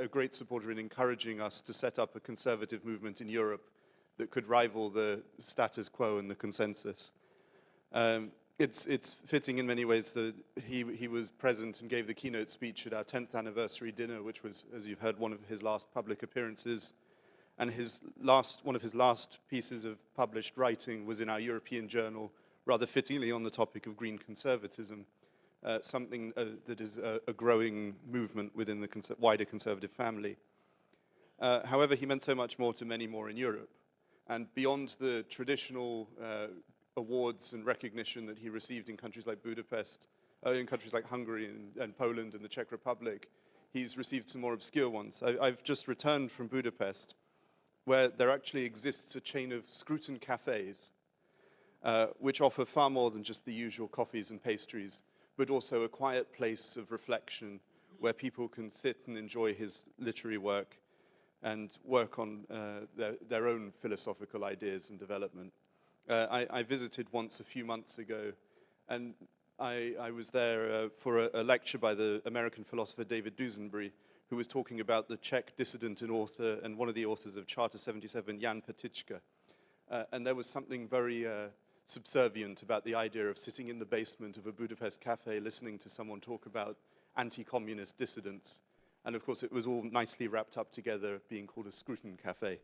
a great supporter in encouraging us to set up a conservative movement in Europe that could rival the status quo and the consensus. It's fitting in many ways that he was present and gave the keynote speech at our 10th anniversary dinner, which was, as you've heard, one of his last public appearances. And one of his last pieces of published writing was in our European journal, rather fittingly on the topic of green conservatism, something that is a growing movement within the wider conservative family. However, he meant so much more to many more in Europe. And beyond the traditional awards and recognition that he received in countries like Budapest, in countries like Hungary and Poland and the Czech Republic, he's received some more obscure ones. I've just returned from Budapest, where there actually exists a chain of Scruton cafes, which offer far more than just the usual coffees and pastries, but also a quiet place of reflection where people can sit and enjoy his literary work and work on their own philosophical ideas and development. I visited once a few months ago, and I was there for a lecture by the American philosopher David Dusenberry, who was talking about the Czech dissident and author, and one of the authors of Charter 77, Jan Petička. And there was something very subservient about the idea of sitting in the basement of a Budapest cafe listening to someone talk about anti-communist dissidents. And of course, it was all nicely wrapped up together, being called a Scruton Cafe.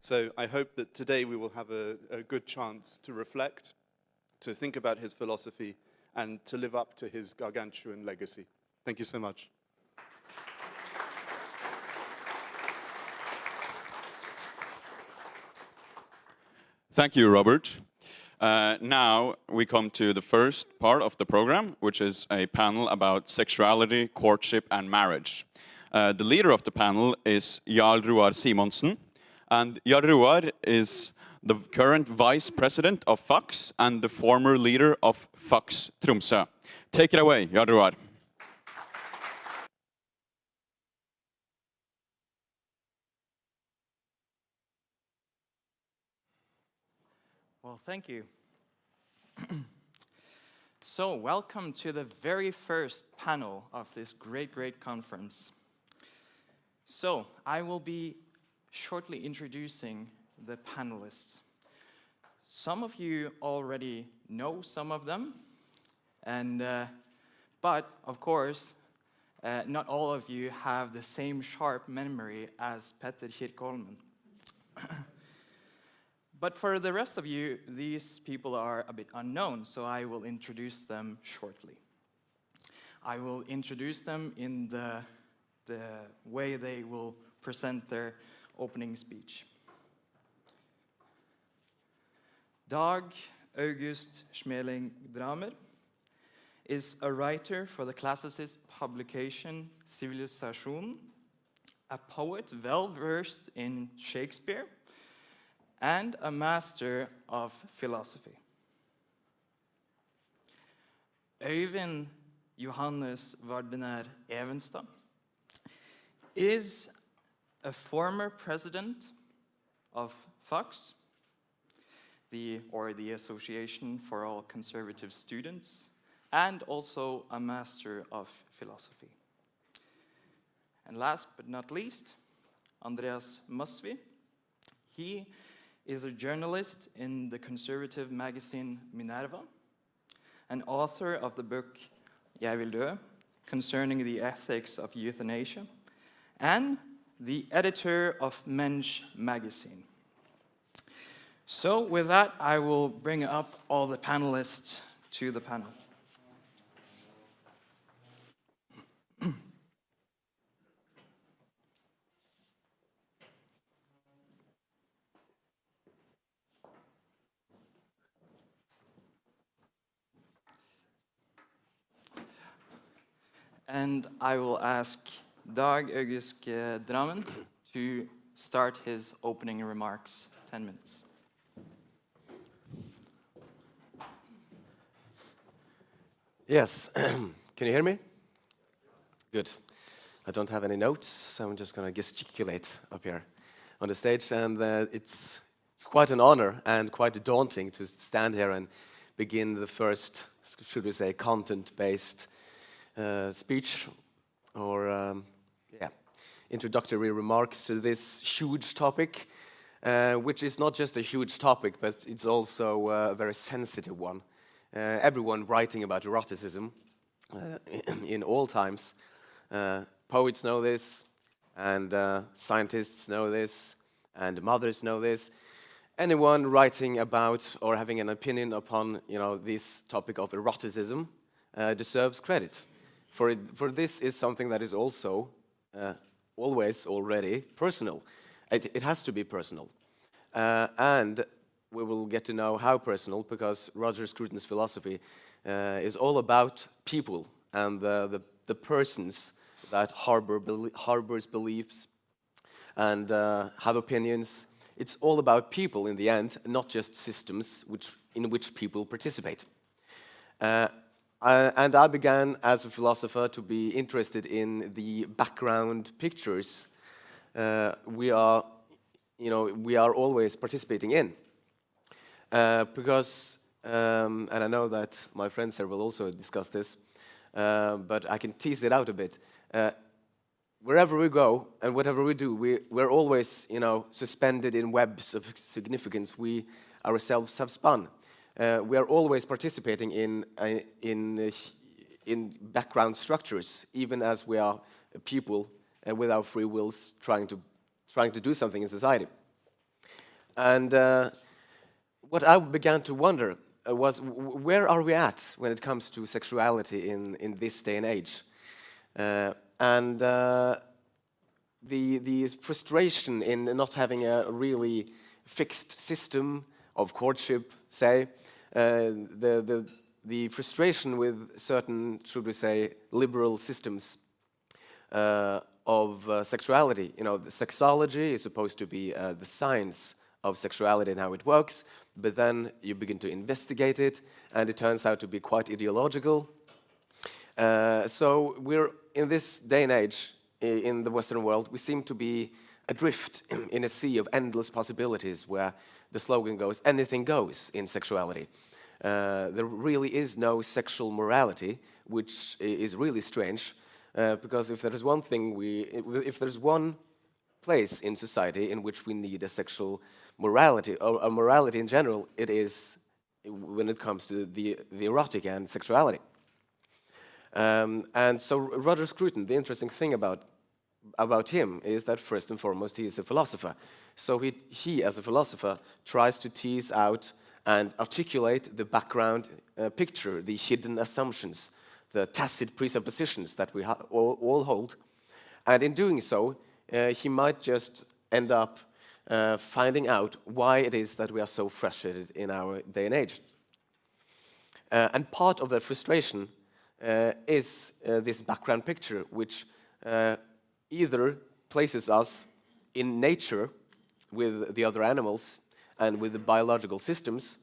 So I hope that today we will have a good chance to reflect, to think about his philosophy, and to live up to his gargantuan legacy. Thank you so much. Thank you, Robert. Now we come to the first part of the program, which is a panel about sexuality, courtship, and marriage. The leader of the panel is Jarl Roar Simonsen, and Jarl Roar is the current vice president of FAX and the former leader of FAX Tromsø. Take it away, Jarl Roar. Well, thank you. So, welcome to the very first panel of this great conference. So, I will be shortly introducing the panelists. Some of you already know some of them, but of course, not all of you have the same sharp memory as Petter Kirkeholmen. But for the rest of you, these people are a bit unknown, so I will introduce them shortly. I will introduce them in the way they will present their opening speech. Dag August Schmeling-Dramer is a writer for the classicist publication Civilisation, a poet well-versed in Shakespeare, and a master of philosophy. Øyvind Johannes Vardener Evenstad is a former president of FAX, the Association for All Conservative Students, and also a master of philosophy. And last but not least, Andreas Masvie. He is a journalist in the conservative magazine Minerva, an author of the book Jeg vil dø, concerning the ethics of euthanasia, and the editor of Mensch magazine. So with that, I will bring up all the panelists to the panel. And I will ask Dag August Drammen to start his opening remarks. 10 minutes. Yes, can you hear me? Good. I don't have any notes, so I'm just going to gesticulate up here on the stage. And it's quite an honor and quite daunting to stand here and begin the first, should we say, content-based speech or introductory remarks to this huge topic, which is not just a huge topic, but it's also a very sensitive one. Everyone writing about eroticism in all times, poets know this, and scientists know this, and mothers know this. Anyone writing about or having an opinion upon, this topic of eroticism deserves credit. For this is something that is also always already personal. It has to be personal. And we will get to know how personal, because Roger Scruton's philosophy is all about people and the persons that harbors beliefs and have opinions. It's all about people in the end, not just systems in which people participate. And I began as a philosopher to be interested in the background pictures we are always participating in. Because, and I know that my friends here will also discuss this, but I can tease it out a bit. Wherever we go and whatever we do, we're always, suspended in webs of significance we ourselves have spun. We are always participating in background structures, even as we are people with our free wills trying to do something in society. And what I began to wonder was, where are we at when it comes to sexuality in this day and age? And the frustration in not having a really fixed system of courtship, say, the frustration with certain, should we say, liberal systems of sexuality. The sexology is supposed to be the science of sexuality and how it works, but then you begin to investigate it, and it turns out to be quite ideological. So we're in this day and age in the Western world, we seem to be adrift in a sea of endless possibilities, where the slogan goes, anything goes in sexuality. There really is no sexual morality, which is really strange, because if there is one thing if there's one place in society in which we need a sexual morality, or a morality in general, it is when it comes to the erotic and sexuality. And so Roger Scruton, the interesting thing about him is that first and foremost he is a philosopher. So he as a philosopher tries to tease out and articulate the background picture, the hidden assumptions, the tacit presuppositions that we all hold. And in doing so, he might just end up finding out why it is that we are so frustrated in our day and age. And part of that frustration is this background picture, which either places us in nature with the other animals and with the biological systems,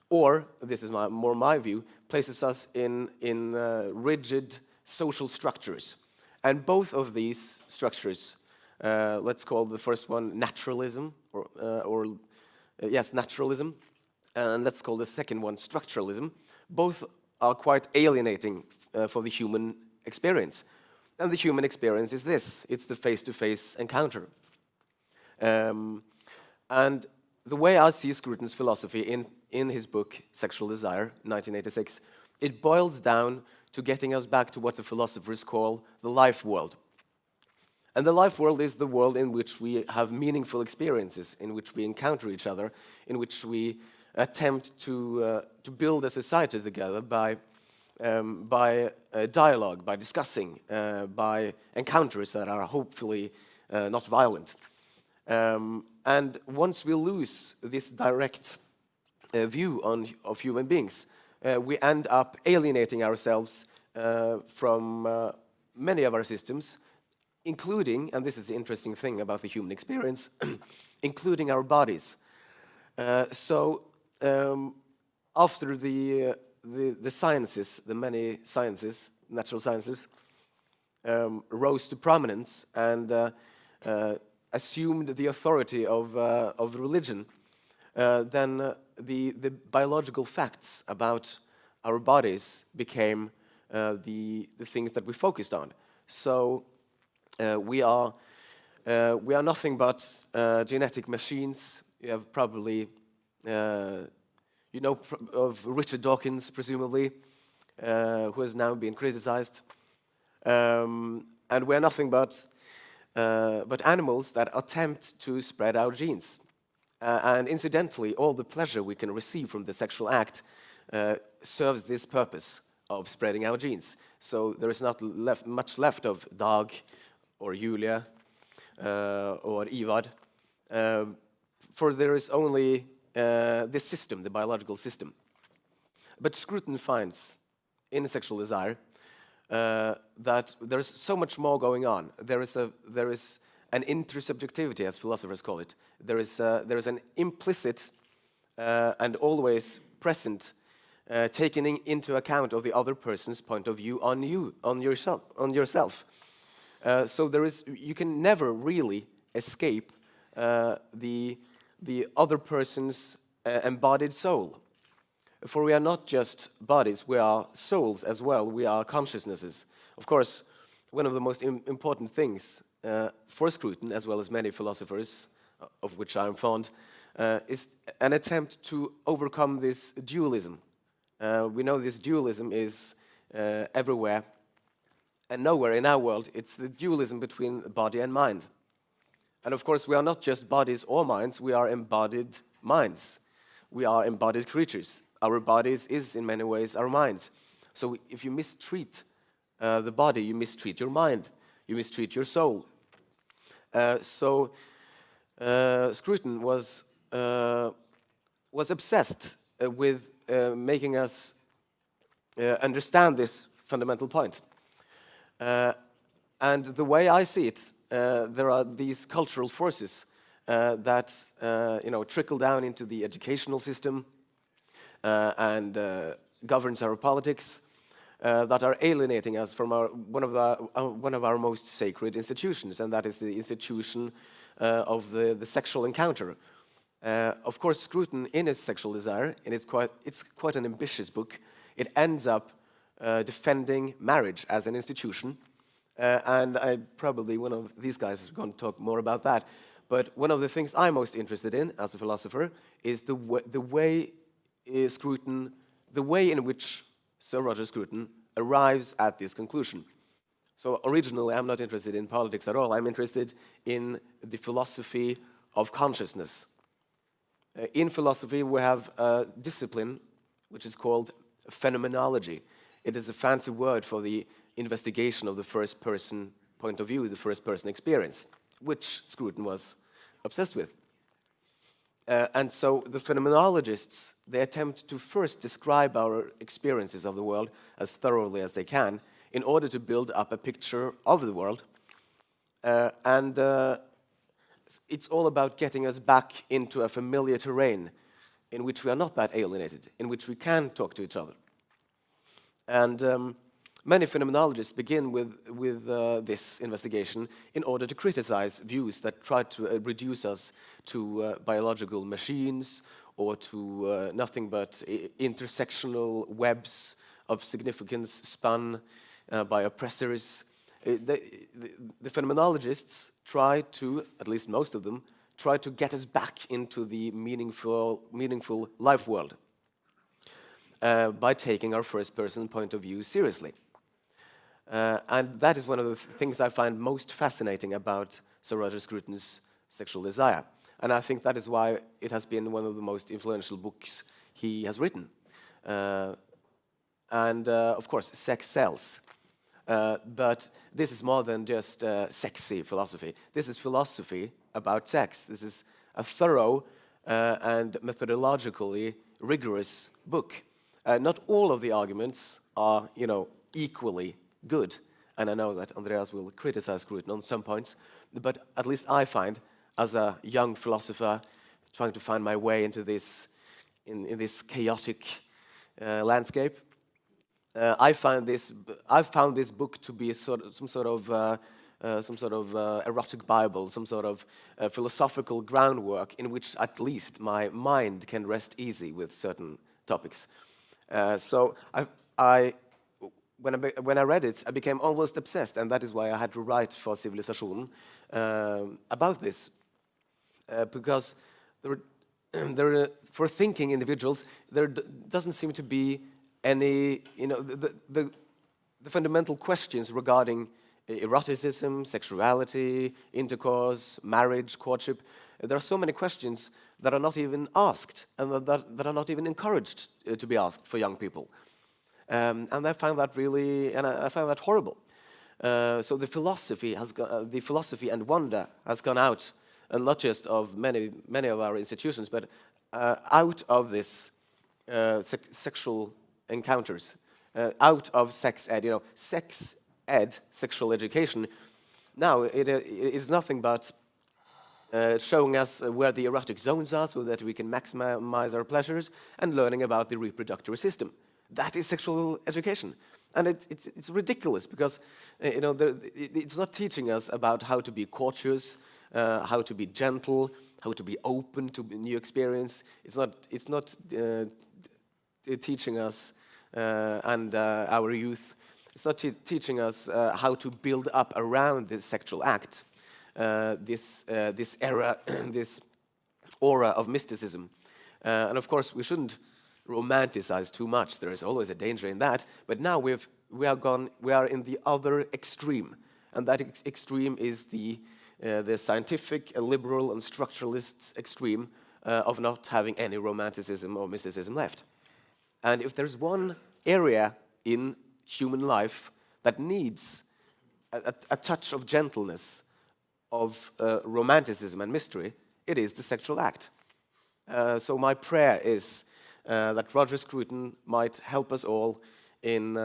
or, this is more my view, places us in rigid social structures. And both of these structures, let's call the first one naturalism, naturalism, and let's call the second one structuralism. Both are quite alienating for the human experience. And the human experience is this: it's the face-to-face encounter. And the way I see Scruton's philosophy in his book, Sexual Desire, 1986, it boils down to getting us back to what the philosophers call the life world. And the life world is the world in which we have meaningful experiences, in which we encounter each other, in which we attempt to build a society together by dialogue, by discussing, by encounters that are hopefully not violent. And once we lose this direct view of human beings, we end up alienating ourselves from many of our systems, including, and this is the interesting thing about the human experience, including our bodies. So after the sciences, the many sciences, natural sciences, rose to prominence and assumed the authority of religion, then the biological facts about our bodies became the things that we focused on. So we are We are nothing but genetic machines. You have probably, you know of Richard Dawkins, presumably, who has now been criticized. And we are nothing but animals that attempt to spread our genes. And incidentally, all the pleasure we can receive from the sexual act serves this purpose of spreading our genes. So there is not much left of Dag or Julia or Ivar, for there is only this system, the biological system. But Scruton finds in sexual desire that there's so much more going on. There is an intersubjectivity, as philosophers call it. There is an implicit and always present taking into account of the other person's point of view on you, on yourself. So you can never really escape the other person's embodied soul. For we are not just bodies, we are souls as well, we are consciousnesses. Of course, one of the most important things for Scruton, as well as many philosophers, of which I am fond, is an attempt to overcome this dualism. We know this dualism is everywhere, and nowhere in our world. It's the dualism between body and mind. And of course, we are not just bodies or minds, we are embodied minds. We are embodied creatures. Our bodies is, in many ways, our minds. So if you mistreat the body, you mistreat your mind, you mistreat your soul. So Scruton was obsessed with making us understand this fundamental point. And the way I see it, there are these cultural forces that trickle down into the educational system and governs our politics, that are alienating us from one of our most sacred institutions, and that is the institution of the sexual encounter. Of course, Scruton, in his sexual desire, and it's quite an ambitious book, it ends up defending marriage as an institution. And probably one of these guys is going to talk more about that. But one of the things I'm most interested in as a philosopher is the way in which Sir Roger Scruton arrives at this conclusion. So originally, I'm not interested in politics at all. I'm interested in the philosophy of consciousness. In philosophy, we have a discipline which is called phenomenology. It is a fancy word for the investigation of the first-person point of view, the first-person experience, which Scruton was obsessed with. And so the phenomenologists, they attempt to first describe our experiences of the world as thoroughly as they can in order to build up a picture of the world. And it's all about getting us back into a familiar terrain in which we are not that alienated, in which we can talk to each other. And many phenomenologists begin with this investigation in order to criticize views that try to reduce us to biological machines or to nothing but intersectional webs of significance spun by oppressors. The phenomenologists try to, at least most of them, try to get us back into the meaningful life world by taking our first-person point of view seriously. And that is one of the things I find most fascinating about Sir Roger Scruton's sexual desire. And I think that is why it has been one of the most influential books he has written. Of course, sex sells. But this is more than just sexy philosophy. This is philosophy about sex. This is a thorough and methodologically rigorous book. Not all of the arguments are, equally good, and I know that Andreas will criticize Scruton on some points, but at least I find, as a young philosopher trying to find my way into this, in this chaotic landscape, I found this book to be some sort of erotic Bible, some sort of philosophical groundwork in which at least my mind can rest easy with certain topics. So when I read it, I became almost obsessed, and that is why I had to write for Civilisasjonen about this, because for thinking individuals, there doesn't seem to be any, the fundamental questions regarding eroticism, sexuality, intercourse, marriage, courtship. There are so many questions that are not even asked, and that are not even encouraged to be asked for young people. And I found that I found that horrible. So the philosophy and wonder has gone out, and not just of many of our institutions, but out of this sexual encounters, out of sex ed. Sex ed, sexual education. Now it is nothing but showing us where the erotic zones are, so that we can maximize our pleasures, and learning about the reproductive system. That is sexual education, and it's ridiculous because it's not teaching us about how to be courteous, how to be gentle, how to be open to new experience. It's not teaching us and our youth. It's not teaching us how to build up around this sexual act, this era, this aura of mysticism, and of course we shouldn't romanticize too much. There is always a danger in that. But now we are in the other extreme, and that extreme is the scientific, liberal, and structuralist extreme of not having any romanticism or mysticism left. And if there's one area in human life that needs a touch of gentleness, of romanticism and mystery, it is the sexual act. So my prayer is that Roger Scruton might help us all in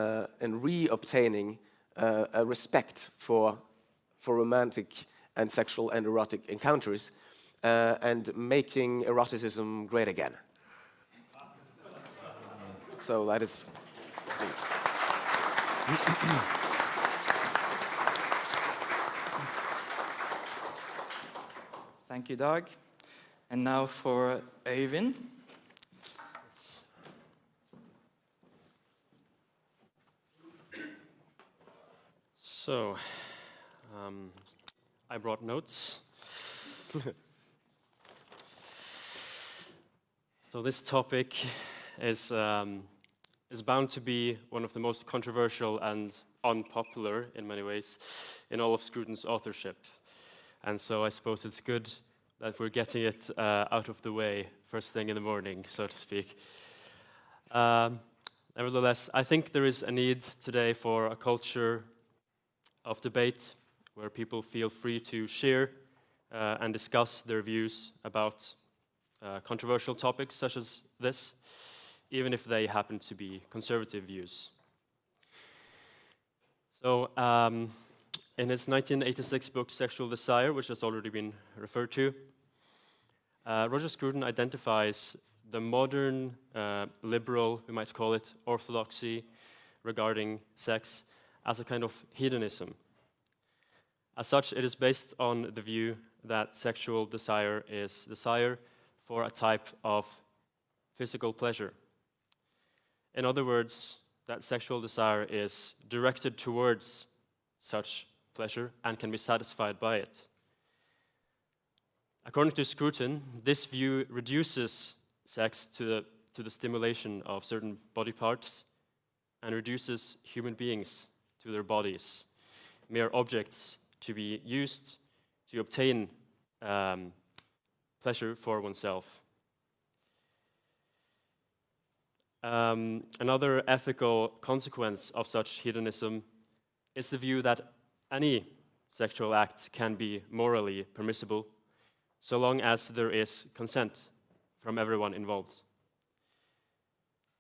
re-obtaining a respect for romantic and sexual and erotic encounters, and making eroticism great again. So that is... Thank you, Dag. And now for Øyvind. So, I brought notes. So this topic is bound to be one of the most controversial and unpopular, in many ways, in all of Scruton's authorship. And so I suppose it's good that we're getting it out of the way first thing in the morning, so to speak. Nevertheless, I think there is a need today for a culture of debate where people feel free to share and discuss their views about controversial topics such as this, even if they happen to be conservative views. So, in his 1986 book, Sexual Desire, which has already been referred to, Roger Scruton identifies the modern, liberal, we might call it, orthodoxy regarding sex as a kind of hedonism. As such, it is based on the view that sexual desire is desire for a type of physical pleasure. In other words, that sexual desire is directed towards such pleasure and can be satisfied by it. According to Scruton, this view reduces sex to the stimulation of certain body parts and reduces human beings to their bodies, mere objects to be used to obtain pleasure for oneself. Another ethical consequence of such hedonism is the view that any sexual act can be morally permissible so long as there is consent from everyone involved.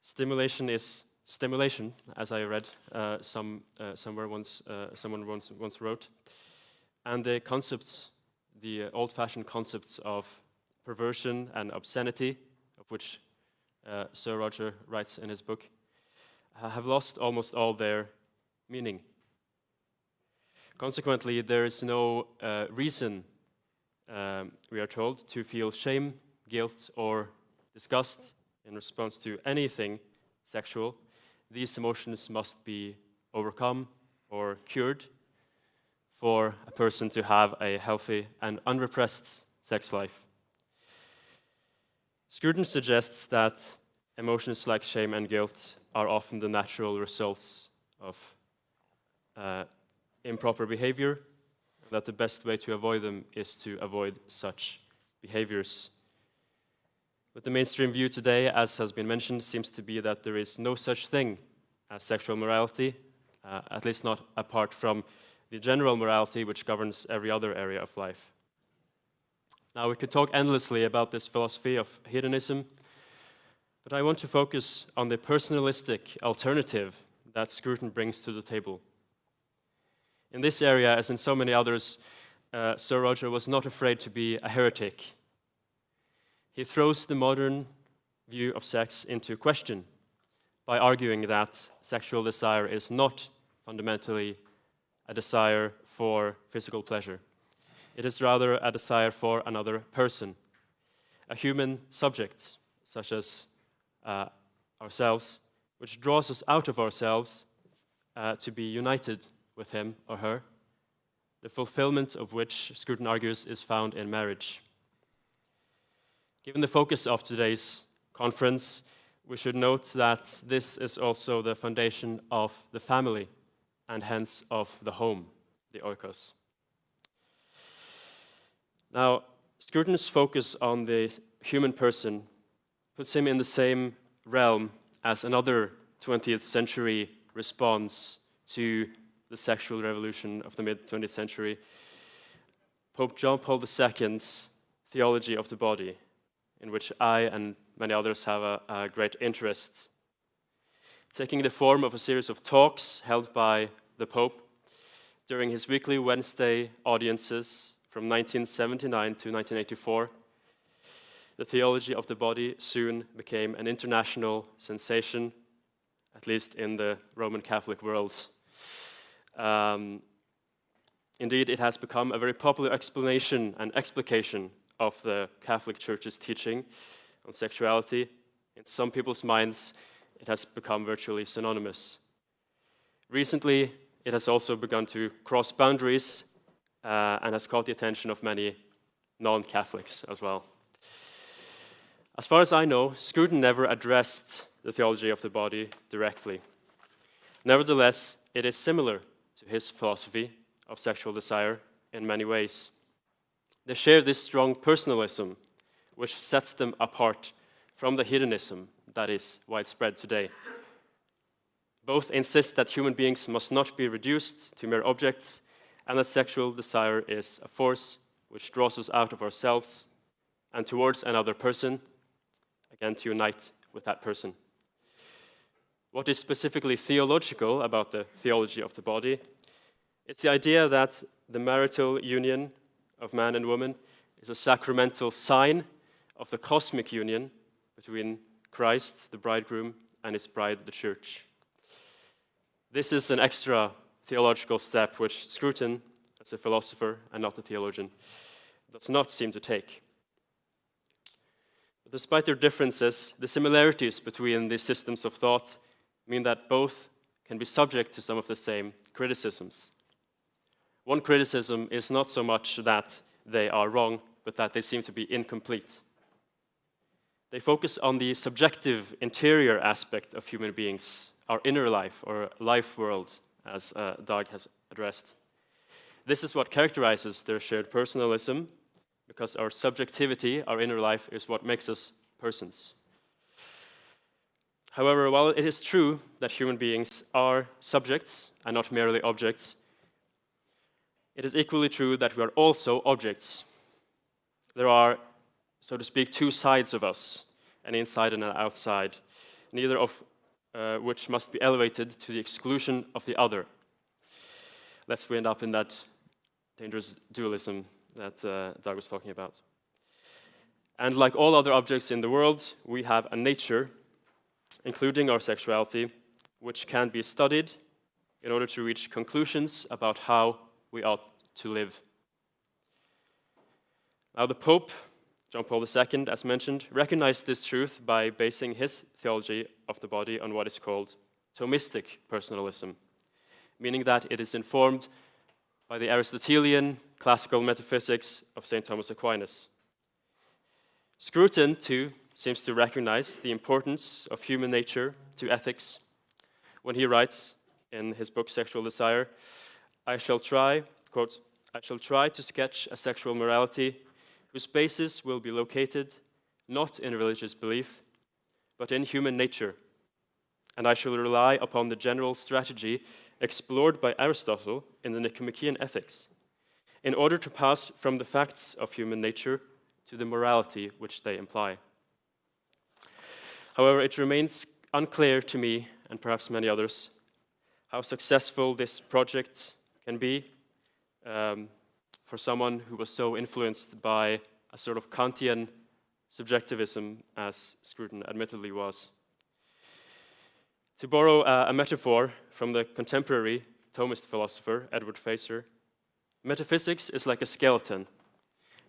Stimulation is stimulation, as I read somewhere once, someone once wrote, and the concepts, the old-fashioned concepts of perversion and obscenity, of which Sir Roger writes in his book, have lost almost all their meaning. Consequently, there is no reason, we are told, to feel shame, guilt, or disgust in response to anything sexual. These emotions must be overcome or cured for a person to have a healthy and unrepressed sex life. Scruton suggests that emotions like shame and guilt are often the natural results of improper behavior, that the best way to avoid them is to avoid such behaviors. But the mainstream view today, as has been mentioned, seems to be that there is no such thing as sexual morality, at least not apart from the general morality which governs every other area of life. Now, we could talk endlessly about this philosophy of hedonism, but I want to focus on the personalistic alternative that Scruton brings to the table. In this area, as in so many others, Sir Roger was not afraid to be a heretic. He throws the modern view of sex into question by arguing that sexual desire is not fundamentally a desire for physical pleasure. It is rather a desire for another person, a human subject, such as ourselves, which draws us out of ourselves to be united with him or her, the fulfillment of which, Scruton argues, is found in marriage. Given the focus of today's conference, we should note that this is also the foundation of the family, and hence of the home, the oikos. Now, Scruton's focus on the human person puts him in the same realm as another 20th century response to the sexual revolution of the mid-20th century, Pope John Paul II's theology of the body, in which I and many others have a great interest. Taking the form of a series of talks held by the Pope during his weekly Wednesday audiences from 1979 to 1984, the theology of the body soon became an international sensation, at least in the Roman Catholic world. Indeed, it has become a very popular explanation and explication of the Catholic Church's teaching on sexuality. In some people's minds, it has become virtually synonymous. Recently, it has also begun to cross boundaries and has caught the attention of many non-Catholics as well. As far as I know, Scruton never addressed the theology of the body directly. Nevertheless, it is similar to his philosophy of sexual desire in many ways. They share this strong personalism, which sets them apart from the hedonism that is widespread today. Both insist that human beings must not be reduced to mere objects, and that sexual desire is a force which draws us out of ourselves and towards another person, again to unite with that person. What is specifically theological about the theology of the body? It's the idea that the marital union of man and woman is a sacramental sign of the cosmic union between Christ, the bridegroom, and his bride, the church. This is an extra theological step which Scruton, as a philosopher and not a theologian, does not seem to take. But despite their differences, the similarities between these systems of thought mean that both can be subject to some of the same criticisms. One criticism is not so much that they are wrong, but that they seem to be incomplete. They focus on the subjective interior aspect of human beings, our inner life, or life world, as Dag has addressed. This is what characterizes their shared personalism, because our subjectivity, our inner life, is what makes us persons. However, while it is true that human beings are subjects and not merely objects, it is equally true that we are also objects. There are, so to speak, two sides of us, an inside and an outside, neither of which must be elevated to the exclusion of the other, lest we end up in that dangerous dualism that Dag was talking about. And like all other objects in the world, we have a nature, including our sexuality, which can be studied in order to reach conclusions about how we ought to live. Now, the Pope, John Paul II, as mentioned, recognized this truth by basing his theology of the body on what is called Thomistic personalism. meaning that it is informed by the Aristotelian classical metaphysics of St. Thomas Aquinas. Scruton, too, seems to recognize the importance of human nature to ethics when he writes in his book Sexual Desire, I shall try, quote, I shall try to sketch a sexual morality whose basis will be located not in religious belief, but in human nature, and I shall rely upon the general strategy explored by Aristotle in the Nicomachean Ethics, in order to pass from the facts of human nature to the morality which they imply. However, it remains unclear to me, and perhaps many others, how successful this project can be for someone who was so influenced by a sort of Kantian subjectivism as Scruton admittedly was. To borrow a metaphor from the contemporary Thomist philosopher Edward Fraser, metaphysics is like a skeleton.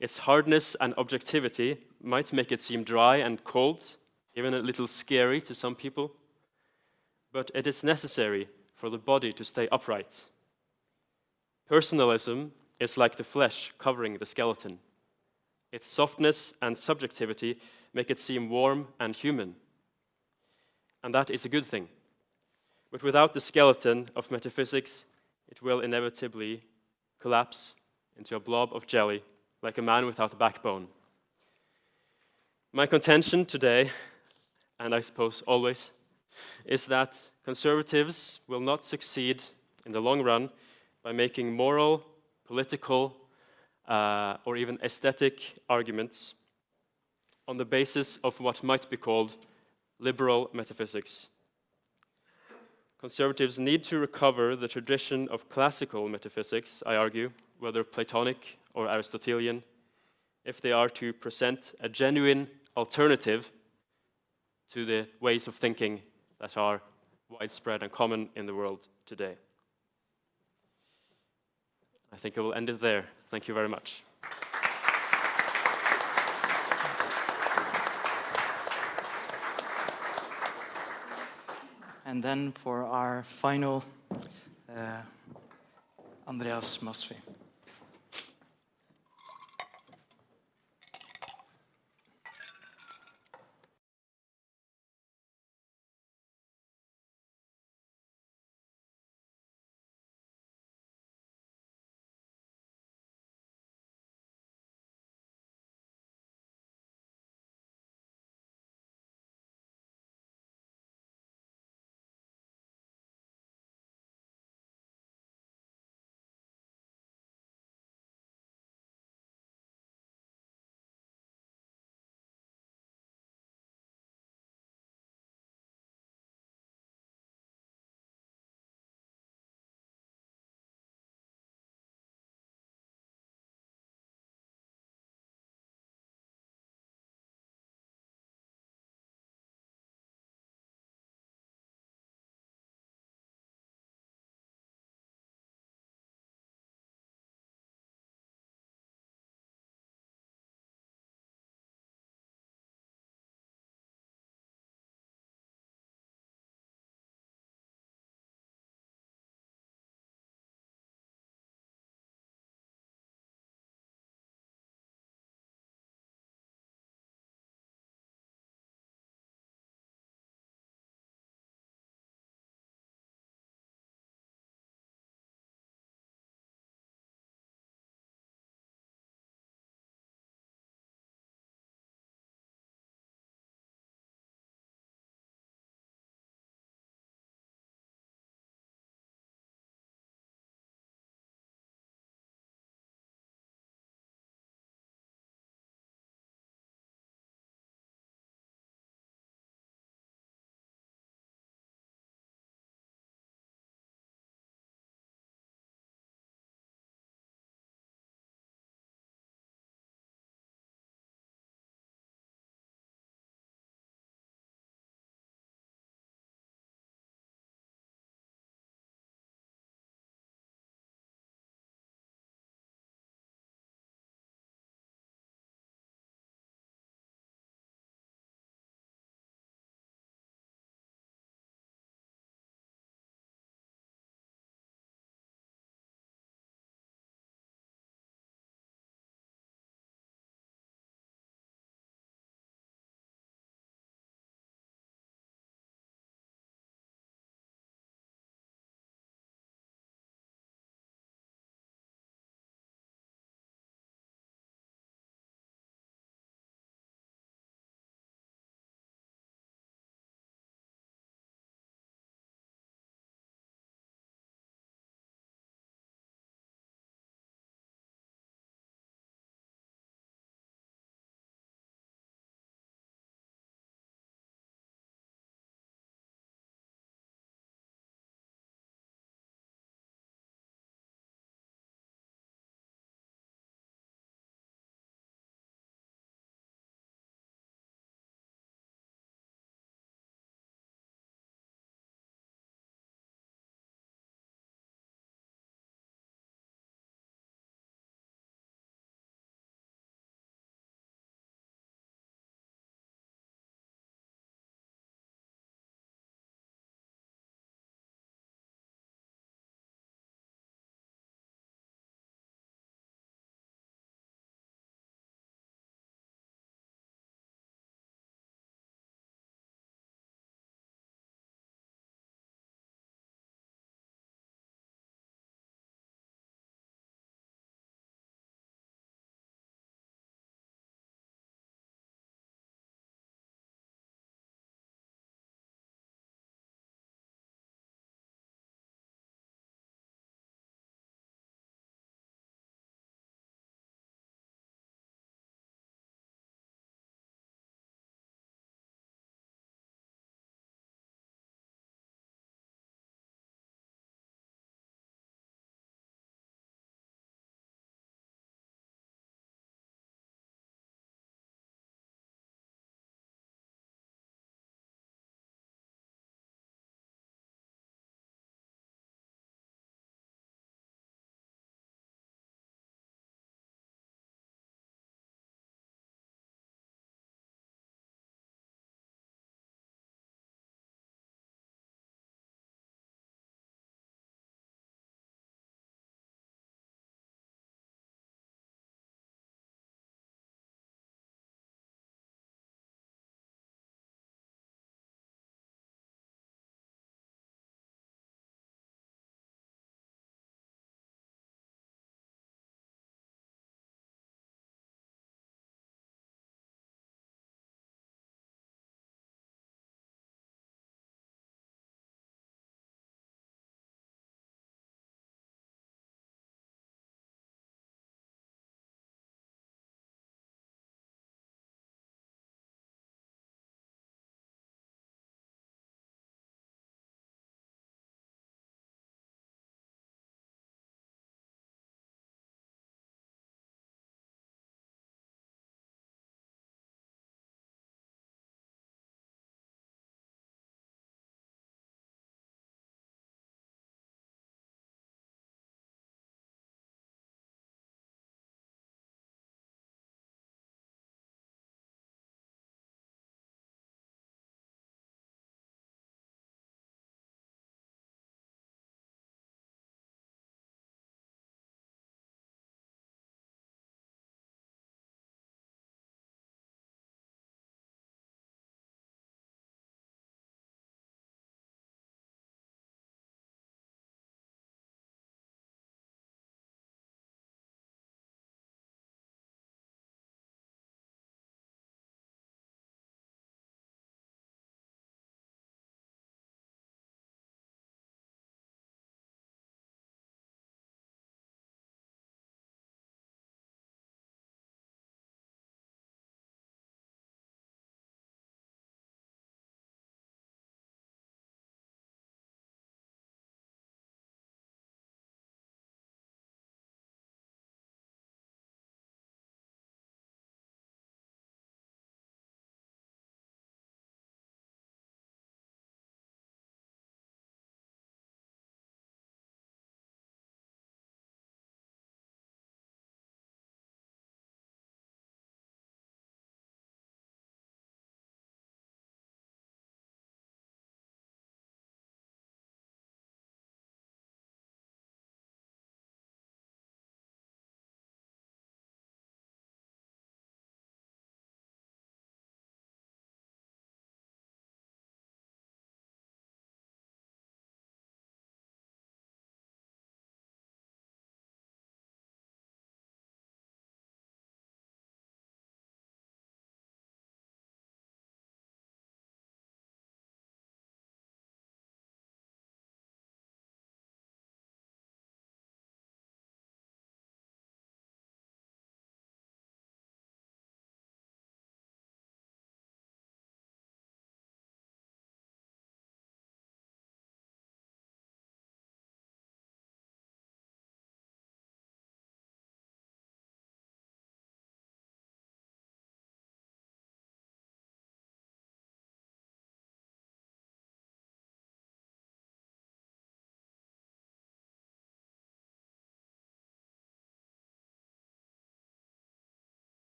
Its hardness and objectivity might make it seem dry and cold, even a little scary to some people, but it is necessary for the body to stay upright. Personalism is like the flesh covering the skeleton. Its softness and subjectivity make it seem warm and human. And that is a good thing. But without the skeleton of metaphysics, it will inevitably collapse into a blob of jelly, like a man without a backbone. My contention today, and I suppose always, is that conservatives will not succeed in the long run by making moral, political, or even aesthetic arguments on the basis of what might be called liberal metaphysics. Conservatives need to recover the tradition of classical metaphysics, I argue, whether Platonic or Aristotelian, if they are to present a genuine alternative to the ways of thinking that are widespread and common in the world today. I think I will end it there. Thank you very much. And then for our final, Andreas Masvie.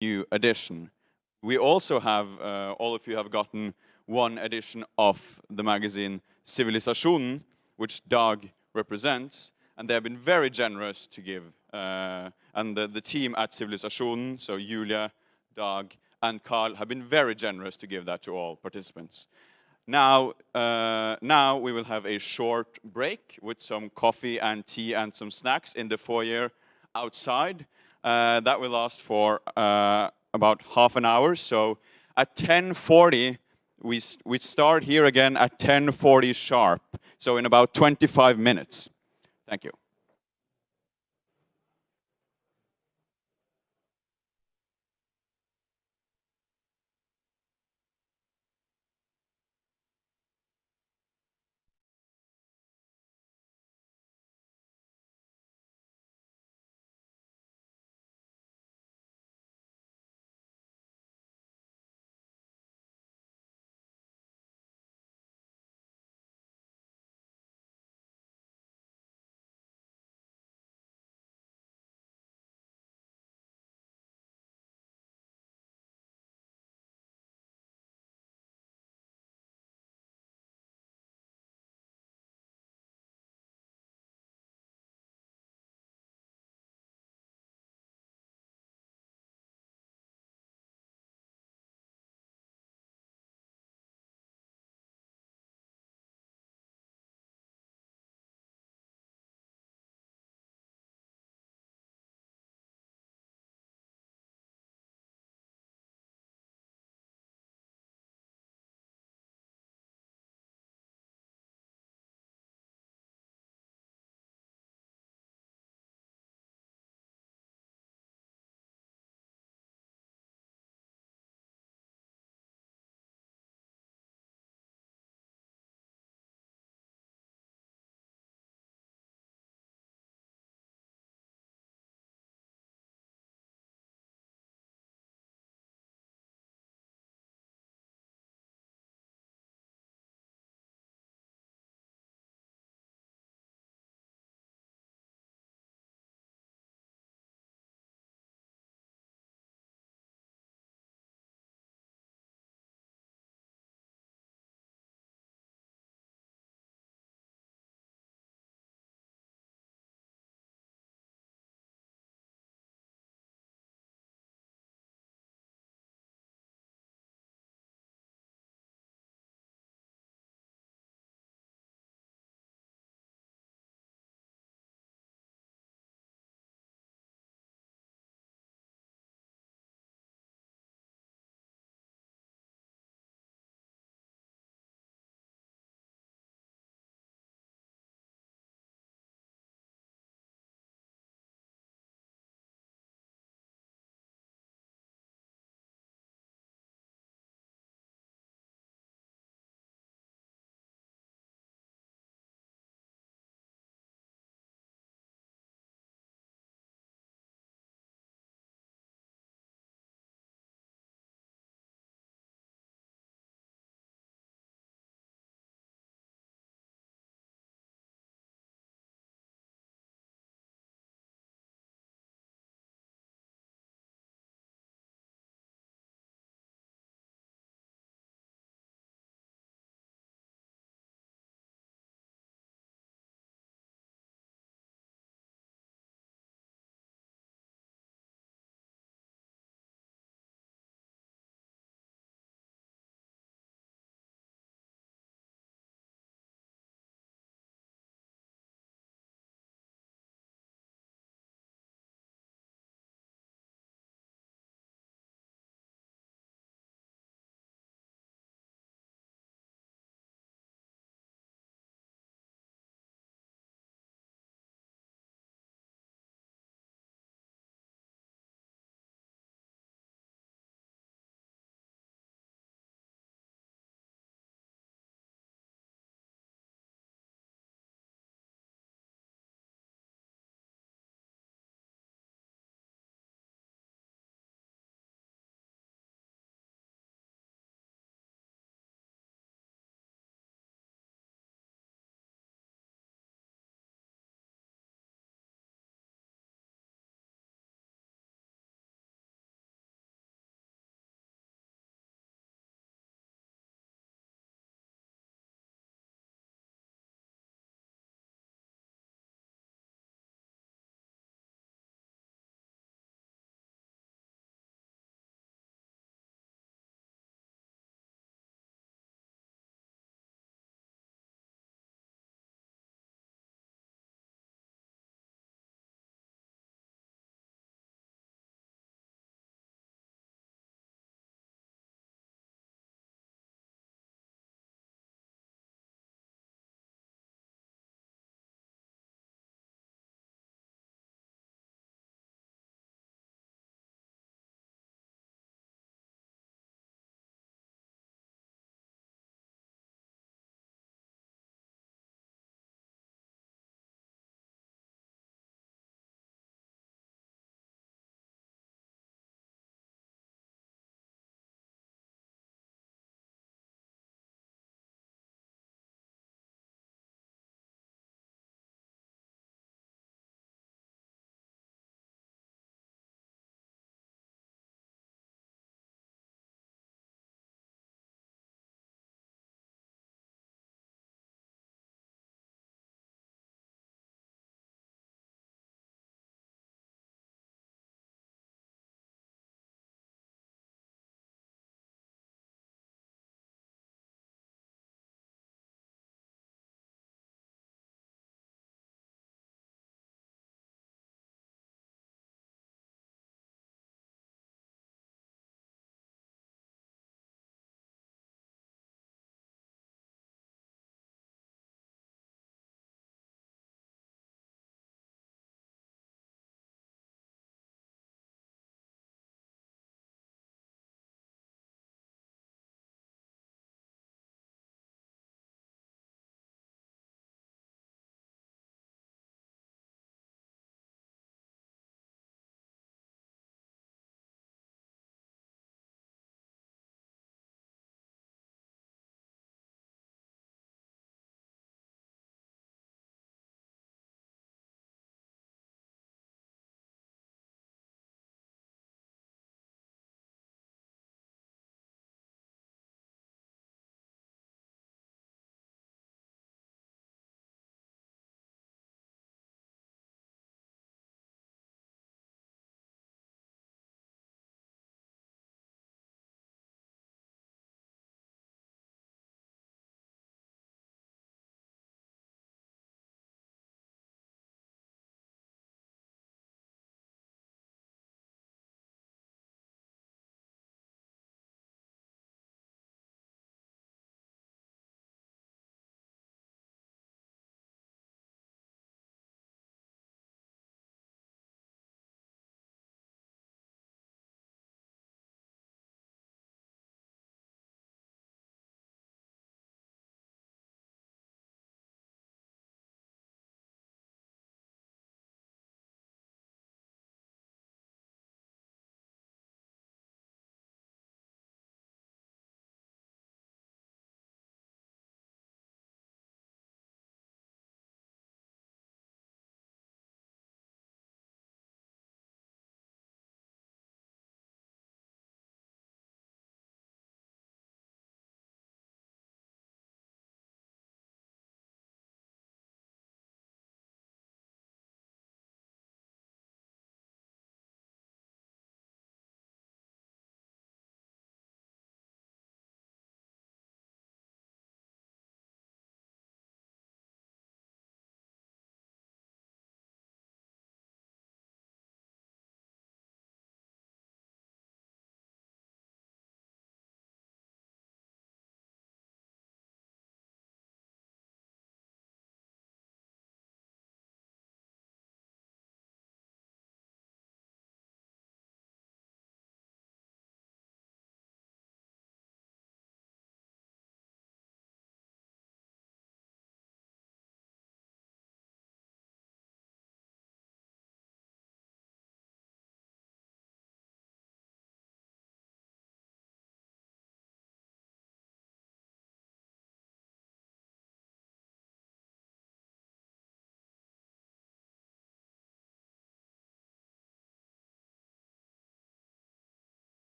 new edition. We also have, all of you have gotten one edition of the magazine Civilisation, which Dag represents, and they have been very generous to give. And the team at Civilisation, so Julia, Dag, and Carl, have been very generous to give that to all participants. Now we will have a short break with some coffee and tea and some snacks in the foyer outside. That will last for about half an hour. So at 10:40, we start here again at 10:40 sharp. So in about 25 minutes. Thank you.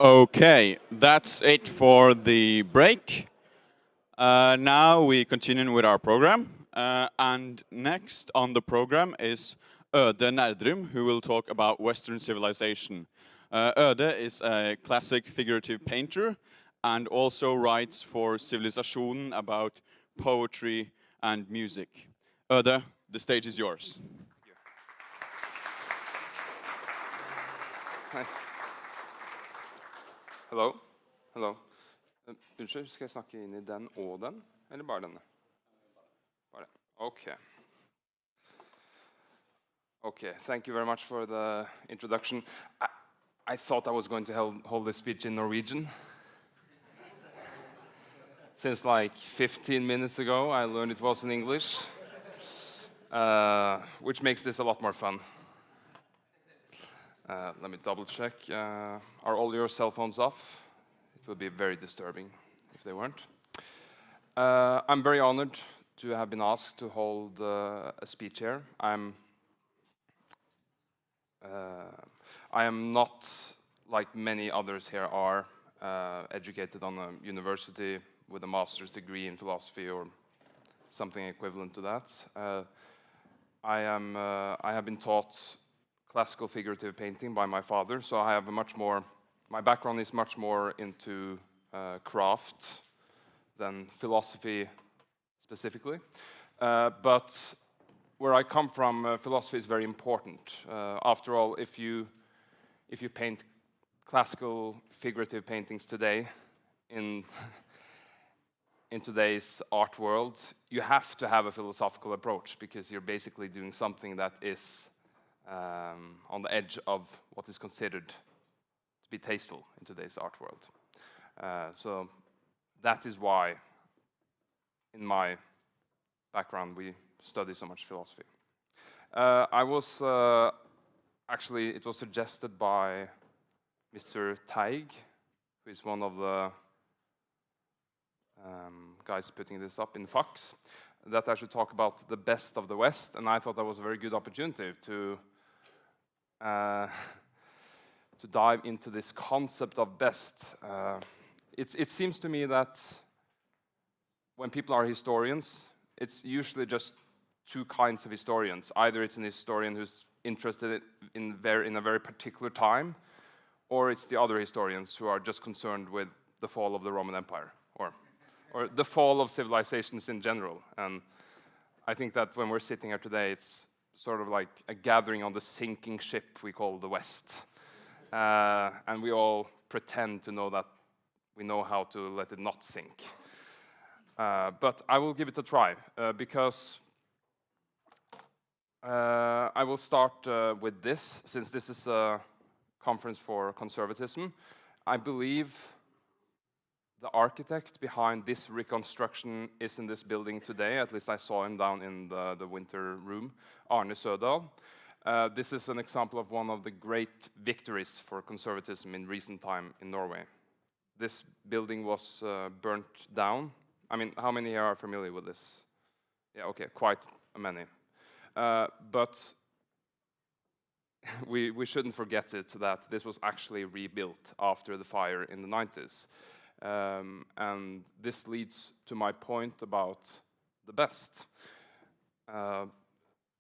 Okay, that's it for the break. Now we continue with our program. And next on the program is Öde Nerdrum, who will talk about Western civilization. Öde is a classic figurative painter and also writes for Civilisation about poetry and music. Öde, the stage is yours. Hei. Hello. Hello. Unnskyld, skal jeg snakke inn i den og den, eller bare denne? Bare den. Okay. Okay, thank you very much for the introduction. I thought I was going to hold this speech in Norwegian. Since like 15 minutes ago, I learned it was in English, which makes this a lot more fun. Let me double check. Are all your cell phones off? It would be very disturbing if they weren't. I'm very honored to have been asked to hold a speech here. I am not, like many others here are, educated on a university with a master's degree in philosophy or something equivalent to that. I have been taught classical figurative painting by my father, so I have my background is much more into craft than philosophy specifically. But where I come from, philosophy is very important. After all, if you paint classical figurative paintings today in today's art world, you have to have a philosophical approach because you're basically doing something that is on the edge of what is considered to be tasteful in today's art world. So that is why, in my background, we study so much philosophy. Actually, it was suggested by Mr. Teig, who is one of the guys putting this up in Fax, that I should talk about the best of the West, and I thought that was a very good opportunity to dive into this concept of best. It seems to me that when people are historians, it's usually just two kinds of historians. Either it's an historian who's interested in a very particular time, or it's the other historians who are just concerned with the fall of the Roman Empire, or the fall of civilizations in general. And I think that when we're sitting here today, it's sort of like a gathering on the sinking ship we call the West. And we all pretend to know that we know how to let it not sink. But I will give it a try, because I will start with this, since this is a conference for conservatism. I believe the architect behind this reconstruction is in this building today. At least I saw him down in the winter room, Arne Sødal. This is an example of one of the great victories for conservatism in recent time in Norway. This building was burnt down. I mean, how many here are familiar with this? Yeah, okay, quite many. But we shouldn't forget it that this was actually rebuilt after the fire in the 90s. And this leads to my point about the best.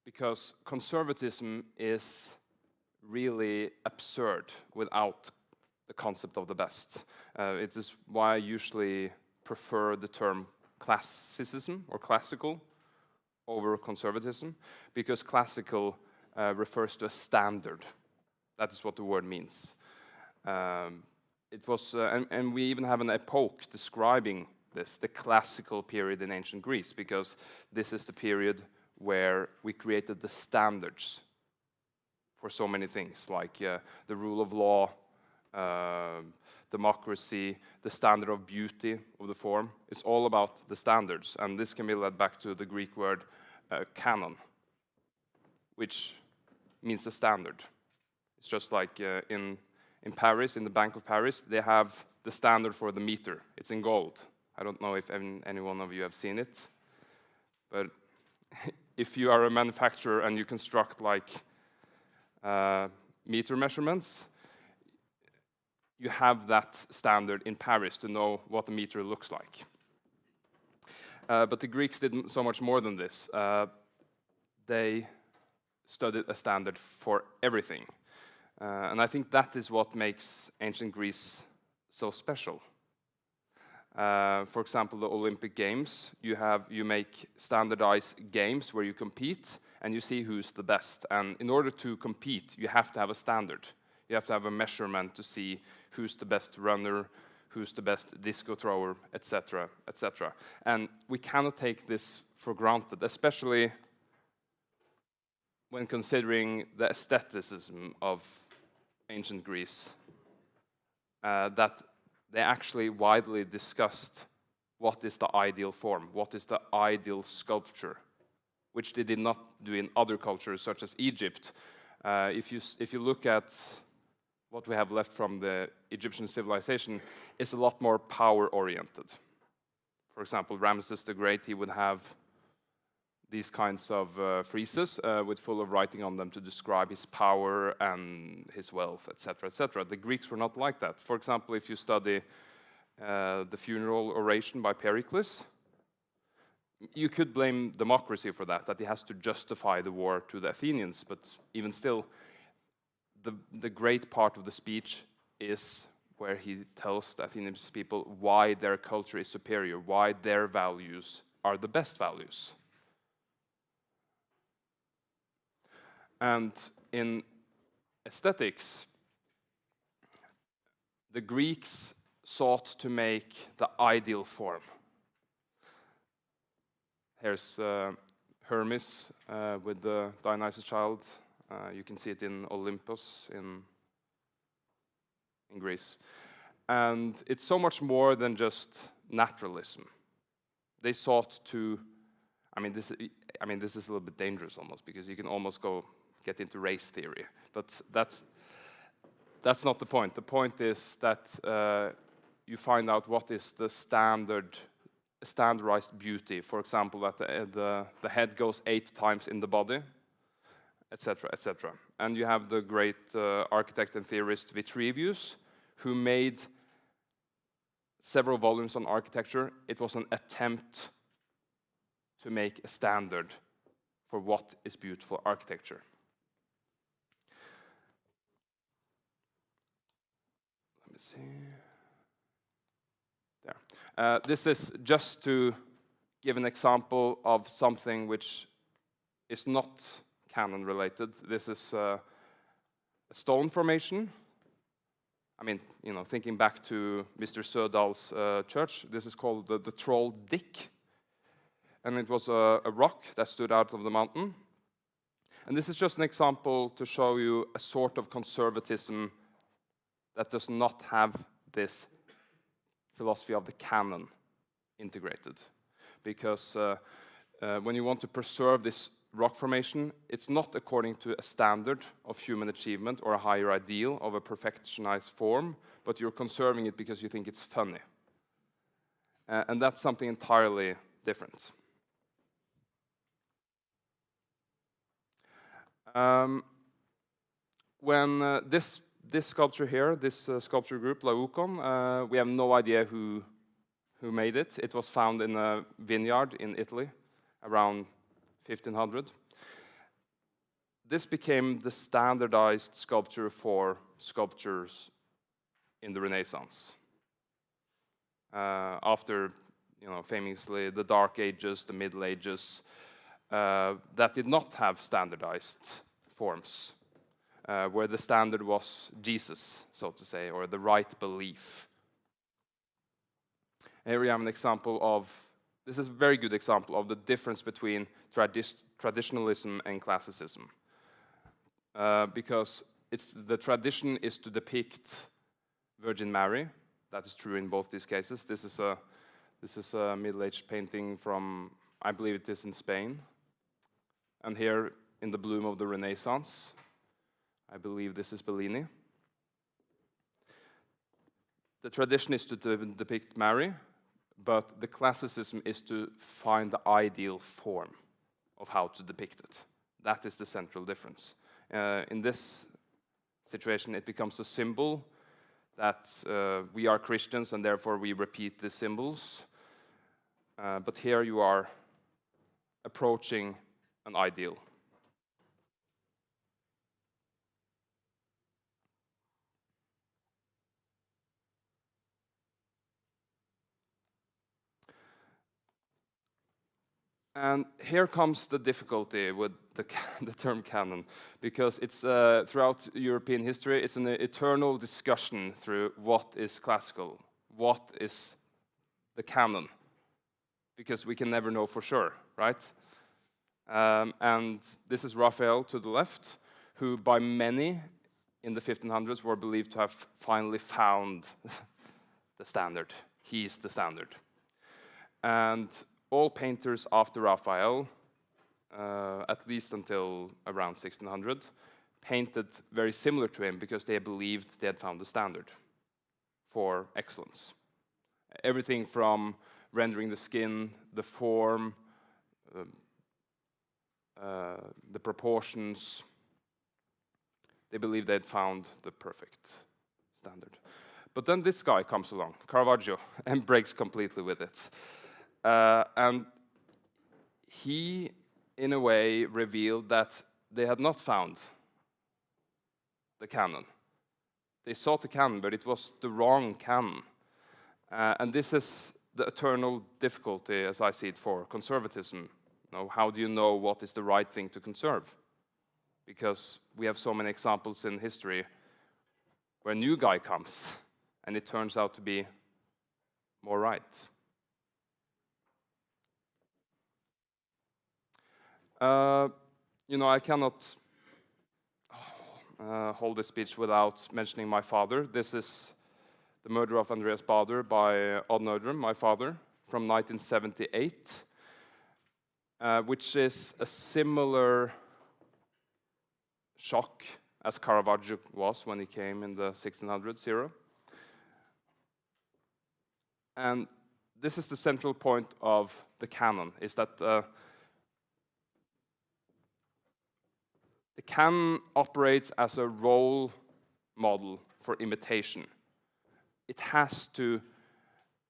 Because conservatism is really absurd without the concept of the best. It is why I usually prefer the term classicism or classical over conservatism, because classical refers to a standard. That is what the word means. It was, and we even have an epoch describing this, the classical period in ancient Greece, because this is the period where we created the standards for so many things, like the rule of law, democracy, the standard of beauty of the form. It's all about the standards, and this can be led back to the Greek word canon, which means the standard. It's just like in Paris, in the Bank of Paris, they have the standard for the meter. It's in gold. I don't know if any one of you have seen it, but if you are a manufacturer and you construct like meter measurements, you have that standard in Paris to know what a meter looks like. But the Greeks did so much more than this. They studied a standard for everything. And I think that is what makes ancient Greece so special. For example, the Olympic Games, you make standardized games where you compete and you see who's the best. And in order to compete, you have to have a standard. You have to have a measurement to see who's the best runner, who's the best disco thrower, etc., etc. And we cannot take this for granted, especially when considering the aestheticism of ancient Greece, that they actually widely discussed what is the ideal form, what is the ideal sculpture, which they did not do in other cultures such as Egypt. If you look at what we have left from the Egyptian civilization, it's a lot more power-oriented. For example, Ramses the Great, he would have these kinds of friezes with full of writing on them to describe his power and his wealth, etc., etc. The Greeks were not like that. For example, if you study the funeral oration by Pericles, you could blame democracy for that he has to justify the war to the Athenians, but even still, the great part of the speech is where he tells the Athenian people why their culture is superior, why their values are the best values. And in aesthetics, the Greeks sought to make the ideal form. Here's Hermes with the Dionysus child. You can see it in Olympus in Greece. And it's so much more than just naturalism. They sought to, this is a little bit dangerous almost, because you can almost get into race theory. But that's not the point. The point is that you find out what is the standardized beauty. For example, that the head goes 8 times in the body, etc., etc. And you have the great architect and theorist Vitruvius, who made several volumes on architecture. It was an attempt to make a standard for what is beautiful architecture. Let me see. There. This is just to give an example of something which is not canon related. This is a stone formation. Thinking back to Mr. Sødal's church, this is called the Troll Dick. And it was a rock that stood out of the mountain. And this is just an example to show you a sort of conservatism that does not have this philosophy of the canon integrated. Because when you want to preserve this rock formation, it's not according to a standard of human achievement or a higher ideal of a perfectionized form, but you're conserving it because you think it's funny. And that's something entirely different. When this sculpture here, this sculpture group, Laocoon, we have no idea who made it. It was found in a vineyard in Italy around 1500. This became the standardized sculpture for sculptures in the Renaissance. After, famously the Dark Ages, the Middle Ages, that did not have standardized forms, where the standard was Jesus, so to say, or the right belief. Here we have an example of, this is a very good example of the difference between traditionalism and classicism. Because the tradition is to depict Virgin Mary. That is true in both these cases. This is a Middle-aged painting from, I believe it is in Spain. And here in the bloom of the Renaissance, I believe this is Bellini. The tradition is to depict Mary, but the classicism is to find the ideal form of how to depict it. That is the central difference. In this situation, it becomes a symbol that we are Christians and therefore we repeat the symbols. But here you are approaching an ideal. And here comes the difficulty with the term canon, because it's throughout European history, it's an eternal discussion through what is classical, what is the canon, because we can never know for sure, right? And this is Raphael to the left, who by many in the 1500s were believed to have finally found the standard. He's the standard. And all painters after Raphael, at least until around 1600, painted very similar to him because they believed they had found the standard for excellence. Everything from rendering the skin, the form, the proportions, they believed they had found the perfect standard. But then this guy comes along, Caravaggio, and breaks completely with it. And he, in a way, revealed that they had not found the canon. They sought the canon, but it was the wrong canon. And this is the eternal difficulty, as I see it, for conservatism. How do you know what is the right thing to conserve? Because we have so many examples in history where a new guy comes, and it turns out to be more right. I cannot hold this speech without mentioning my father. This is The Murder of Andreas Bader by Öde Nerdrum, my father, from 1978, which is a similar shock as Caravaggio was when he came in the 1600s era. And this is the central point of the canon, is that the canon operates as a role model for imitation. It has to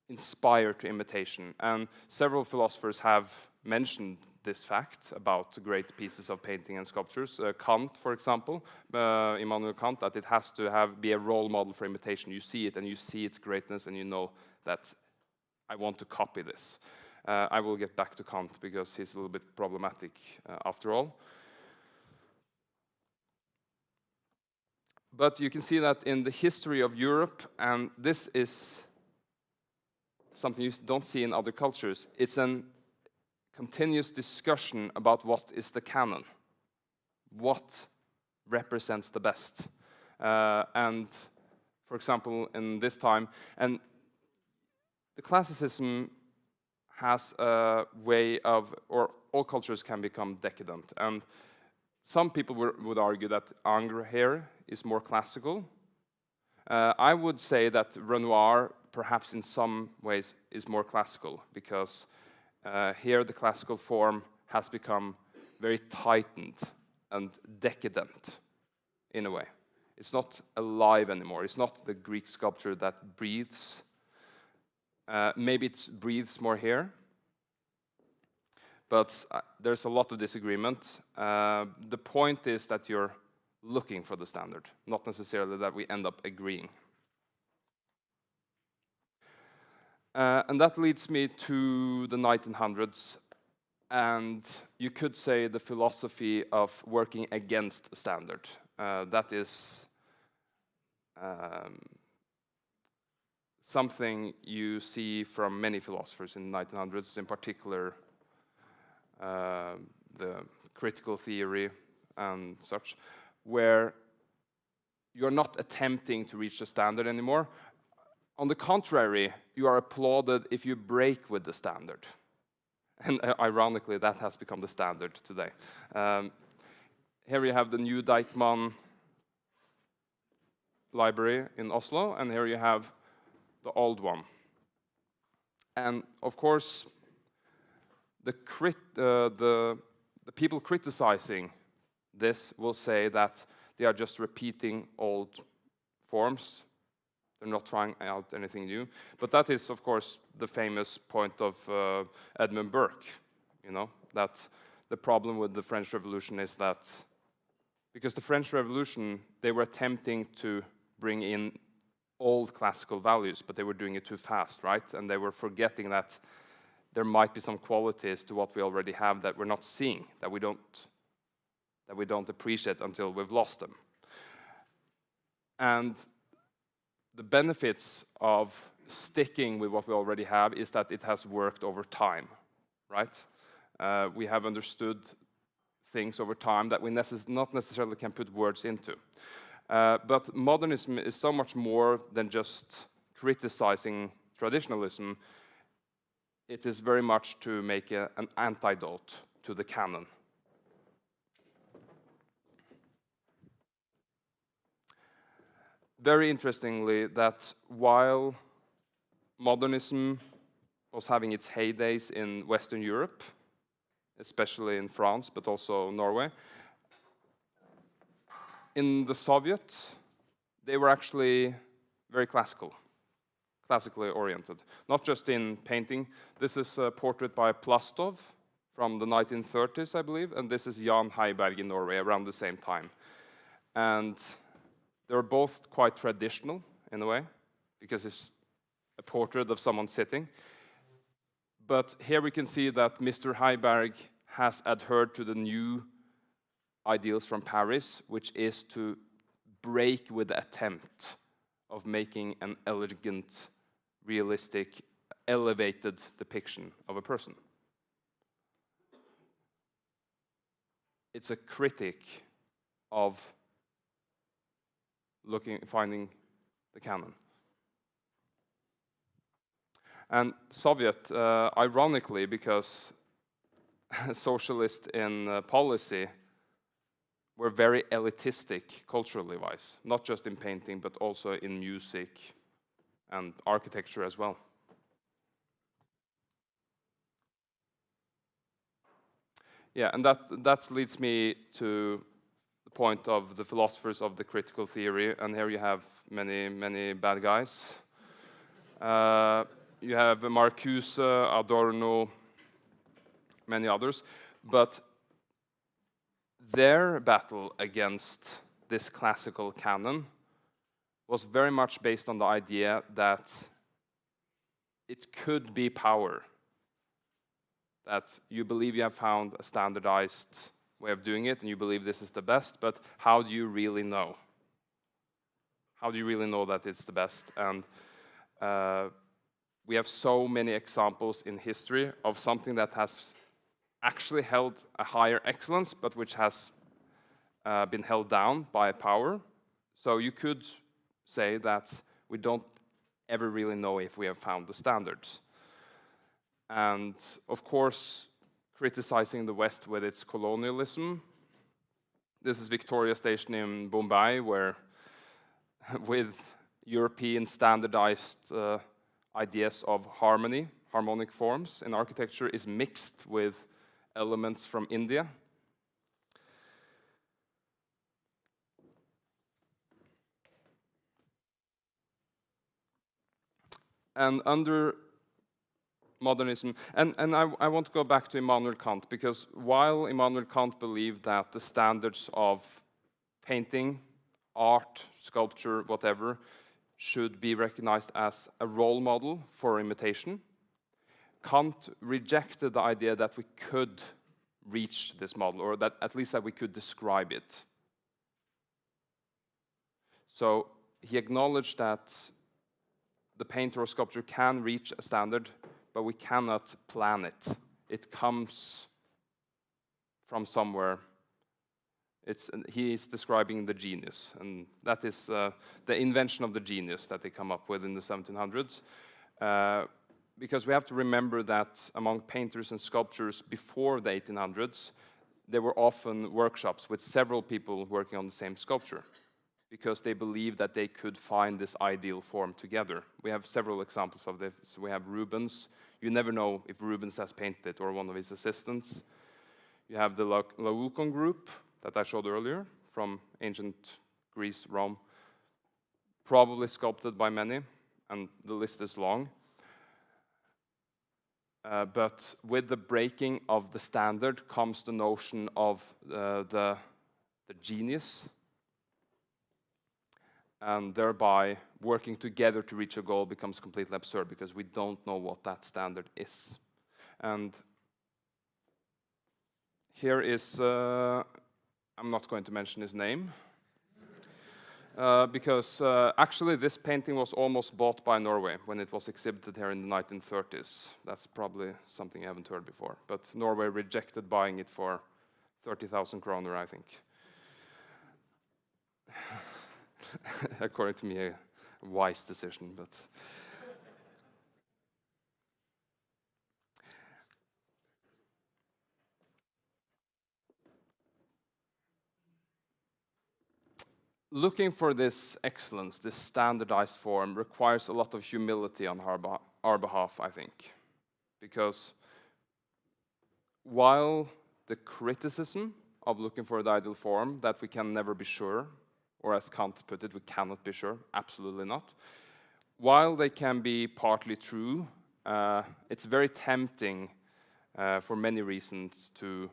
inspire to imitation. And several philosophers have mentioned this fact about great pieces of painting and sculptures. Kant, for example, Immanuel Kant, that it has to be a role model for imitation. You see it and you see its greatness and you know that I want to copy this. I will get back to Kant because he's a little bit problematic after all. But you can see that in the history of Europe, and this is something you don't see in other cultures, it's a continuous discussion about what is the canon, what represents the best. And for example, in this time, and the classicism has a way of, or all cultures can become decadent. And some people would argue that Ingres here is more classical. I would say that Renoir, perhaps in some ways, is more classical, because here the classical form has become very tightened and decadent, in a way. It's not alive anymore. It's not the Greek sculpture that breathes. Maybe it breathes more here. But there's a lot of disagreement. The point is that you're looking for the standard, not necessarily that we end up agreeing. And that leads me to the 1900s, and you could say the philosophy of working against the standard. That is something you see from many philosophers in the 1900s, in particular the critical theory and such, where you're not attempting to reach the standard anymore. On the contrary, you are applauded if you break with the standard. And ironically, that has become the standard today. Here you have the new Deichman library in Oslo, and here you have the old one. And of course, the people criticizing this will say that they are just repeating old forms They're not trying out anything new. But that is, of course, the famous point of Edmund Burke, you know, that the problem with the French Revolution is that because the French Revolution, they were attempting to bring in old classical values, but they were doing it too fast, right? And they were forgetting that there might be some qualities to what we already have that we're not seeing, that we don't appreciate until we've lost them. And the benefits of sticking with what we already have is that it has worked over time, right? We have understood things over time that we not necessarily can put words into. But modernism is so much more than just criticizing traditionalism. It is very much to make an antidote to the canon. Very interestingly, that while modernism was having its heydays in Western Europe, especially in France, but also Norway, in the Soviet, they were actually very classically oriented. Not just in painting. This is a portrait by Plastov from the 1930s, I believe, and this is Jan Heiberg in Norway around the same time. And they're both quite traditional in a way, because it's a portrait of someone sitting. But here we can see that Mr. Heiberg has adhered to the new ideals from Paris, which is to break with the attempt of making an elegant, realistic, elevated depiction of a person. It's a critic of finding the canon. And Soviet, ironically, because socialists in policy were very elitistic culturally wise, not just in painting, but also in music and architecture as well. Yeah, and that leads me to the point of the philosophers of the critical theory, and here you have many bad guys. You have Marcuse, Adorno, many others, but their battle against this classical canon was very much based on the idea that it could be power. That you believe you have found a standardized way of doing it and you believe this is the best, but how do you really know? How do you really know that it's the best? And we have so many examples in history of something that has actually held a higher excellence, but which has been held down by power. So you could say that we don't ever really know if we have found the standards. And of course, criticizing the West with its colonialism. This is Victoria Station in Bombay, where with European standardized ideas of harmonic forms in architecture is mixed with elements from India. And under modernism, and I want to go back to Immanuel Kant, because while Immanuel Kant believed that the standards of painting, art, sculpture, whatever, should be recognized as a role model for imitation, Kant rejected the idea that we could reach this model, or that at least that we could describe it. So he acknowledged that the painter or sculptor can reach a standard, but we cannot plan it. It comes from somewhere. He is describing the genius, and that is the invention of the genius that they come up with in the 1700s. Because we have to remember that among painters and sculptors before the 1800s, there were often workshops with several people working on the same sculpture, because they believed that they could find this ideal form together. We have several examples of this. We have Rubens. You never know if Rubens has painted it or one of his assistants. You have the Laocoon group that I showed earlier from ancient Greece, Rome, probably sculpted by many, and the list is long. But with the breaking of the standard comes the notion of the genius, and thereby working together to reach a goal becomes completely absurd because we don't know what that standard is. And here is, I'm not going to mention his name, because actually this painting was almost bought by Norway when it was exhibited here in the 1930s. That's probably something you haven't heard before. But Norway rejected buying it for 30,000 kroner, I think. According to me, a wise decision, but... Looking for this excellence, this standardized form, requires a lot of humility on our behalf, I think. Because while the criticism of looking for the ideal form, that we can never be sure, or as Kant put it, we cannot be sure, absolutely not. While they can be partly true, it's very tempting for many reasons to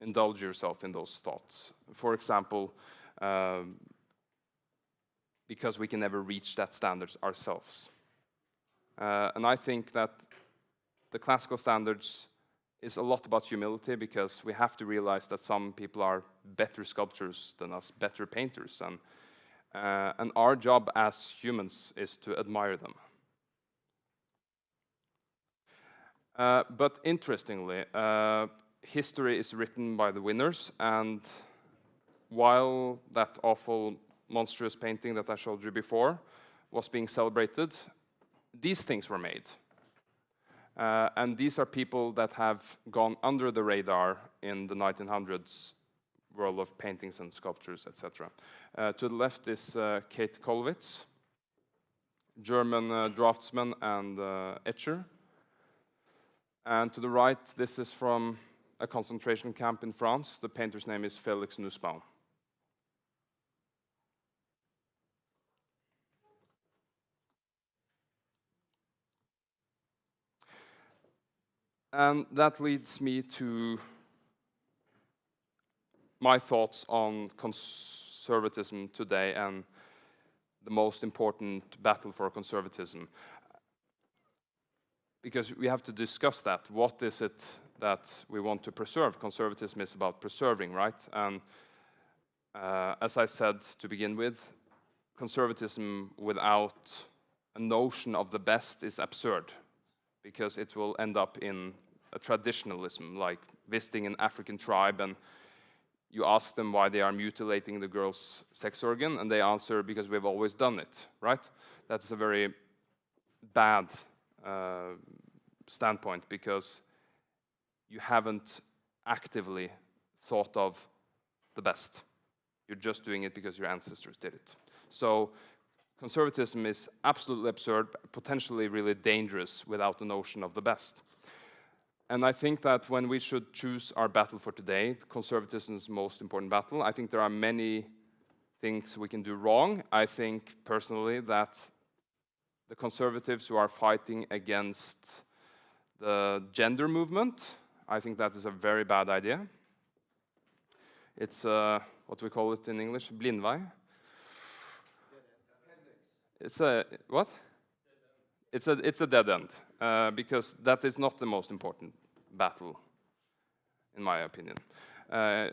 indulge yourself in those thoughts. For example, because we can never reach that standards ourselves. And I think that the classical standards is a lot about humility, because we have to realize that some people are better sculptors than us, better painters, and our job as humans is to admire them. But interestingly, history is written by the winners, and while that awful monstrous painting that I showed you before was being celebrated, these things were made. And these are people that have gone under the radar in the 1900s world of paintings and sculptures, etc. To the left is Kate Kollwitz, German draftsman and etcher. And to the right, this is from a concentration camp in France. The painter's name is Felix Nussbaum. And that leads me to my thoughts on conservatism today and the most important battle for conservatism. Because we have to discuss that. What is it that we want to preserve? Conservatism is about preserving, right? And as I said to begin with, conservatism without a notion of the best is absurd, because it will end up in a traditionalism, like visiting an African tribe and you ask them why they are mutilating the girl's sex organ, and they answer, because we've always done it, right? That's a very bad standpoint, because you haven't actively thought of the best. You're just doing it because your ancestors did it. So conservatism is absolutely absurd, potentially really dangerous without the notion of the best. And I think that when we should choose our battle for today, conservatism's most important battle, I think there are many things we can do wrong. I think personally that the conservatives who are fighting against the gender movement, I think that is a very bad idea. It's what we call it in English, blindvei. It's a what? It's a dead end, because that is not the most important battle, in my opinion.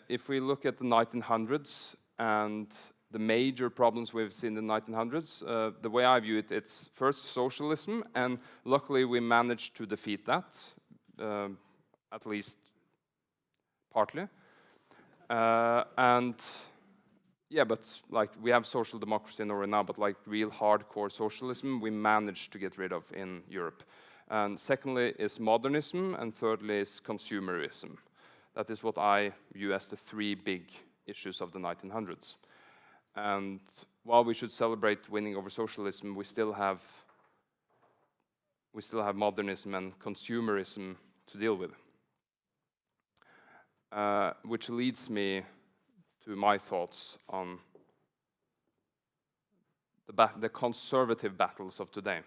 If we look at the 1900s and the major problems we've seen in the 1900s, the way I view it, it's first socialism, and luckily we managed to defeat that, at least partly. And yeah, but like we have social democracy in Norway now, but like real hardcore socialism, we managed to get rid of in Europe. And secondly is modernism, and thirdly is consumerism. That is what I view as the three big issues of the 1900s. And while we should celebrate winning over socialism, we still have modernism and consumerism to deal with. Which leads me to my thoughts on the conservative battles of today.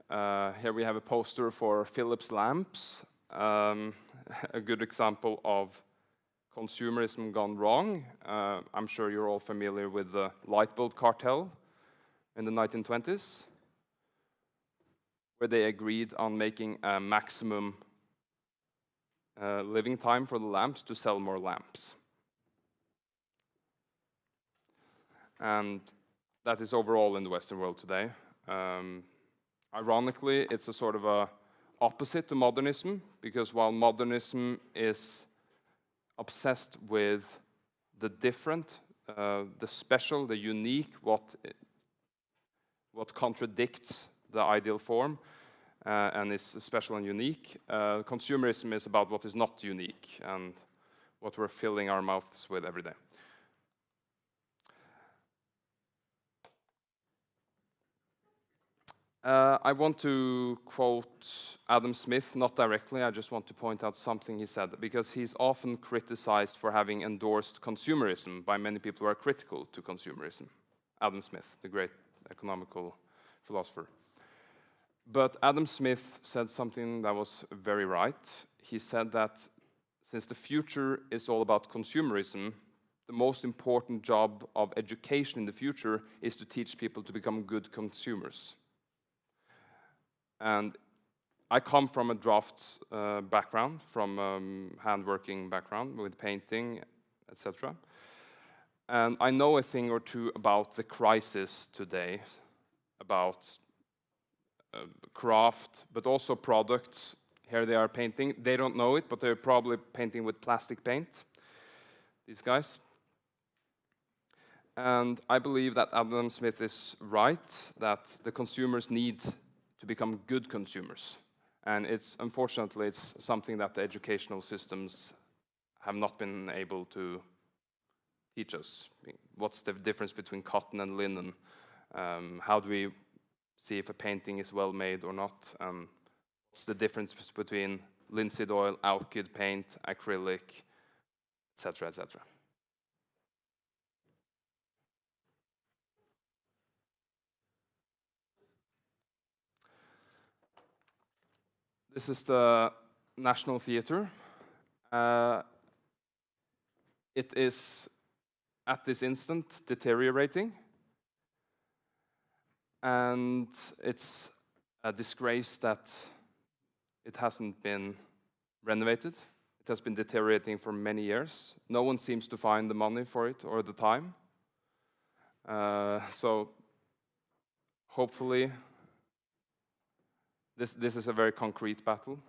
Here we have a poster for Philips lamps, a good example of consumerism gone wrong. I'm sure you're all familiar with the light bulb cartel in the 1920s, where they agreed on making a maximum living time for the lamps to sell more lamps. And that is overall in the Western world today. Ironically, it's a sort of a opposite to modernism, because while modernism is obsessed with the different, the special, the unique, what contradicts the ideal form, and is special and unique, consumerism is about what is not unique and what we're filling our mouths with every day. I want to quote Adam Smith, not directly, I just want to point out something he said, because he's often criticized for having endorsed consumerism by many people who are critical to consumerism. Adam Smith, the great economical philosopher. But Adam Smith said something that was very right. He said that since the future is all about consumerism, the most important job of education in the future is to teach people to become good consumers. And I come from a draft background, from handworking background with painting, etc. And I know a thing or two about the crisis today, about craft, but also products. Here they are painting. They don't know it, but they're probably painting with plastic paint, these guys. And I believe that Adam Smith is right, that the consumers need to become good consumers. And unfortunately, it's something that the educational systems have not been able to teach us. What's the difference between cotton and linen? How do we see if a painting is well made or not? What's the difference between linseed oil, alkyd paint, acrylic, etc., etc.? This is the National Theatre. It is, at this instant, deteriorating. And it's a disgrace that it hasn't been renovated. It has been deteriorating for many years. No one seems to find the money for it or the time. So hopefully, this is a very concrete battle.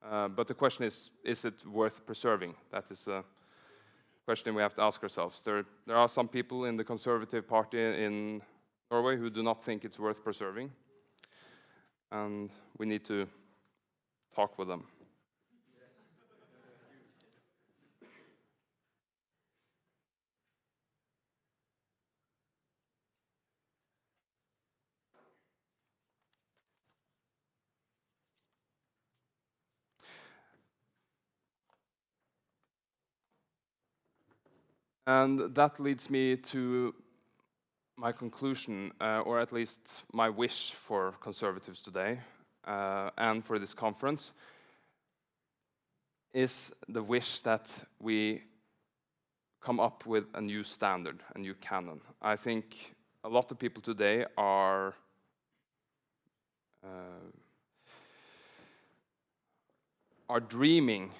But the question is it worth preserving? That is a question we have to ask ourselves. There are some people in the Conservative Party in Norway who do not think it's worth preserving. And we need to talk with them. And that leads me to my conclusion, or at least my wish for conservatives today, and for this conference, is the wish that we come up with a new standard, a new canon. I think a lot of people today are dreaming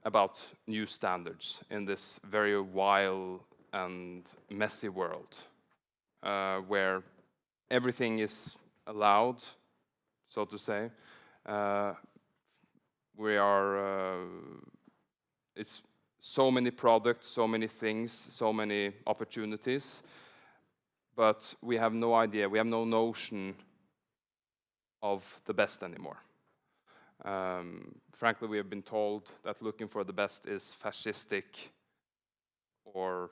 about new standards in this very wild and messy world, where everything is allowed, so to say. It's so many products, so many things, so many opportunities, but we have no idea, we have no notion of the best anymore. Frankly, we have been told that looking for the best is fascistic, or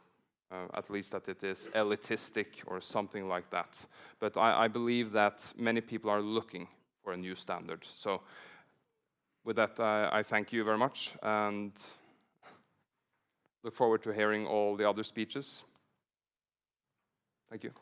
at least that it is elitistic or something like that. But I believe that many people are looking for a new standard. So with that, I thank you very much and look forward to hearing all the other speeches. Thank you.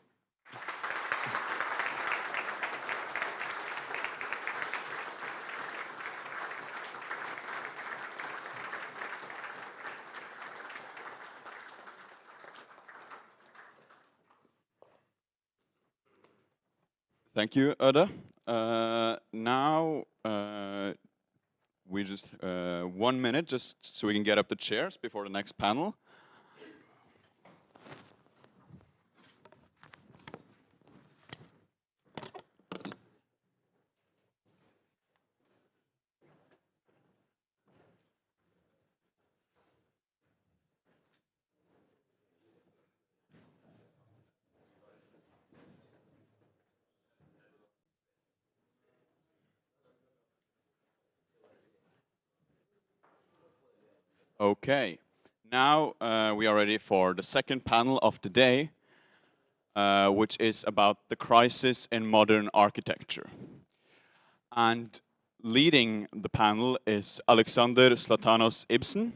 Thank you, Öde. Now we just 1 minute, just so we can get up the chairs before the next panel. Okay, now we are ready for the second panel of the day, which is about the crisis in modern architecture. And leading the panel is Alexander Zlatanos Ibsen.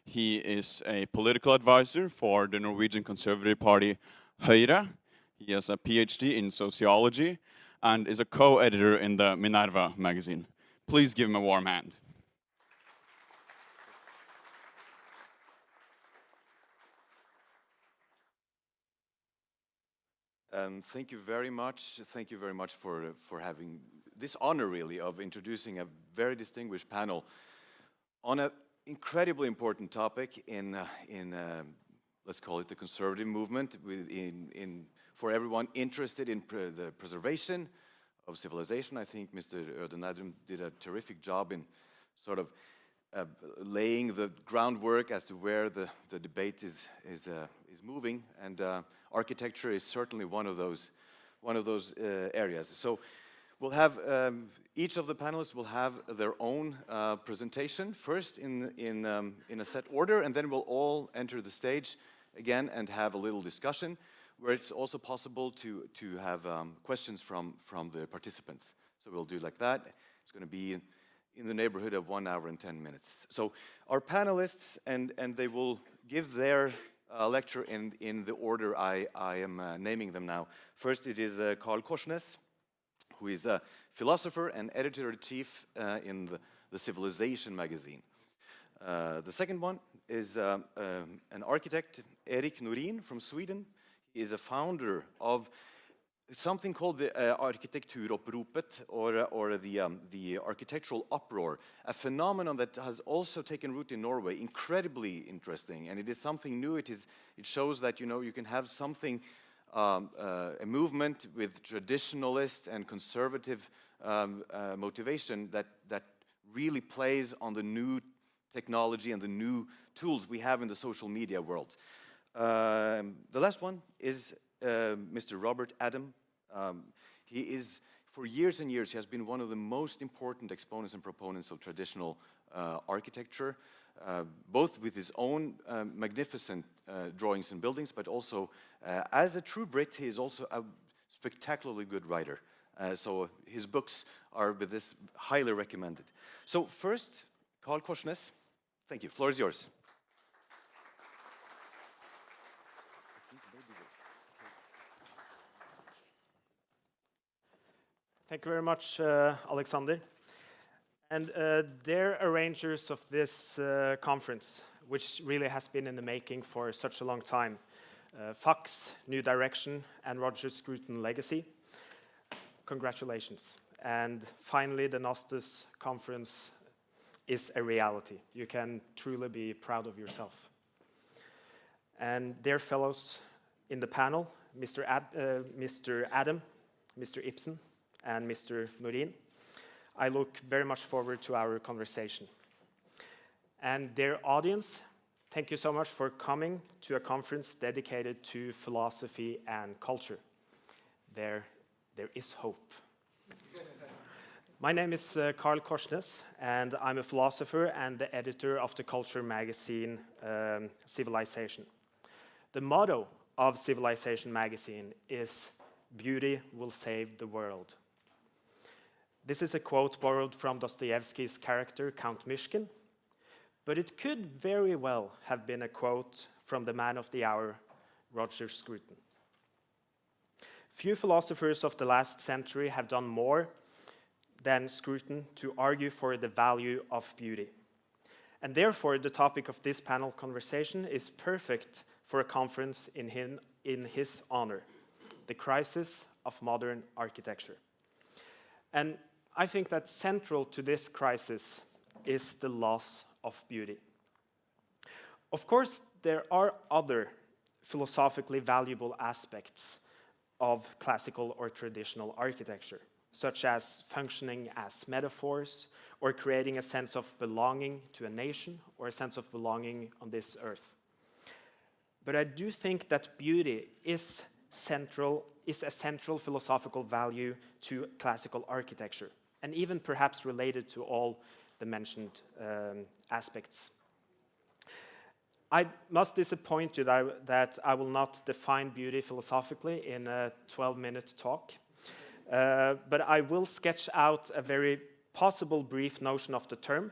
He is a political advisor for the Norwegian Conservative Party Høyre. He has a PhD in sociology and is a co-editor in the Minerva magazine. Please give him a warm hand. Thank you very much. Thank you very much for having this honor, really, of introducing a very distinguished panel on an incredibly important topic in let's call it the conservative movement, for everyone interested in the preservation of civilization. I think Mr. Öde Nerdrum did a terrific job in sort of laying the groundwork as to where the debate is moving, and architecture is certainly one of those areas. So we'll have each of the panelists will have their own presentation first in a set order, and then we'll all enter the stage again and have a little discussion where it's also possible to have questions from the participants. So we'll do like that. It's going to be in the neighborhood of 1 hour and 10 minutes. So our panelists, and they will give their lecture in the order I am naming them now. First, it is Carl Korsnes, who is a philosopher and editor-in-chief in the Civilization magazine. The second one is an architect, Erik Norin from Sweden. He is a founder of something called the arkitekturoppropet, or the architectural uproar, a phenomenon that has also taken root in Norway, incredibly interesting, and it is something new. It shows that you can have something, a movement with traditionalist and conservative motivation that really plays on the new technology and the new tools we have in the social media world. The last one is Mr. Robert Adam. He is, for years and years, he has been one of the most important exponents and proponents of traditional architecture, both with his own magnificent drawings and buildings, but also as a true Brit, he is also a spectacularly good writer. So his books are with this highly recommended. So first, Carl Korsnes. Thank you. Floor is yours. Thank you very much, Alexander. And they're arrangers of this conference, which really has been in the making for such a long time. Fox, New Direction, and Roger Scruton Legacy. Congratulations. And finally, the Nostos-konferansen is a reality. You can truly be proud of yourself. And dear fellows in the panel, Mr. Adam, Mr. Ibsen, and Mr. Norin, I look very much forward to our conversation. And dear audience, thank you so much for coming to a conference dedicated to philosophy and culture. There is hope. My name is Carl Korsnes, and I'm a philosopher and the editor of the culture magazine Civilization. The motto of Civilization magazine is "Beauty will save the world." This is a quote borrowed from Dostoevsky's character Count Myshkin, but it could very well have been a quote from the man of the hour, Roger Scruton. Few philosophers of the last century have done more than Scruton to argue for the value of beauty. And therefore, the topic of this panel conversation is perfect for a conference in his honor. the crisis of modern architecture. And I think that central to this crisis is the loss of beauty. Of course, there are other philosophically valuable aspects of classical or traditional architecture, such as functioning as metaphors or creating a sense of belonging to a nation or a sense of belonging on this earth. But I do think that beauty is a central philosophical value to classical architecture, and even perhaps related to all the mentioned aspects. I must disappoint you that I will not define beauty philosophically in a 12-minute talk, but I will sketch out a very possible brief notion of the term,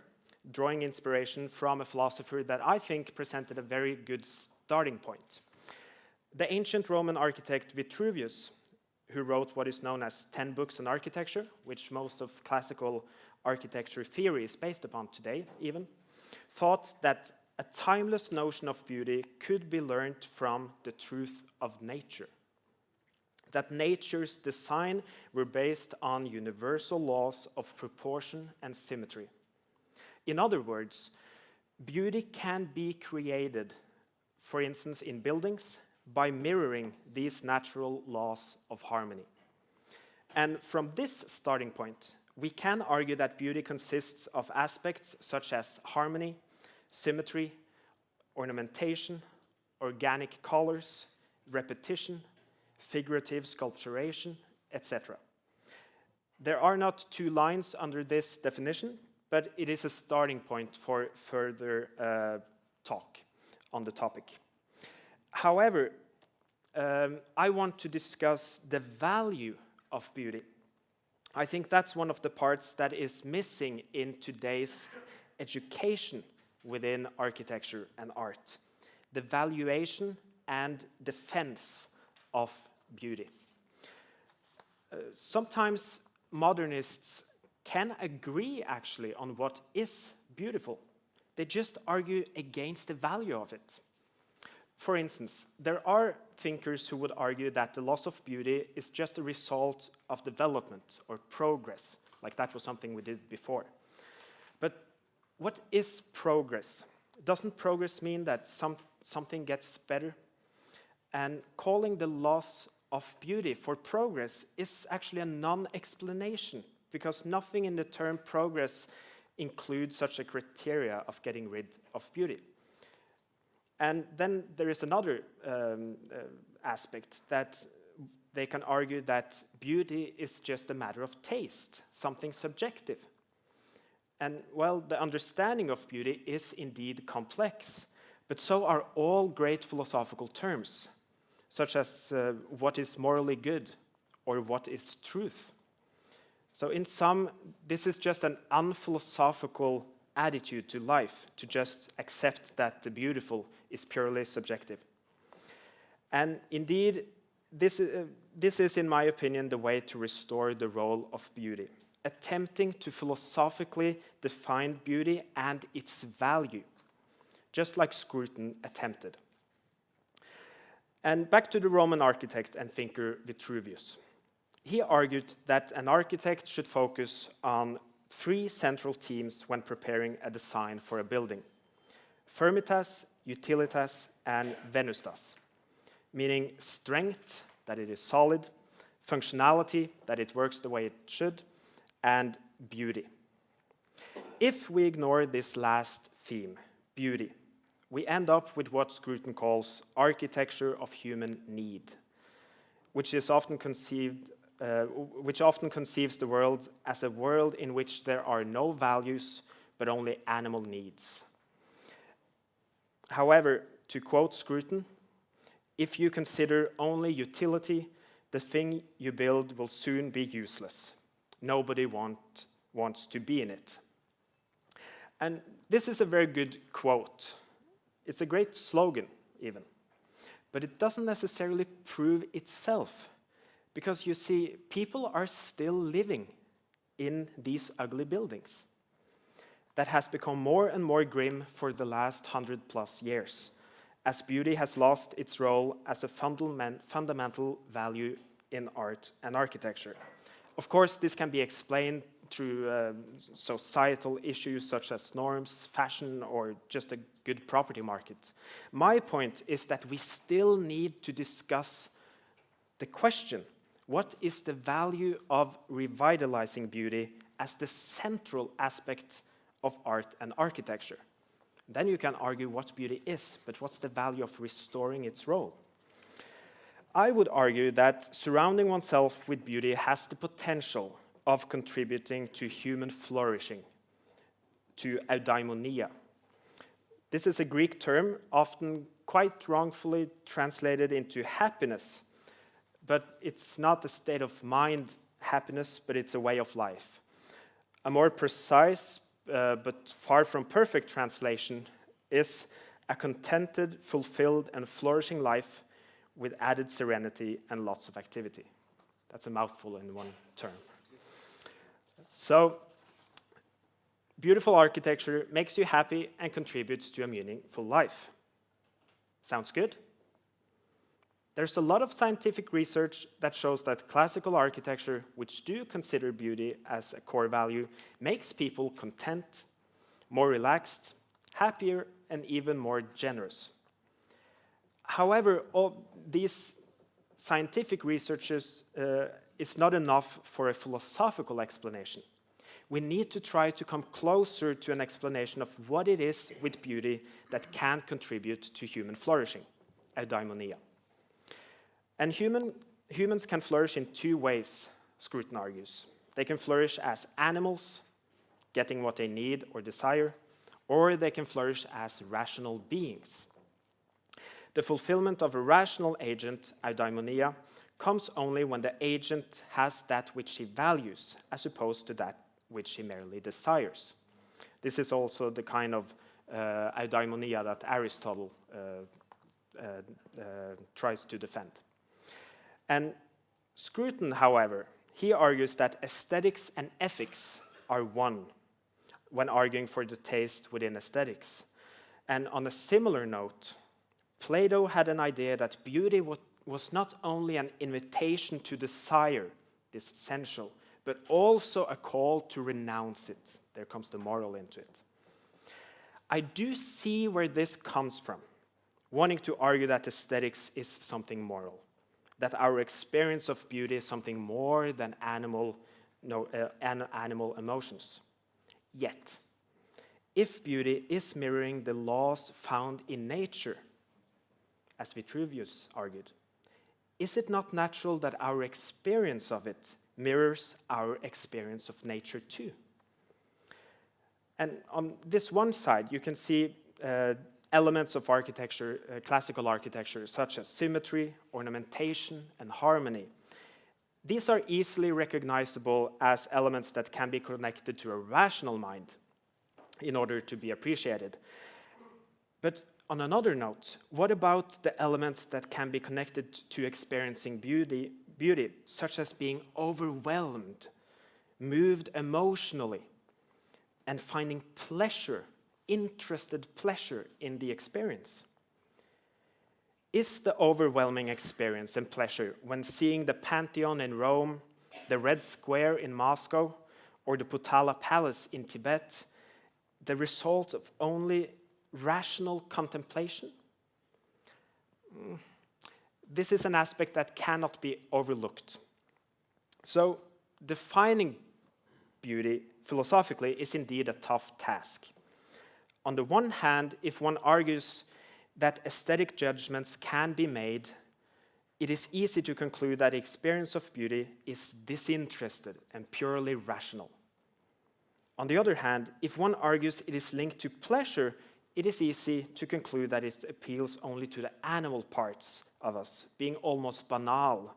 drawing inspiration from a philosopher that I think presented a very good starting point. The ancient Roman architect Vitruvius, who wrote what is known as 10 books on architecture, which most of classical architecture theory is based upon today even, thought that a timeless notion of beauty could be learned from the truth of nature. That nature's design were based on universal laws of proportion and symmetry. In other words, beauty can be created, for instance, in buildings, by mirroring these natural laws of harmony. And from this starting point, we can argue that beauty consists of aspects such as harmony, symmetry, ornamentation, organic colors, repetition, figurative sculpturation, etc. There are not two lines under this definition, but it is a starting point for further talk on the topic. However, I want to discuss the value of beauty. I think that's one of the parts that is missing in today's education within architecture and art. The valuation and defense of beauty. Sometimes modernists can agree actually on what is beautiful. They just argue against the value of it. For instance, there are thinkers who would argue that the loss of beauty is just a result of development or progress, like that was something we did before. But what is progress? Doesn't progress mean that something gets better? And calling the loss of beauty for progress is actually a non-explanation, because nothing in the term progress includes such a criteria of getting rid of beauty. And then there is another aspect that they can argue that beauty is just a matter of taste, something subjective. And well, the understanding of beauty is indeed complex, but so are all great philosophical terms, such as what is morally good or what is truth. So in sum, this is just an unphilosophical attitude to life, to just accept that the beautiful is purely subjective. And indeed, this is, in my opinion, the way to restore the role of beauty, attempting to philosophically define beauty and its value, just like Scruton attempted. And back to the Roman architect and thinker Vitruvius. He argued that an architect should focus on three central themes when preparing a design for a building: firmitas, utilitas, and venustas, meaning strength, that it is solid, functionality, that it works the way it should, and beauty. If we ignore this last theme, beauty, we end up with what Scruton calls architecture of human need, which often conceives the world as a world in which there are no values, but only animal needs. However, to quote Scruton, if you consider only utility, the thing you build will soon be useless. Nobody wants to be in it. And this is a very good quote. It's a great slogan, even. But it doesn't necessarily prove itself. Because you see, people are still living in these ugly buildings that has become more and more grim for the last 100+ years. as beauty has lost its role as a fundamental value in art and architecture. Of course, this can be explained through societal issues such as norms, fashion, or just a good property market. My point is that we still need to discuss the question, what is the value of revitalizing beauty as the central aspect of art and architecture? Then you can argue what beauty is, but what's the value of restoring its role? I would argue that surrounding oneself with beauty has the potential of contributing to human flourishing, to eudaimonia. This is a Greek term often quite wrongfully translated into happiness, but it's not a state of mind happiness, but it's a way of life. A more precise but far from perfect translation is a contented, fulfilled, and flourishing life with added serenity and lots of activity. That's a mouthful in one term. So, beautiful architecture makes you happy and contributes to a meaningful life. Sounds good? There's a lot of scientific research that shows that classical architecture, which do consider beauty as a core value, makes people content, more relaxed, happier, and even more generous. However, all these scientific researches is not enough for a philosophical explanation. We need to try to come closer to an explanation of what it is with beauty that can contribute to human flourishing, eudaimonia. And humans can flourish in two ways, Scruton argues. They can flourish as animals, getting what they need or desire, or they can flourish as rational beings. The fulfillment of a rational agent, eudaimonia, comes only when the agent has that which he values, as opposed to that which he merely desires. This is also the kind of eudaimonia that Aristotle tries to defend. And Scruton, however, he argues that aesthetics and ethics are one when arguing for the taste within aesthetics. And on a similar note, Plato had an idea that beauty was not only an invitation to desire this essential, but also a call to renounce it. There comes the moral into it. I do see where this comes from, wanting to argue that aesthetics is something moral, that our experience of beauty is something more than animal emotions. Yet, if beauty is mirroring the laws found in nature, as Vitruvius argued, is it not natural that our experience of it mirrors our experience of nature too? And on this one side, you can see elements of architecture, classical architecture, such as symmetry, ornamentation, and harmony. These are easily recognizable as elements that can be connected to a rational mind in order to be appreciated. But on another note, what about the elements that can be connected to experiencing beauty, such as being overwhelmed, moved emotionally, and finding pleasure, interested pleasure in the experience? Is the overwhelming experience and pleasure when seeing the Pantheon in Rome, the Red Square in Moscow, or the Potala Palace in Tibet the result of only rational contemplation? This is an aspect that cannot be overlooked. So, defining beauty philosophically is indeed a tough task. On the one hand, if one argues that aesthetic judgments can be made, it is easy to conclude that the experience of beauty is disinterested and purely rational. On the other hand, if one argues it is linked to pleasure, it is easy to conclude that it appeals only to the animal parts of us, being almost banal,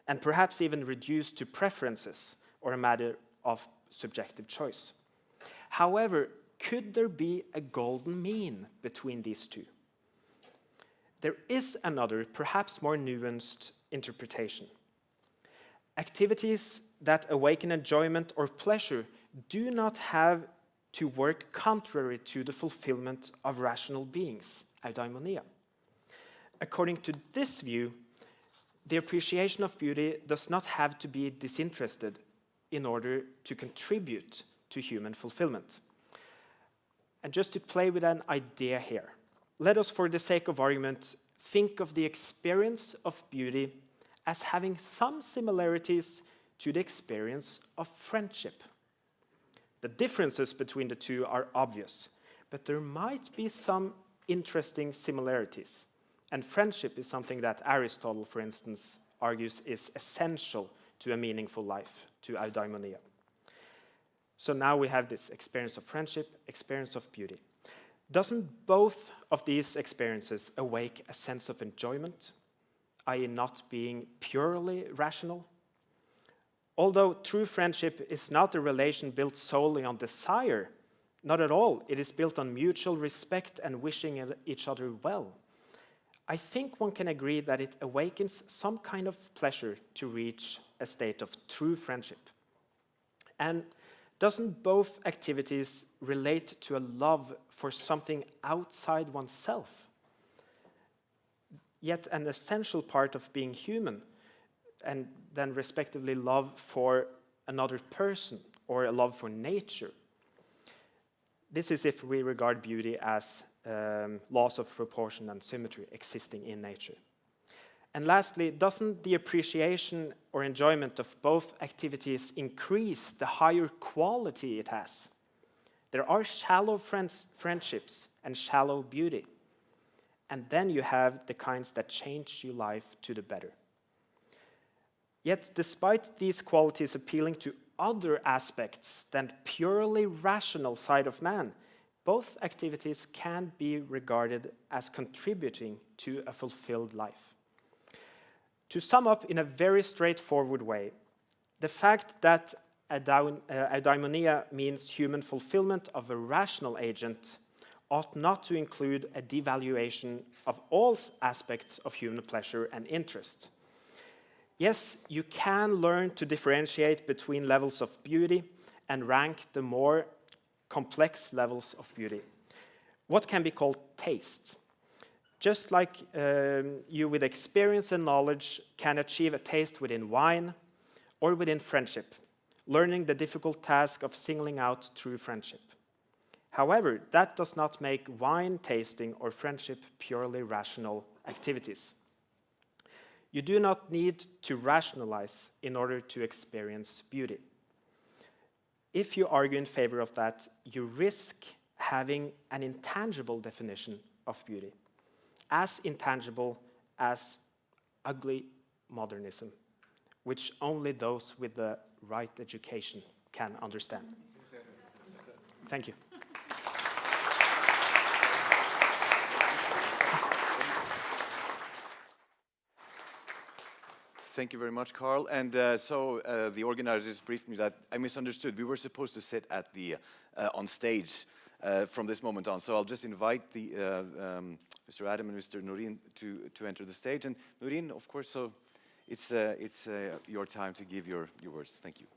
and perhaps even reduced to preferences or a matter of subjective choice. However, could there be a golden mean between these two? There is another, perhaps more nuanced interpretation. Activities that awaken enjoyment or pleasure do not have to work contrary to the fulfillment of rational beings, eudaimonia. according to this view, the appreciation of beauty does not have to be disinterested in order to contribute to human fulfillment. And just to play with an idea here, let us, for the sake of argument, think of the experience of beauty as having some similarities to the experience of friendship. The differences between the two are obvious, but there might be some interesting similarities. And friendship is something that Aristotle, for instance, argues is essential to a meaningful life, to eudaimonia. So now we have this experience of friendship, experience of beauty. Doesn't both of these experiences awake a sense of enjoyment, i.e. not being purely rational? Although true friendship is not a relation built solely on desire, not at all. It is built on mutual respect and wishing each other well. I think one can agree that it awakens some kind of pleasure to reach a state of true friendship. And doesn't both activities relate to a love for something outside oneself? Yet an essential part of being human, and then respectively love for another person or a love for nature. This is if we regard beauty as laws of proportion and symmetry existing in nature. And lastly, doesn't the appreciation or enjoyment of both activities increase the higher quality it has? There are shallow friendships and shallow beauty. And then you have the kinds that change your life to the better. Yet, despite these qualities appealing to other aspects than the purely rational side of man, both activities can be regarded as contributing to a fulfilled life. To sum up in a very straightforward way, the fact that eudaimonia means human fulfillment of a rational agent ought not to include a devaluation of all aspects of human pleasure and interest. Yes, you can learn to differentiate between levels of beauty and rank the more complex levels of beauty. What can be called taste? Just like you with experience and knowledge can achieve a taste within wine or within friendship, learning the difficult task of singling out true friendship. However, that does not make wine tasting or friendship purely rational activities. You do not need to rationalize in order to experience beauty. If you argue in favor of that, you risk having an intangible definition of beauty, as intangible as ugly modernism, which only those with the right education can understand. Thank you. Thank you very much, Carl. And so the organizers briefed me that I misunderstood. We were supposed to sit at the on stage from this moment on. So I'll just invite the Mr. Adam and Mr. Norin to enter the stage. And Norin, of course, so it's your time to give your words. Thank you.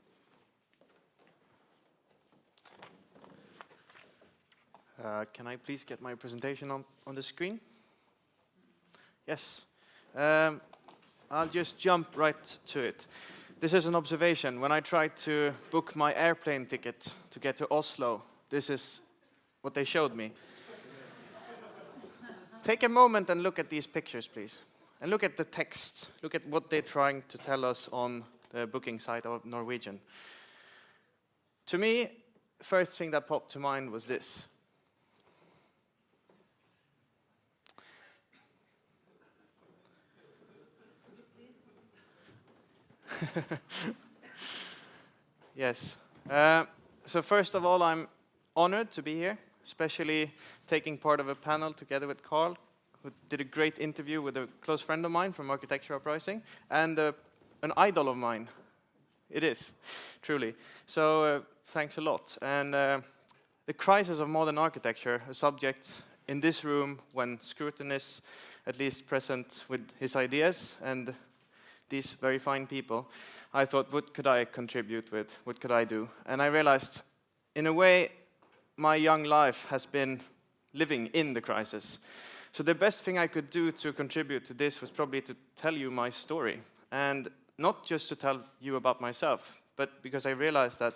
Can I please get my presentation on the screen? Yes. I'll just jump right to it. This is an observation. When I tried to book my airplane ticket to get to Oslo, this is what they showed me. Take a moment and look at these pictures, please. And look at the text. Look at what they're trying to tell us on the booking site of Norwegian. To me, first thing that popped to mind was this. Yes. So first of all, I'm honored to be here, especially taking part of a panel together with Carl, who did a great interview with a close friend of mine from Architecture Uprising, and an idol of mine. It is, truly. So thanks a lot. And the crisis of modern architecture, a subject in this room when Scruton is at least present with his ideas, and these very fine people, I thought, what could I contribute with? What could I do? And I realized, in a way, my young life has been living in the crisis. So the best thing I could do to contribute to this was probably to tell you my story. And not just to tell you about myself, but because I realized that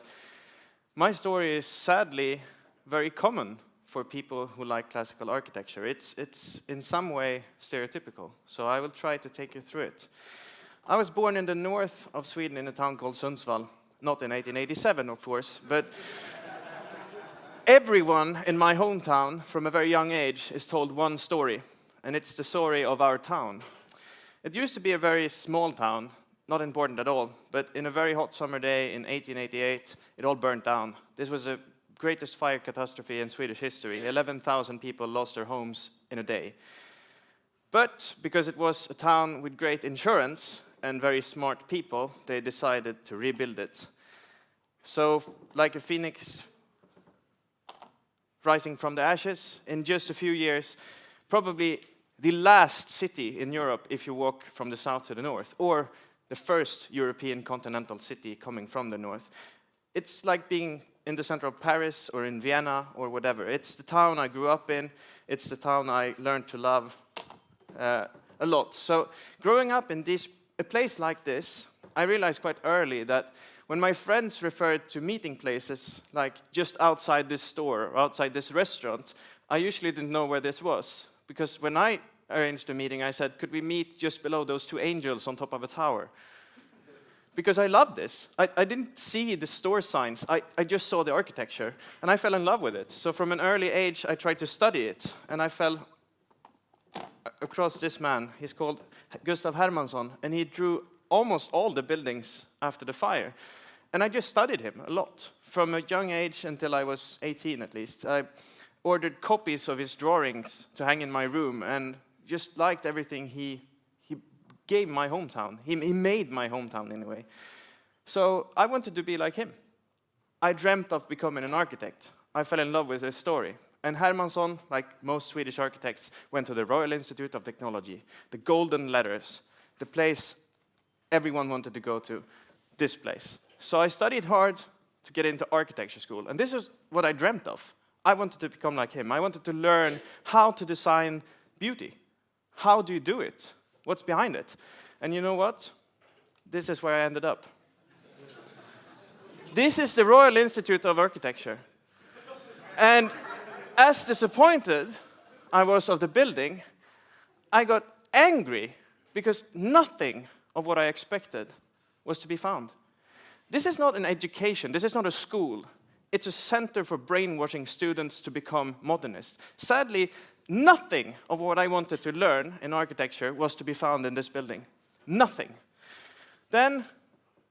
my story is sadly very common for people who like classical architecture. It's in some way stereotypical, so I will try to take you through it. I was born in the north of Sweden in a town called Sundsvall, not in 1887, of course, but everyone in my hometown from a very young age is told one story, and it's the story of our town. It used to be a very small town, not important at all, but in a very hot summer day in 1888, it all burnt down. This was the greatest fire catastrophe in Swedish history. 11,000 people lost their homes in a day. But because it was a town with great insurance and very smart people, they decided to rebuild it. So, like a phoenix rising from the ashes, in just a few years, probably the last city in Europe if you walk from the south to the north, or the first European continental city coming from the north. It's like being in the center of Paris or in Vienna or whatever. It's the town I grew up in. It's the town I learned to love a lot. So growing up in a place like this, I realized quite early that when my friends referred to meeting places like just outside this store or outside this restaurant, I usually didn't know where this was. Because when I arranged a meeting, I said, could we meet just below those two angels on top of a tower? Because I loved this. I didn't see the store signs. I just saw the architecture, and I fell in love with it. So from an early age, I tried to study it, and I fell across this man. He's called Gustav Hermansson, and he drew almost all the buildings after the fire. And I just studied him a lot, from a young age until I was 18 at least. I ordered copies of his drawings to hang in my room, and just liked everything he gave my hometown. He made my hometown in a way. So I wanted to be like him. I dreamt of becoming an architect. I fell in love with his story. And Hermansson, like most Swedish architects, went to the Royal Institute of Technology, the Golden Letters, the place everyone wanted to go to, this place. So I studied hard to get into architecture school. And this is what I dreamt of. I wanted to become like him. I wanted to learn how to design beauty. How do you do it? What's behind it? And you know what? This is where I ended up. This is the Royal Institute of Architecture. And as disappointed I was of the building, I got angry because nothing of what I expected was to be found. This is not an education. This is not a school. It's a center for brainwashing students to become modernists. Sadly, nothing of what I wanted to learn in architecture was to be found in this building. Nothing. Then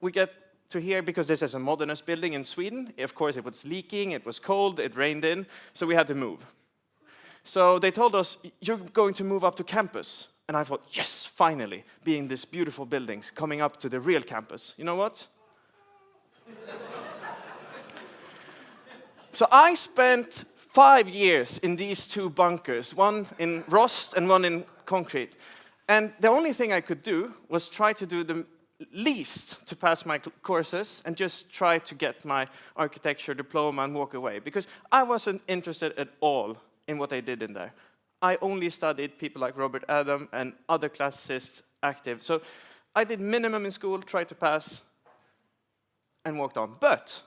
we get to here, because this is a modernist building in Sweden. Of course, it was leaking, it was cold, it rained in, so we had to move. So they told us, you're going to move up to campus. And I thought, yes, finally, being these beautiful buildings, coming up to the real campus. You know what? So I spent 5 years in these two bunkers, one in rust and one in concrete. And the only thing I could do was try to do the least to pass my courses and just try to get my architecture diploma and walk away. Because I wasn't interested at all in what I did in there. I only studied people like Robert Adam and other classicists active. So I did minimum in school, tried to pass, and walked on. But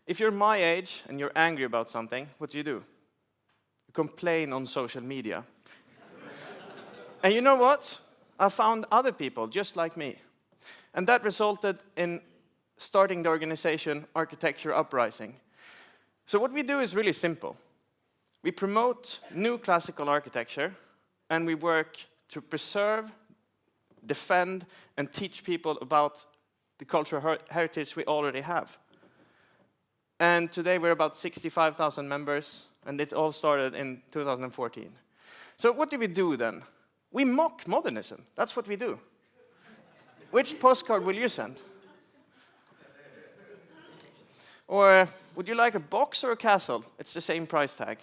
if you're my age and you're angry about something, what do? You complain on social media. And you know what? I found other people just like me. And that resulted in starting the organization Architecture Uprising. So what we do is really simple. We promote new classical architecture, and we work to preserve, defend, and teach people about the cultural heritage we already have. And today we're about 65,000 members, and it all started in 2014. So what do we do then? We mock modernism. That's what we do. Which postcard will you send? Or would you like a box or a castle? It's the same price tag.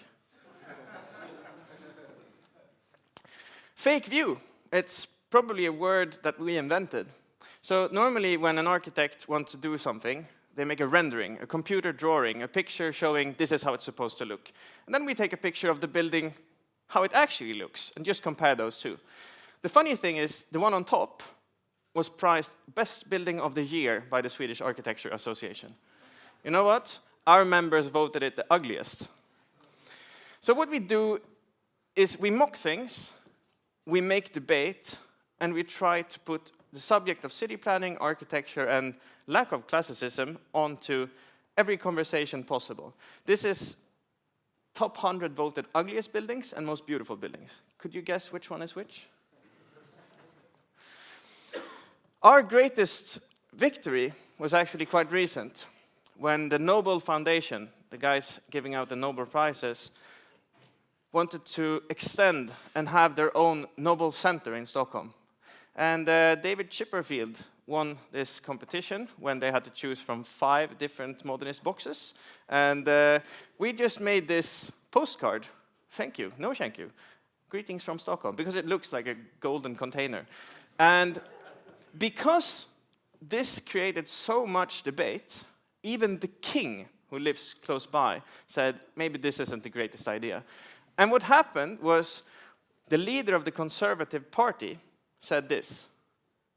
Fake view. It's probably a word that we invented. So normally when an architect wants to do something, they make a rendering, a computer drawing, a picture showing this is how it's supposed to look. And then we take a picture of the building how it actually looks and just compare those two. The funny thing is, the one on top was prized Best Building of the Year by the Swedish Architecture Association. You know what? Our members voted it the ugliest. So what we do is we mock things, we make debate, and we try to put the subject of city planning, architecture, and lack of classicism onto every conversation possible. This is top 100 voted ugliest buildings and most beautiful buildings. Could you guess which one is which? Our greatest victory was actually quite recent, when the Nobel Foundation, the guys giving out the Nobel Prizes, wanted to extend and have their own Nobel Center in Stockholm. And David Chipperfield won this competition when they had to choose from 5 different modernist boxes. And we just made this postcard. Thank you. No, thank you. Greetings from Stockholm, because it looks like a golden container. And because this created so much debate, even the king, who lives close by, said, maybe this isn't the greatest idea. And what happened was the leader of the Conservative Party said this.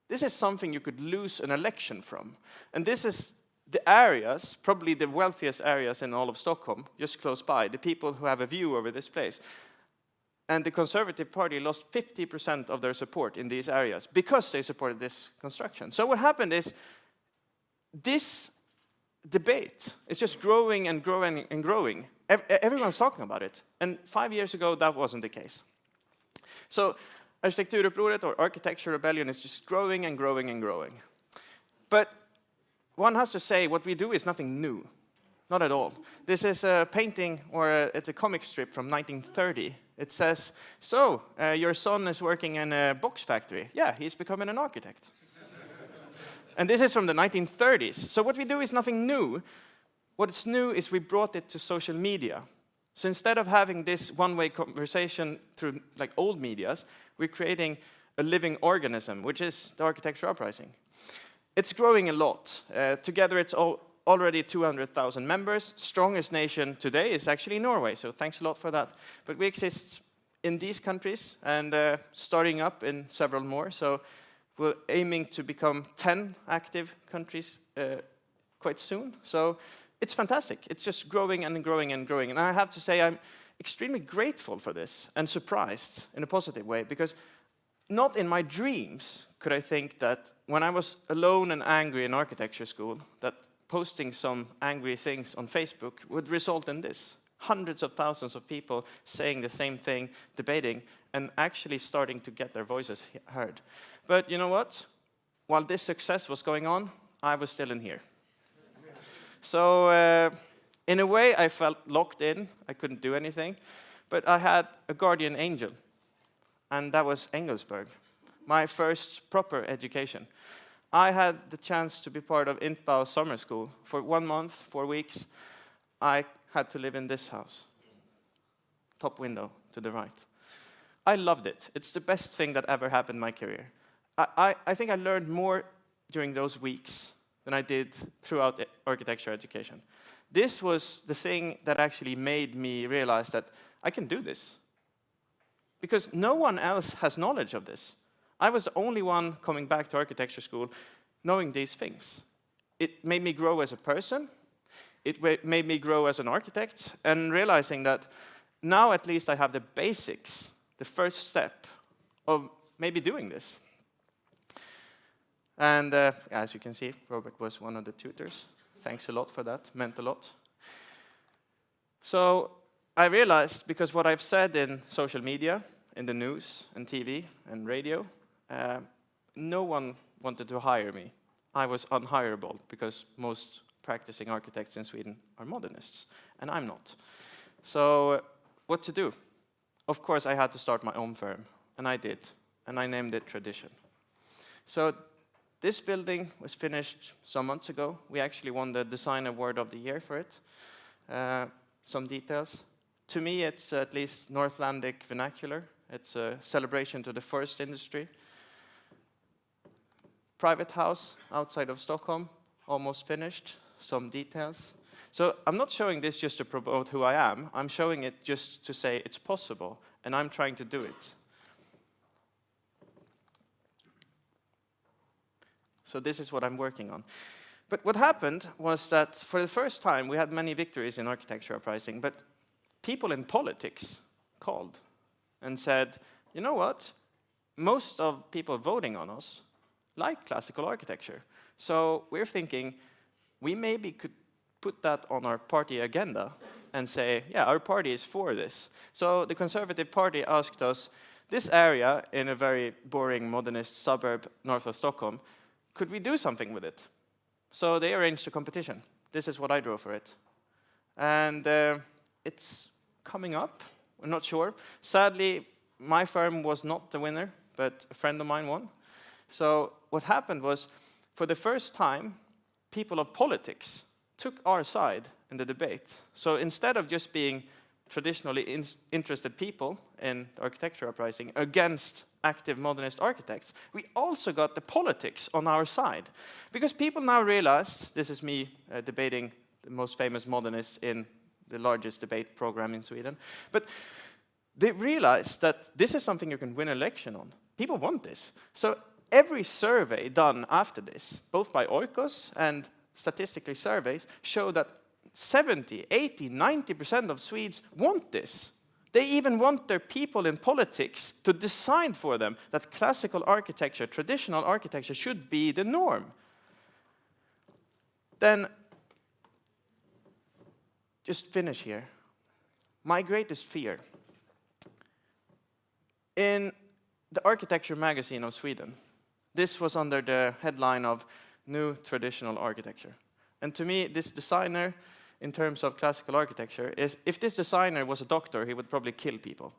This is something you could lose an election from. And this is the areas, probably the wealthiest areas in all of Stockholm, just close by, the people who have a view over this place. And the Conservative Party lost 50% of their support in these areas because they supported this construction. So what happened is this debate is just growing and growing and growing. Everyone's talking about it. And 5 years ago, that wasn't the case. So Arkitekturupproret, or Architecture Rebellion, is just growing and growing and growing. But one has to say what we do is nothing new. Not at all. This is a painting, or it's a comic strip from 1930. It says, so, your son is working in a box factory. Yeah, he's becoming an architect. And this is from the 1930s. So what we do is nothing new. What's new is we brought it to social media. So instead of having this one-way conversation through like old medias, we're creating a living organism, which is the Architecture Uprising. It's growing a lot. Together it's already 200,000 members. Strongest nation today is actually Norway, so thanks a lot for that. But we exist in these countries and starting up in several more. So we're aiming to become 10 active countries quite soon. So it's fantastic. It's just growing and growing and growing. And I have to say I'm extremely grateful for this and surprised in a positive way, because not in my dreams could I think that when I was alone and angry in architecture school, that posting some angry things on Facebook would result in this. Hundreds of thousands of people saying the same thing, debating, and actually starting to get their voices heard. But you know what? While this success was going on, I was still in here. So in a way, I felt locked in. I couldn't do anything. But I had a guardian angel, and that was Engelsberg, my first proper education. I had the chance to be part of Intbau summer school for 1 month, 4 weeks. I had to live in this house. Top window to the right. I loved it. It's the best thing that ever happened in my career. I think I learned more during those weeks than I did throughout architecture education. This was the thing that actually made me realize that I can do this. Because no one else has knowledge of this. I was the only one coming back to architecture school knowing these things. It made me grow as a person. It made me grow as an architect, and realizing that now at least I have the basics, the first step of maybe doing this. And as you can see, Robert was one of the tutors. Thanks a lot for that, meant a lot. So I realized, because what I've said in social media, in the news and TV and radio, no one wanted to hire me. I was unhireable because most practicing architects in Sweden are modernists, and I'm not. So what to do? Of course, I had to start my own firm, and I did, and I named it Tradition. So this building was finished some months ago. We actually won the Design Award of the Year for it. Some details. To me, it's at least Northlandic vernacular. It's a celebration to the forest industry. Private house outside of Stockholm, almost finished. Some details. So I'm not showing this just to promote who I am. I'm showing it just to say it's possible. and I'm trying to do it. So this is what I'm working on. But what happened was that for the first time, we had many victories in architecture uprising, but people in politics called and said, you know what? Most of people voting on us like classical architecture. So we're thinking we maybe could put that on our party agenda and say, yeah, our party is for this. So the Conservative Party asked us, this area in a very boring modernist suburb north of Stockholm, could we do something with it? So they arranged a competition. This is what I drew for it. And it's coming up, we're not sure. Sadly, my firm was not the winner, but a friend of mine won. So what happened was, for the first time, people of politics took our side in the debate. So instead of just being traditionally interested people in architecture uprising against active modernist architects, we also got the politics on our side. Because people now realized, this is me debating the most famous modernist in the largest debate program in Sweden, but they realized that this is something you can win an election on. People want this. So every survey done after this, both by Oikos and statistically surveys, show that 70, 80, 90% of Swedes want this. They even want their people in politics to decide for them that classical architecture, traditional architecture, should be the norm. Then, just finish here. My greatest fear. In the Architecture magazine of Sweden, this was under the headline of New Traditional Architecture. And to me, this designer, in terms of classical architecture, is, if this designer was a doctor, he would probably kill people.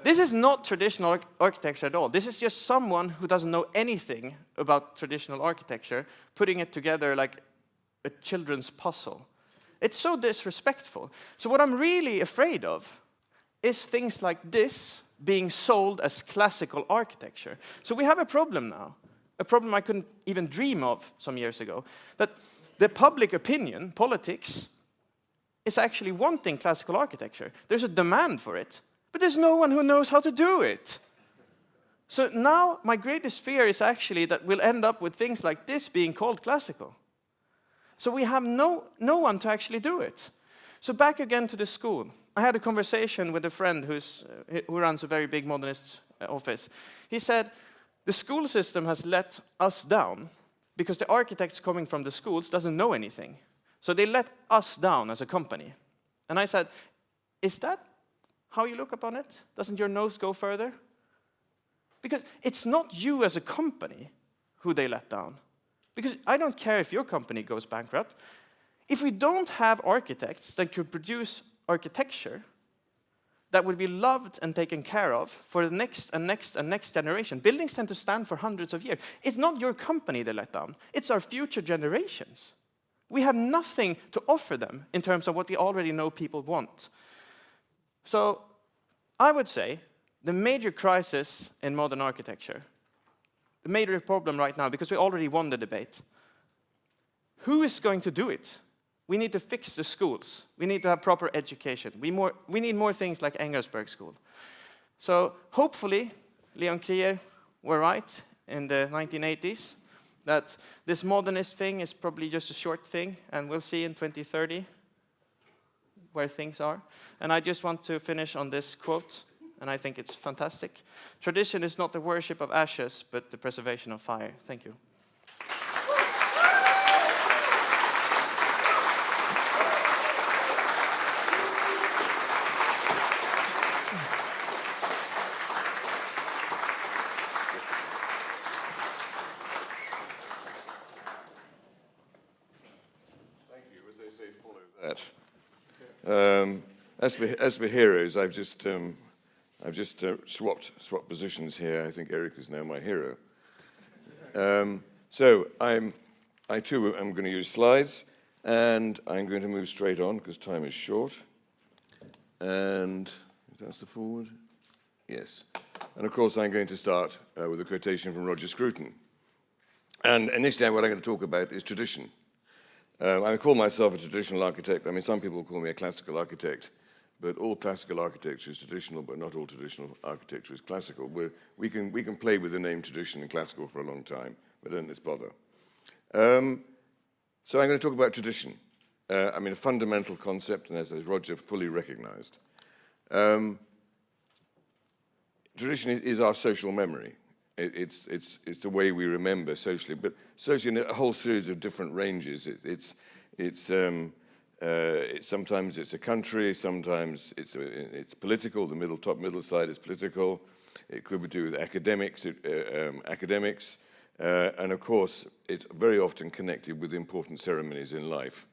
This is not traditional architecture at all. This is just someone who doesn't know anything about traditional architecture, putting it together like a children's puzzle. It's so disrespectful. So what I'm really afraid of is things like this being sold as classical architecture. So we have a problem now, a problem I couldn't even dream of some years ago, that the public opinion, politics, is actually wanting classical architecture. There's a demand for it, but there's no one who knows how to do it. So now my greatest fear is actually that we'll end up with things like this being called classical. So we have no one to actually do it. So back again to the school. I had a conversation with a friend who runs a very big modernist office. He said, the school system has let us down because the architects coming from the schools doesn't know anything. So they let us down as a company. And I said, is that how you look upon it? Doesn't your nose go further? Because it's not you as a company who they let down. Because I don't care if your company goes bankrupt. If we don't have architects that could produce architecture that would be loved and taken care of for the next and next and next generation. Buildings tend to stand for hundreds of years. It's not your company they let down. It's our future generations. We have nothing to offer them in terms of what we already know people want. So I would say the major crisis in modern architecture, the major problem right now, because we already won the debate, who is going to do it? We need to fix the schools. We need to have proper education. We need more things like Engelsberg School. So hopefully, Leon Krier were right in the 1980s, that this modernist thing is probably just a short thing, and we'll see in 2030 where things are. And I just want to finish on this quote, and I think it's fantastic. Tradition is not the worship of ashes, but the preservation of fire. Thank you. As for heroes, I've just swapped positions here. I think Eric is now my hero. So I too am going to use slides, and I'm going to move straight on because time is short. And that's the forward. Yes. And of course, I'm going to start with a quotation from Roger Scruton. And initially, what I'm going to talk about is tradition. I call myself a traditional architect. I mean, some people call me a classical architect. but all classical architecture is traditional, but not all traditional architecture is classical. We can play with the name tradition and classical for a long time, but don't let's bother. So I'm going to talk about tradition. I mean, a fundamental concept, and as Roger fully recognized. Tradition is our social memory. It's the way we remember socially, but socially in a whole series of different ranges. Sometimes it's a country, sometimes it's political. The top middle side is political. It could be to do with academics, and of course it's very often connected with important ceremonies in life.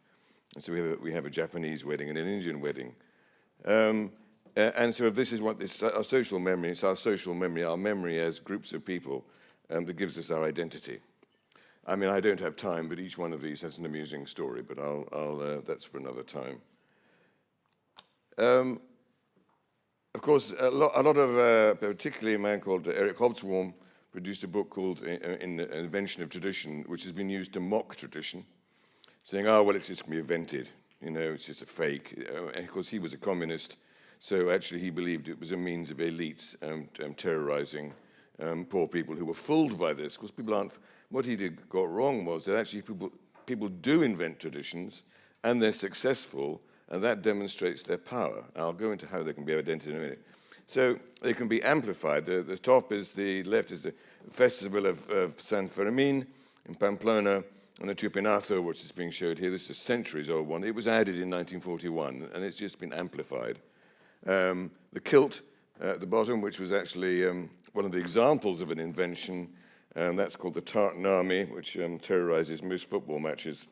And so we have a Japanese wedding and an Indian wedding. And so this is our social memory. It's our social memory, our memory as groups of people that gives us our identity. I mean, I don't have time, but each one of these has an amusing story, but that's for another time. Of course, a lot of, particularly a man called Eric Hobsbawm, produced a book called Invention of Tradition, which has been used to mock tradition, saying, well, it's just going to be invented. You know, it's just a fake. And of course, he was a communist, so actually he believed it was a means of elites terrorizing poor people who were fooled by this. Of course, people aren't. What he got wrong was that actually people do invent traditions, and they're successful, and that demonstrates their power. I'll go into how they can be identified in a minute. So they can be amplified. The left is the festival of San Fermin in Pamplona, and the Chupinazo, which is being showed here. This is a centuries-old one. It was added in 1941, and it's just been amplified. The kilt at the bottom, which was actually one of the examples of an invention, that's called the Tartan Army, which terrorizes most football matches.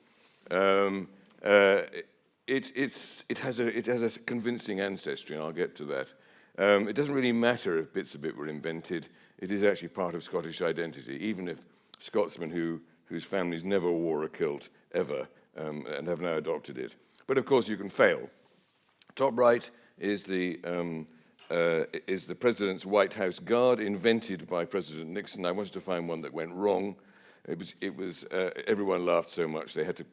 It has a convincing ancestry, and I'll get to that. It doesn't really matter if bits of it were invented. It is actually part of Scottish identity, even if Scotsmen whose families never wore a kilt ever and have now adopted it. But of course, you can fail. Top right is the President's White House Guard, invented by President Nixon. I wanted to find one that went wrong. Everyone laughed so much they had to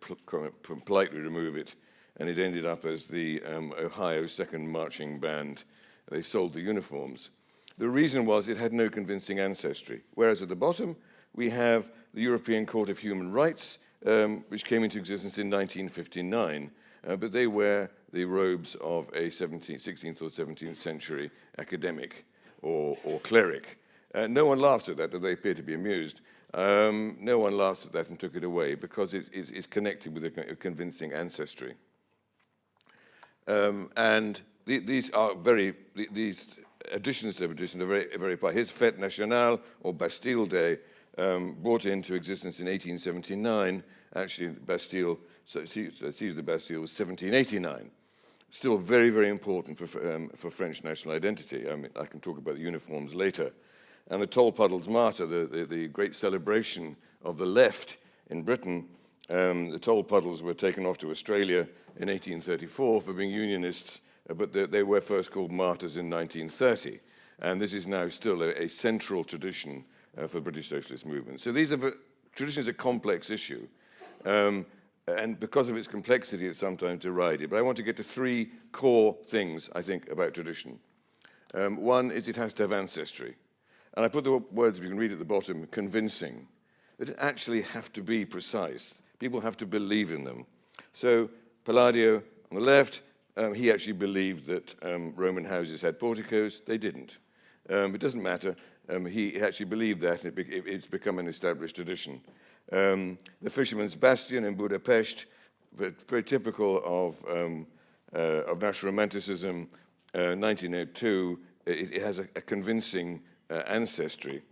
politely remove it, and it ended up as the Ohio 2nd Marching Band. They sold the uniforms. The reason was it had no convincing ancestry, whereas at the bottom we have the European Court of Human Rights, which came into existence in 1959, but they wear the robes of a 16th or 17th century academic or cleric. No one laughs at that, though they appear to be amused. No one laughs at that and took it away because it's connected with a convincing ancestry. And these additions of tradition are very, very powerful. Here's Fête Nationale, or Bastille Day, brought into existence in 1879. Actually, Bastille, Siege of the Bastille was 1789. Still very, very important for French national identity. I mean, I can talk about the uniforms later. And the Tolpuddles Martyr, the great celebration of the left in Britain, the Tolpuddles were taken off to Australia in 1834 for being unionists, but they were first called martyrs in 1930. And this is now still a central tradition for the British socialist movement. So tradition is a complex issue. And because of its complexity, it's sometimes derided. But I want to get to three core things, I think, about tradition. One is it has to have ancestry. And I put the words, if you can read at the bottom, convincing. That it actually have to be precise. People have to believe in them. So Palladio on the left, he actually believed that Roman houses had porticos. They didn't. It doesn't matter. He actually believed that. It's become an established tradition. The Fisherman's Bastion in Budapest, very typical of national romanticism, 1902. It has a convincing ancestry.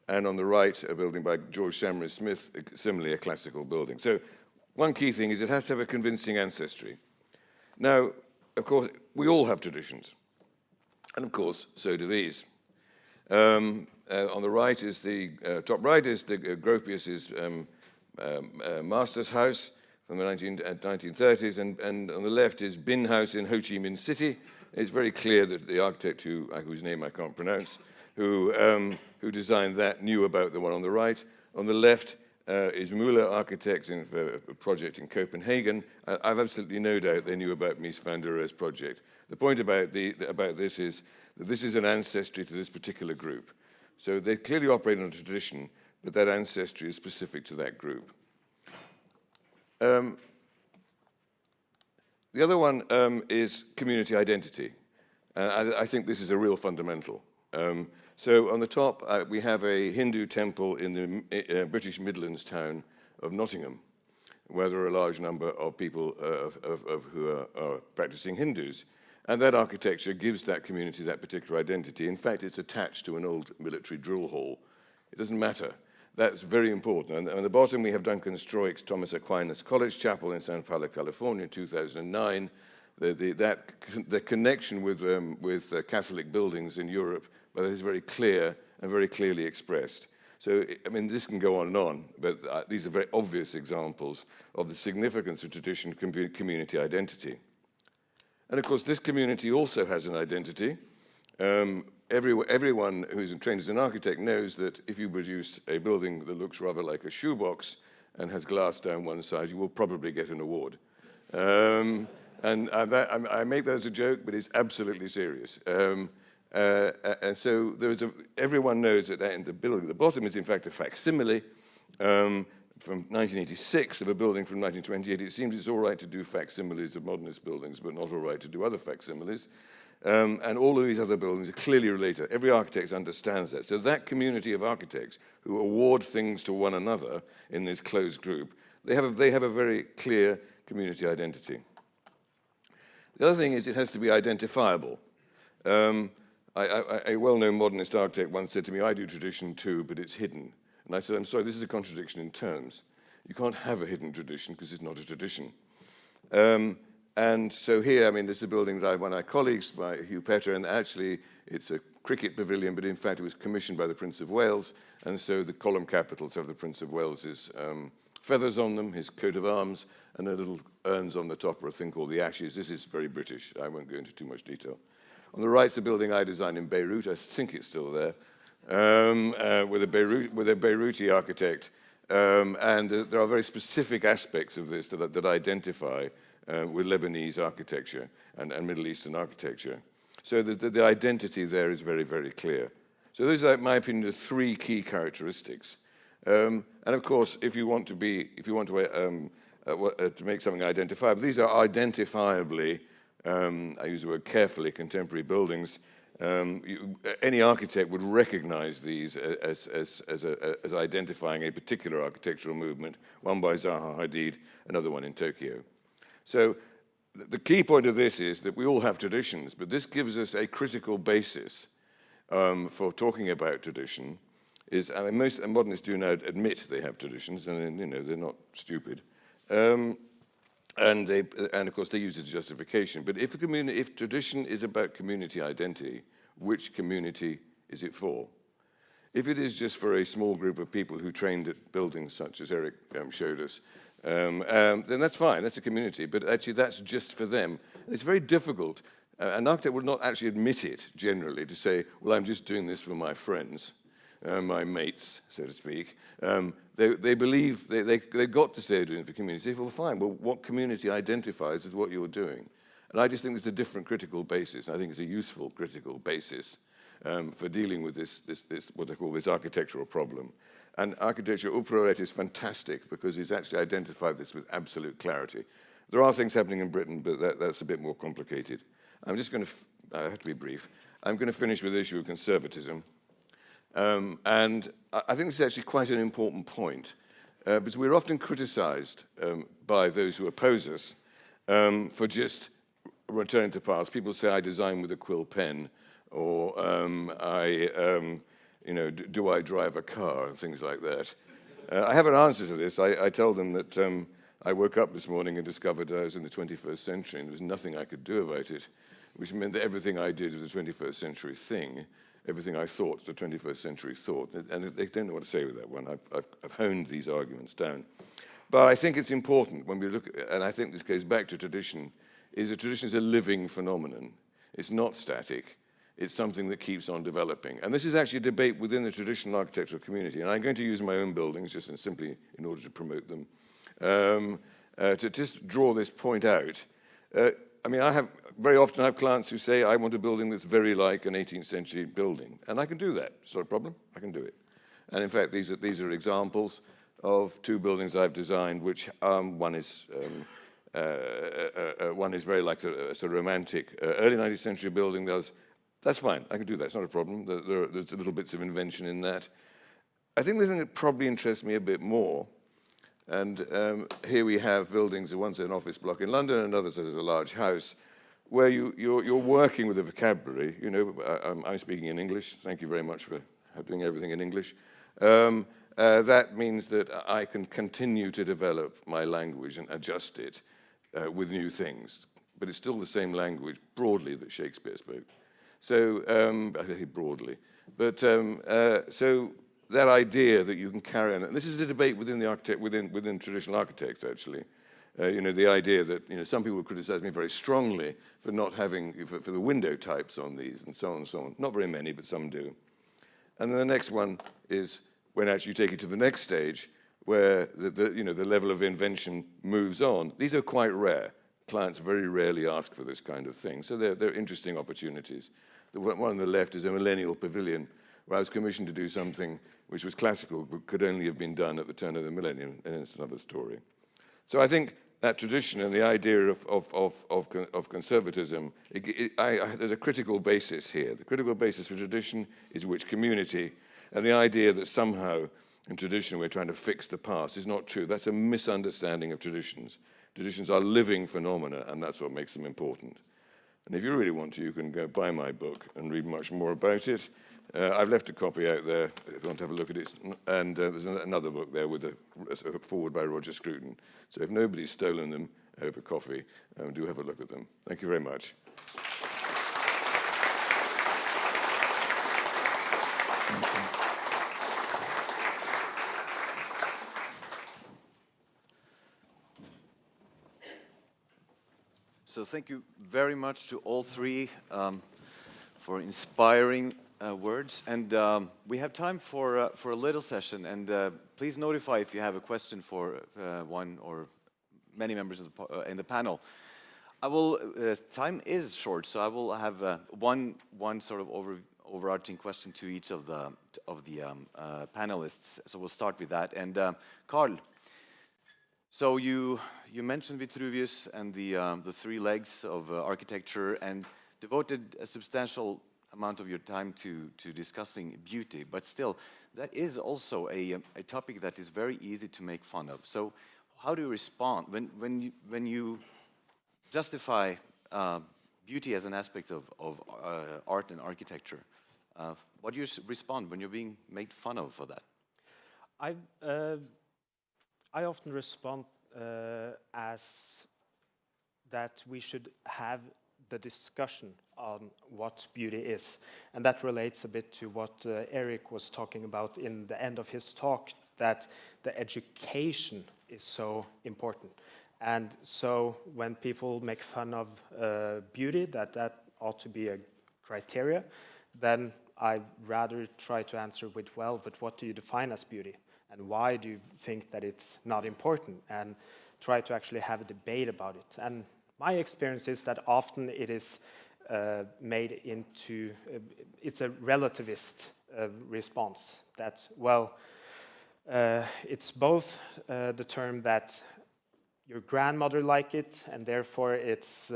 And on the right, a building by George Shamrock Smith, similarly a classical building. So one key thing is it has to have a convincing ancestry. Now, of course, we all have traditions. And of course, so do these. On the right is top right is the Gropius's master's house from the 1930s, and on the left is Bin House in Ho Chi Minh City. It's very clear that the architect whose name I can't pronounce, who designed that knew about the one on the right. On the left, is Müller Architects in a project in Copenhagen. I've absolutely no doubt they knew about Mies van der Rohe's project. The point about this is that this is an ancestry to this particular group. So they clearly operate on a tradition, but that ancestry is specific to that group. The other one is community identity. I think this is a real fundamental. So on the top, we have a Hindu temple in the British Midlands town of Nottingham, where there are a large number of people who are practicing Hindus. And that architecture gives that community that particular identity. In fact, it's attached to an old military drill hall. It doesn't matter. That's very important. And at the bottom, we have Duncan Stroik's Thomas Aquinas College Chapel in San Paulo, California, in 2009. The connection with Catholic buildings in Europe, but it is very clear and very clearly expressed. So, I mean, this can go on, but these are very obvious examples of the significance of tradition community identity. And of course, this community also has an identity. Everyone who's trained as an architect knows that if you produce a building that looks rather like a shoebox and has glass down one side, you will probably get an award. I make that as a joke, but it's absolutely serious. And so everyone knows that in the building at the bottom is in fact a facsimile from 1986 of a building from 1928. It seems it's all right to do facsimiles of modernist buildings, but not all right to do other facsimiles. And all of these other buildings are clearly related. Every architect understands that. So that community of architects who award things to one another in this closed group, they have a very clear community identity. The other thing is it has to be identifiable. A well-known modernist architect once said to me, I do tradition too, but it's hidden. And I said, I'm sorry, this is a contradiction in terms. You can't have a hidden tradition because it's not a tradition. And so here, I mean, this is a building that one of my colleagues, by Hugh Petter, and actually it's a cricket pavilion, but in fact it was commissioned by the Prince of Wales, and so the column capitals have the Prince of Wales's feathers on them, his coat of arms, and the little urns on the top are a thing called the Ashes. This is very British. I won't go into too much detail. On the right's a building I designed in Beirut. I think it's still there, with a Beiruti architect. And there are very specific aspects of this that identify with Lebanese architecture and Middle Eastern architecture. So the identity there is very, very clear. So those are, in my opinion, the three key characteristics. And of course, if you want to make something identifiable, these are identifiably, I use the word carefully, contemporary buildings. Any architect would recognize these as identifying a particular architectural movement, one by Zaha Hadid, another one in Tokyo. So the key point of this is that we all have traditions, but this gives us a critical basis for talking about tradition. Most modernists do now admit they have traditions, and they're not stupid. And of course, they use it as justification. But if tradition is about community identity, which community is it for? If it is just for a small group of people who trained at buildings such as Eric showed us, then that's fine, that's a community. But actually, that's just for them. And it's very difficult. An architect would not actually admit it, generally, to say, well, I'm just doing this for my friends. My mates, so to speak, they believe they've got to say they're doing it for community. Well, fine. Well, what community identifies with what you're doing? And I just think it's a different critical basis. I think it's a useful critical basis for dealing with this what I call this architectural problem. And architecture Uproet is fantastic because it's actually identified this with absolute clarity. There are things happening in Britain, but that's a bit more complicated. I'm just going to, I have to be brief. I'm going to finish with the issue of conservatism. And I think this is actually quite an important point, because we're often criticized by those who oppose us for just returning to past. People say, I design with a quill pen, or do I drive a car, and things like that. I have an answer to this. I tell them that I woke up this morning and discovered I was in the 21st century, and there was nothing I could do about it, which meant that everything I did was a 21st century thing. Everything I thought, the 21st century thought. And they don't know what to say with that one. I've honed these arguments down. But I think it's important when we look, and I think this goes back to tradition, is that tradition is a living phenomenon. It's not static. It's something that keeps on developing. And this is actually a debate within the traditional architectural community. And I'm going to use my own buildings just simply in order to promote them, to just draw this point out. I mean, very often I have clients who say, I want a building that's very like an 18th century building. And I can do that. It's not a problem. I can do it. And in fact, these are examples of two buildings I've designed, which one is very like a sort of romantic early 19th century building. That's fine. I can do that. It's not a problem. There's little bits of invention in that. I think the thing that probably interests me a bit more, and here we have buildings, one's an office block in London, and another is a large house, where you're working with a vocabulary. You know, I'm speaking in English. Thank you very much for doing everything in English. That means that I can continue to develop my language and adjust it with new things. But it's still the same language, broadly, that Shakespeare spoke. So, I say broadly. But so that idea that you can carry on, and this is a debate within the within traditional architects, actually. You know, the idea that, you know, some people criticize me very strongly for not having, for the window types on these, and so on and so on. Not very many, but some do. And then the next one is when actually you take it to the next stage, where the level of invention moves on. These are quite rare. Clients very rarely ask for this kind of thing. So they're interesting opportunities. The one on the left is a Millennial Pavilion, where I was commissioned to do something which was classical, but could only have been done at the turn of the millennium, and it's another story. So I think that tradition and the idea of conservatism, there's a critical basis here. The critical basis for tradition is which community, and the idea that somehow in tradition we're trying to fix the past is not true. That's a misunderstanding of traditions. Traditions are living phenomena, and that's what makes them important. And if you really want to, you can go buy my book and read much more about it. I've left a copy out there if you want to have a look at it. And there's another book there with a foreword by Roger Scruton. So if nobody's stolen them over coffee, do have a look at them. Thank you very much. So thank you very much to all three for inspiring words. And we have time for a little session. And please notify if you have a question for one or many members of in the panel. I will. Time is short, so I will have one sort of overarching question to each of the panelists. So we'll start with that. And Carl. So you mentioned Vitruvius and the three legs of architecture, and devoted a substantial amount of your time to discussing beauty. But still, that is also a topic that is very easy to make fun of. So how do you respond when you justify beauty as an aspect of art and architecture? What do you respond when you're being made fun of for that? I often respond as that we should have the discussion on what beauty is. And that relates a bit to what Eric was talking about in the end of his talk, that the education is so important. And so when people make fun of beauty, that ought to be a criteria, then I'd rather try to answer with, well, but what do you define as beauty? And why do you think that it's not important? And try to actually have a debate about it. And my experience is that often it is made into, it's a relativist response. That, well, it's both the term that your grandmother liked it, and therefore it's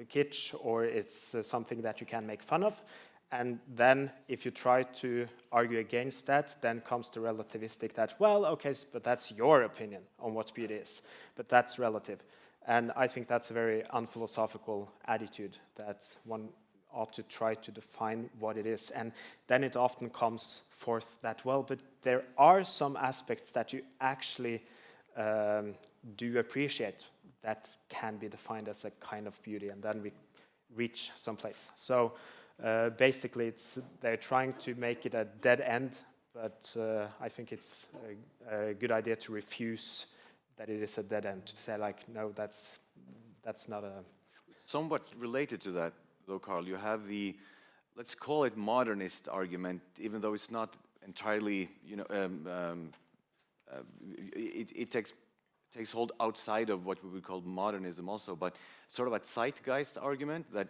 kitsch, or it's something that you can make fun of. And then if you try to argue against that, then comes the relativistic that, well, okay, but that's your opinion on what beauty is, but that's relative. And I think that's a very unphilosophical attitude, that one ought to try to define what it is. And then it often comes forth that, well, but there are some aspects that you actually do appreciate that can be defined as a kind of beauty, and then we reach someplace. So basically, they're trying to make it a dead end, but I think it's a good idea to refuse that it is a dead end, to say like, no, that's not a... Somewhat related to that, though, Carl, you have the let's call it modernist argument, even though it's not entirely, it takes hold outside of what we would call modernism also, but sort of a Zeitgeist argument that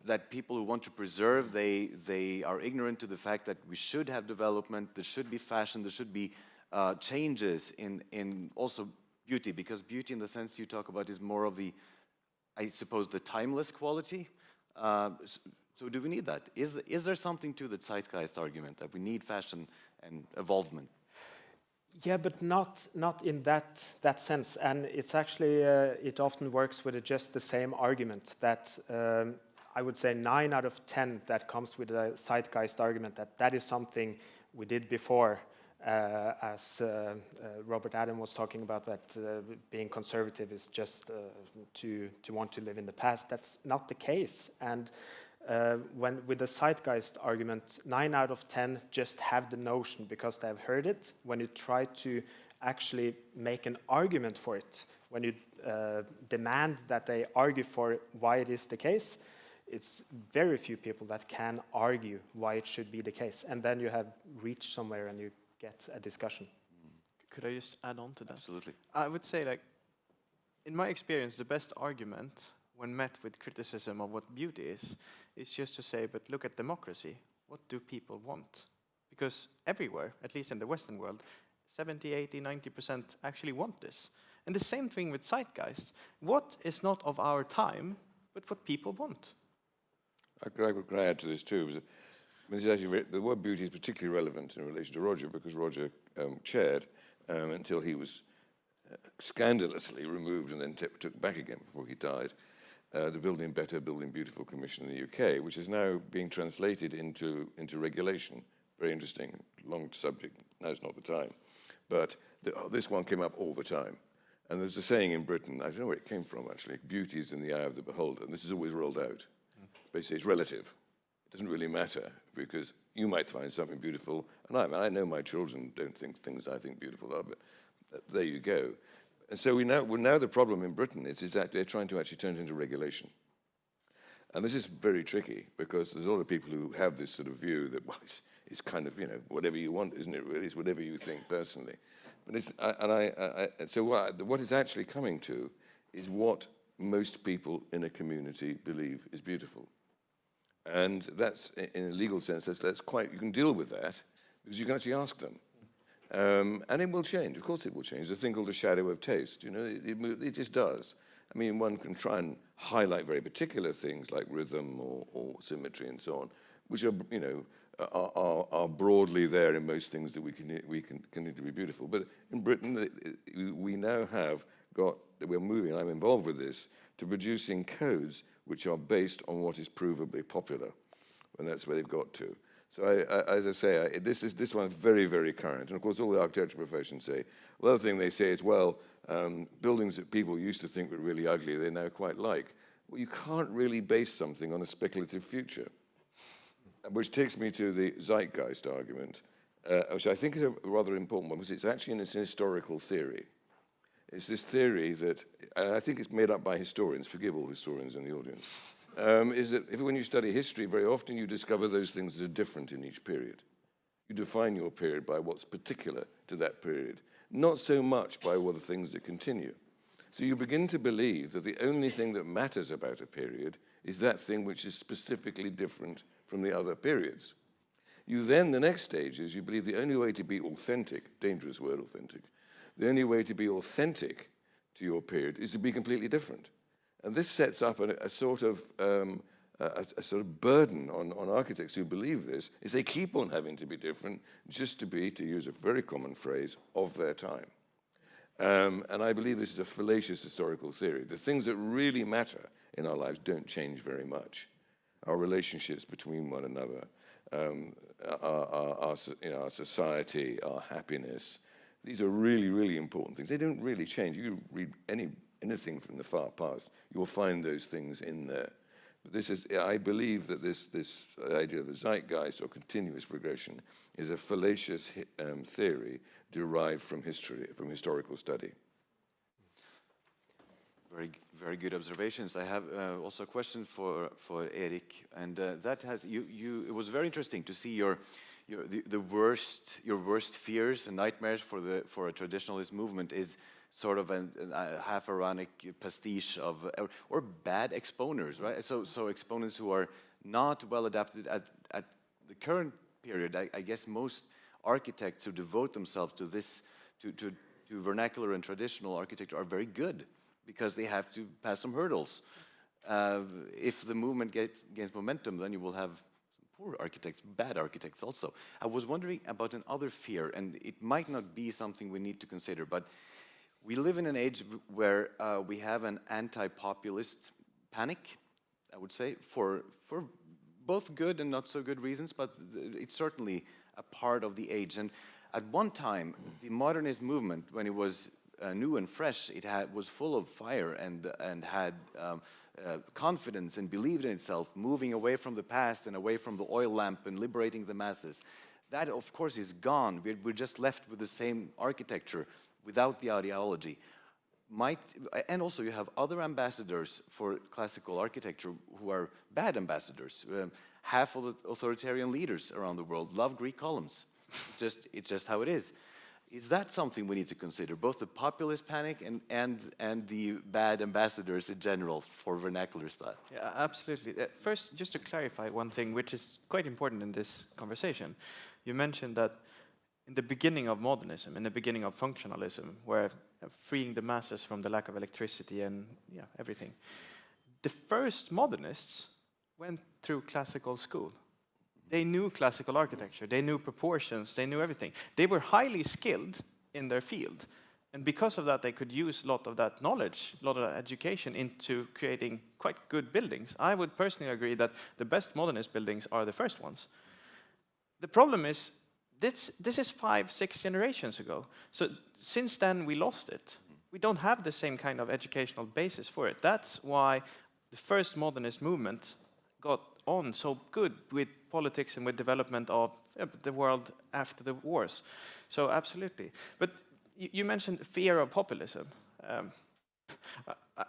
that people who want to preserve, they are ignorant to the fact that we should have development, there should be fashion, there should be changes in also beauty, because beauty in the sense you talk about is more of the, I suppose, the timeless quality. So do we need that? Is there something to the Zeitgeist argument that we need fashion and evolvement? Yeah, but not in that sense. And it's actually, it often works with just the same argument that I would say 9 out of 10 that comes with a Zeitgeist argument, that is something we did before, as Robert Adam was talking about, that being conservative is just to want to live in the past. That's not the case. And when with the Zeitgeist argument, 9 out of 10 just have the notion because they've heard it. When you try to actually make an argument for it, when you demand that they argue for why it is the case, it's very few people that can argue why it should be the case. And then you have reached somewhere and you get a discussion. Could I just add on to that? Absolutely. I would say, like, in my experience, the best argument when met with criticism of what beauty is just to say, but look at democracy. What do people want? Because everywhere, at least in the Western world, 70, 80, 90% actually want this. And the same thing with Zeitgeist. What is not of our time, but what people want? I could add to this too. This is actually, the word beauty is particularly relevant in relation to Roger, because Roger chaired until he was scandalously removed and then took back again before he died, the Building Better, Building Beautiful Commission in the UK, which is now being translated into regulation. Very interesting, long subject. Now's not the time. But this one came up all the time. And there's a saying in Britain, I don't know where it came from actually, beauty is in the eye of the beholder. And this is always rolled out. Basically, it's relative. It doesn't really matter, because you might find something beautiful, and I know my children don't think things I think beautiful are, but there you go. And so now the problem in Britain is that they're trying to actually turn it into regulation. And this is very tricky, because there's a lot of people who have this sort of view that, well, it's kind of, whatever you want, isn't it really? It's whatever you think personally. But so what it's actually coming to is what most people in a community believe is beautiful. And that's, in a legal sense, that's quite, you can deal with that, because you can actually ask them. And it will change. Of course it will change. There's a thing called the shadow of taste. It just does. I mean, one can try and highlight very particular things like rhythm or symmetry and so on, which are, are broadly there in most things that we can to be beautiful. But in Britain, we now have got, we're moving, I'm involved with this, to producing codes which are based on what is provably popular, and that's where they've got to. So as I say, this one's very, very current. And of course, all the architectural professions say, well, the other thing they say is, well, buildings that people used to think were really ugly, they now quite like. Well, you can't really base something on a speculative future. Which takes me to the Zeitgeist argument, which I think is a rather important one, because it's actually an historical theory. It's this theory that, and I think it's made up by historians, forgive all historians in the audience, is that when you study history, very often you discover those things that are different in each period. You define your period by what's particular to that period, not so much by what the things that continue. So you begin to believe that the only thing that matters about a period is that thing which is specifically different from the other periods. You then, the next stage is you believe the only way to be authentic, dangerous word, authentic, the only way to be authentic to your period is to be completely different. And this sets up a sort of burden on architects who believe this, is they keep on having to be different just to be, to use a very common phrase, of their time. And I believe this is a fallacious historical theory. The things that really matter in our lives don't change very much. Our relationships between one another, our society, our happiness, these are really, really important things. They don't really change. You read anything from the far past, you will find those things in there. But this is, I believe that this idea of the zeitgeist or continuous progression is a fallacious theory derived from history, from historical study. Very, Very good observations. I have also a question for Erik, and that has you. It was very interesting to see your worst fears and nightmares for a traditionalist movement is sort of a half ironic pastiche of or bad exponents, right? So exponents who are not well adapted at the current period. I guess most architects who devote themselves to this to vernacular and traditional architecture are very good, because they have to pass some hurdles. If the movement gains momentum, then you will have poor architects, bad architects also. I was wondering about another fear, and it might not be something we need to consider, but we live in an age where we have an anti-populist panic, I would say, for both good and not so good reasons, but it's certainly a part of the age. And at one time, the modernist movement, when it was new and fresh, was full of fire and had confidence and believed in itself, moving away from the past and away from the oil lamp and liberating the masses. That, of course, is gone. We're just left with the same architecture without the ideology. And also you have other ambassadors for classical architecture who are bad ambassadors. Half of the authoritarian leaders around the world love Greek columns. It's just how it is. Is that something we need to consider, both the populist panic and the bad ambassadors in general for vernacular style? Yeah, absolutely. First, just to clarify one thing, which is quite important in this conversation. You mentioned that in the beginning of modernism, in the beginning of functionalism, where freeing the masses from the lack of electricity and everything, the first modernists went through classical school. They knew classical architecture, they knew proportions, they knew everything. They were highly skilled in their field. And because of that, they could use a lot of that knowledge, a lot of that education into creating quite good buildings. I would personally agree that the best modernist buildings are the first ones. The problem is, this is 5-6 generations ago. So since then, we lost it. We don't have the same kind of educational basis for it. That's why the first modernist movement got on so good with politics and with development of the world after the wars. So absolutely. But you mentioned fear of populism.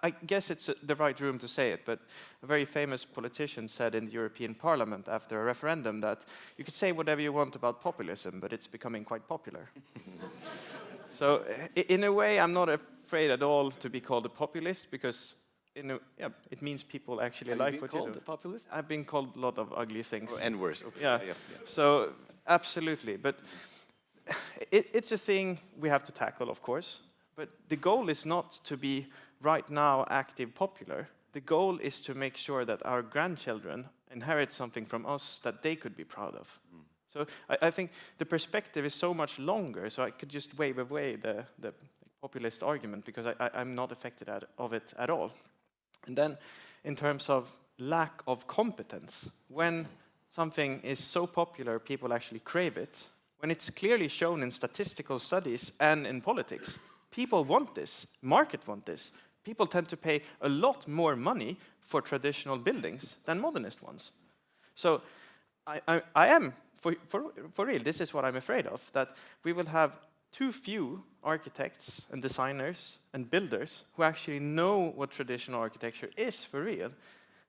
I guess it's the right room to say it, but a very famous politician said in the European Parliament after a referendum that you could say whatever you want about populism, but it's becoming quite popular. So in a way, I'm not afraid at all to be called a populist, because it means people actually like what you do. Have you been called a populist? I've been called a lot of ugly things. And worse. Okay. Yeah. So absolutely, but it's a thing we have to tackle, of course. But the goal is not to be right now active popular. The goal is to make sure that our grandchildren inherit something from us that they could be proud of. So I think the perspective is so much longer, so I could just wave away the populist argument, because I'm not affected of it at all. And then in terms of lack of competence, when something is so popular people actually crave it, when it's clearly shown in statistical studies and in politics, people want this, market want this. People tend to pay a lot more money for traditional buildings than modernist ones. So I am, for real, this is what I'm afraid of, that we will have too few architects and designers and builders who actually know what traditional architecture is for real.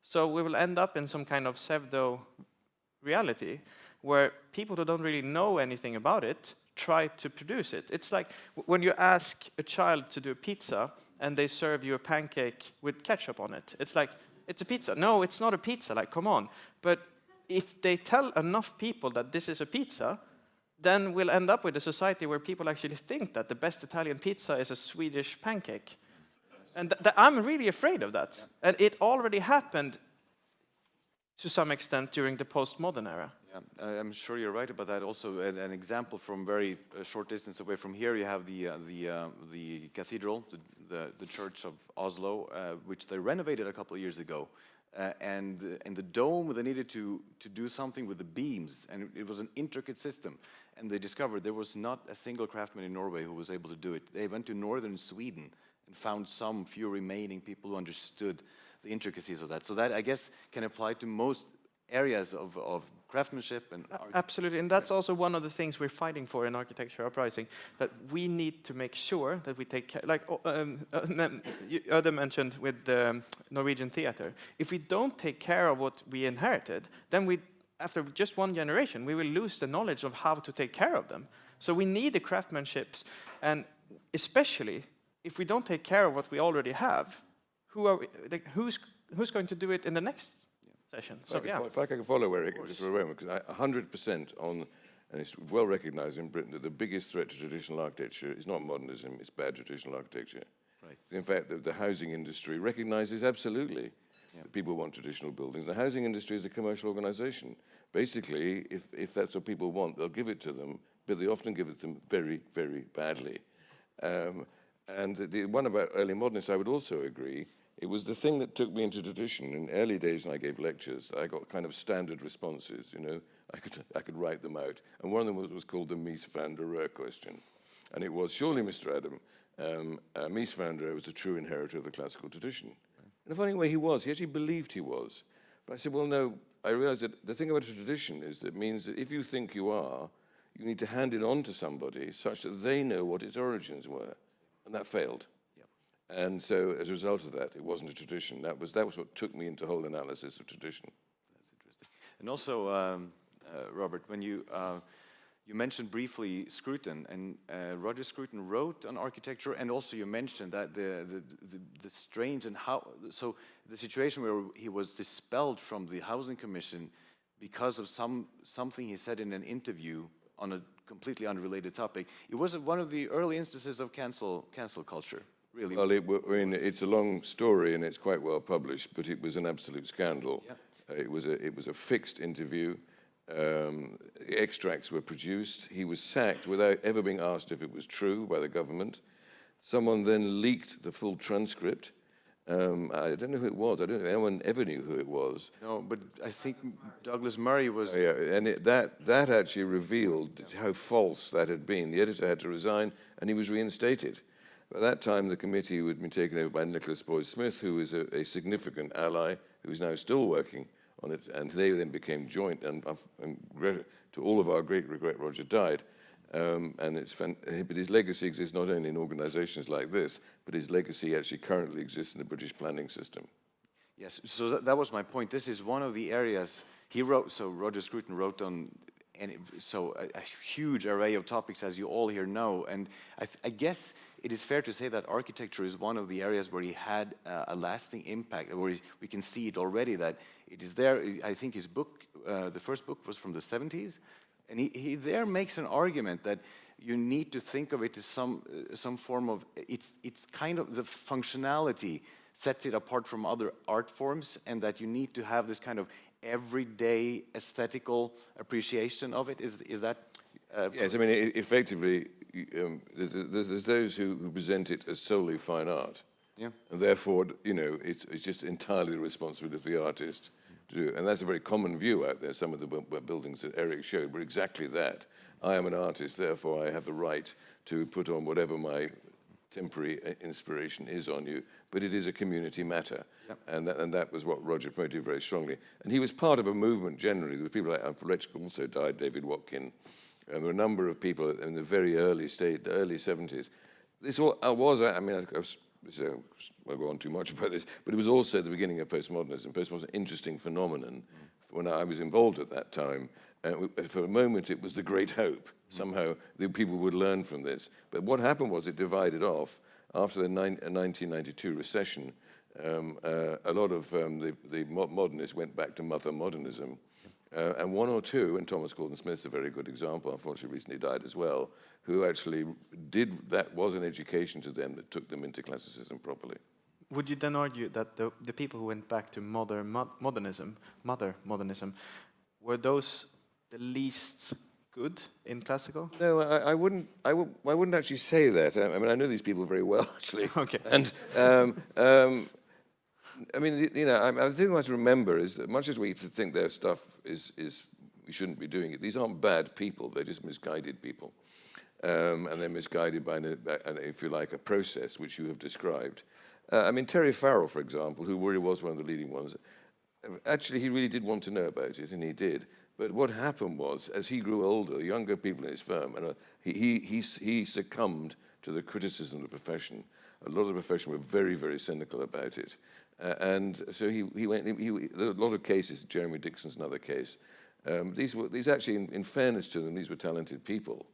So we will end up in some kind of pseudo-reality where people who don't really know anything about it try to produce it. It's like when you ask a child to do a pizza and they serve you a pancake with ketchup on it. It's like, it's a pizza. No, it's not a pizza, like, come on. But if they tell enough people that this is a pizza, then we'll end up with a society where people actually think that the best Italian pizza is a Swedish pancake. And I'm really afraid of that. And it already happened to some extent during the postmodern era. Yeah, I'm sure you're right about that. Also, an example from very short distance away from here, you have the cathedral, the church of Oslo, which they renovated a couple of years ago. And the dome, they needed to do something with the beams, and it was an intricate system. And they discovered there was not a single craftsman in Norway who was able to do it. They went to northern Sweden and found some few remaining people who understood the intricacies of that. So that, I guess, can apply to most areas of craftsmanship and Absolutely, and that's also one of the things we're fighting for in Architecture Uprising, that we need to make sure that we take care, like Öde mentioned with the Norwegian theater. If we don't take care of what we inherited, then after just one generation, we will lose the knowledge of how to take care of them. So we need the craftsmanships, and especially if we don't take care of what we already have, who's going to do it in the next session? If I can follow Eric just for a moment, because 100% on, and it's well recognized in Britain, that the biggest threat to traditional architecture is not modernism, it's bad traditional architecture. Right. In fact, the housing industry recognizes absolutely that people want traditional buildings. The housing industry is a commercial organization. Basically, if that's what people want, they'll give it to them, but they often give it to them very, very badly. And the one about early modernists, I would also agree. It was the thing that took me into tradition. In early days when I gave lectures, I got kind of standard responses, you know. I could write them out. And one of them was called the Mies van der Rohe question. And it was, surely, Mr. Adam, Mies van der Rohe was a true inheritor of the classical tradition. In a funny way, he was. He actually believed he was. But I said, well, no, I realized that the thing about a tradition is that it means that if you think you are, you need to hand it on to somebody such that they know what its origins were. And that failed. And so, as a result of that, it wasn't a tradition. That was what took me into whole analysis of tradition. That's interesting. And also, Robert, when you mentioned briefly Scruton, and Roger Scruton wrote on architecture, and also you mentioned that the strange and how, so the situation where he was dispelled from the Housing Commission because of something he said in an interview on a completely unrelated topic. It was one of the early instances of cancel culture. Really? Well, it's a long story and it's quite well published, but it was an absolute scandal. Yeah. It was a fixed interview. Extracts were produced. He was sacked without ever being asked if it was true by the government. Someone then leaked the full transcript. I don't know who it was. I don't know if anyone ever knew who it was. No, but I think Douglas Murray was... Yeah, and that actually revealed how false that had been. The editor had to resign and he was reinstated. By that time, the committee had been taken over by Nicholas Boyd-Smith, who is a significant ally, who is now still working on it, and they then became joint, and to all of our great regret, Roger died. But his legacy exists not only in organizations like this, but his legacy actually currently exists in the British planning system. Yes, so that was my point. This is one of the areas he wrote, so Roger Scruton wrote on, and a huge array of topics, as you all here know, and I guess it is fair to say that architecture is one of the areas where he had a lasting impact, where we can see it already, that it is there. I think his book, the first book was from the 70s, and he there makes an argument that you need to think of it as some form of, it's kind of the functionality sets it apart from other art forms, and that you need to have this kind of everyday aesthetical appreciation of it. Is that? Yes, I mean, effectively, there's those who present it as solely fine art. Yeah. And therefore, you know, it's just entirely the responsibility of the artist to do. And that's a very common view out there. Some of the buildings that Eric showed were exactly that. I am an artist, therefore I have the right to put on whatever my temporary inspiration is on you, but it is a community matter. Yep. And that was what Roger promoted very strongly. And he was part of a movement generally. There were people like Ferenc also died, David Watkin. And there were a number of people in the very early stage, the early 70s. This was, I mean, I'll go on too much about this, but it was also the beginning of postmodernism. Postmodernism was an interesting phenomenon. When I was involved at that time, for a moment it was the great hope. Somehow the people would learn from this. But what happened was it divided off. After the 1992 recession, a lot of the modernists went back to mother modernism. And one or two, and Thomas Gordon Smith's a very good example, unfortunately recently died as well, who actually that was an education to them that took them into classicism properly. Would you then argue that the people who went back to mother modernism, were those the least good in classical? No, I wouldn't actually say that. I mean, I know these people very well, actually. Okay. And I mean, you know, I think we have to remember is that much as we think their stuff is we shouldn't be doing it, these aren't bad people. They're just misguided people, and they're misguided by, if you like, a process which you have described. I mean, Terry Farrell, for example, who really was one of the leading ones. Actually, he really did want to know about it, and he did. But what happened was, as he grew older, younger people in his firm, and he succumbed to the criticism of the profession. A lot of the profession were very, very cynical about it. And so he went, a lot of cases, Jeremy Dixon's another case. These actually, in fairness to them, these were talented people.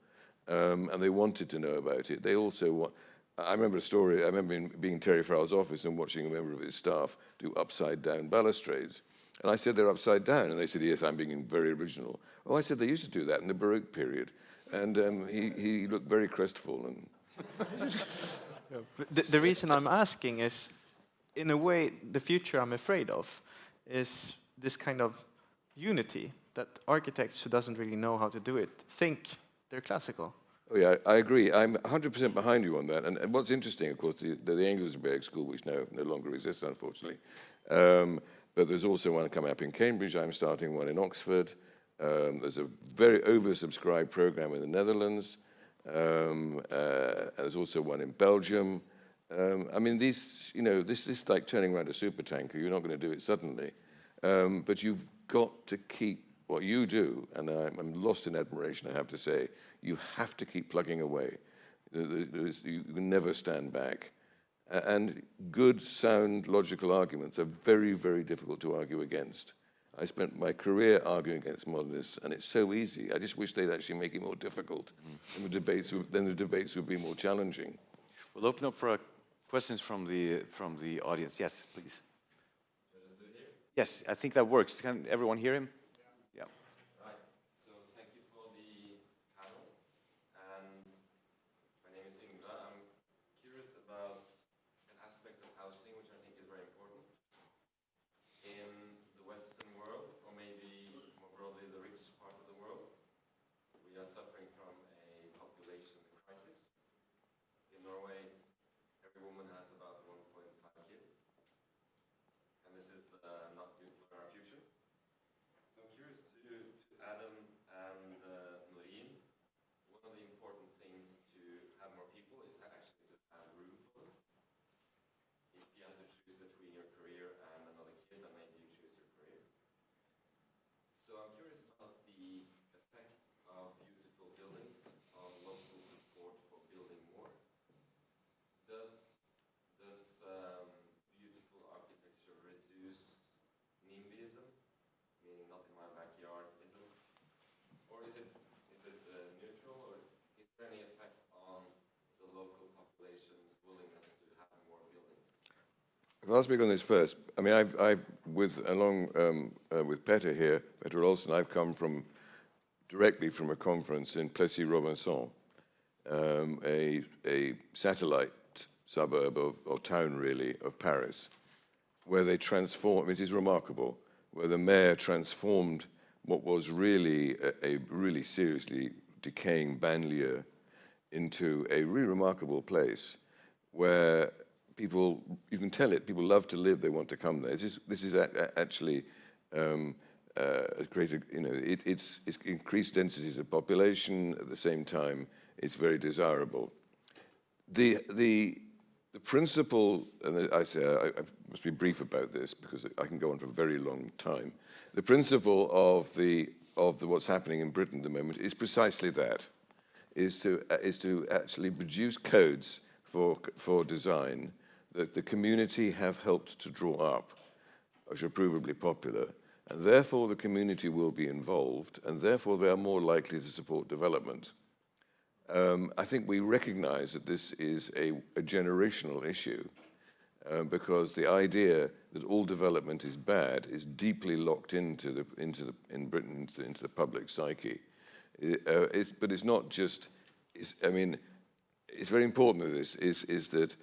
And they wanted to know about it. They also, I remember a story, I remember being in Terry Farrell's office and watching a member of his staff do upside-down balustrades. And I said, they're upside down. And they said, yes, I'm being very original. Oh, I said, they used to do that in the Baroque period. And he looked very crestfallen. The reason I'm asking is, in a way, the future I'm afraid of is this kind of unity that architects who doesn't really know how to do it think they're classical. Oh yeah, I agree. I'm 100% behind you on that. And what's interesting, of course, the Engelsberg School, which now no longer exists, unfortunately. But there's also one coming up in Cambridge. I'm starting one in Oxford. There's a very oversubscribed program in the Netherlands. There's also one in Belgium. I mean, this is like turning around a supertanker. You're not going to do it suddenly. But you've got to keep what you do, and I'm lost in admiration, I have to say. You have to keep plugging away. You can never stand back. And good, sound, logical arguments are very, very difficult to argue against. I spent my career arguing against modernists, and it's so easy. I just wish they'd actually make it more difficult, and the debates would be more challenging. We'll open up for questions from the audience. Yes, please. Yes, I think that works. Can everyone hear him? Yeah. Right. So thank you for the panel. And my name is Ingvar. I'm curious about an aspect of housing which I think is very important. In the Western world, or maybe more broadly the rich part of the world, we are suffering from a population crisis. In Norway, every woman has about 1.5 kids. And this is not good for our future. So I'm curious to Adam and Noreen. One of the important things to have more people is actually to have room for them. If you have to choose between your career and another kid, then maybe you choose your career. So I'm curious about the effect of beautiful buildings on local support for building more. Does beautiful architecture reduce NIMBYism, meaning not in my backyardism, or is it neutral, or is there any effect on the local population's willingness to have more buildings? I'll speak on this first. I mean, with Petter here, Petter Olsen, I've come directly from a conference in Plessis-Robinson, a satellite suburb or town really of Paris, where they transformed, it is remarkable, where the mayor transformed what was really a really seriously decaying banlieue into a really remarkable place where people, you can tell it, people love to live, they want to come there. This is actually as great, it's increased densities of population, at the same time, it's very desirable. The principle, and I must be brief about this because I can go on for a very long time. The principle of what's happening in Britain at the moment is precisely that, is to actually produce codes for design that the community have helped to draw up, which are provably popular, and therefore the community will be involved, and therefore they are more likely to support development. I think we recognize that this is a generational issue because the idea that all development is bad is deeply locked in Britain into the public psyche. But it's not just. I mean, it's very important that this is that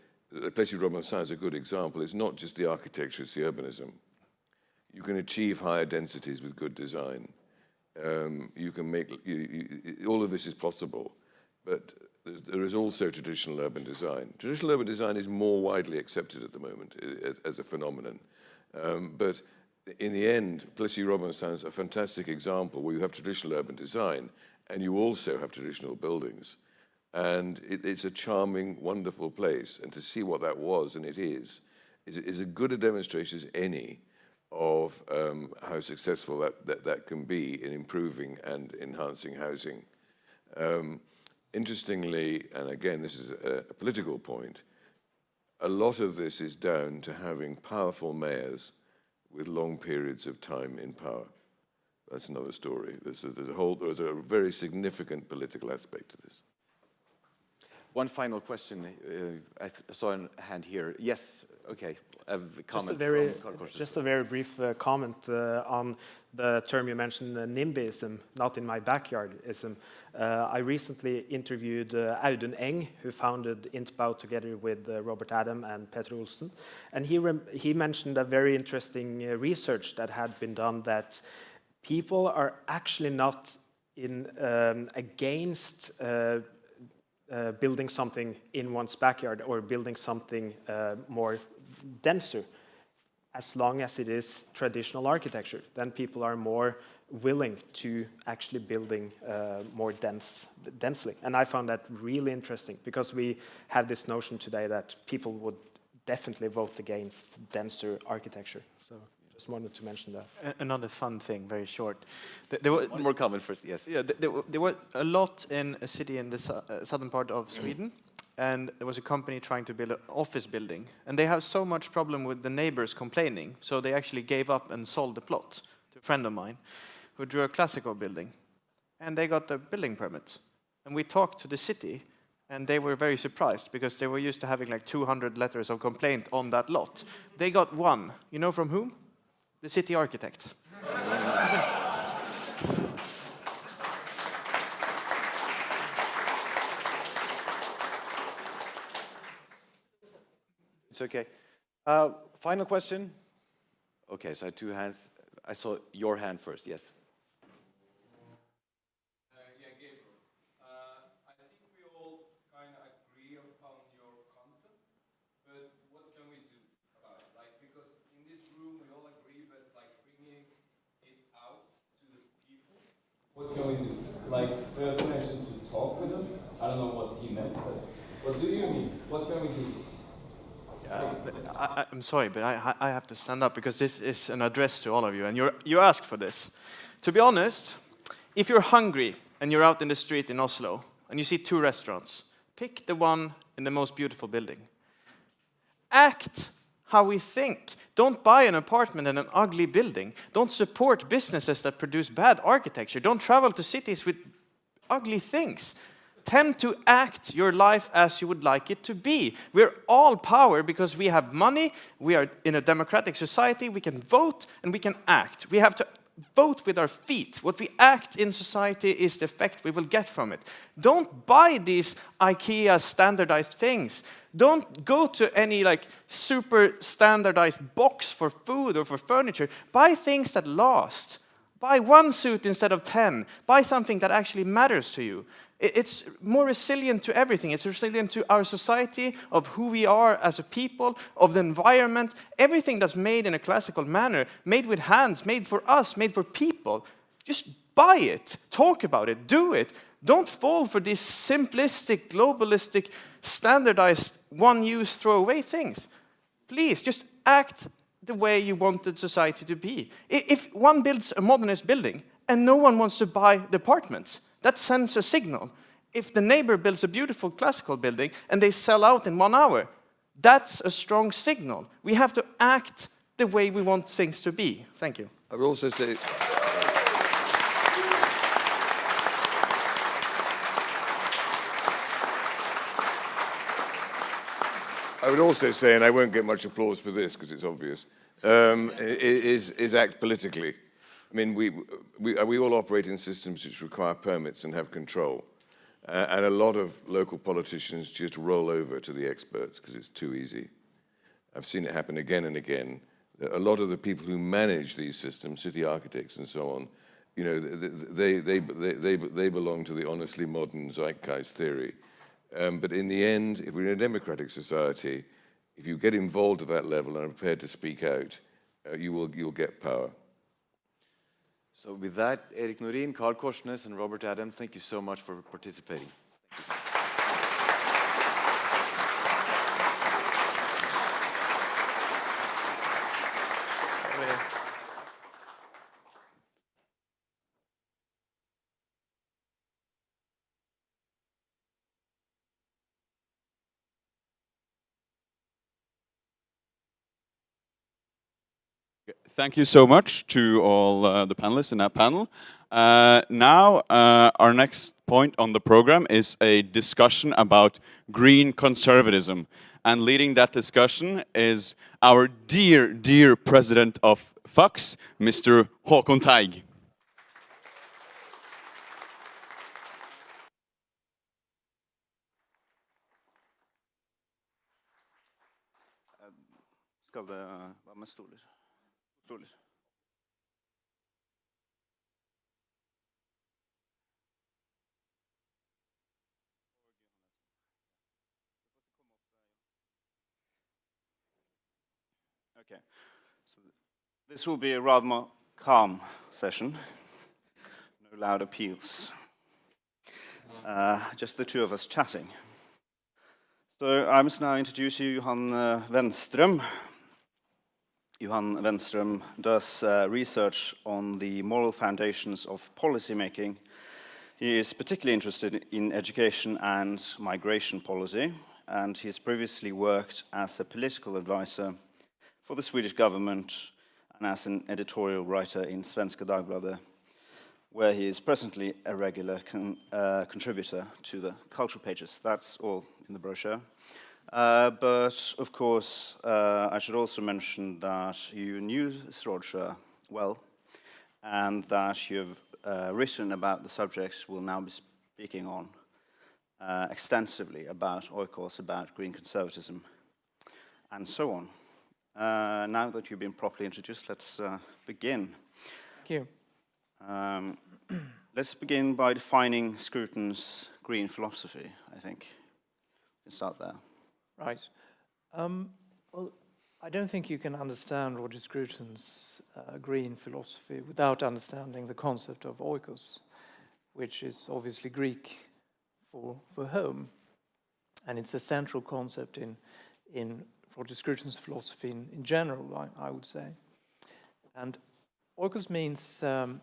Plessis-Robinson is a good example. It's not just the architecture; it's the urbanism. You can achieve higher densities with good design. You can make all of this is possible. But there is also traditional urban design. Traditional urban design is more widely accepted at the moment as a phenomenon. But in the end, Plessis-Robinson is a fantastic example where you have traditional urban design and you also have traditional buildings. And it's a charming, wonderful place. And to see what that was, and it is as good a demonstration as any of how successful that can be in improving and enhancing housing. Interestingly, and again, this is a political point, a lot of this is down to having powerful mayors with long periods of time in power. That's another story. There's a very significant political aspect to this. One final question. I saw a hand here. Yes, okay. A comment Just a very brief comment on the term you mentioned, NIMBYism, not in my backyardism. I recently interviewed Öde Nerdrum, who founded Intbau together with Robert Adam and Peter Olsen. And he mentioned a very interesting research that had been done, that people are actually not against building something in one's backyard or building something more denser, as long as it is traditional architecture. Then people are more willing to actually building more densely. And I found that really interesting, because we have this notion today that people would definitely vote against denser architecture. So just wanted to mention that. Another fun thing, very short. One more comment first, yes. Yeah, there were a lot in a city in the southern part of Sweden, and there was a company trying to build an office building, and they have so much problem with the neighbors complaining, so they actually gave up and sold the plot to a friend of mine who drew a classical building, and they got a building permit. And we talked to the city, and they were very surprised, because they were used to having like 200 letters of complaint on that lot. They got one. You know from whom? The city architect. It's okay. Final question. Okay, so I have two hands. I saw your hand first, yes. Yeah, Gabriel. I think we all kind of agree upon your content, but what can we do about it? Like, because in this room we all agree, but like bringing it out to the people, what can we do? Like, Öde mentioned to talk with them. I don't know what he meant, but what do you mean? What can we do? I'm sorry, but I have to stand up, because this is an address to all of you, and you asked for this. To be honest, if you're hungry and you're out in the street in Oslo and you see two restaurants, pick the one in the most beautiful building. Act how we think. Don't buy an apartment in an ugly building. Don't support businesses that produce bad architecture. Don't travel to cities with ugly things. Tend to act your life as you would like it to be. We're all power because we have money, we are in a democratic society, we can vote and we can act. We have to vote with our feet. What we act in society is the effect we will get from it. Don't buy these IKEA standardized things. Don't go to any like super standardized box for food or for furniture. Buy things that last. Buy one suit instead of 10. Buy something that actually matters to you. It's more resilient to everything. It's resilient to our society, of who we are as a people, of the environment. Everything that's made in a classical manner, made with hands, made for us, made for people. Just buy it, talk about it, do it. Don't fall for these simplistic, globalistic, standardized, one-use, throw-away things. Please, just act the way you wanted society to be. If one builds a modernist building and no one wants to buy the apartments, that sends a signal. If the neighbor builds a beautiful classical building and they sell out in 1 hour, that's a strong signal. We have to act the way we want things to be. Thank you. I would also say, and I won't get much applause for this because it's obvious, is act politically. I mean, we all operate in systems which require permits and have control. And a lot of local politicians just roll over to the experts because it's too easy. I've seen it happen again and again. A lot of the people who manage these systems, city architects and so on, you know, they belong to the honestly modern Zeitgeist theory. But in the end, if we're in a democratic society, if you get involved at that level and are prepared to speak out, you'll get power. So with that, Erik Norin, Carl Korsnes, and Robert Adam, thank you so much for participating. Thank you so much to all the panelists in that panel. Now, our next point on the program is a discussion about green conservatism. And leading that discussion is our dear, dear president of FUX, Mr. Håkon Teig. Skal det være med stoler? Stoler. Okay, so this will be a rather more calm session. No loud appeals. Just the two of us chatting. So I must now introduce you Johan Wenström. Johan Wenström does research on the moral foundations of policymaking. He is particularly interested in education and migration policy, and he's previously worked as a political advisor for the Swedish government and as an editorial writer in Svenska Dagbladet, where he is presently a regular contributor to the cultural pages. That's all in the brochure. But of course, I should also mention that you knew Sir Roger well, and that you've written about the subjects we'll now be speaking on extensively about oikos, about green conservatism, and so on. Now that you've been properly introduced, let's begin. Thank you. Let's begin by defining Scruton's green philosophy, I think. Let's start there. Right. Well, I don't think you can understand Roger Scruton's green philosophy without understanding the concept of oikos, which is obviously Greek for home. And it's a central concept in Roger Scruton's philosophy in general, I would say. And oikos means a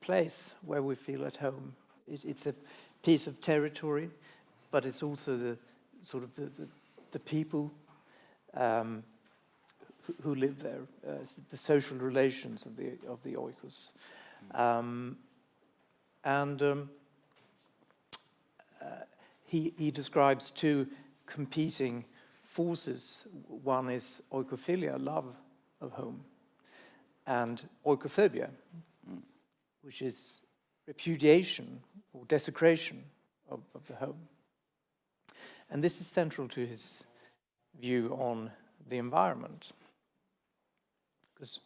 place where we feel at home. It's a piece of territory, but it's also the sort of the people who live there, the social relations of the oikos. He describes two competing forces. One is oikophilia, love of home, and oikophobia, which is repudiation or desecration of the home. And this is central to his view on the environment, because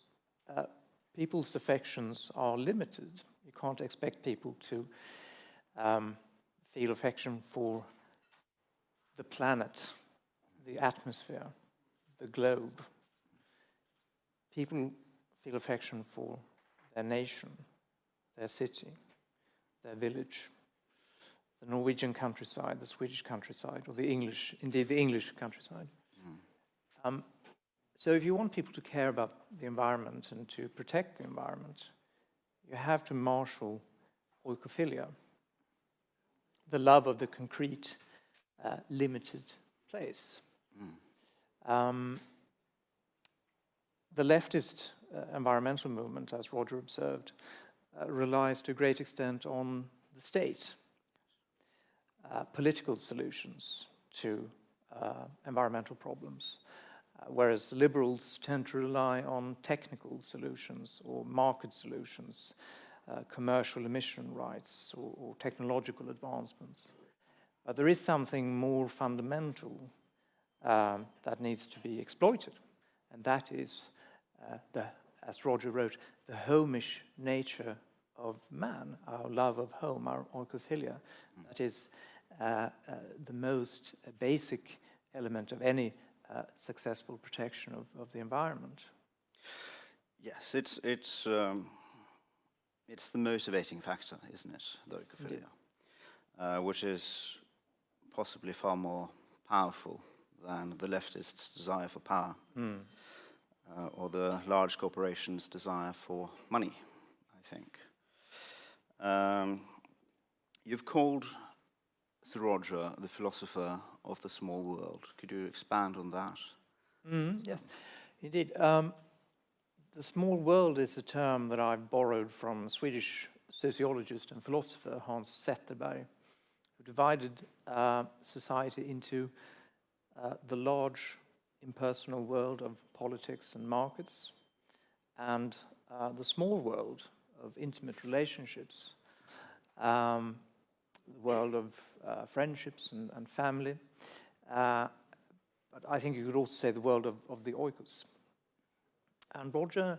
people's affections are limited. You can't expect people to feel affection for the planet, the atmosphere, the globe. People feel affection for their nation, their city, their village, the Norwegian countryside, the Swedish countryside, or the English countryside. So if you want people to care about the environment and to protect the environment, you have to marshal oikophilia, the love of the concrete, limited place. The leftist environmental movement, as Roger observed, relies to a great extent on the state, political solutions to environmental problems, whereas the liberals tend to rely on technical solutions or market solutions, commercial emission rights or technological advancements. But there is something more fundamental that needs to be exploited, and that is, as Roger wrote, the homish nature of man, our love of home, our oikophilia. That is the most basic element of any successful protection of the environment. Yes, it's the motivating factor, isn't it, the oikophilia, which is possibly far more powerful than the leftists' desire for power, or the large corporations' desire for money, I think. You've called Sir Roger the philosopher of the small world. Could you expand on that? Yes, indeed. The small world is a term that I've borrowed from Swedish sociologist and philosopher Hans Zetterberg, who divided society into the large impersonal world of politics and markets and the small world of intimate relationships, the world of friendships and family. But I think you could also say the world of the oikos. And Roger,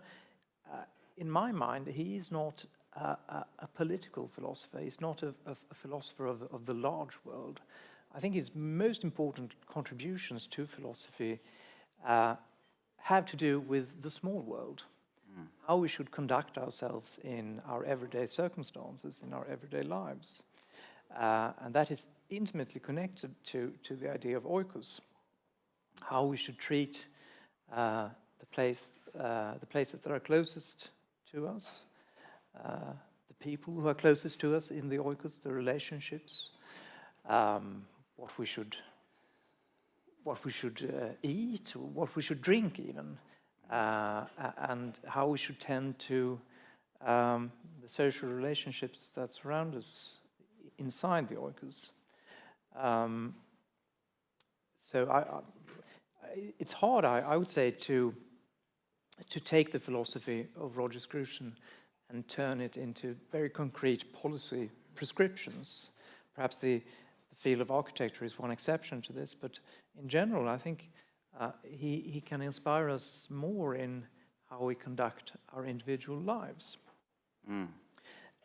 in my mind, he is not a political philosopher. He's not a philosopher of the large world. I think his most important contributions to philosophy have to do with the small world, how we should conduct ourselves in our everyday circumstances, in our everyday lives. And that is intimately connected to the idea of oikos, how we should treat the places that are closest to us, the people who are closest to us in the oikos, the relationships, what we should eat, or what we should drink even, and how we should tend to the social relationships that surround us inside the oikos. So it's hard, I would say, to take the philosophy of Roger Scruton and turn it into very concrete policy prescriptions. Perhaps the field of architecture is one exception to this, but in general, I think he can inspire us more in how we conduct our individual lives.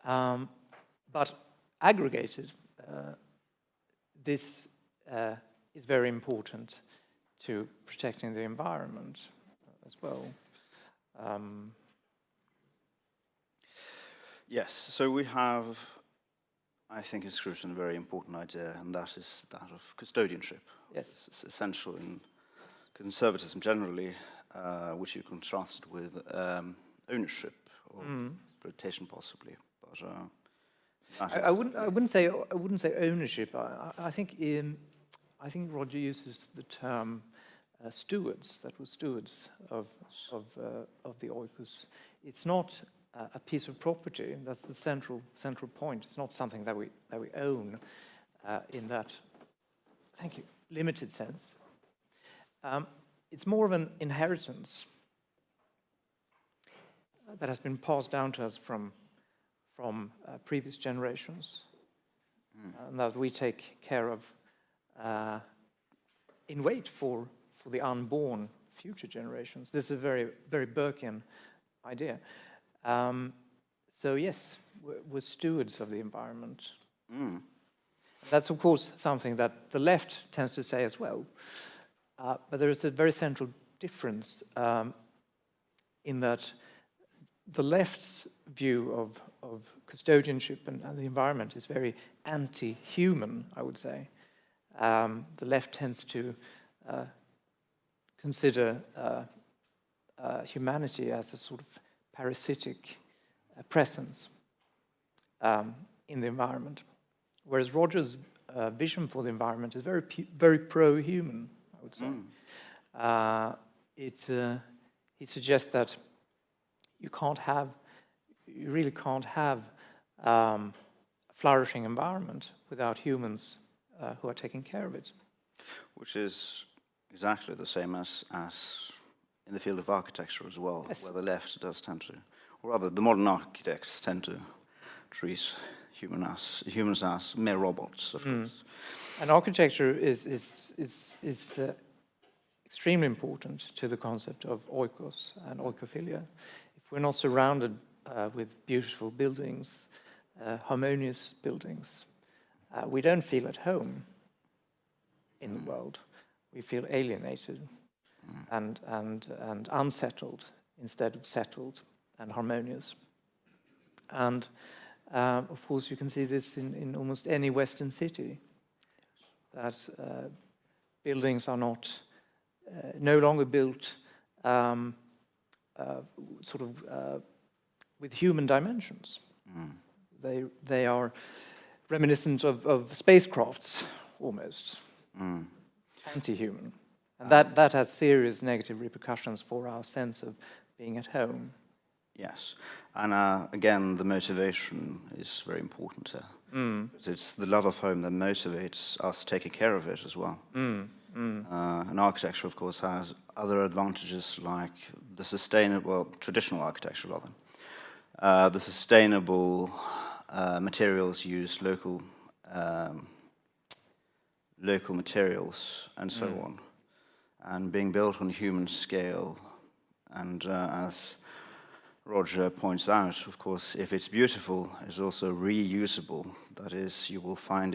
But aggregated, this is very important to protecting the environment as well. Yes, so we have, I think in Scruton, a very important idea, and that is that of custodianship. Yes. It's essential in conservatism generally, which you contrast with ownership or exploitation possibly. But I wouldn't say ownership. I think Roger uses the term stewards. That was stewards of the oikos. It's not a piece of property. That's the central point. It's not something that we own in that, thank you, limited sense. It's more of an inheritance that has been passed down to us from previous generations, and that we take care of in wait for the unborn future generations. This is a very, very Burkean idea. So yes, we're stewards of the environment. That's, of course, something that the left tends to say as well. But there is a very central difference in that the left's view of custodianship and the environment is very anti-human, I would say. The left tends to consider humanity as a sort of parasitic presence in the environment, whereas Roger's vision for the environment is very pro-human, I would say. He suggests that you really can't have a flourishing environment without humans who are taking care of it. which is exactly the same as in the field of architecture as well, Yes. where the left does tend to, or rather the modern architects tend to treat humans as mere robots, of course. And architecture is extremely important to the concept of oikos and oikophilia. If we're not surrounded with beautiful buildings, harmonious buildings, we don't feel at home in the world. We feel alienated and unsettled instead of settled and harmonious. And of course, you can see this in almost any Western city, that buildings are no longer built with human dimensions. They are reminiscent of spacecrafts, almost, anti-human. And that has serious negative repercussions for our sense of being at home. Yes, and again, the motivation is very important here. It's the love of home that motivates us taking care of it as well. And architecture, of course, has other advantages like the traditional architecture rather. The sustainable materials use local materials and so on, and being built on a human scale. And as Roger points out, of course, if it's beautiful, it's also reusable. That is, you will find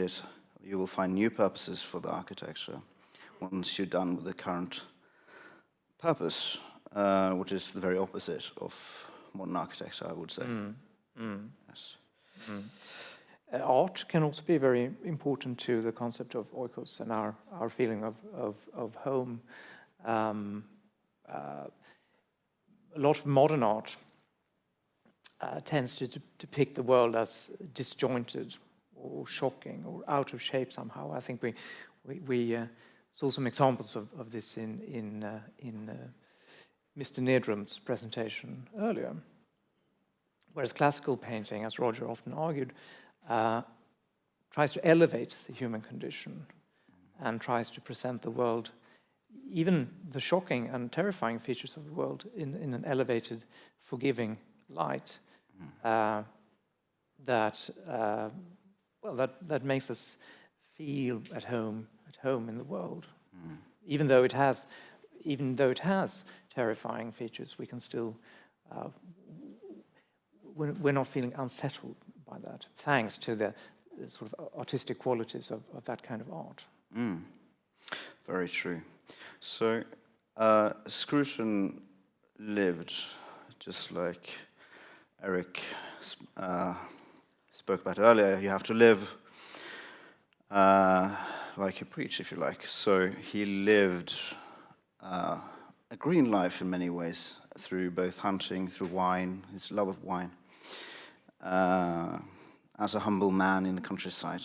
new purposes for the architecture once you're done with the current purpose, which is the very opposite of modern architecture, I would say. Yes. Art can also be very important to the concept of oikos and our feeling of home. A lot of modern art tends to depict the world as disjointed or shocking or out of shape somehow. I think we saw some examples of this in Mr. Nerdrum's presentation earlier. Whereas classical painting, as Roger often argued, tries to elevate the human condition and tries to present the world, even the shocking and terrifying features of the world, in an elevated, forgiving light that makes us feel at home in the world. Even though it has terrifying features, we can still we're not feeling unsettled by that, thanks to the sort of artistic qualities of that kind of art. Very true. So, Scruton lived, just like Eric spoke about earlier, you have to live like you preach, if you like. So he lived a green life in many ways, through both hunting, through wine, his love of wine, as a humble man in the countryside.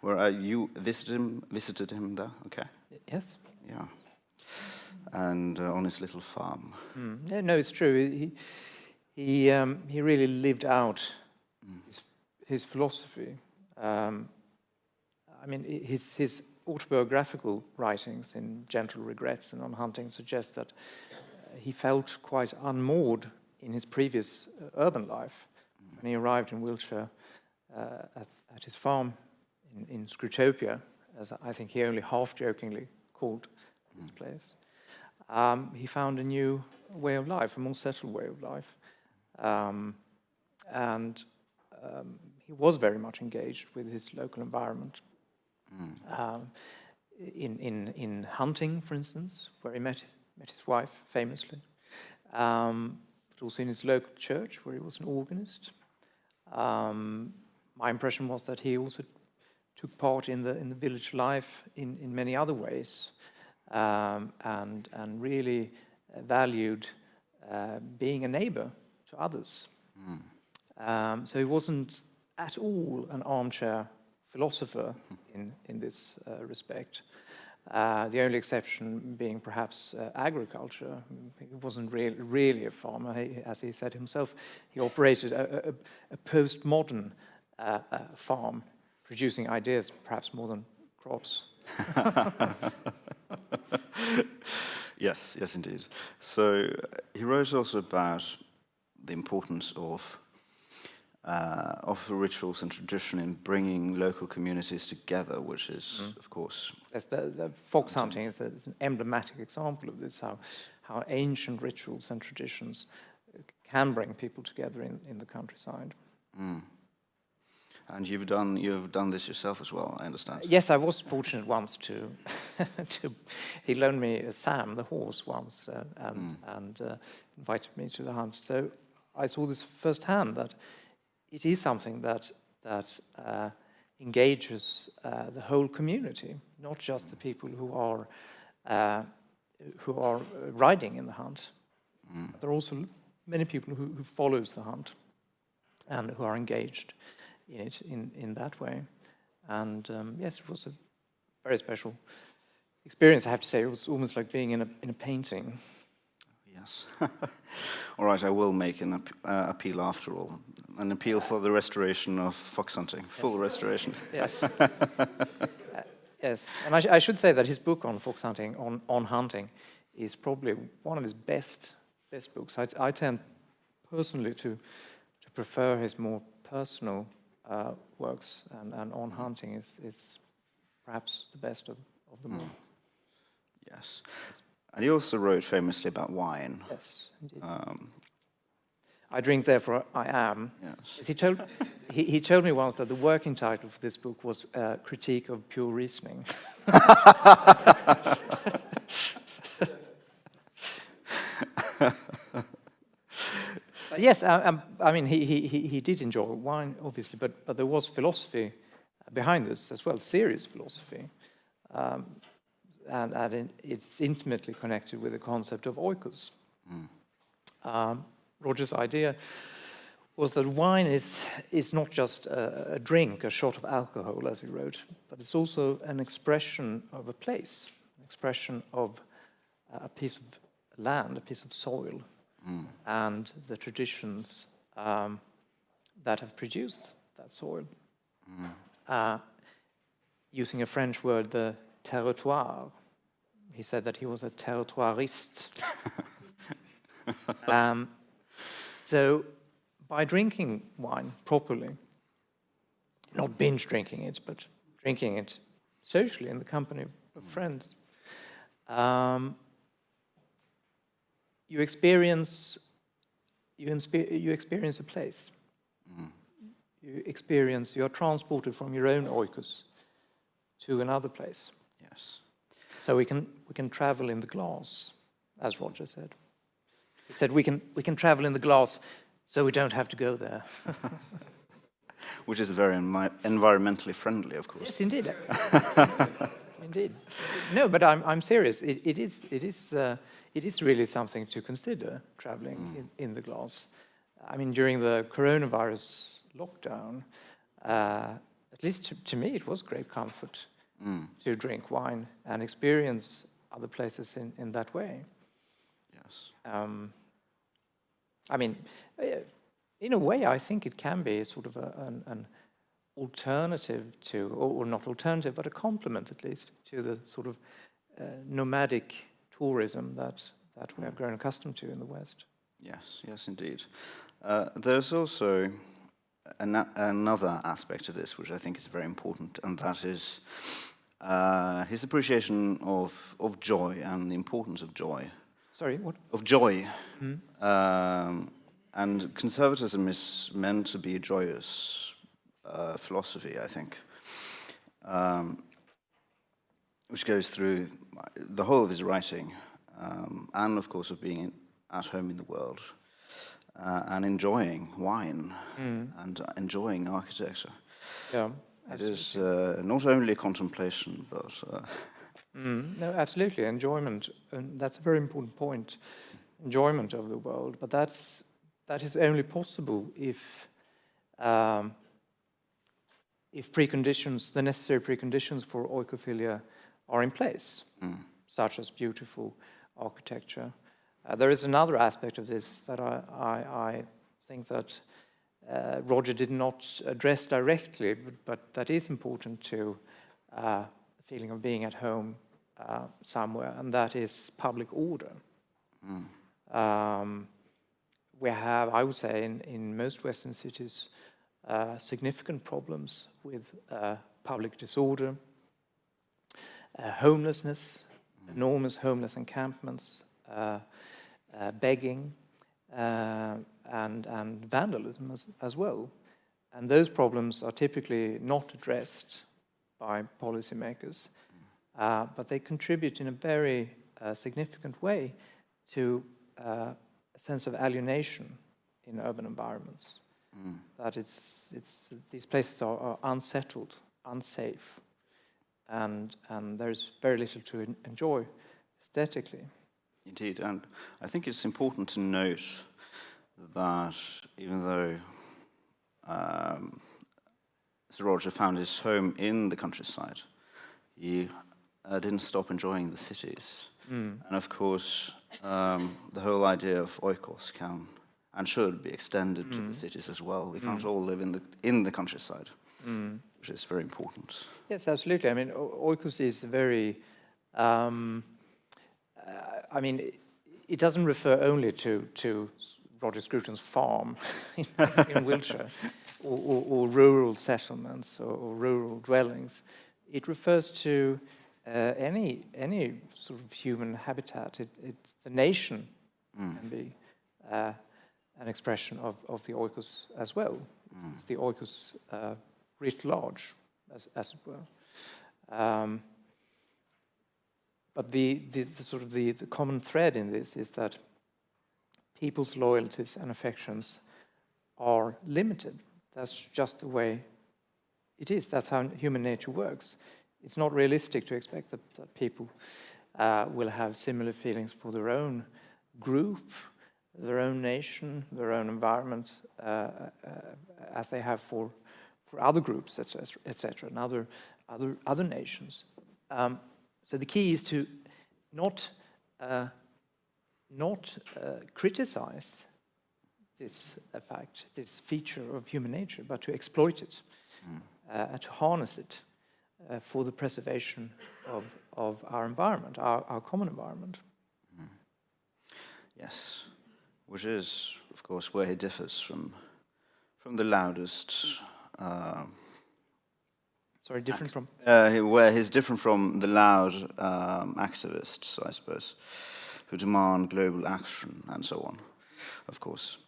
Where you visited him there? Okay. Yes. Yeah. And on his little farm. Yeah, no, it's true. He really lived out his philosophy. I mean, his autobiographical writings in Gentle Regrets and on hunting suggest that he felt quite unmoored in his previous urban life. When he arrived in Wiltshire at his farm in Scrutopia, as I think he only half-jokingly called this place, he found a new way of life, a more settled way of life. And he was very much engaged with his local environment. In hunting, for instance, where he met his wife famously, but also in his local church, where he was an organist. My impression was that he also took part in the village life in many other ways, and really valued being a neighbor to others. So he wasn't at all an armchair philosopher in this respect. The only exception being perhaps agriculture. He wasn't really a farmer. As he said himself, he operated a postmodern farm, producing ideas perhaps more than crops. Yes, indeed. So he wrote also about the importance of rituals and tradition in bringing local communities together, which is, of course... Yes, the fox hunting is an emblematic example of this, how ancient rituals and traditions can bring people together in the countryside. And you've done this yourself as well, I understand. Yes, I was fortunate once to he loaned me Sam, the horse, once, and invited me to the hunt. So I saw this firsthand, that it is something that engages the whole community, not just the people who are riding in the hunt. There are also many people who follows the hunt and who are engaged in it in that way. And yes, it was a very special experience, I have to say. It was almost like being in a painting. Yeah. Yes. All right, I will make an appeal after all. An appeal for the restoration of fox hunting, full restoration. Yes. Yes, and I should say that his book on fox hunting, on hunting, is probably one of his best books. I tend personally to prefer his more personal works, and on hunting is perhaps the best of them all. Yes. And he also wrote famously about wine. Yes, indeed. I drink, therefore I am. Yes. He told me once that the working title for this book was Critique of Pure Reasoning. But yes, I mean, he did enjoy wine, obviously, but there was philosophy behind this as well, serious philosophy. And it's intimately connected with the concept of oikos. Roger's idea was that wine is not just a drink, a shot of alcohol, as he wrote, but it's also an expression of a place, an expression of a piece of land, a piece of soil, and the traditions that have produced that soil. Using a French word, the territoire. He said that he was a territoiriste. So by drinking wine properly, not binge drinking it, but drinking it socially in the company of friends, you experience a place. You are transported from your own oikos to another place. Yes. So we can travel in the glass, as Roger said. He said we can travel in the glass, so we don't have to go there. Which is very environmentally friendly, of course. Yes, indeed. Indeed. No, but I'm serious. It is really something to consider, traveling in the glass. I mean, during the coronavirus lockdown, at least to me, it was great comfort to drink wine and experience other places in that way. Yes. I mean, in a way, I think it can be sort of an alternative to, or not alternative, but a complement at least to the sort of nomadic tourism that we have grown accustomed to in the West. Yes, yes, indeed. There's also another aspect of this, which I think is very important, and that is his appreciation of joy and the importance of joy. Sorry, what? Of joy. And conservatism is meant to be a joyous philosophy, I think, which goes through the whole of his writing, and of course of being at home in the world, and enjoying wine and enjoying architecture. Yeah, it is not only contemplation, but... No, absolutely, enjoyment. And that's a very important point, enjoyment of the world. But that is only possible if preconditions, the necessary preconditions for oikophilia are in place, such as beautiful architecture. There is another aspect of this that I think that Roger did not address directly, but that is important to the feeling of being at home somewhere, and that is public order. We have, I would say, in most Western cities, significant problems with public disorder, homelessness, enormous homeless encampments, begging, and vandalism as well. And those problems are typically not addressed by policymakers, but they contribute in a very significant way to a sense of alienation in urban environments. That these places are unsettled, unsafe, and there's very little to enjoy aesthetically. Indeed, and I think it's important to note that even though Sir Roger found his home in the countryside, he didn't stop enjoying the cities. And of course, the whole idea of oikos can and should be extended to the cities as well. We can't all live in the countryside, which is very important. Yes, absolutely. I mean, oikos is very. I mean, it doesn't refer only to Roger Scruton's farm in Wiltshire, or rural settlements or rural dwellings. It refers to any sort of human habitat. It's the nation can be an expression of the oikos as well. It's the oikos writ large, as it were. But the sort of the common thread in this is that people's loyalties and affections are limited. That's just the way it is. That's how human nature works. It's not realistic to expect that people will have similar feelings for their own group, their own nation, their own environment, as they have for other groups, etc., and other nations. So the key is to not criticize this fact, this feature of human nature, but to exploit it, to harness it for the preservation of our environment, our common environment. Yes, which is, of course, where he differs from the loudest. Sorry, different from? Where he's different from the loud activists, I suppose, who demand global action and so on, of course.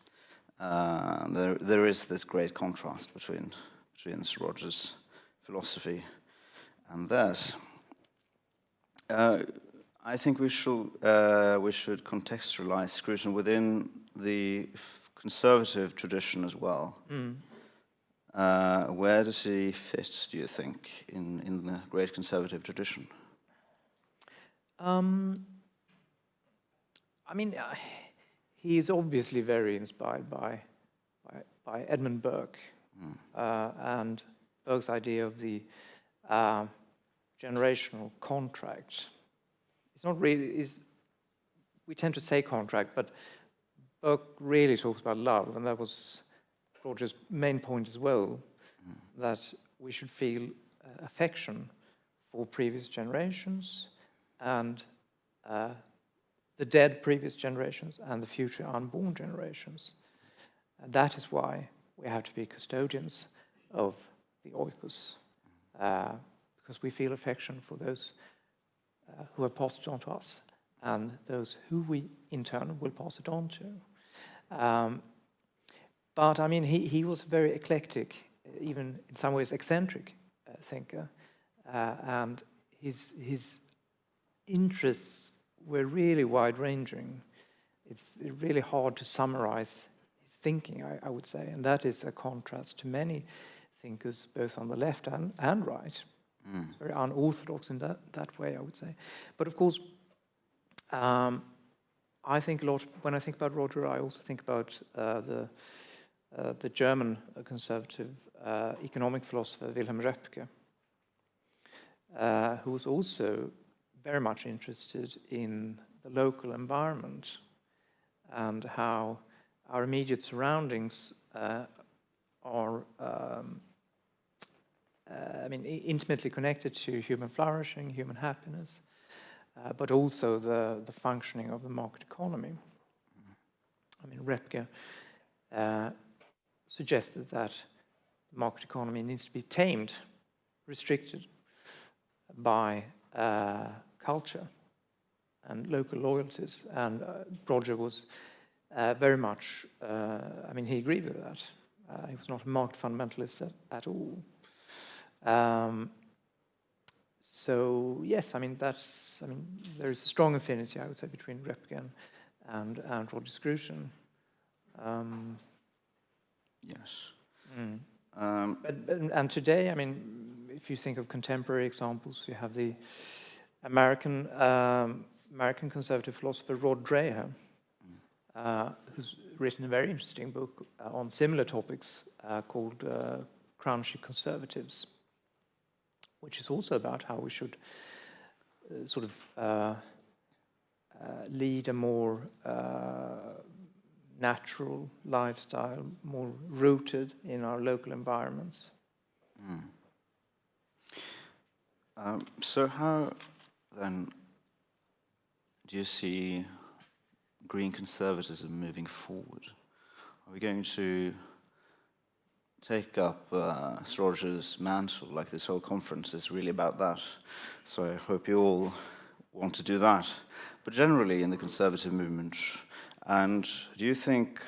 There is this great contrast between Sir Roger's philosophy and theirs. I think we should contextualize Scruton within the conservative tradition as well. Where does he fit, do you think, in the great conservative tradition? I mean, he is obviously very inspired by Edmund Burke and Burke's idea of the generational contract. It's not really, we tend to say contract, but Burke really talks about love, and that was Roger's main point as well, that we should feel affection for previous generations and the dead previous generations and the future unborn generations. And that is why we have to be custodians of the oikos, because we feel affection for those who have passed it on to us and those who we in turn will pass it on to. But I mean, he was a very eclectic, even in some ways eccentric thinker, and his interests were really wide-ranging. It's really hard to summarize his thinking, I would say, and that is a contrast to many thinkers, both on the left and right. It's very unorthodox in that way, I would say. But of course, I think a lot, when I think about Roger, I also think about the German conservative economic philosopher Wilhelm Röpke, who was also very much interested in the local environment and how our immediate surroundings are intimately connected to human flourishing, human happiness, but also the functioning of the market economy. I mean, Röpke suggested that the market economy needs to be tamed, restricted by culture and local loyalties. And Roger was very much, he agreed with that. He was not a market fundamentalist at all. So yes, there is a strong affinity, I would say, between Röpke and Roger Scruton. Yes. And today, if you think of contemporary examples, you have the American conservative philosopher Rod Dreher, who's written a very interesting book on similar topics called Crunchy Conservatives, which is also about how we should lead a more natural lifestyle, more rooted in our local environments. So how then do you see green conservatism moving forward? Are we going to take up Sir Roger's mantle, like this whole conference is really about that? So I hope you all want to do that. But generally in the conservative movement, and do you think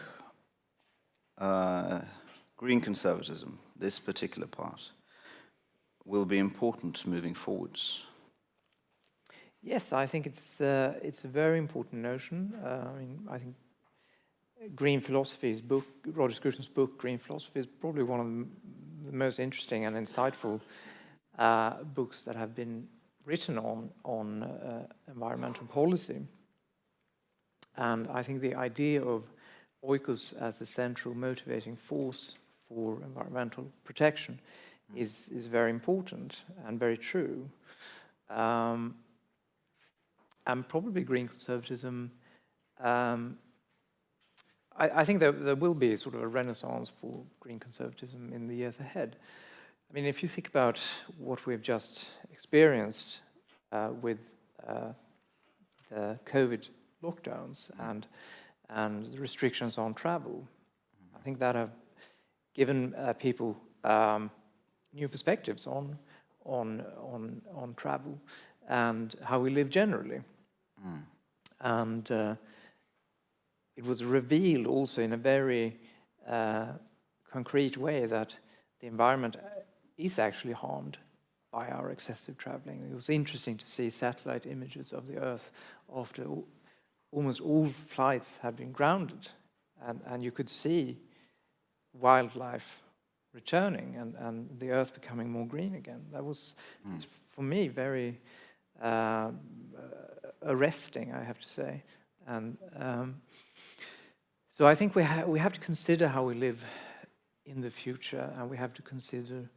green conservatism, this particular part, will be important moving forwards? Yes, I think it's a very important notion. I think Green Philosophy's book, Roger Scruton's book, Green Philosophy, is probably one of the most interesting and insightful books that have been written on environmental policy. And I think the idea of oikos as the central motivating force for environmental protection is very important and very true. And probably green conservatism, I think there will be sort of a renaissance for green conservatism in the years ahead. I mean, if you think about what we've just experienced with the COVID lockdowns and the restrictions on travel, I think that have given people new perspectives on travel and how we live generally. And it was revealed also in a very concrete way that the environment is actually harmed by our excessive traveling. It was interesting to see satellite images of the Earth after almost all flights had been grounded, and you could see wildlife returning and the Earth becoming more green again. That was, for me, very arresting, I have to say. And so I think we have to consider how we live in the future, and we have to consider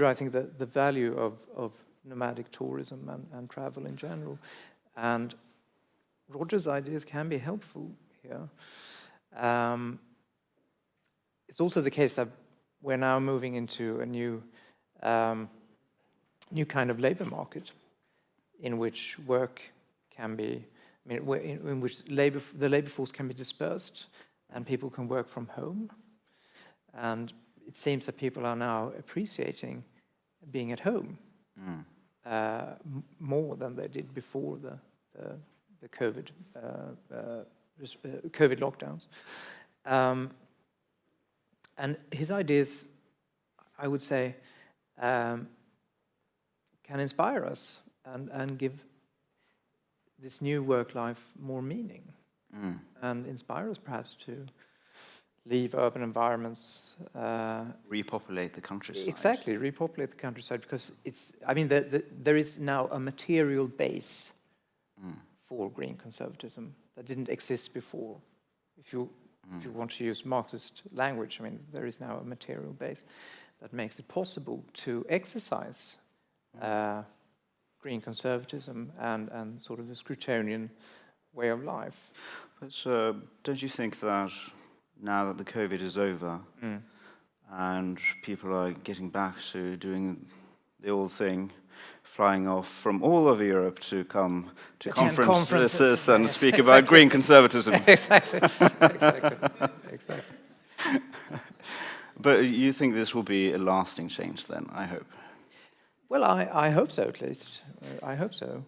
I think the value of nomadic tourism and travel in general. And Roger's ideas can be helpful here. It's also the case that we're now moving into a new kind of labor market in which work can be, in which the labor force can be dispersed and people can work from home. And it seems that people are now appreciating being at home more than they did before the COVID lockdowns. And his ideas, I would say, can inspire us and give this new work life more meaning, and inspire us perhaps to leave urban environments. Repopulate the countryside. Exactly, repopulate the countryside, because there is now a material base for green conservatism that didn't exist before. If you want to use Marxist language, there is now a material base that makes it possible to exercise green conservatism and sort of the Scrutonian way of life. But don't you think that now that the COVID is over and people are getting back to doing the old thing, flying off from all over Europe to come to conferences and speak about green conservatism? Exactly. But you think this will be a lasting change then, I hope? Well, I hope so, at least. I hope so.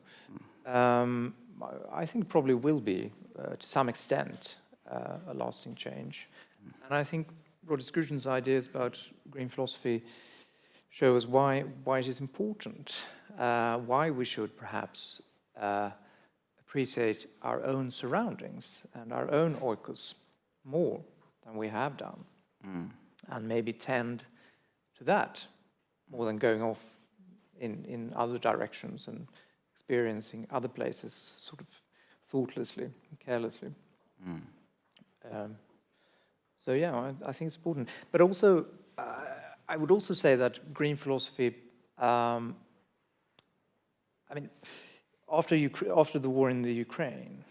I think probably will be, to some extent, a lasting change. And I think Roger Scruton's ideas about green philosophy show us why it is important, why we should perhaps appreciate our own surroundings and our own oikos more than we have done, and maybe tend to that more than going off in other directions and experiencing other places sort of thoughtlessly and carelessly. So yeah, I think it's important. But also, I would also say that green philosophy, after the war in the Ukraine,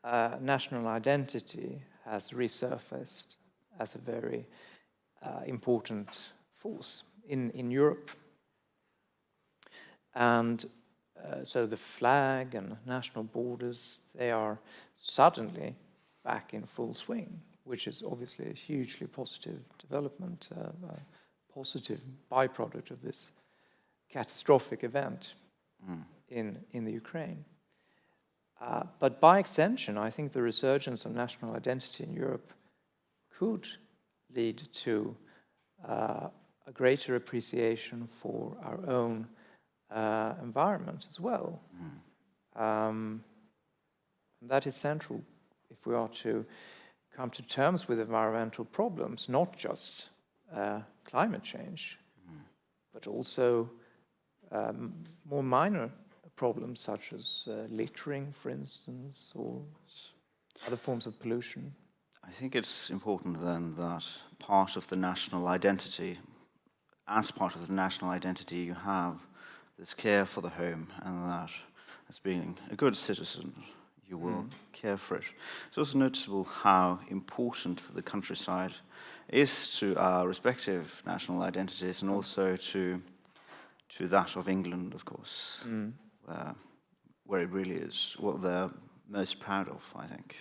national identity has resurfaced as a very important force in Europe. And so the flag and national borders, they are suddenly back in full swing, which is obviously a hugely positive development, a positive byproduct of this catastrophic event in the Ukraine. But by extension, I think the resurgence of national identity in Europe could lead to a greater appreciation for our own environment as well. That is central if we are to come to terms with environmental problems, not just climate change, but also more minor problems such as littering, for instance, or other forms of pollution. I think it's important then that part of the national identity, as part of the national identity, you have this care for the home, and that as being a good citizen, you will care for it. It's also noticeable how important the countryside is to our respective national identities, and also to that of England, of course, where it really is what they're most proud of, I think.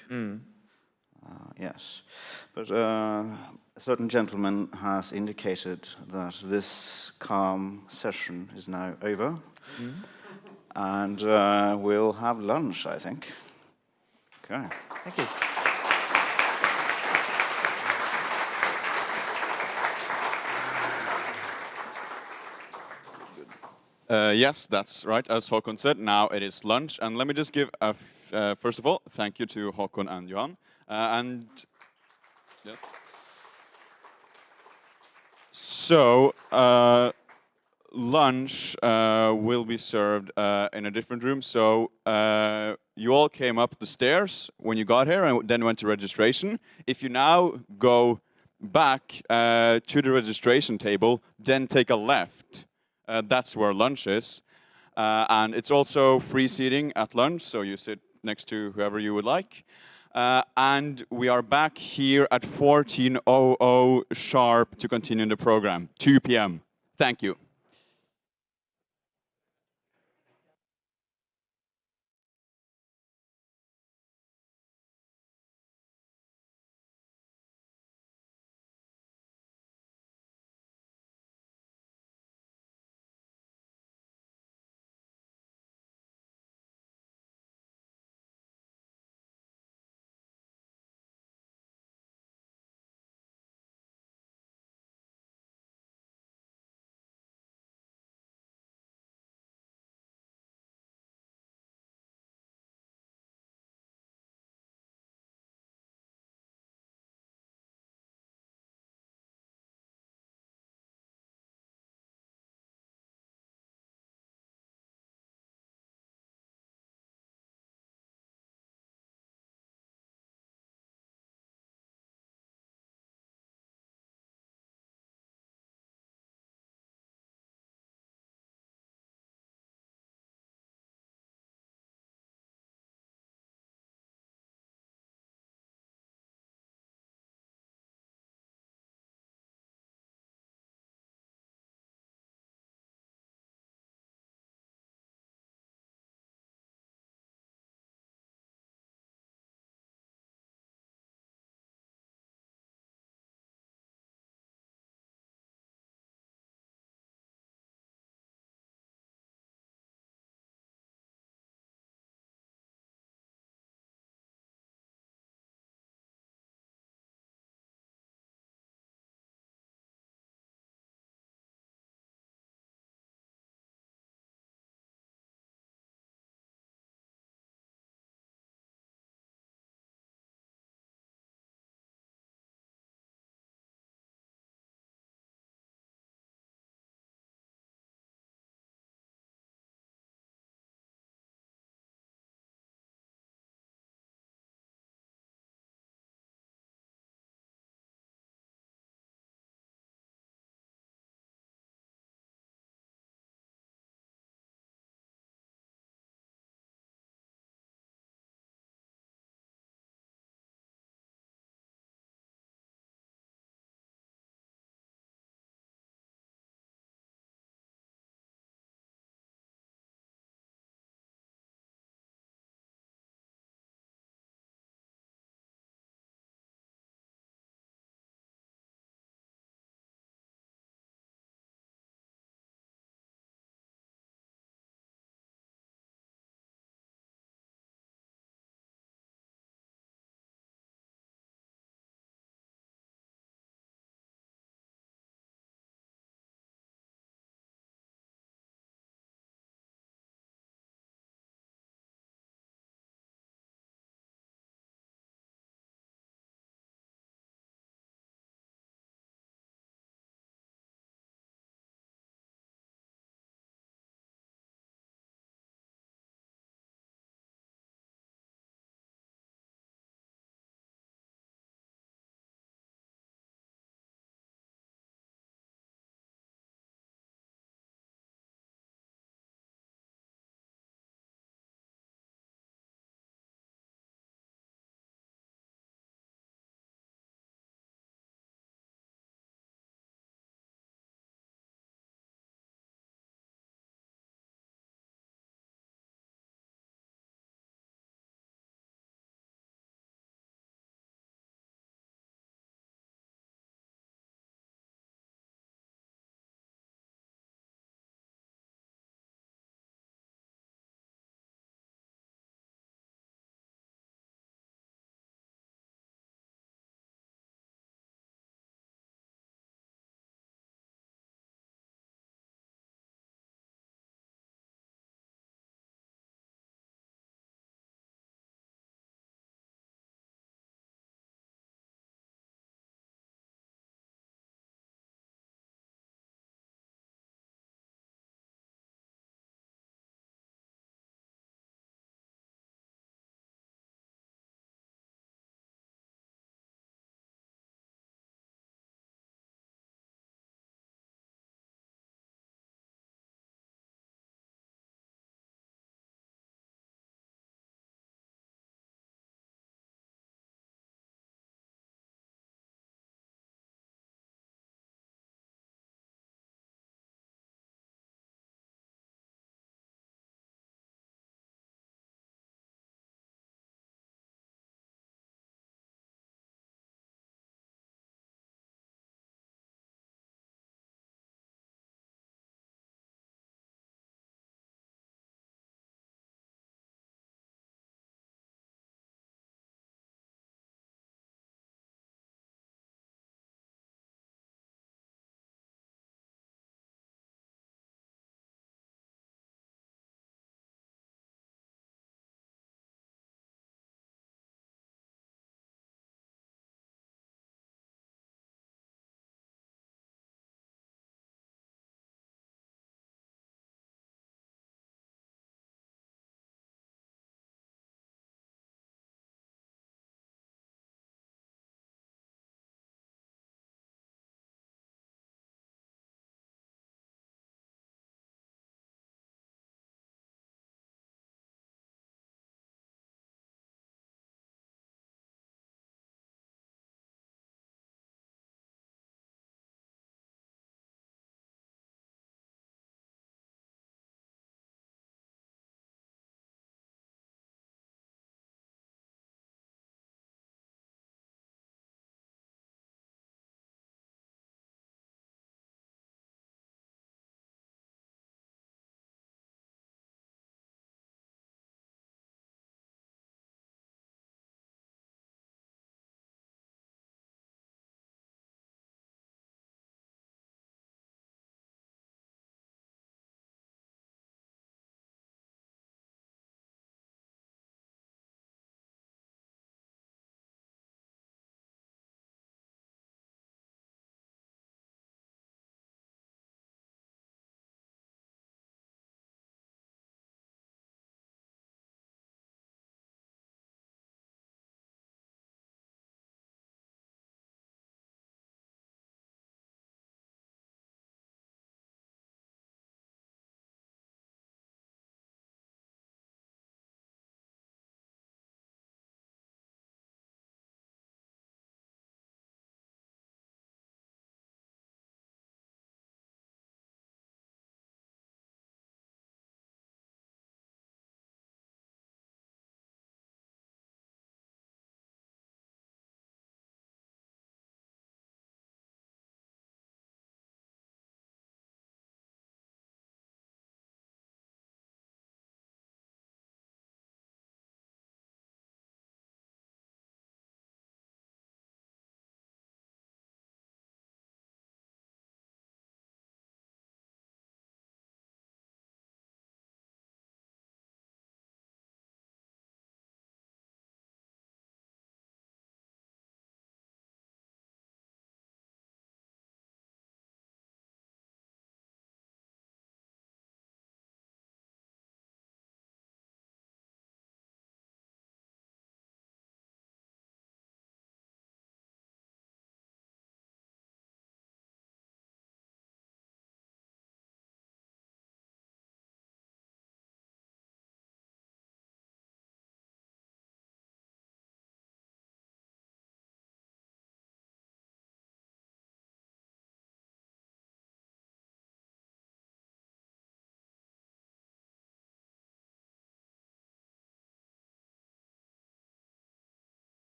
Yes. But a certain gentleman has indicated that this calm session is now over, and we'll have lunch, I think. Okay. Thank you. Yes, that's right, as Håkon said. Now it is lunch, and let me just give first of all, thank you to Håkon and Johan. And yes. So lunch will be served in a different room. So you all came up the stairs when you got here, and then went to registration. If you now go back to the registration table, then take a left. That's where lunch is. And it's also free seating at lunch, so you sit next to whoever you would like. And we are back here at 14:00 sharp to continue the program, 2 p.m. Thank you.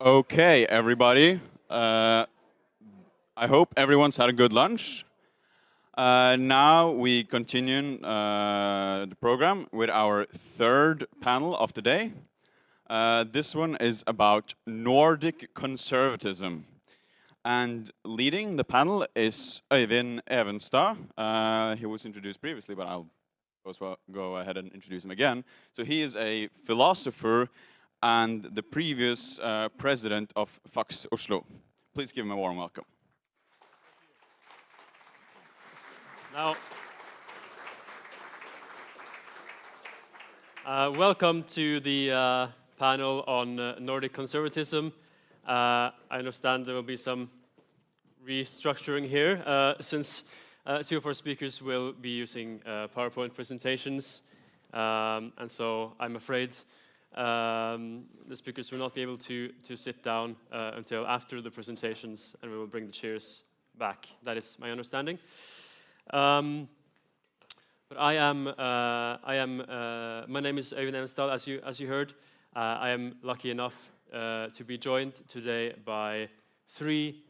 Okay, everybody. I hope everyone's had a good lunch. Now we continue the program with our third panel of the day. This one is about Nordic conservatism. And leading the panel is Øyvind Evenstad. He was introduced previously, but I'll go ahead and introduce him again. So he is a philosopher and the previous president of Fax Oslo. Please give him a warm welcome. Now, welcome to the panel on Nordic conservatism. I understand there will be some restructuring here, since two of our speakers will be using PowerPoint presentations, and so I'm afraid the speakers will not be able to sit down until after the presentations, and we will bring the chairs back. That is my understanding. But my name is Øyvind Evenstad, as you heard. I am lucky enough to be joined today by three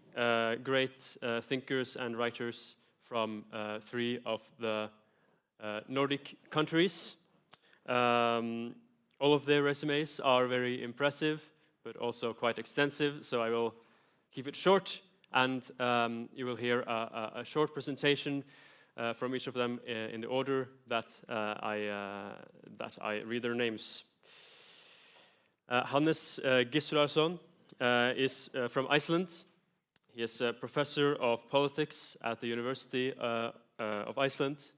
great thinkers and writers from three of the Nordic countries. All of their resumes are very impressive, but also quite extensive, so I will keep it short, and you will hear a short presentation from each of them in the order that I read their names. Hannes Gissurarson is from Iceland. He is a professor of politics at the University of Iceland,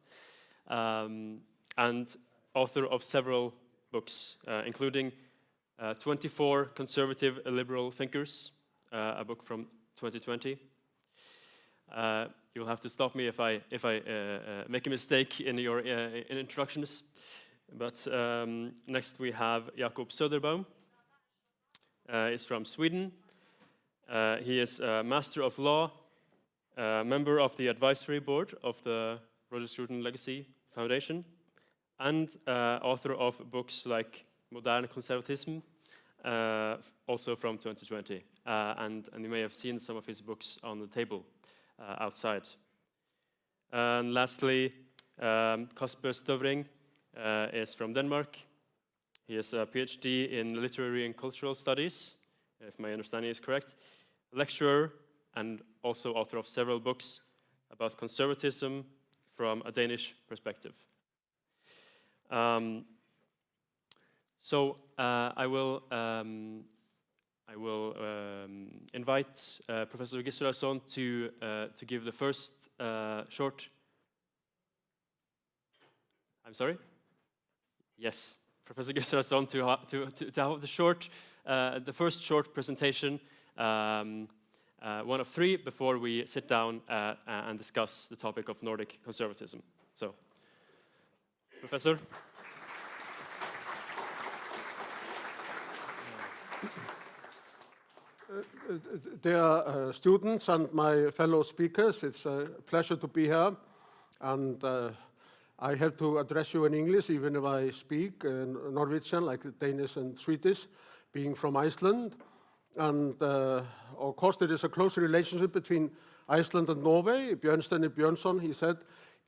and author of several books, including 24 Conservative Liberal Thinkers, a book from 2020. You'll have to stop me if I make a mistake in your introductions. But next we have Jakob Söderbaum. He's from Sweden. He is a Master of Law, member of the advisory board of the Roger Scruton Legacy Foundation, and author of books like Modern Conservatism, also from 2020. And you may have seen some of his books on the table outside. And lastly, Kasper Støvring is from Denmark. He has a PhD in literary and cultural studies, if my understanding is correct, lecturer, and also author of several books about conservatism from a Danish perspective. So I will invite Professor Gissurarson to give the first short. I'm sorry. Yes, Professor Gissurarson to have the first short presentation, one of three, before we sit down and discuss the topic of Nordic conservatism. So, Professor. Dear students and my fellow speakers, it's a pleasure to be here, and I have to address you in English, even if I speak Norwegian, like Danish and Swedish, being from Iceland. And of course, there is a close relationship between Iceland and Norway. Bjørnstjerne Bjørnson, he said,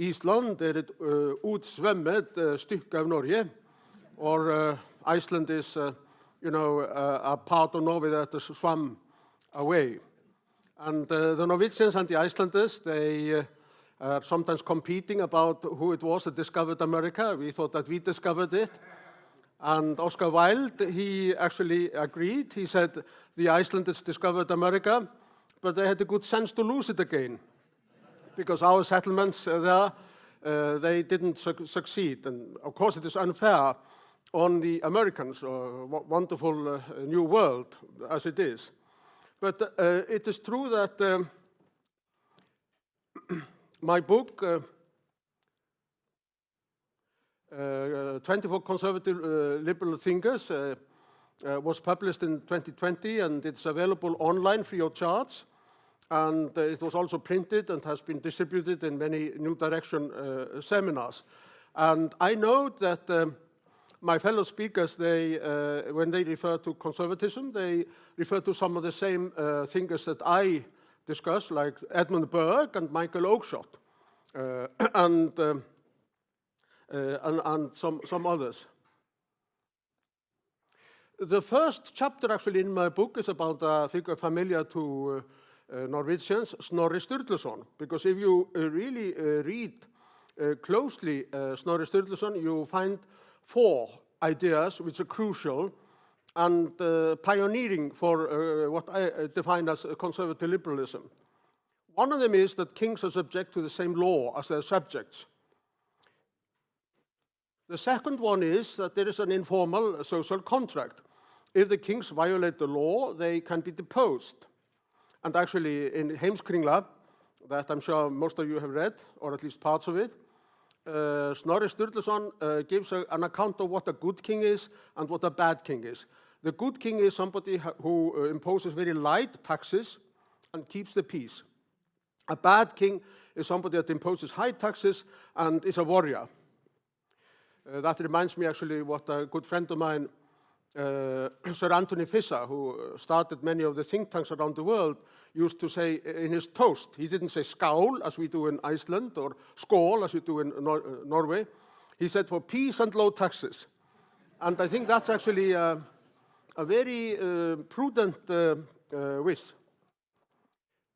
Island et utsvømmet stykke av Norge, or Iceland is, a part of Norway that is swam away. And the Norwegians and the Icelanders, they are sometimes competing about who it was that discovered America. We thought that we discovered it. And Oscar Wilde, he actually agreed. He said the Icelanders discovered America, but they had the good sense to lose it again, because our settlements there, they didn't succeed. And of course it is unfair on the Americans, wonderful new world as it is. But it is true that my book, 24 Conservative Liberal Thinkers, was published in 2020, and it's available online free of charge. And it was also printed and has been distributed in many New Direction seminars. And I know that my fellow speakers, they, when they refer to conservatism, they refer to some of the same thinkers that I discuss, like Edmund Burke and Michael Oakeshott, and some others. The first chapter actually in my book is about a figure familiar to Norwegians, Snorri Sturluson, because if you really read closely Snorri Sturluson, you find 4 ideas which are crucial and pioneering for what I define as conservative liberalism. One of them is that kings are subject to the same law as their subjects. The second one is that there is an informal social contract. If the kings violate the law, they can be deposed. And actually, in Heimskringla, that I'm sure most of you have read, or at least parts of it, Snorri Sturluson gives an account of what a good king is and what a bad king is. The good king is somebody who imposes very light taxes and keeps the peace. A bad king is somebody that imposes high taxes and is a warrior. That reminds me actually what a good friend of mine, Sir Anthony Fisher, who started many of the think tanks around the world, used to say in his toast. He didn't say skál, as we do in Iceland, or skål, as we do in Norway. He said for peace and low taxes. And I think that's actually a very prudent wish.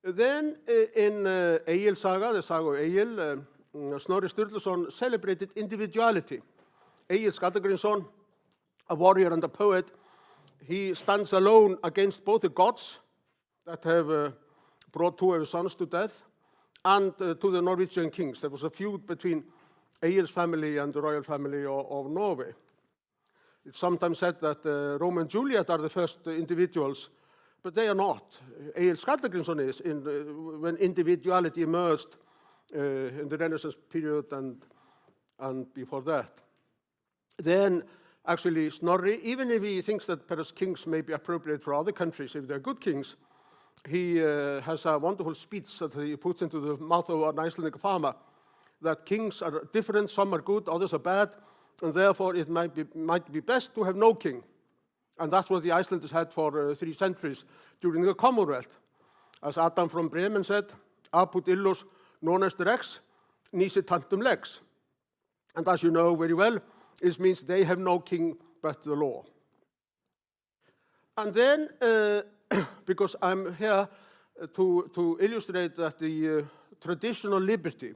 Then in Egil Saga, the saga of Egil, Snorri Sturluson celebrated individuality. Egil Skallagrímsson, a warrior and a poet, he stands alone against both the gods that have brought 2 of his sons to death and to the Norwegian kings. There was a feud between Egil's family and the royal family of Norway. It's sometimes said that Romeo and Juliet are the first individuals, but they are not. Egil Skallagrímsson is when individuality emerged in the Renaissance period and before that. Then actually Snorri, even if he thinks that perhaps kings may be appropriate for other countries if they're good kings, he has a wonderful speech that he puts into the mouth of an Icelandic farmer, that kings are different, some are good, others are bad, and therefore it might be best to have no king. And that's what the Icelanders had for 3 centuries during the Commonwealth. As Adam from Bremen said, apud illus non est rex, nisi tantum lex. And as you know very well, it means they have no king but the law. And then, because I'm here to illustrate that the traditional liberty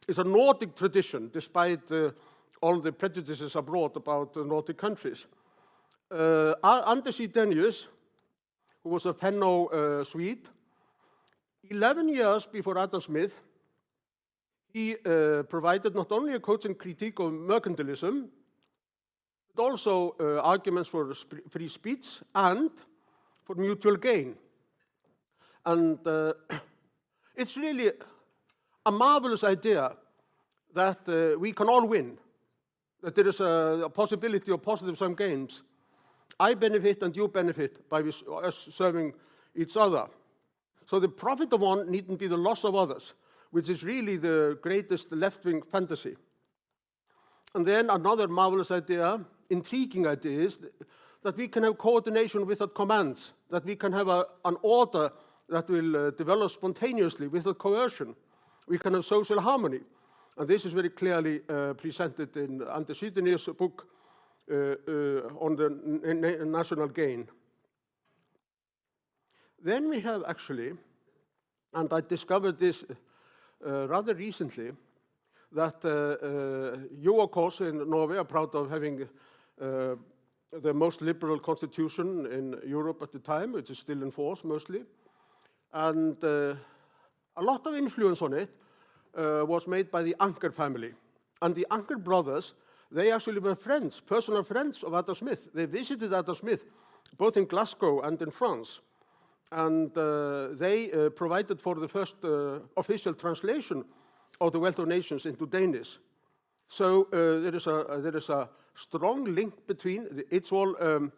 is a Nordic tradition, despite all the prejudices abroad about the Nordic countries. Anders Denius, who was a Fenno Swede, 11 years before Adam Smith, he provided not only a cogent critique of mercantilism, but also arguments for free speech and for mutual gain. And it's really a marvelous idea that we can all win, that there is a possibility of positive-sum gains. I benefit and you benefit by us serving each other. So the profit of one needn't be the loss of others, which is really the greatest left-wing fantasy. And then another marvelous idea, intriguing idea, is that we can have coordination without commands, that we can have an order that will develop spontaneously without coercion. We can have social harmony. And this is very clearly presented in Anders Denius' book on the national gain. Then we have actually, and I discovered this rather recently, that you, of course, in Norway are proud of having the most liberal constitution in Europe at the time, which is still in force mostly. And a lot of influence on it was made by the Anker family. And the Anker brothers, they actually were friends, personal friends of Adam Smith. They visited Adam Smith, both in Glasgow and in France. And they provided for the first official translation of the Wealth of Nations into Danish. So there is a strong link between the Eidsvoll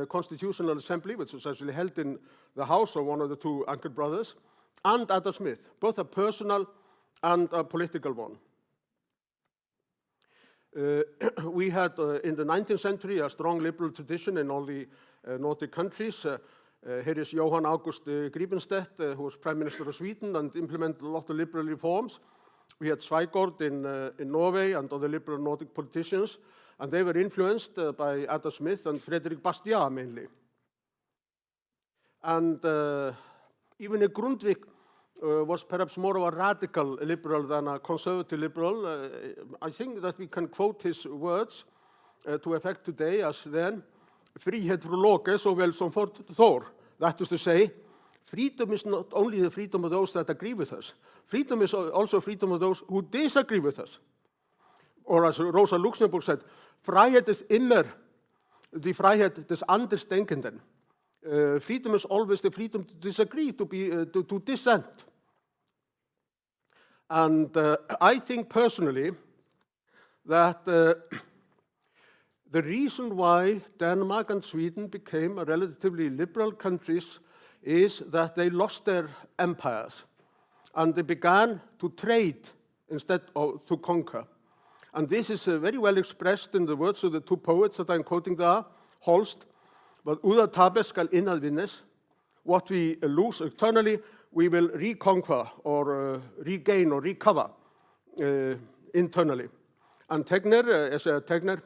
Constitutional Assembly, which was actually held in the house of one of the 2 Anker brothers, and Adam Smith, both a personal and a political one. We had, in the 19th century, a strong liberal tradition in all the Nordic countries. Here is Johan August Gripenstedt, who was Prime Minister of Sweden and implemented a lot of liberal reforms. We had Schweigård in Norway and other liberal Nordic politicians, and they were influenced by Adam Smith and Frederick Bastiat mainly. And even Grundtvig was perhaps more of a radical liberal than a conservative liberal. I think that we can quote his words to effect today as then, frihet for loke so vel som for Thor. That is to say, freedom is not only the freedom of those that agree with us. Freedom is also freedom of those who disagree with us. Or as Rosa Luxemburg said, frihet is immer die Freiheit des Andersdenkenden. Freedom is always the freedom to disagree, to dissent. And I think personally that the reason why Denmark and Sweden became a relatively liberal countries is that they lost their empires and they began to trade instead of to conquer. And this is very well expressed in the words of the two poets that I'm quoting there, Holst. But út tape skal innad vinnes. What we lose externally, we will reconquer or regain or recover internally. And Tegner, as Tegner,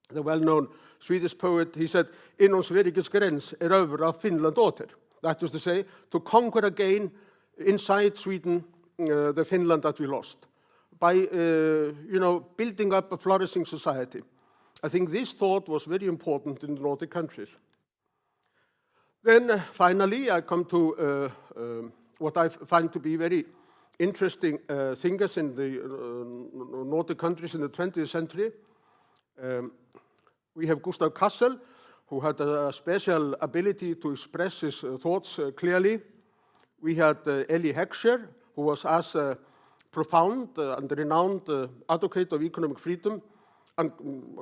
the well-known Swedish poet, he said, "Inom Sveriges gräns erövra Finland åter." That is to say, to conquer again inside Sweden the Finland that we lost by, building up a flourishing society. I think this thought was very important in the Nordic countries. Then finally, I come to what I find to be very interesting thinkers in the Nordic countries in the 20th century. We have Gustav Cassel, who had a special ability to express his thoughts clearly. We had Eli Heckscher, who was as profound and renowned advocate of economic freedom and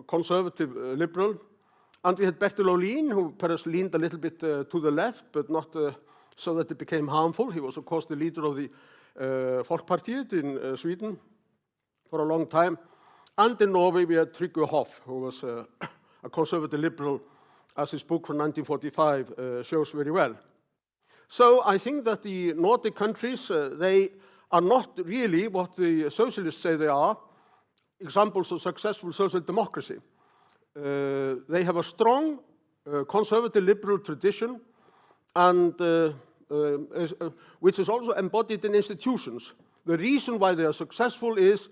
conservative liberal. And we had Bertil Ohlin, who perhaps leaned a little bit to the left, but not so that it became harmful. He was, of course, the leader of the Folkpartiet in Sweden for a long time. And in Norway, we had Trygve Hoff, who was a conservative liberal, as his book from 1945 shows very well. So I think that the Nordic countries, they are not really what the socialists say they are, examples of successful social democracy. They have a strong conservative liberal tradition, and which is also embodied in institutions. The reason why they are successful is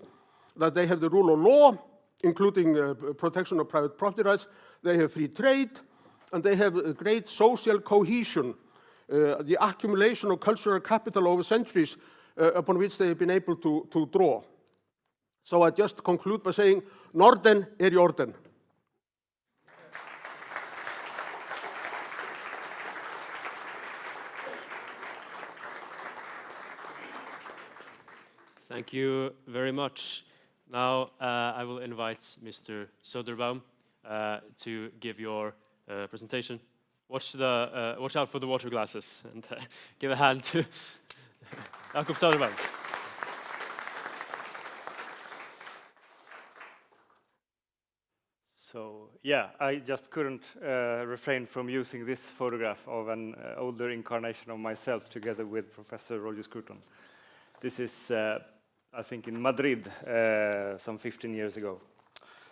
that they have the rule of law, including protection of private property rights. They have free trade, and they have a great social cohesion, the accumulation of cultural capital over centuries upon which they have been able to draw. So I just conclude by saying, Norden er í orden. Thank you very much. Now I will invite Mr. Söderbaum to give your presentation. Watch out for the water glasses and give a hand to Jakob Söderbaum. So yeah, I just couldn't refrain from using this photograph of an older incarnation of myself together with Professor Roger Scruton. This is, I think, in Madrid some 15 years ago.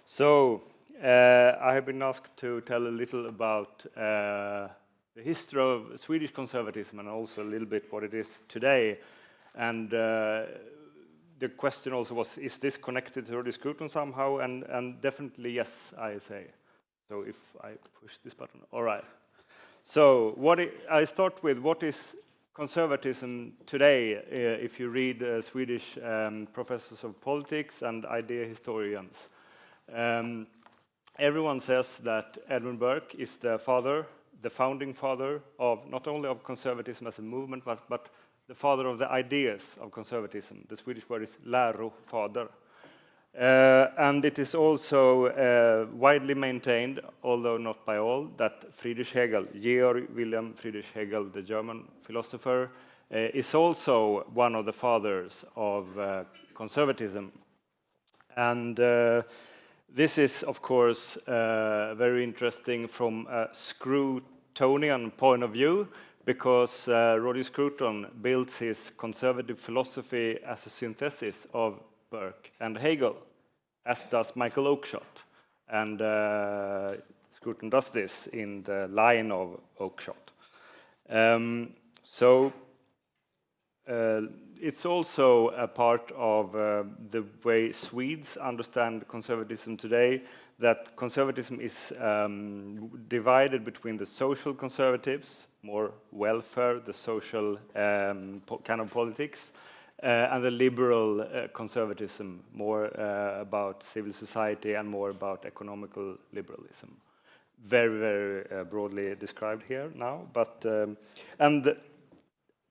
So I have been asked to tell a little about the history of Swedish conservatism and also a little bit what it is today. And the question also was, is this connected to Roger Scruton somehow? And definitely yes, I say. So if I push this button, all right. So I start with what is conservatism today, if you read Swedish professors of politics and idea historians. Everyone says that Edmund Burke is the founding father of not only of conservatism as a movement, but the father of the ideas of conservatism. The Swedish word is lärofader. And it is also widely maintained, although not by all, that Friedrich Hegel, Georg Wilhelm Friedrich Hegel, the German philosopher, is also one of the fathers of conservatism. And This is, of course, very interesting from a Scrutonian point of view, because Roger Scruton built his conservative philosophy as a synthesis of Burke and Hegel, as does Michael Oakeshott. And Scruton does this in the line of Oakeshott. It's also a part of the way Swedes understand conservatism today, that conservatism is divided between the social conservatives, more welfare, the social kind of politics, and the liberal conservatism, more about civil society and more about economical liberalism. Very, very broadly described here now, but and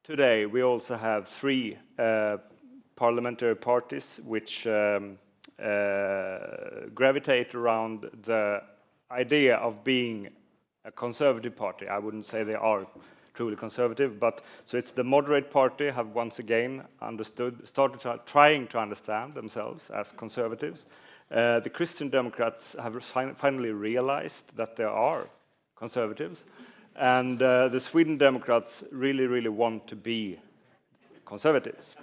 today we also have 3 parliamentary parties which gravitate around the idea of being a conservative party. I wouldn't say they are truly conservative, but so it's the moderate party have once again started trying to understand themselves as conservatives. The Christian Democrats have finally realized that they are conservatives, and the Sweden Democrats really, really want to be conservatives.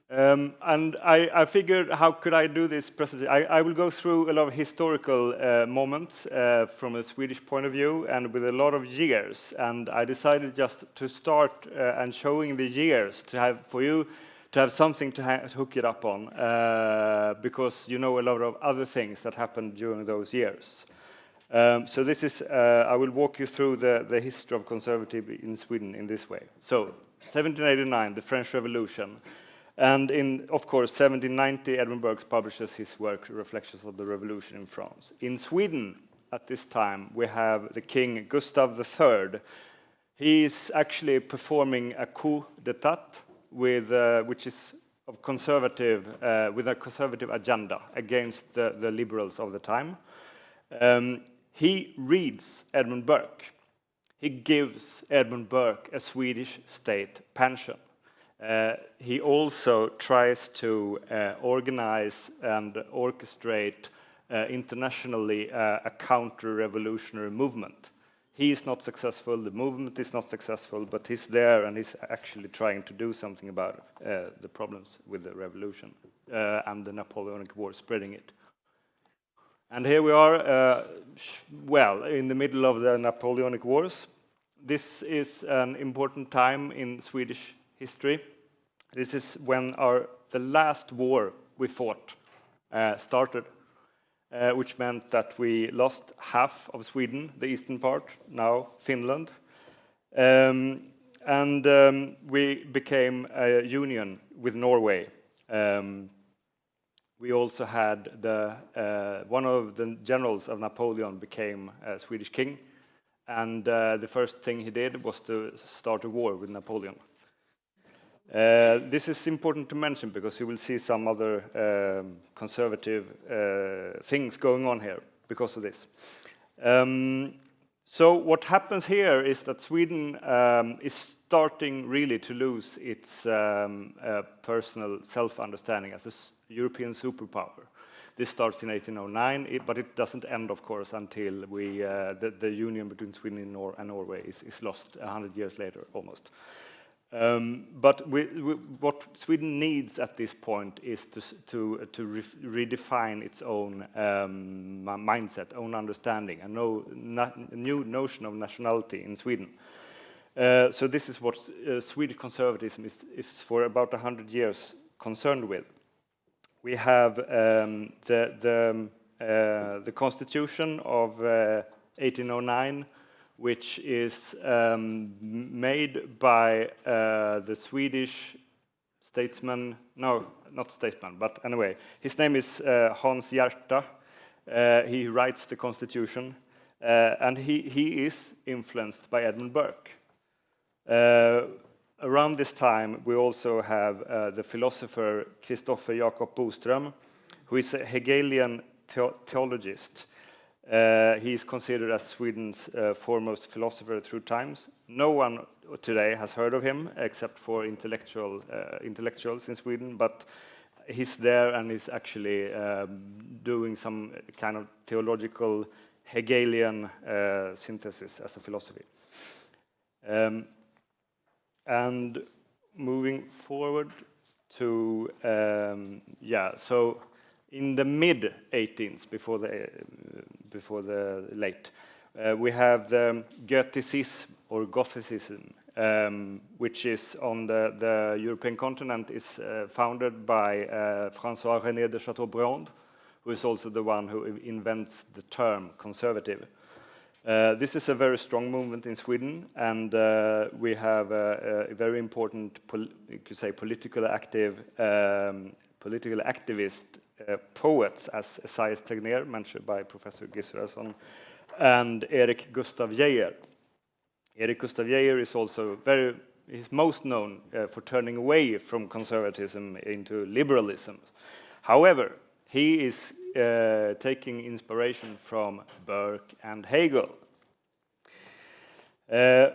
And I figured, how could I do this presentation? I will go through a lot of historical moments from a Swedish point of view and with a lot of years. And I decided just to start and showing the years to have for you to have something to hook it up on, because you know a lot of other things that happened during those years. So this is, I will walk you through the history of conservative in Sweden in this way. So 1789, the French Revolution. And in, of course, 1790, Edmund Burke publishes his work, Reflections of the Revolution in France. In Sweden, at this time, we have the King Gustav III. He is actually performing a coup d'état, which is of conservative, with a conservative agenda against the liberals of the time. He reads Edmund Burke. He gives Edmund Burke a Swedish state pension. He also tries to organize and orchestrate internationally a counter-revolutionary movement. He is not successful, the movement is not successful, but he's there and he's actually trying to do something about the problems with the revolution and the Napoleonic War, spreading it. And here we are, well, in the middle of the Napoleonic Wars. This is an important time in Swedish history. This is when the last war we fought started, which meant that we lost half of Sweden, the eastern part, now Finland. We became a union with Norway. We also had one of the generals of Napoleon became a Swedish king, and the first thing he did was to start a war with Napoleon. This is important to mention because you will see some other conservative things going on here because of this. So what happens here is that Sweden is starting really to lose its personal self-understanding as a European superpower. This starts in 1809, but it doesn't end, of course, until the union between Sweden and Norway is lost 100 years later, almost. But what Sweden needs at this point is to redefine its own mindset, own understanding, a new notion of nationality in Sweden. So this is what Swedish conservatism is for about 100 years concerned with. We have the Constitution of 1809, which is made by the Swedish statesman, no, not statesman, but anyway, his name is Hans Järta. He writes the Constitution, and he is influenced by Edmund Burke. Around this time, we also have the philosopher Kristoffer Jakob Boström, who is a Hegelian theologist. He is considered as Sweden's foremost philosopher through times. No one today has heard of him except for intellectuals in Sweden, but he's there and is actually doing some kind of theological Hegelian synthesis as a philosophy. And moving forward to, so in the mid-18th, before the late, we have the Goticism or Gothicism, which is on the European continent, is founded by François-René de Chateaubriand, who is also the one who invents the term conservative. This is a very strong movement in Sweden, and we have a very important, you could say, political activist poets, as Esaias Tegnér, mentioned by Professor Gisrason, and Erik Gustav Geijer. Erik Gustav Geijer is also he's most known for turning away from conservatism into liberalism. However, he is taking inspiration from Burke and Hegel.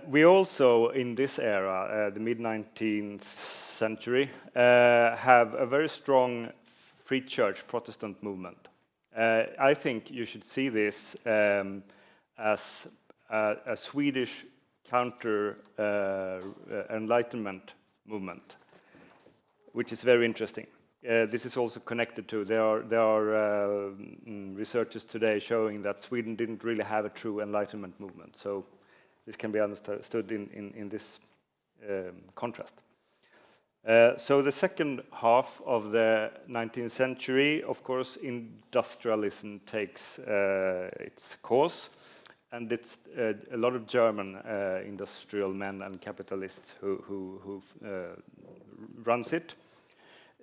We also, in this era, the mid-19th century, have a very strong free church Protestant movement. I think you should see this as a Swedish counter-Enlightenment movement, which is very interesting. This is also connected to, there are researchers today showing that Sweden didn't really have a true Enlightenment movement. So this can be understood in this contrast. So the second half of the 19th century, of course, industrialism takes its course, and it's a lot of German industrial men and capitalists who runs it.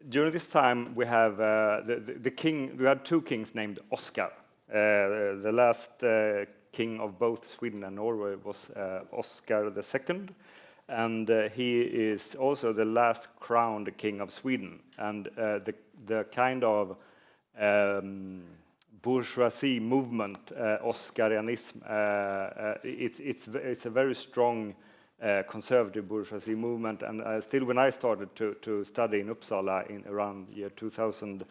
During this time, we have the king. We had two kings named Oscar. The last king of both Sweden and Norway was Oscar II, and he is also the last crowned king of Sweden. And the kind of bourgeoisie movement, Oscarianism, it's a very strong conservative bourgeoisie movement. And still, when I started to study in Uppsala in around year 2000,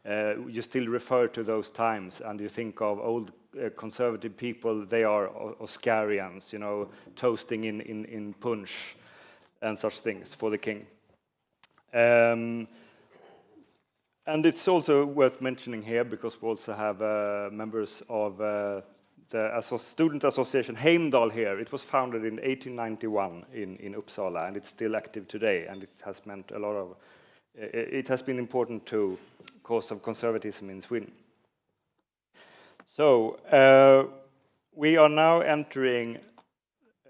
you still refer to those times, and you think of old conservative people. They are Oscarians, you know, toasting in punch and such things for the king. And it's also worth mentioning here, because we also have members of the student association Heimdal here. It was founded in 1891 in Uppsala, and it's still active today, and it has meant a lot of, it has been important to cause of conservatism in Sweden. So we are now entering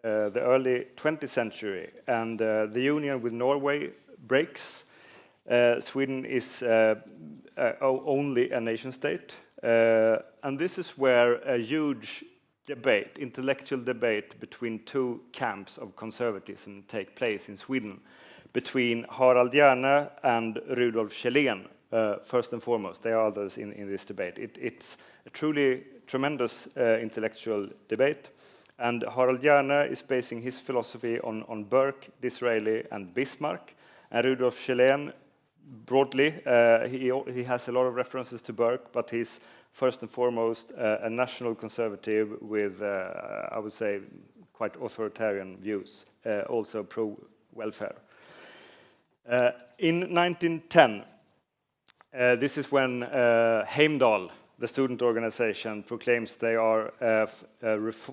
the early 20th century, and the union with Norway breaks. Sweden is only a nation state, and this is where a huge debate, intellectual debate between two camps of conservatism take place in Sweden, between Harald Hjerne and Rudolf Kjellén, first and foremost. There are others in this debate. It's a truly tremendous intellectual debate, and Harald Hjerne is basing his philosophy on Burke, Disraeli, and Bismarck, and Rudolf Kjellén, broadly, he has a lot of references to Burke, but he's first and foremost a national conservative with, I would say, quite authoritarian views, also pro-welfare. In 1910, this is when Heimdal, the student organization, proclaims they are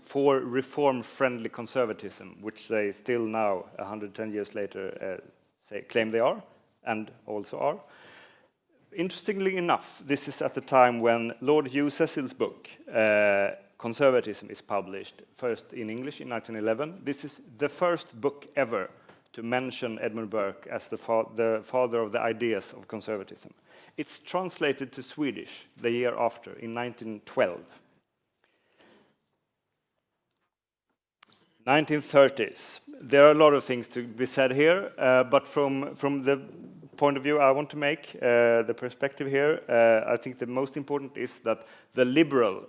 for reform-friendly conservatism, which they still now, 110 years later, claim they are, and also are. Interestingly enough, this is at the time when Lord Hugh Cecil's book, Conservatism, is published, first in English in 1911. This is the first book ever to mention Edmund Burke as the father of the ideas of conservatism. It's translated to Swedish the year after, in 1912. 1930s. There are a lot of things to be said here, but from the point of view I want to make, the perspective here, I think the most important is that the liberal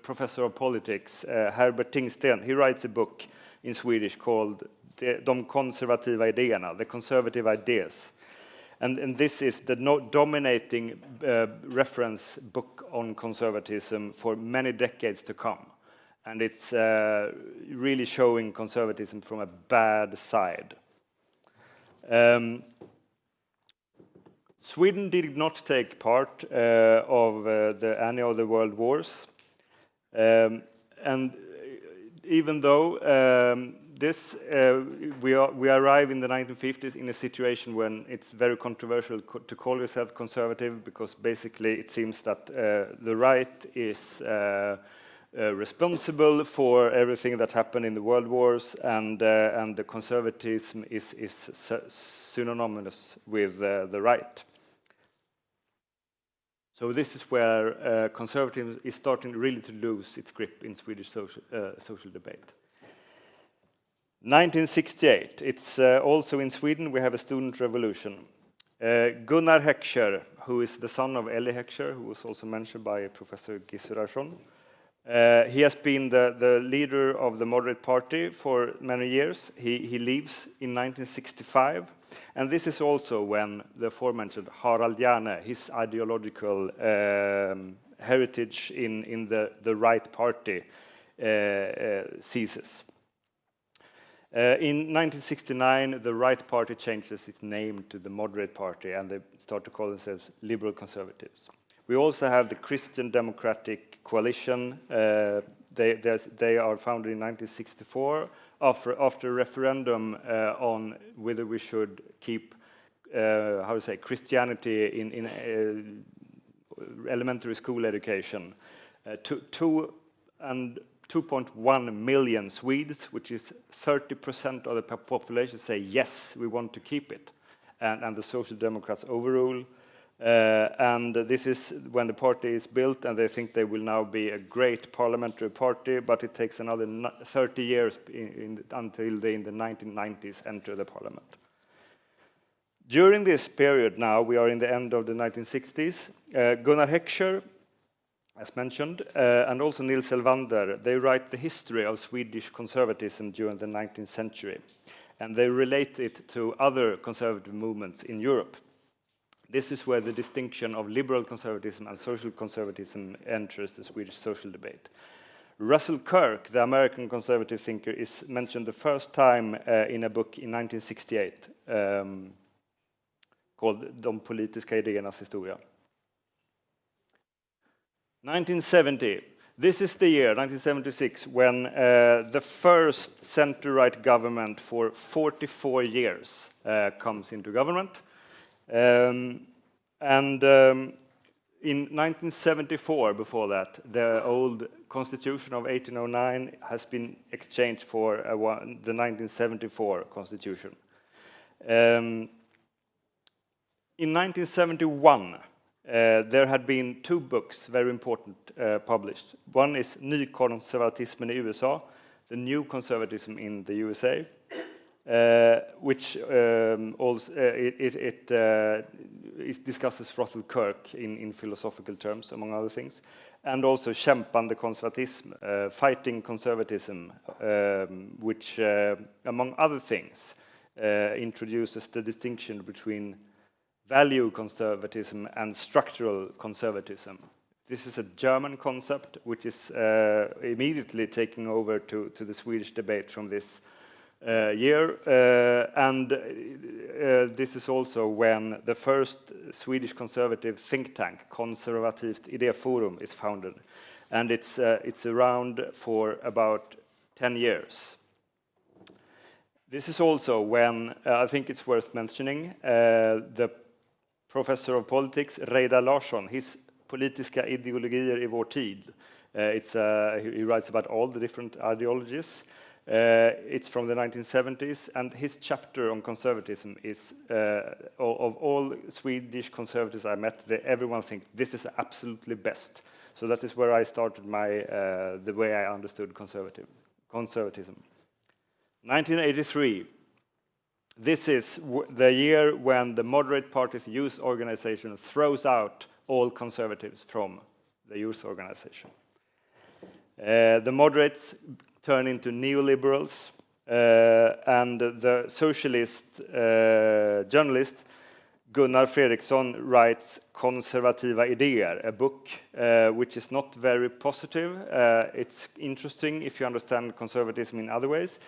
professor of politics, Herbert Tingsten, he writes a book in Swedish called de konservativa idéerna, the conservative ideas. And this is the dominating reference book on conservatism for many decades to come. And it's really showing conservatism from a bad side. Sweden did not take part of any of the world wars. And even though we arrive in the 1950s in a situation when it's very controversial to call yourself conservative, because basically it seems that the right is responsible for everything that happened in the world wars, and the conservatism is synonymous with the right. So this is where conservatism is starting really to lose its grip in Swedish social debate. 1968, it's also in Sweden we have a student revolution. Gunnar Heckscher, who is the son of Ellie Heckscher, who was also mentioned by Professor Gisurason, he has been the leader of the moderate party for many years. He leaves in 1965, and this is also when the aforementioned Harald Hjerne, his ideological heritage in the right party, ceases. In 1969, the right party changes its name to the moderate party, and they start to call themselves liberal conservatives. We also have the Christian Democratic Coalition. They are founded in 1964 after a referendum on whether we should keep, Christianity in elementary school education. 2.1 million Swedes, which is 30% of the population, say yes, we want to keep it. And the Social Democrats overrule. And this is when the party is built, and they think they will now be a great parliamentary party, but it takes another 30 years until they, in the 1990s, enter the parliament. During this period now, we are in the end of the 1960s, Gunnar Heckscher, as mentioned, and also Nils Elvander, they write the history of Swedish conservatism during the 19th century, and they relate it to other conservative movements in Europe. This is where the distinction of liberal conservatism and social conservatism enters the Swedish social debate. Russell Kirk, the American conservative thinker, is mentioned the first time in a book in 1968 called De politiska idéernas historia. 1970, this is the year, 1976, when the first center-right government for 44 years comes into government. In 1974, before that, the old constitution of 1809 has been exchanged for the 1974 constitution. In 1971, there had been two books, very important, published. One is Nykonservatismen i USA, the new conservatism in the USA, which also it discusses Russell Kirk in philosophical terms, among other things, and also Kämpande konservatism, fighting conservatism, which, among other things, introduces the distinction between value conservatism and structural conservatism. This is a German concept, which is immediately taking over to the Swedish debate from this year, and this is also when the first Swedish conservative think tank, Konservativt Idéforum, is founded, and it's around for about 10 years. This is also when I think it's worth mentioning the professor of politics Reidar Larsson, his politiska ideologier i vår tid. He writes about all the different ideologies. It's from the 1970s, and his chapter on conservatism is, of all Swedish conservatives I met, everyone thinks this is absolutely best. So that is where I started the way I understood conservatism. 1983. This is the year when the Moderate Party's youth organization throws out all conservatives from the youth organization. The moderates turn into neoliberals, and the socialist journalist Gunnar Fredriksson writes Konservativa idéer, a book which is not very positive. It's interesting if you understand conservatism in other ways,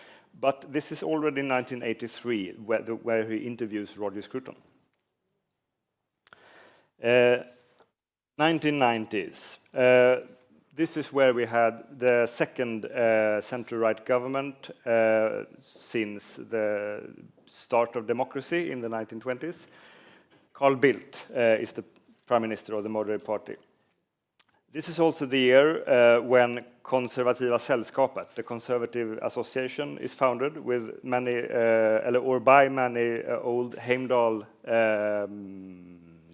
but this is already in 1983 where he interviews Roger Scruton. 1990s. This is where we had the second center-right government since the start of democracy in the 1920s. Carl Bildt is the prime minister of the moderate party. This is also the year when Konservativa Sällskapet, the conservative association, is founded with many, or by many old Heimdal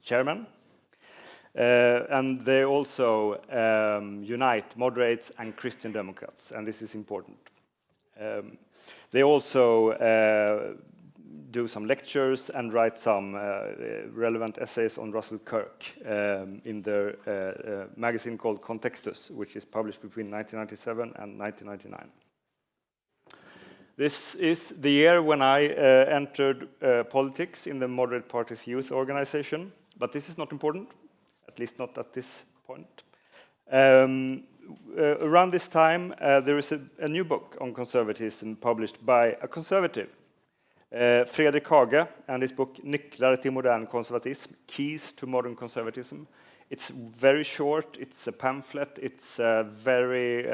chairmen. And they also unite moderates and Christian Democrats, and this is important. They also do some lectures and write some relevant essays on Russell Kirk in their magazine called Contextus, which is published between 1997 and 1999. This is the year when I entered politics in the Moderate Party's youth organization, but this is not important, at least not at this point. Around this time, there is a new book on conservatism published by a conservative, Fredrik Hage, and his book Nycklar till modern konservatism, Keys to Modern Conservatism. It's very short, it's a pamphlet, it's very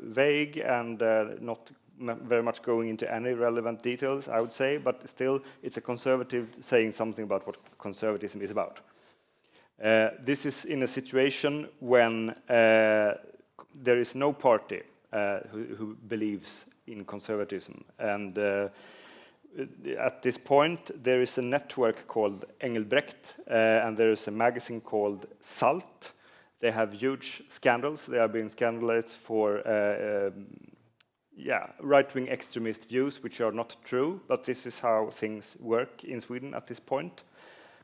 vague and not very much going into any relevant details, I would say, but still it's a conservative saying something about what conservatism is about. This is in a situation when there is no party who believes in conservatism, and at this point there is a network called Engelbrekt, and there is a magazine called Salt. They have huge scandals. They have been scandalized for right-wing extremist views, which are not true, but this is how things work in Sweden at this point.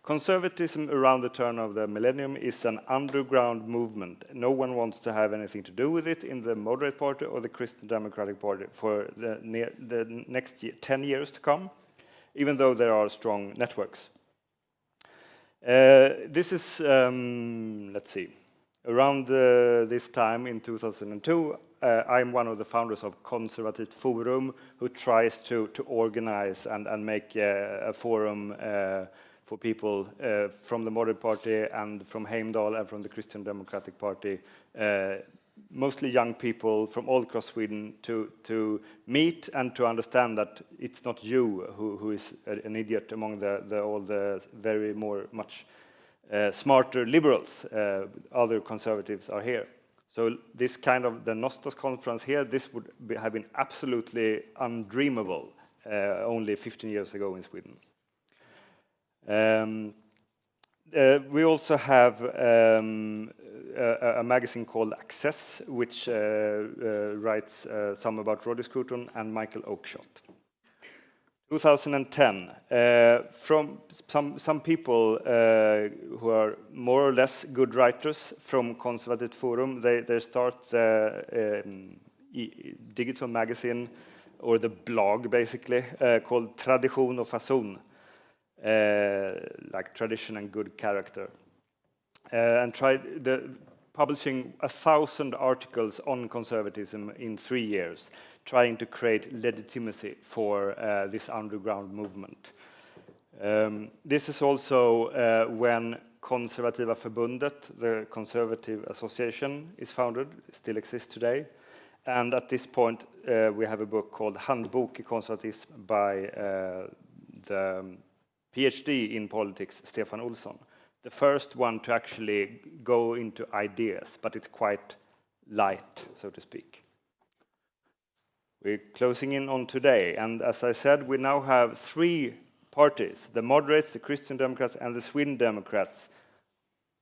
Conservatism around the turn of the millennium is an underground movement. No one wants to have anything to do with it in the Moderate Party or the Christian Democratic Party for the next 10 years to come, even though there are strong networks. This is, let's see, around this time in 2002, I'm one of the founders of Konservativt Forum, who tries to organize and make a forum for people from the Moderate Party and from Heimdal and from the Christian Democratic Party, mostly young people from all across Sweden, to meet and to understand that it's not you who is an idiot among all the very much smarter liberals. Other conservatives are here. So this kind of the Nostos-konferansen here, this would have been absolutely undreamable only 15 years ago in Sweden. We also have a magazine called Access, which writes some about Roger Scruton and Michael Oakeshott. 2010, from some people who are more or less good writers from Konservativt Forum, they start the digital magazine, or the blog basically, called Tradition och Fason. Like tradition and good character, and publishing 1,000 articles on conservatism in 3 years, trying to create legitimacy for this underground movement. This is also when Konservativa Förbundet, the conservative association, is founded, still exists today. And at this point, we have a book called Handbok i konservatism by the PhD in politics, Stefan Olsson. The first one to actually go into ideas, but it's quite light, so to speak. We're closing in on today, and as I said, we now have 3 parties, the moderates, the Christian Democrats, and the Sweden Democrats,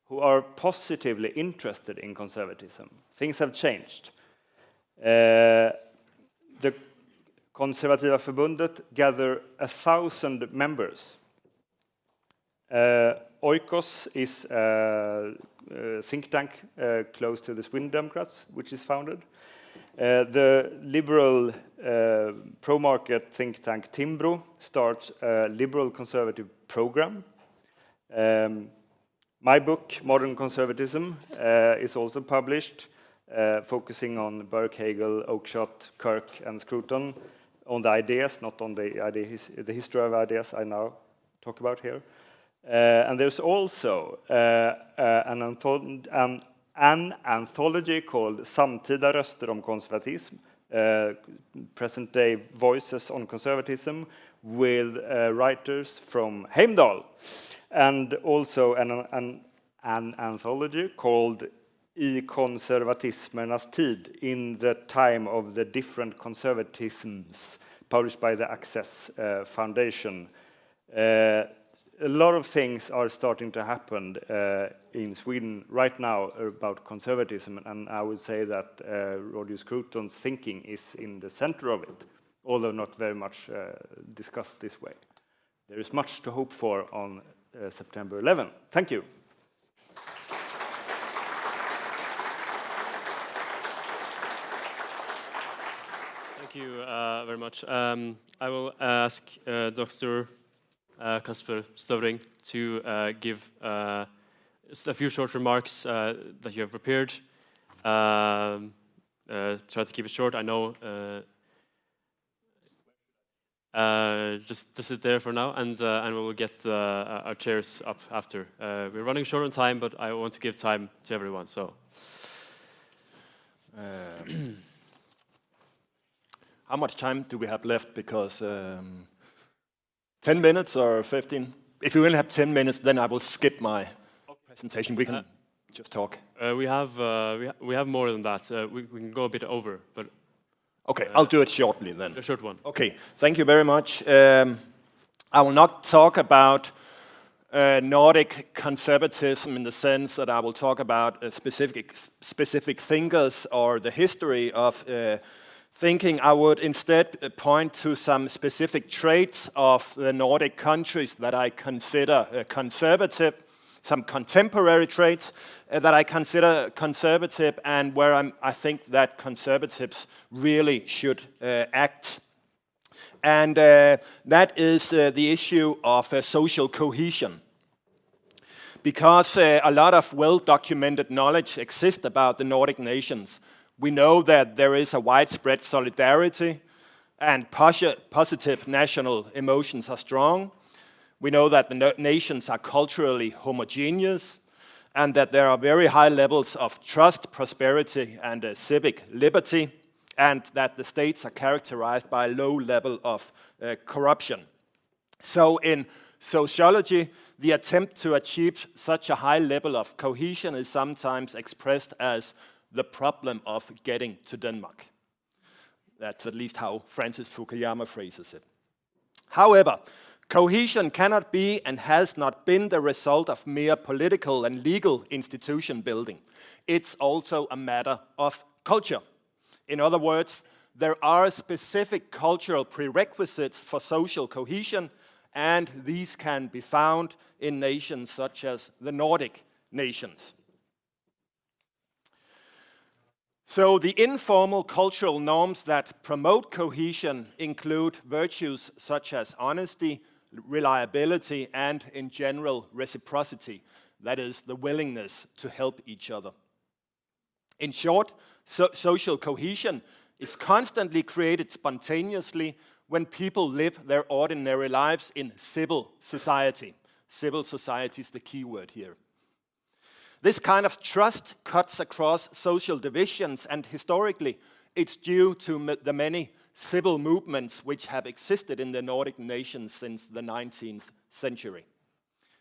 who are positively interested in conservatism. Things have changed. The Konservativa Förbundet gather 1,000 members. Oikos is a think tank close to the Sweden Democrats, which is founded. The liberal pro-market think tank Timbro starts a liberal conservative program. My book, Modern Conservatism, is also published, focusing on Burke, Hegel, Oakeshott, Kirk, and Scruton, on the ideas, not on the history of ideas I now talk about here. And there's also an anthology called Samtida röster om konservatism, present-day voices on conservatism, with writers from Heimdal, and also an anthology called I konservatismernas tid, in the time of the different conservatisms, published by the Access Foundation. A lot of things are starting to happen in Sweden right now about conservatism, and I would say that Roger Scruton's thinking is in the center of it, although not very much discussed this way. There is much to hope for on September 11. Thank you. Thank you very much. I will ask Dr. Kasper Støvring to give just a few short remarks that you have prepared. Try to keep it short. I know. Just sit there for now, and we will get our chairs up after. We're running short on time, but I want to give time to everyone. So. How much time do we have left? Because 10 minutes or 15? If we only have 10 minutes, then I will skip my presentation. We can just talk. We have more than that. We can go a bit over, but. Okay, I'll do it shortly then. A short one. Okay, thank you very much. I will not talk about Nordic conservatism in the sense that I will talk about specific thinkers or the history of thinking. I would instead point to some specific traits of the Nordic countries that I consider conservative, some contemporary traits that I consider conservative, and where I think that conservatives really should act. And that is the issue of social cohesion. Because a lot of well-documented knowledge exists about the Nordic nations. We know that there is a widespread solidarity and positive national emotions are strong. We know that the nations are culturally homogeneous and that there are very high levels of trust, prosperity, and civic liberty, and that the states are characterized by a low level of corruption. So in sociology, the attempt to achieve such a high level of cohesion is sometimes expressed as the problem of getting to Denmark. That's at least how Francis Fukuyama phrases it. However, cohesion cannot be and has not been the result of mere political and legal institution building. It's also a matter of culture. In other words, there are specific cultural prerequisites for social cohesion, and these can be found in nations such as the Nordic nations. So the informal cultural norms that promote cohesion include virtues such as honesty, reliability, and in general reciprocity. That is, the willingness to help each other. In short, social cohesion is constantly created spontaneously when people live their ordinary lives in civil society. Civil society is the key word here. This kind of trust cuts across social divisions, and historically it's due to the many civil movements which have existed in the Nordic nations since the 19th century.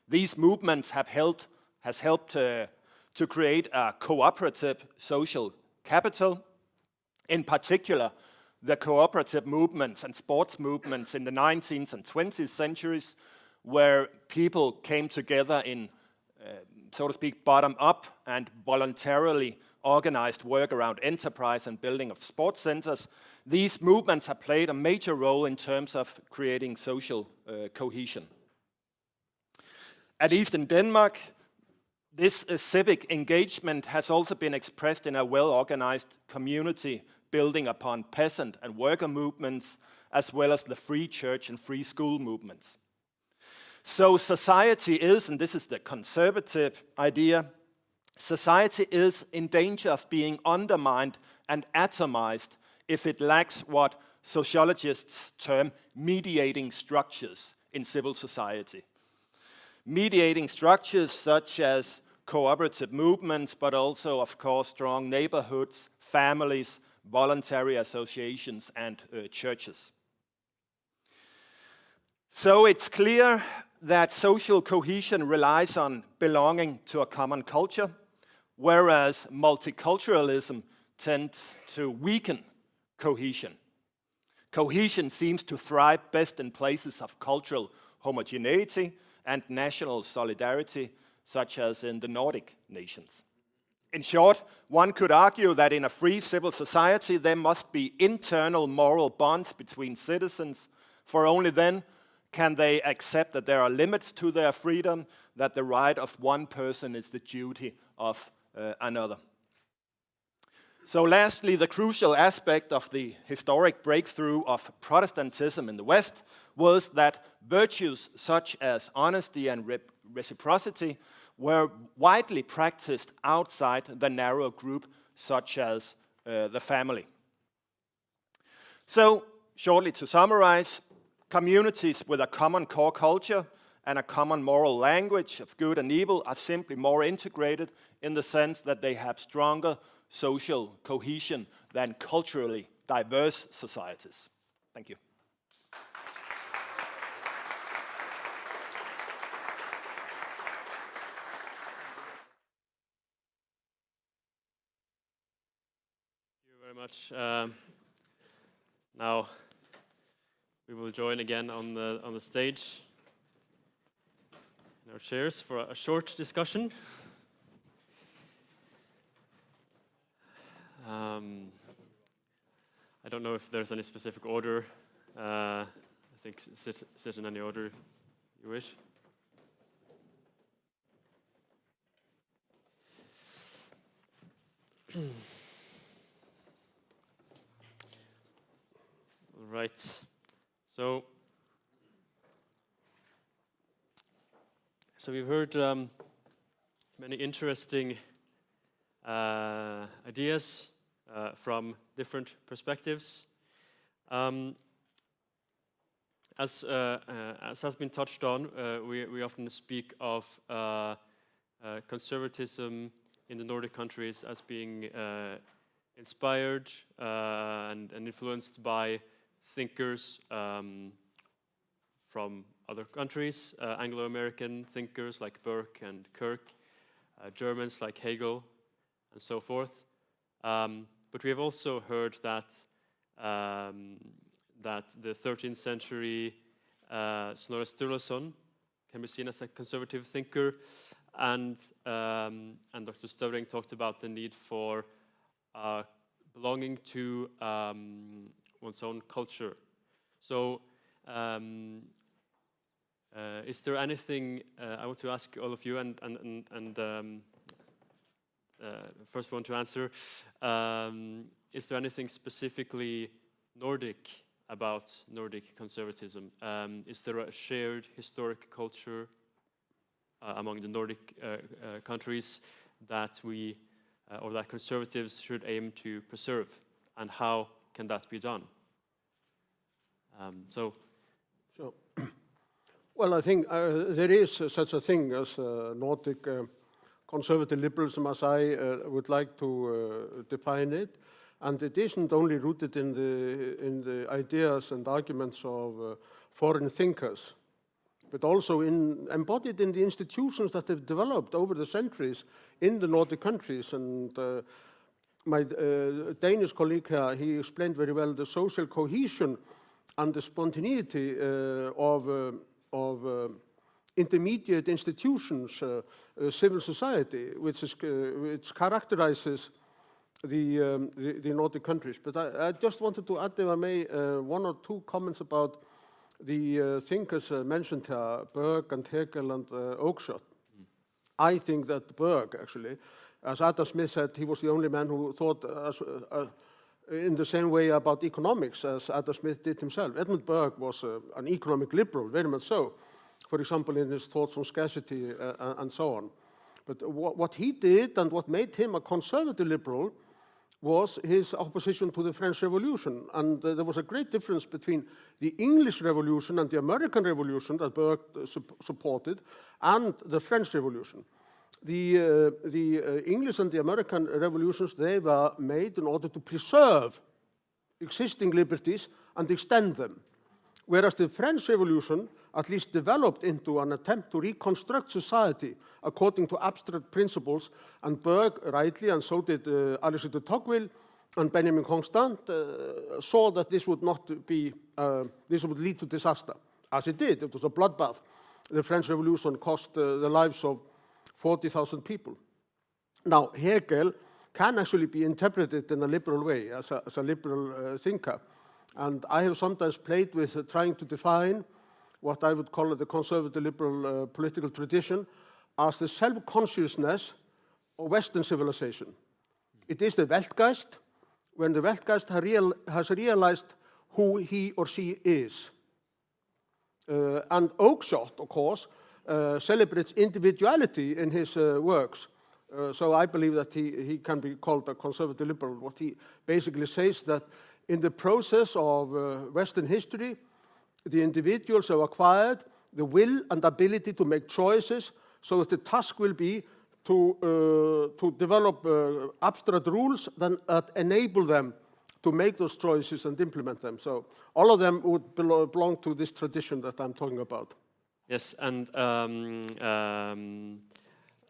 These movements have helped to create a cooperative social capital. In particular, the cooperative movements and sports movements in the 19th and 20th centuries, where people came together in so to speak, bottom-up and voluntarily organized work around enterprise and building of sports centers. These movements have played a major role in terms of creating social cohesion. At least in Denmark, this civic engagement has also been expressed in a well-organized community building upon peasant and worker movements, as well as the free church and free school movements. So society is, and this is the conservative idea, society is in danger of being undermined and atomized if it lacks what sociologists term mediating structures in civil society. Mediating structures such as cooperative movements, but also, of course, strong neighborhoods, families, voluntary associations, and churches. So it's clear that social cohesion relies on belonging to a common culture, whereas multiculturalism tends to weaken cohesion. Cohesion seems to thrive best in places of cultural homogeneity and national solidarity, such as in the Nordic nations. In short, one could argue that in a free civil society there must be internal moral bonds between citizens, for only then can they accept that there are limits to their freedom, that the right of one person is the duty of another. So lastly, the crucial aspect of the historic breakthrough of Protestantism in the West was that virtues such as honesty and reciprocity were widely practiced outside the narrow group, such as the family. So, shortly to summarize, communities with a common core culture and a common moral language of good and evil are simply more integrated in the sense that they have stronger social cohesion than culturally diverse societies. Thank you. Very much. Now we will join again on the stage in our chairs for a short discussion. I don't know if there's any specific order. I think sit in any order you wish. Right. So we've heard many interesting ideas from different perspectives. As has been touched on, we often speak of conservatism in the Nordic countries as being inspired and influenced by thinkers from other countries, Anglo-American thinkers like Burke and Kirk, Germans like Hegel, and so forth. But we have also heard that that the 13th century Snorre Sturluson can be seen as a conservative thinker, and Dr. Støvring talked about the need for belonging to one's own culture. So, is there anything I want to ask all of you, and first one to answer? Is there anything specifically Nordic about Nordic conservatism? Is there a shared historic culture among the Nordic countries that we or that conservatives should aim to preserve, and how can that be done? Well, I think there is such a thing as Nordic conservative liberalism, as I would like to define it, and it isn't only rooted in the ideas and arguments of foreign thinkers, but also embodied in the institutions that have developed over the centuries in the Nordic countries. And my Danish colleague here, he explained very well the social cohesion and the spontaneity of intermediate institutions, civil society, which characterizes the Nordic countries. But I just wanted to add, if I may, one or two comments about the thinkers mentioned here, Burke and Hegel and Oakeshott. I think that Berg, actually, as Adam Smith said, he was the only man who thought in the same way about economics as Adam Smith did himself. Edmund Burke was an economic liberal, very much so, for example, in his thoughts on scarcity and so on. But what he did and what made him a conservative liberal was his opposition to the French Revolution. And there was a great difference between the English Revolution and the American Revolution that Burke supported and the French Revolution. The English and the American revolutions, they were made in order to preserve existing liberties and extend them. Whereas the French Revolution at least developed into an attempt to reconstruct society according to abstract principles, and Burke rightly, and so did Alexander Tocqueville and Benjamin Constant, saw that this would not be, this would lead to disaster, as it did. It was a bloodbath. The French Revolution cost the lives of 40,000 people. Now, Hegel can actually be interpreted in a liberal way, as a liberal thinker. And I have sometimes played with trying to define what I would call the conservative liberal political tradition as the self-consciousness of Western civilization. It is the Weltgeist, when the Weltgeist has realized who he or she is. And Oakeshott, of course, celebrates individuality in his works. So I believe that he can be called a conservative liberal. What he basically says that in the process of Western history, the individuals have acquired the will and ability to make choices, so that the task will be to develop abstract rules that enable them to make those choices and implement them. So all of them would belong to this tradition that I'm talking about. Yes, and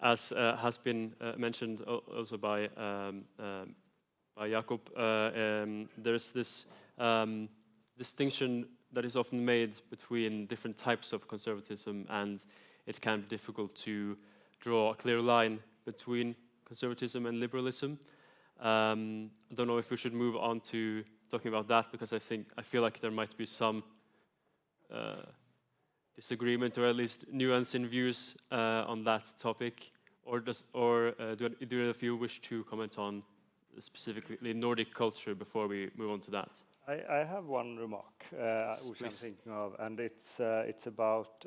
as has been mentioned also by Jakob, there's this distinction that is often made between different types of conservatism, and it can be difficult to draw a clear line between conservatism and liberalism. I don't know if we should move on to talking about that, because I feel like there might be some disagreement, or at least nuance in views on that topic. Or do either of you wish to comment on specifically Nordic culture before we move on to that? I have one remark which I'm thinking of, and it's about.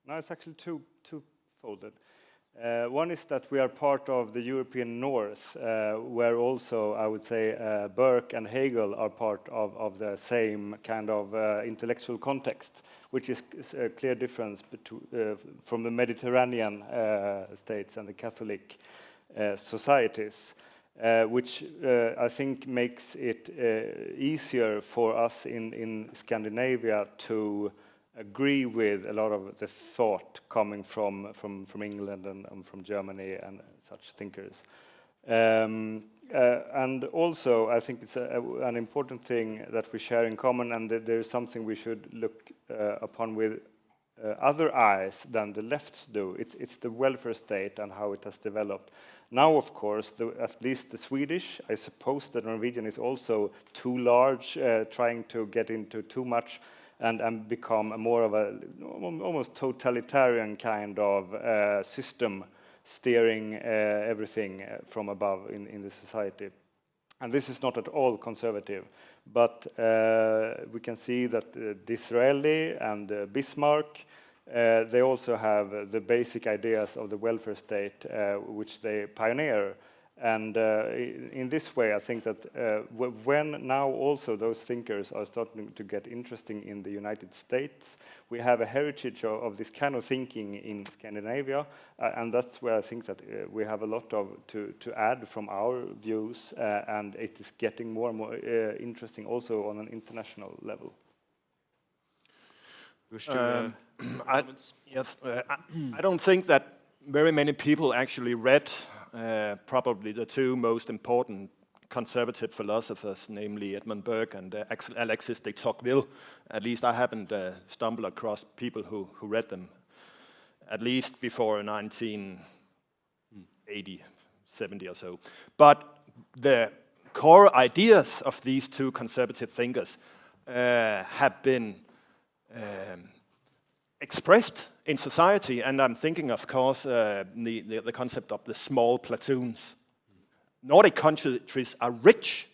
No, it's actually two-folded. One is that we are part of the European North, where also I would say Burke and Hegel are part of the same kind of intellectual context, which is a clear difference from the Mediterranean states and the Catholic societies. Which I think makes it easier for us in Scandinavia to agree with a lot of the thought coming from England and from Germany and such thinkers. And also, I think it's an important thing that we share in common, and that there is something we should look upon with other eyes than the lefts do. It's the welfare state and how it has developed. Now, of course, at least the Swedish, I suppose the Norwegian is also too large, trying to get into too much and become more of a almost totalitarian kind of system steering everything from above in the society. And this is not at all conservative, but we can see that Disraeli and Bismarck, they also have the basic ideas of the welfare state, which they pioneer. And in this way, I think that when now also those thinkers are starting to get interesting in the United States, we have a heritage of this kind of thinking in Scandinavia, and that's where I think that we have a lot to add from our views, and it is getting more and more interesting also on an international level. I don't think that very many people actually read probably the two most important conservative philosophers, namely Edmund Burke and Alexis de Tocqueville. At least I haven't stumbled across people who read them, at least before 1980, 70 or so. But the core ideas of these two conservative thinkers have been expressed in society, and I'm thinking, of course, the concept of the small platoons. Nordic countries are rich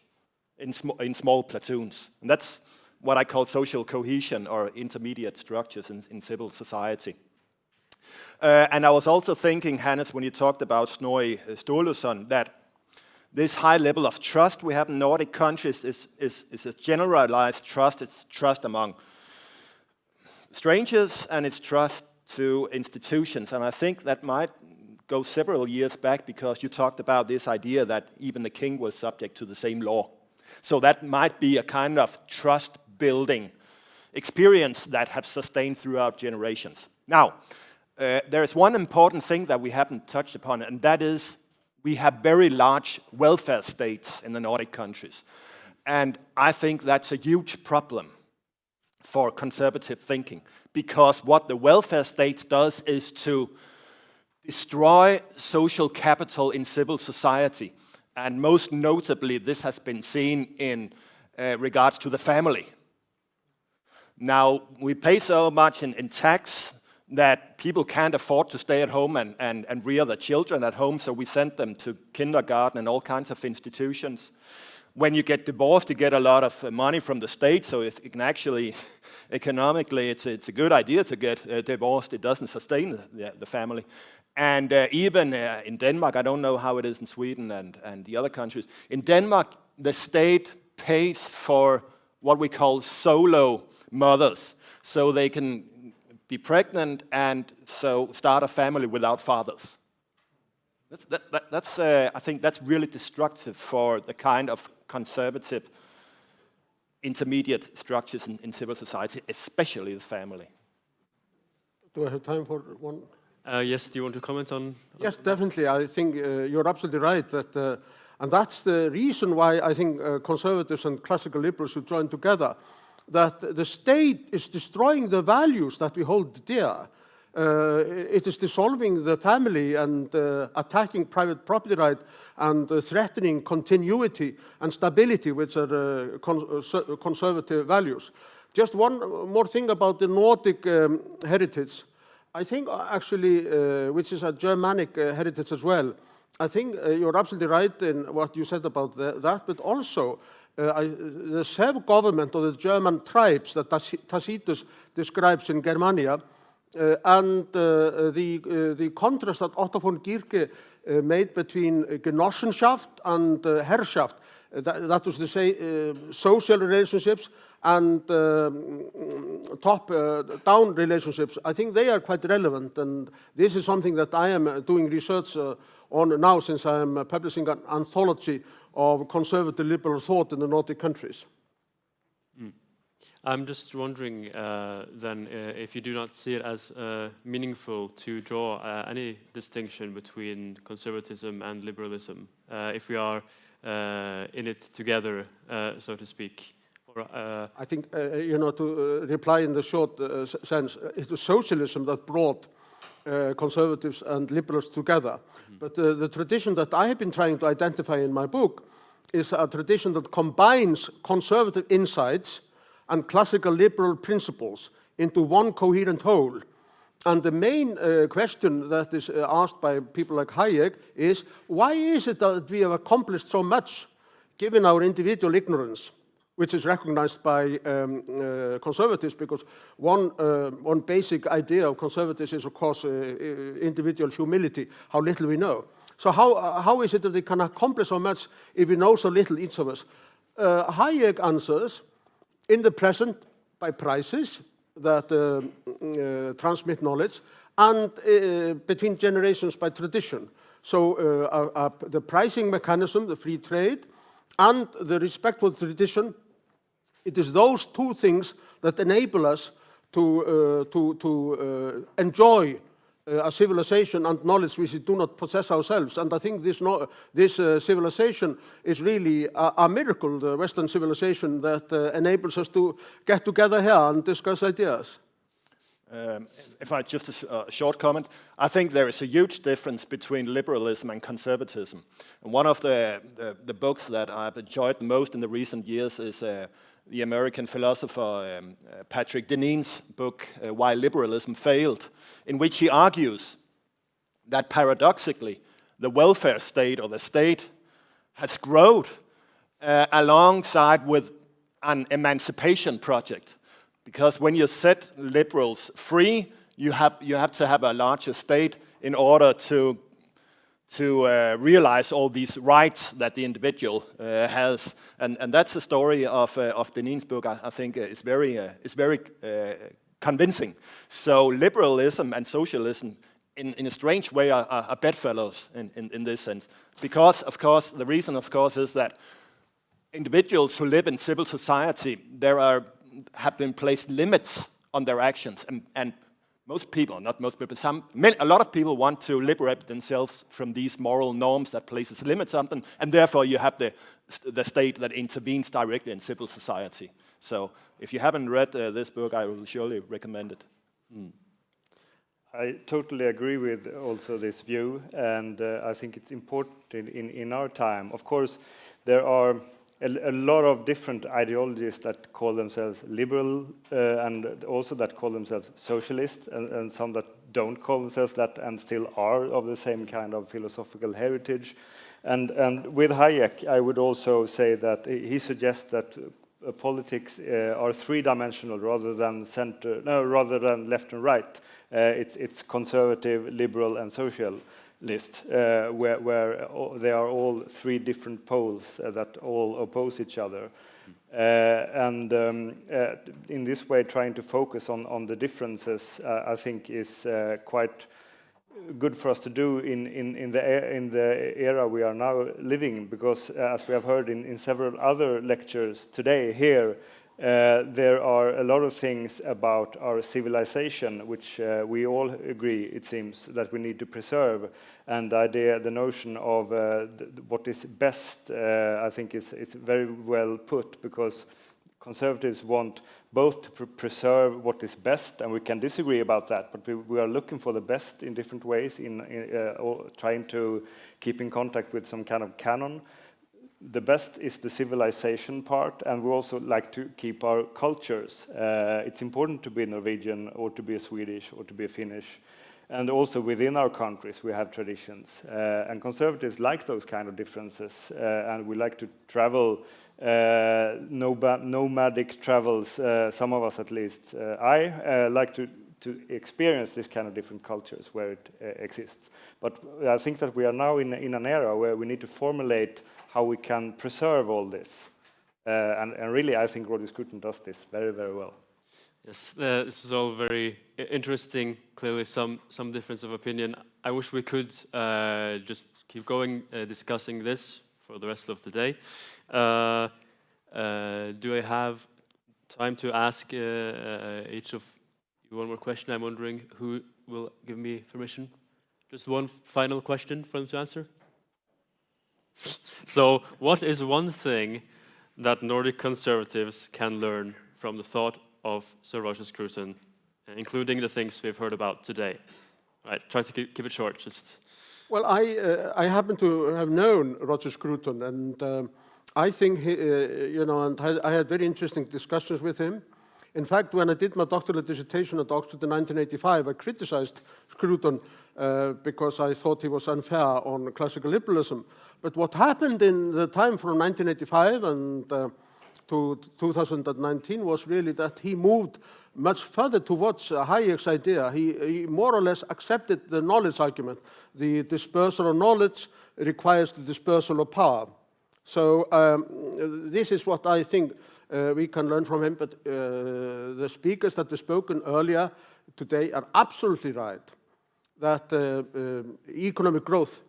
in small platoons, and that's what I call social cohesion or intermediate structures in civil society. And I was also thinking, Hannes, when you talked about Snorri Sturluson, that this high level of trust we have in Nordic countries is a generalized trust. It's trust among strangers, and it's trust to institutions. And I think that might go several years back, because you talked about this idea that even the king was subject to the same law. So that might be a kind of trust-building experience that has sustained throughout generations. Now, there is one important thing that we haven't touched upon, and that is we have very large welfare states in the Nordic countries. And I think that's a huge problem for conservative thinking, because what the welfare states does is to destroy social capital in civil society. And most notably, this has been seen in regards to the family. Now, we pay so much in tax that people can't afford to stay at home and rear their children at home, so we send them to kindergarten and all kinds of institutions. When you get divorced, you get a lot of money from the state, so it can actually, economically, it's a good idea to get divorced. It doesn't sustain the family. And even in Denmark, I don't know how it is in Sweden and the other countries. In Denmark, the state pays for what we call solo mothers, so they can be pregnant and so start a family without fathers. I think that's really destructive for the kind of conservative intermediate structures in civil society, especially the family. Do I have time for one? Yes, do you want to comment on? Yes, definitely. I think you're absolutely right. And that's the reason why I think conservatives and classical liberals should join together, that the state is destroying the values that we hold dear. It is dissolving the family and attacking private property right and threatening continuity and stability, which are conservative values. Just one more thing about the Nordic heritage. I think actually, which is a Germanic heritage as well. I think you're absolutely right in what you said about that, but also the self-government of the German tribes that Tacitus describes in Germania, and the contrast that Otto von Gierke made between Genossenschaft and Herrschaft, that was to say social relationships and top-down relationships. I think they are quite relevant, and this is something that I am doing research on now, since I am publishing an anthology of conservative liberal thought in the Nordic countries. I'm just wondering then if you do not see it as meaningful to draw any distinction between conservatism and liberalism, if we are in it together, so to speak. I think, to reply in the short sense, it was socialism that brought conservatives and liberals together. But the tradition that I have been trying to identify in my book is a tradition that combines conservative insights and classical liberal principles into one coherent whole. And the main question that is asked by people like Hayek is, why is it that we have accomplished so much given our individual ignorance, which is recognized by conservatives, because one basic idea of conservatives is, of course, individual humility, how little we know. So how is it that we can accomplish so much if we know so little, each of us? Hayek answers, in the present, by prices that transmit knowledge, and between generations by tradition. So the pricing mechanism, the free trade, and the respect for tradition, it is those two things that enable us to enjoy a civilization and knowledge which we do not possess ourselves. And I think this civilization is really a miracle, the Western civilization, that enables us to get together here and discuss ideas. If I just a short comment, I think there is a huge difference between liberalism and conservatism. And one of the books that I've enjoyed the most in the recent years is the American philosopher Patrick Deneen's book, Why Liberalism Failed, in which he argues that paradoxically, the welfare state or the state has grown alongside with an emancipation project. Because when you set liberals free, you have to have a larger state in order to realize all these rights that the individual has, and that's the story of Deneen's book. I think is very convincing. So liberalism and socialism, in a strange way, are bedfellows in this sense. Because of course, the reason of course is that individuals who live in civil society, have been placed limits on their actions, and most people, not most people, a lot of people want to liberate themselves from these moral norms that places limits on them, and therefore you have the state that intervenes directly in civil society. So if you haven't read this book, I will surely recommend it. I totally agree with also this view, and I think it's important in our time. Of course, there are a lot of different ideologies that call themselves liberal and also that call themselves socialist, and some that don't call themselves that and still are of the same kind of philosophical heritage. And with Hayek, I would also say that he suggests that politics are three-dimensional rather than left and right. It's conservative, liberal, and socialist, where they are all three different poles that all oppose each other. In this way, trying to focus on the differences, I think, is quite good for us to do in the era we are now living, because as we have heard in several other lectures today here, there are a lot of things about our civilization which we all agree, it seems, that we need to preserve. And the notion of what is best, I think it's very well put, because conservatives want both to preserve what is best, and we can disagree about that, but we are looking for the best in different ways, trying to keep in contact with some kind of canon. The best is the civilization part, and we also like to keep our cultures. It's important to be Norwegian, or to be a Swedish, or to be a Finnish. And also within our countries we have traditions. And conservatives like those kind of differences, and we like to travel, nomadic travels, some of us at least. I like to experience this kind of different cultures where it exists. But I think that we are now in an era where we need to formulate how we can preserve all this. And really, I think Roger Scruton does this very, very well. Yes, this is all very interesting. Clearly, some difference of opinion. I wish we could just keep going discussing this for the rest of the day. Do I have time to ask each of you one more question? I'm wondering who will give me permission. Just one final question for them to answer. So, what is one thing that Nordic conservatives can learn from the thought of Sir Roger Scruton, including the things we've heard about today? Right, try to keep it short. Just. Well, I happen to have known Roger Scruton, and I think and I had very interesting discussions with him. In fact, when I did my doctoral dissertation at Oxford in 1985, I criticized Scruton because I thought he was unfair on classical liberalism. But what happened in the time from 1985 and to 2019 was really that he moved much further towards Hayek's idea. He more or less accepted the knowledge argument. The dispersal of knowledge requires the dispersal of power. So this is what I think we can learn from him. But the speakers that were spoken earlier today are absolutely right, that economic growth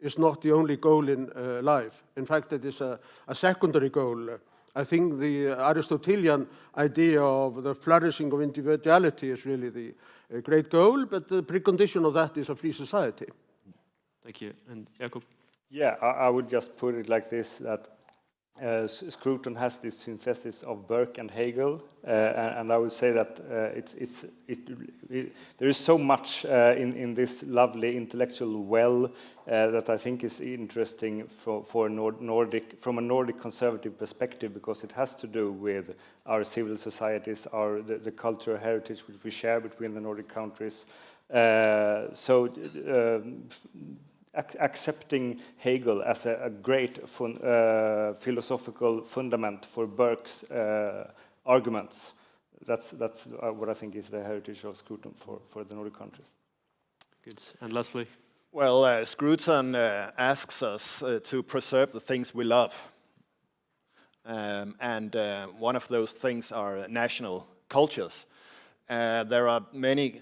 is not the only goal in life. In fact, it is a secondary goal. I think the Aristotelian idea of the flourishing of individuality is really the great goal, but the precondition of that is a free society. Thank you. And Jakob? Yeah, I would just put it like this, that Scruton has this synthesis of Burke and Hegel, and I would say that there is so much in this lovely intellectual well that I think is interesting for Nordic, from a Nordic conservative perspective, because it has to do with our civil societies, the cultural heritage which we share between the Nordic countries. Accepting Hegel as a great philosophical fundament for Burke's arguments. That's what I think is the heritage of Scruton for the Nordic countries. Good. And lastly? Well, Scruton asks us to preserve the things we love. And one of those things are national cultures. There are many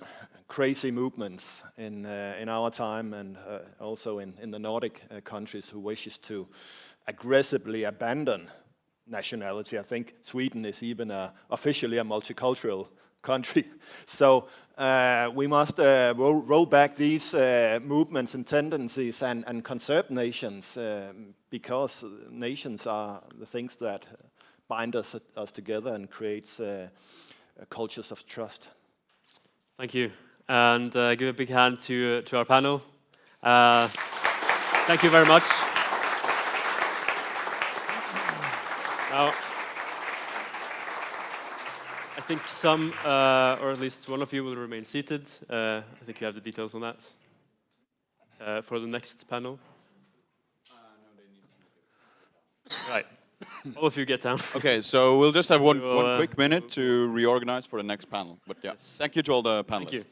crazy movements in our time, and also in the Nordic countries, who wishes to aggressively abandon nationality. I think Sweden is even officially a multicultural country. So we must roll back these movements and tendencies and conserve nations, because nations are the things that bind us together and creates cultures of trust. Thank you. And give a big hand to our panel. Thank you very much. Now, I think some, or at least one of you, will remain seated. I think you have the details on that. For the next panel. Right. All of you get down. Okay, so we'll just have one quick minute to reorganize for the next panel. But yeah, thank you to all the panelists. Thank you.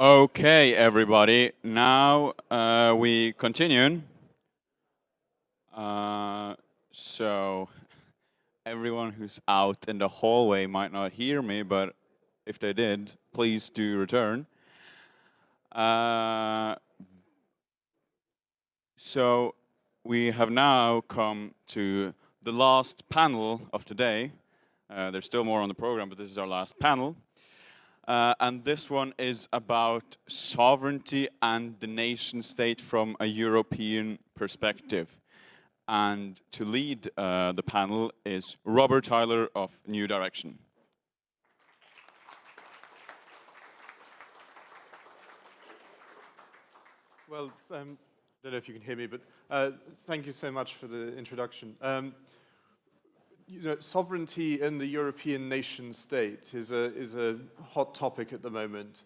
Okay, everybody. Now we continue. So everyone who's out in the hallway might not hear me, but if they did, please do return. So we have now come to the last panel of today. There's still more on the program, but this is our last panel. And this one is about sovereignty and the nation state from a European perspective. And to lead the panel is Robert Tyler of New Direction. Well, I don't know if you can hear me, but thank you so much for the introduction. You know, sovereignty in the European nation state is a hot topic at the moment.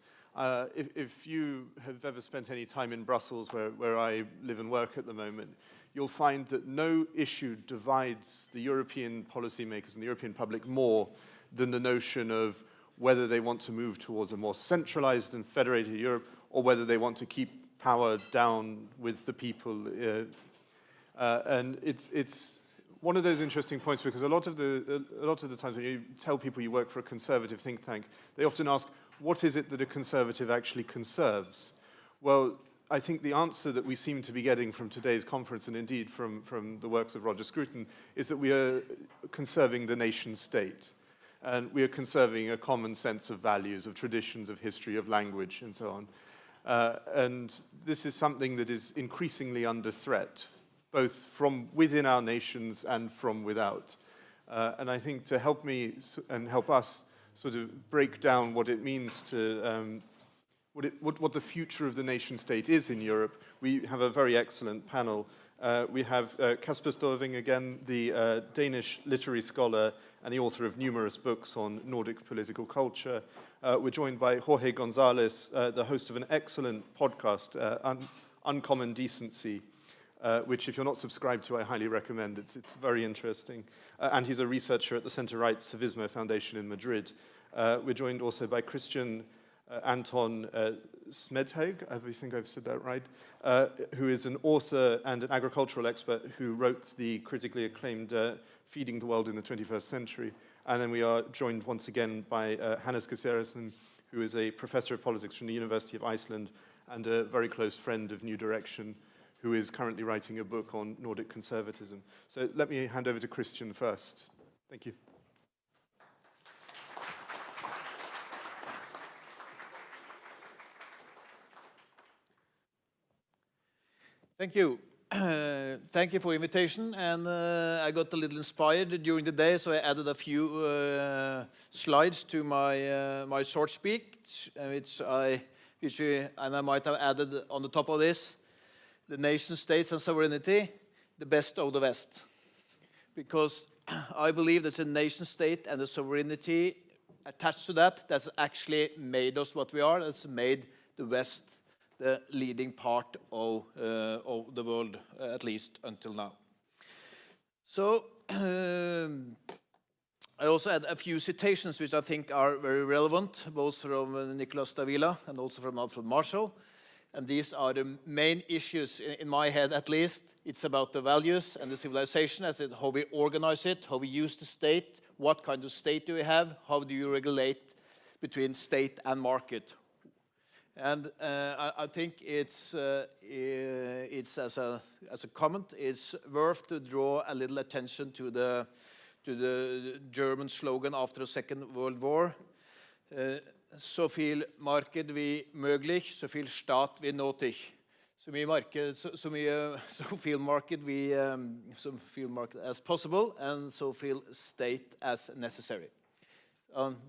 If you have ever spent any time in Brussels, where I live and work at the moment, you'll find that no issue divides the European policymakers and the European public more than the notion of whether they want to move towards a more centralized and federated Europe or whether they want to keep power down with the people. And it's one of those interesting points, because a lot of the times when you tell people you work for a conservative think tank, they often ask, what is it that a conservative actually conserves? Well, I think the answer that we seem to be getting from today's conference, and indeed from the works of Roger Scruton, is that we are conserving the nation state. And we are conserving a common sense of values, of traditions, of history, of language, and so on. And this is something that is increasingly under threat, both from within our nations and from without. And I think to help me and help us sort of break down what it means to, what the future of the nation state is in Europe, we have a very excellent panel. We have Kasper Støvring, again, the Danish literary scholar and the author of numerous books on Nordic political culture. We're joined by Jorge Gonzalez, the host of an excellent podcast, Uncommon Decency, which if you're not subscribed to, I highly recommend. It's very interesting. And he's a researcher at the center-right Civismo Foundation in Madrid. We're joined also by Christian Anton Smedshaug, I think I've said that right, who is an author and an agricultural expert who wrote the critically acclaimed Feeding the World in the 21st Century. And then we are joined once again by Hannes Gisseresen, who is a professor of politics from the University of Iceland and a very close friend of New Direction, who is currently writing a book on Nordic conservatism. So let me hand over to Christian first. Thank you. Thank you. Thank you for the invitation, and I got a little inspired during the day, so I added a few slides to my short speech, which I might have added on the top of this: the nation states and sovereignty, the best of the West. Because I believe there's a nation state and the sovereignty attached to that that's actually made us what we are, that's made the West the leading part of the world, at least until now. So I also had a few citations which I think are very relevant, both from Nicholas Davila and also from Alfred Marshall. And these are the main issues in my head, at least. It's about the values and the civilization, as in how we organize it, how we use the state, what kind of state do we have, how do you regulate between state and market. And I think it's as a comment, it's worth to draw a little attention to the German slogan after the Second World War. Så viel Market wie möglich, so viel Staat wie nötig. So viel market as possible, and so viel state as necessary.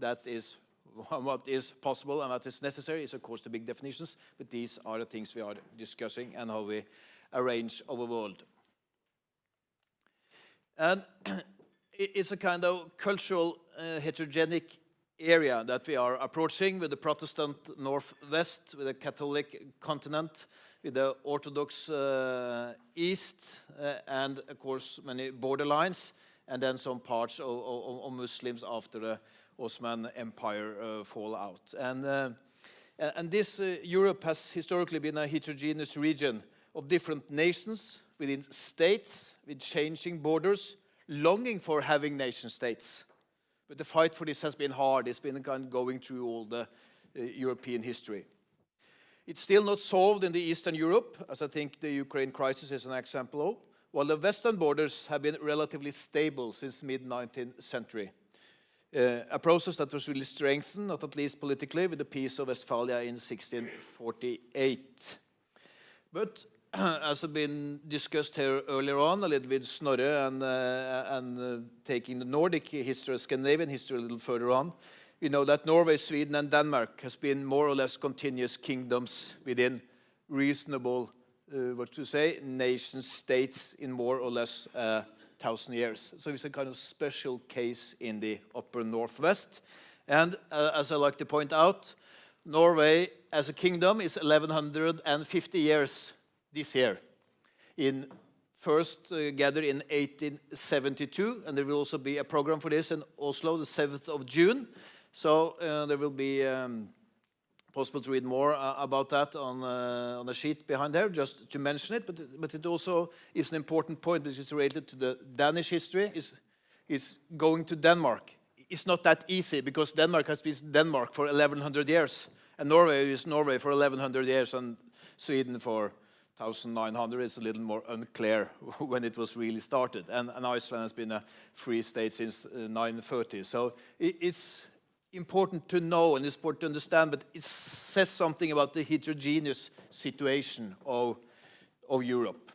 That is what is possible and what is necessary is, of course, the big definitions, but these are the things we are discussing and how we arrange our world. And it's a kind of cultural heterogenic area that we are approaching, with the Protestant Northwest, with the Catholic continent, with the Orthodox East, and of course many borderlines, and then some parts of Muslims after the Ottoman Empire fallout. And And this Europe has historically been a heterogeneous region of different nations within states with changing borders, longing for having nation states. But the fight for this has been hard. It's been kind of going through all the European history. It's still not solved in the Eastern Europe, as I think the Ukraine crisis is an example of, while the Western borders have been relatively stable since mid-19th century. A process that was really strengthened, not at least politically, with the Peace of Westphalia in 1648. But as has been discussed here earlier on, a little with Snorre and taking the Nordic history, Scandinavian history a little further on, we know that Norway, Sweden, and Denmark has been more or less continuous kingdoms within reasonable, nation states in more or less 1,000 years. So it's a kind of special case in the upper northwest. And as I like to point out, Norway as a kingdom is 1,150 years this year. First gathered in 1872, and there will also be a program for this in Oslo the 7th of June. So there will be possible to read more about that on the sheet behind there, just to mention it. But it also is an important point, which is related to the Danish history, is going to Denmark. It's not that easy, because Denmark has been Denmark for 1,100 years, and Norway is Norway for 1,100 years, and Sweden for 1,900. It's a little more unclear when it was really started. And Iceland has been a free state since 930. So it's important to know and it's important to understand, but it says something about the heterogeneous situation of Europe.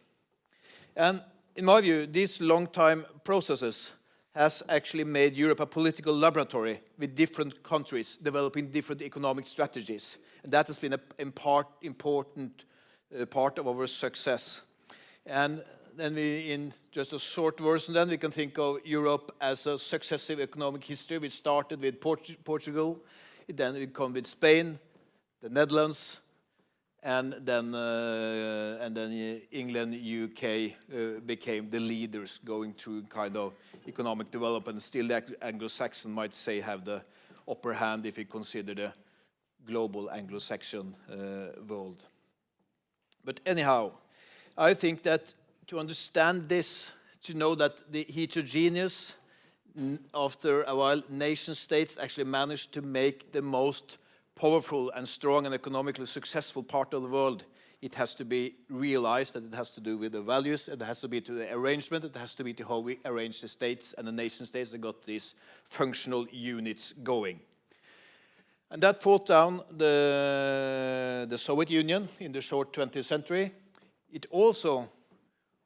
And in my view, these long-time processes has actually made Europe a political laboratory with different countries developing different economic strategies. And that has been an important part of our success. And then in just a short version, then we can think of Europe as a successive economic history. We started with Portugal, then we come with Spain, the Netherlands, and then England, UK became the leaders going through kind of economic development. Still, the Anglo-Saxon might say have the upper hand if you consider the global Anglo-Saxon world. But anyhow, I think that to understand this, to know that the heterogeneous, after a while, nation states actually managed to make the most powerful and strong and economically successful part of the world, it has to be realized that it has to do with the values, it has to be to the arrangement, it has to be to how we arrange the states and the nation states that got these functional units going. And that fought down the Soviet Union in the short 20th century. It also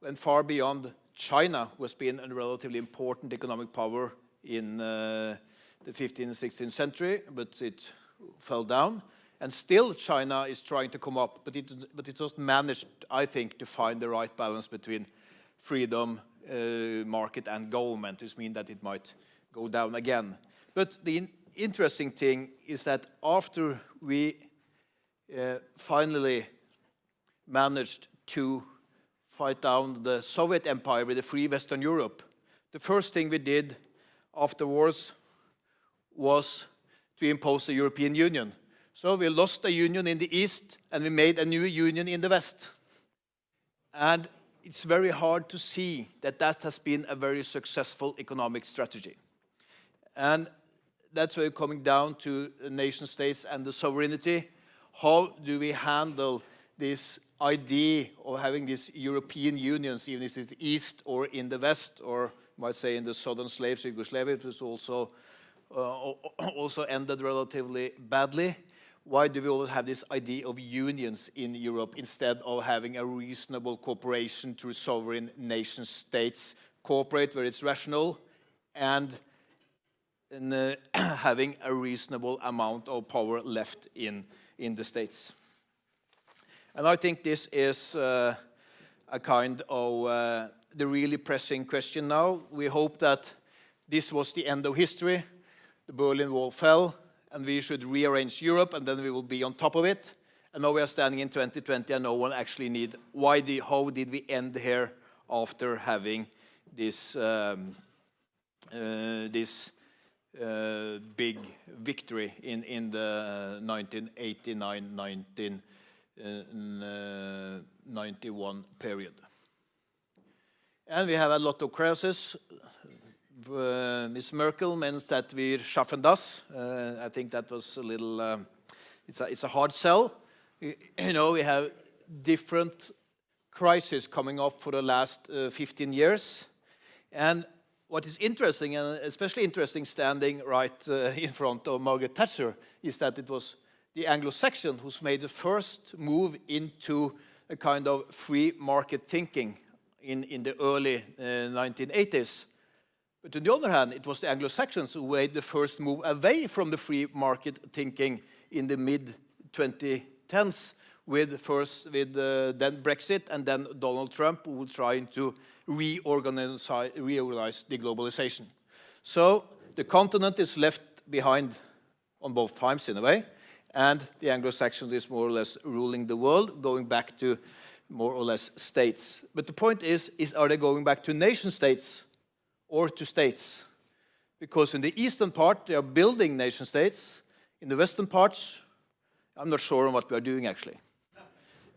went far beyond China, was being a relatively important economic power in the 15th and 16th century, but it fell down. And still China is trying to come up, but it just managed, I think, to find the right balance between freedom, market, and government, which means that it might go down again. But the interesting thing is that after we finally managed to fight down the Soviet Empire with the free Western Europe, the first thing we did afterwards was to impose the European Union. So we lost a union in the East and we made a new union in the West. And it's very hard to see that that has been a very successful economic strategy. And that's why we're coming down to nation states and the sovereignty. How do we handle this idea of having these European unions, even if it's the East or in the West, or you might say in the southern slaves, Yugoslavia, it was also ended relatively badly. Why do we always have this idea of unions in Europe instead of having a reasonable cooperation through sovereign nation states, cooperate where it's rational, and having a reasonable amount of power left in the states? And I think this is a kind of the really pressing question now. We hope that this was the end of history. The Berlin Wall fell, and we should rearrange Europe, and then we will be on top of it. And now we are standing in 2020, and no one actually need. How did we end here after having this big victory in the 1989-1991 period. And we have a lot of crises. Ms. Merkel means that wir schaffen das. I think that was a little, it's a hard sell. You know, we have different crises coming up for the last 15 years. And what is interesting, and especially interesting standing right in front of Margaret Thatcher, is that it was the Anglo-Saxon who's made the first move into a kind of free market thinking in the early 1980s. But on the other hand, it was the Anglo-Saxons who made the first move away from the free market thinking in the mid-2010s, with then Brexit and then Donald Trump, who was trying to reorganize the globalization. So the continent is left behind on both times in a way, and the Anglo-Saxons is more or less ruling the world, going back to more or less states. But the point is are they going back to nation states or to states? Because in the eastern part, they are building nation states. In the western parts, I'm not sure on what we are doing, actually.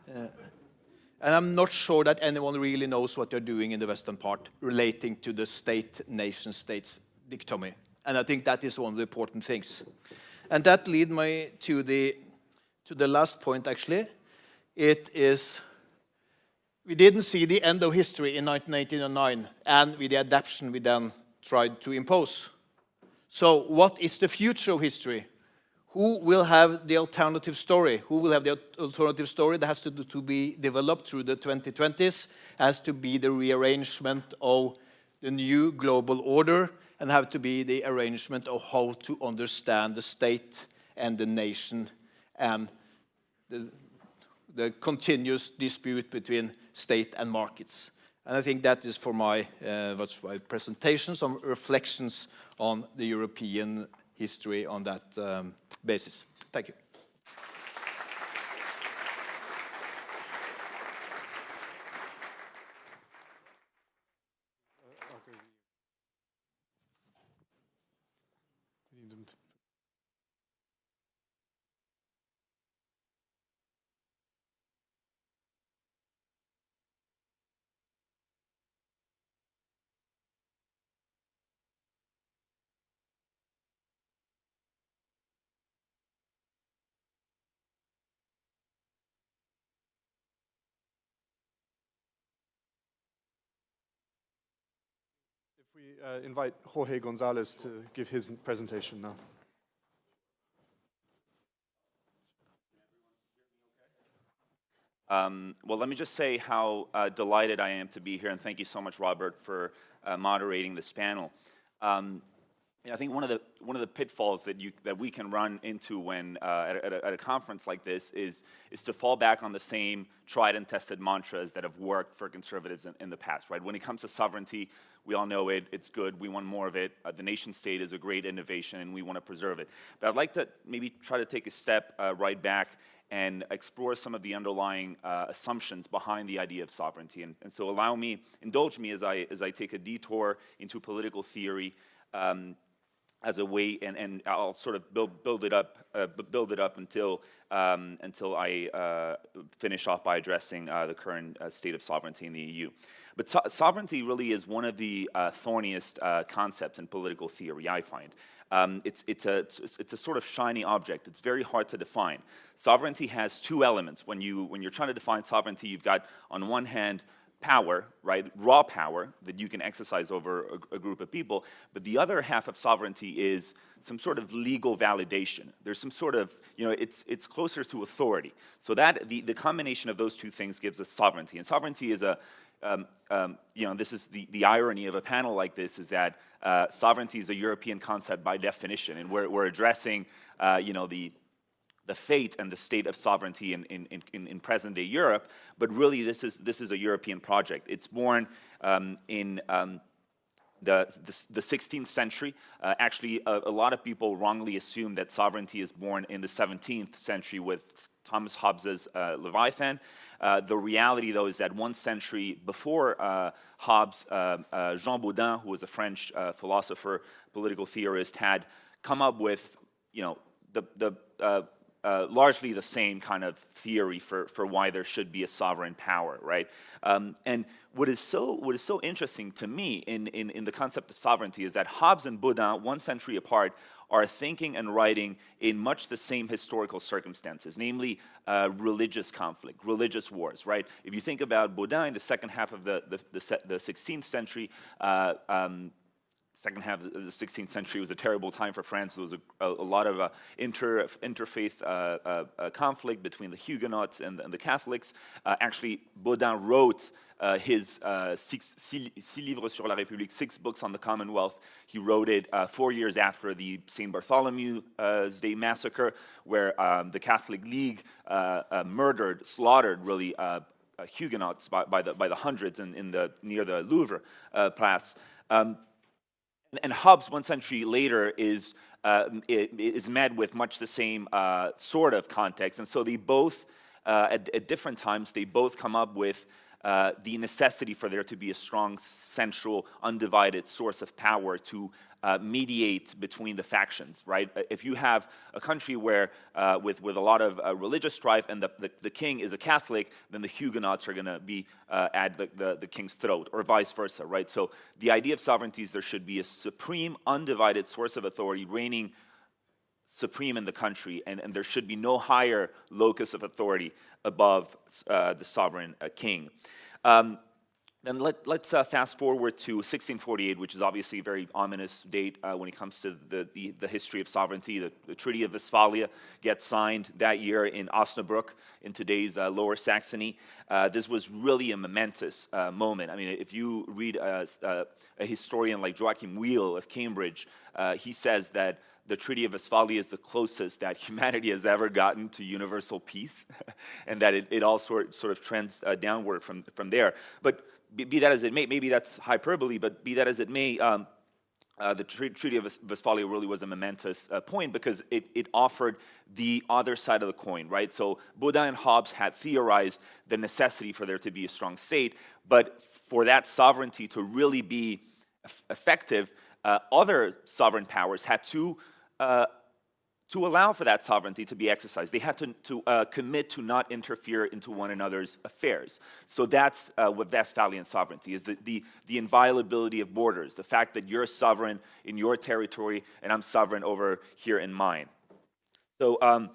And I'm not sure that anyone really knows what they're doing in the western part relating to the state-nation states dichotomy. And I think that is one of the important things. And that leads me to the last point, actually. It is, we didn't see the end of history in 1989, and with the adaptation we then tried to impose. So what is the future of history? Who will have the alternative story? Who will have the alternative story that has to be developed through the 2020s, has to be the rearrangement of the new global order, and have to be the arrangement of how to understand the state and the nation and the continuous dispute between state and markets. And I think that is for my presentation, some reflections on the European history on that basis. Thank you. We invite Jorge Gonzalez to give his presentation now. Well, let me just say how delighted I am to be here, and thank you so much, Robert, for moderating this panel. I think one of the pitfalls that we can run into when at a conference like this is to fall back on the same tried and tested mantras that have worked for conservatives in the past, right? When it comes to sovereignty, we all know it's good, we want more of it. The nation state is a great innovation and we want to preserve it. But I'd like to maybe try to take a step right back and explore some of the underlying assumptions behind the idea of sovereignty. And so indulge me as I take a detour into political theory as a way, and I'll sort of build it up until I finish off by addressing the current state of sovereignty in the EU. But sovereignty really is one of the thorniest concepts in political theory, I find. It's a sort of shiny object. It's very hard to define. Sovereignty has two elements. When you're trying to define sovereignty, you've got on one hand power, right, raw power that you can exercise over a group of people, but the other half of sovereignty is some sort of legal validation. There's some sort of, it's closer to authority. So that the combination of those two things gives us sovereignty, and sovereignty is this is the irony of a panel like this, is that sovereignty is a European concept by definition, and we're addressing the fate and the state of sovereignty in present-day Europe, but really this is a European project. It's born in the 16th century. Actually, a lot of people wrongly assume that sovereignty is born in the 17th century with Thomas Hobbes's Leviathan. The reality, though, is that 1 century before Hobbes, Jean Bodin, who was a French philosopher, political theorist, had come up with, largely the same kind of theory for why there should be a sovereign power, right? And what is so interesting to me in the concept of sovereignty is that Hobbes and Bodin, 1 century apart, are thinking and writing in much the same historical circumstances, namely religious conflict, religious wars, right? If you think about Bodin in the second half of the 16th century, second half of the 16th century was a terrible time for France. There was a lot of interfaith conflict between the Huguenots and the Catholics. Actually, Bodin wrote his six livres sur la République, 6 books on the Commonwealth. He wrote it 4 years after the St. Bartholomew's Day massacre, where the Catholic League slaughtered really Huguenots by the hundreds near the Louvre Place. And Hobbes, 1 century later, is met with much the same sort of context. And so they both, at different times, they both come up with the necessity for there to be a strong, central, undivided source of power to mediate between the factions, right? If you have a country where, with a lot of religious strife, and the king is a Catholic, then the Huguenots are going to be at the king's throat, or vice versa, right? So the idea of sovereignty is there should be a supreme, undivided source of authority reigning supreme in the country, and there should be no higher locus of authority above the sovereign king. Then let's fast forward to 1648, which is obviously a very ominous date when it comes to the history of sovereignty. The Treaty of Westphalia gets signed that year in Osnabrück, in today's Lower Saxony. This was really a momentous moment. I mean, if you read a historian like Joachim Wheel of Cambridge, he says that the Treaty of Westphalia is the closest that humanity has ever gotten to universal peace, and that it all sort of trends downward from there. But be that as it may, maybe that's hyperbole, but be that as it may, the Treaty of Westphalia really was a momentous point because it offered the other side of the coin, right? So Bodin and Hobbes had theorized the necessity for there to be a strong state, but for that sovereignty to really be effective, other sovereign powers had to allow for that sovereignty to be exercised. They had to commit to not interfere into one another's affairs. So that's what Westphalian sovereignty is, the inviolability of borders, the fact that you're sovereign in your territory and I'm sovereign over here in mine. So, and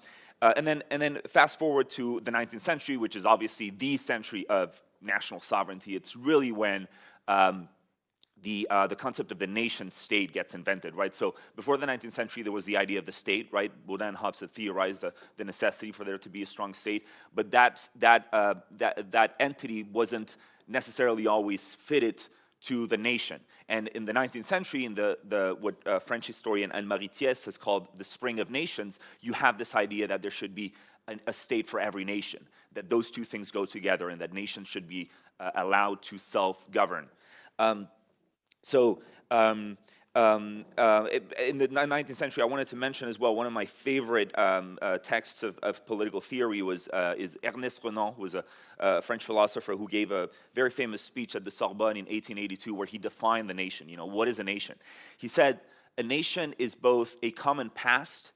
then fast forward to the 19th century, which is obviously the century of national sovereignty. It's really when the concept of the nation-state gets invented, right? So before the 19th century, there was the idea of the state, right? Bodin and Hobbes had theorized the necessity for there to be a strong state, but that entity wasn't necessarily always fitted to the nation. And in the 19th century, in what French historian Anne-Marie Thiès has called the Spring of Nations, you have this idea that there should be a state for every nation, that those two things go together, and that nations should be allowed to self-govern. In the 19th century, I wanted to mention as well, one of my favorite texts of political theory is Ernest Renan, who was a French philosopher who gave a very famous speech at the Sorbonne in 1882 where he defined the nation. You know, what is a nation? He said, a nation is both a common past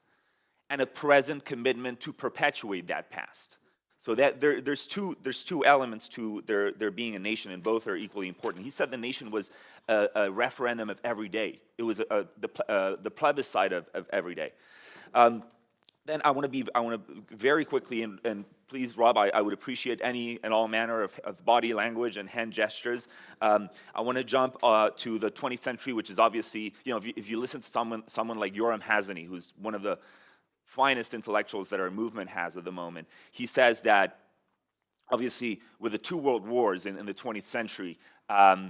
and a present commitment to perpetuate that past. So that there's two elements to there being a nation, and both are equally important. He said the nation was a referendum of every day. It was the plebiscite of every day. Then I want to very quickly, and please, Rob, I would appreciate any and all manner of body language and hand gestures. I want to jump to the 20th century, which is obviously, you know, if you listen to someone like Yoram Hazany, who's one of the finest intellectuals that our movement has at the moment. He says that, obviously, with the 2 world wars in the 20th century, that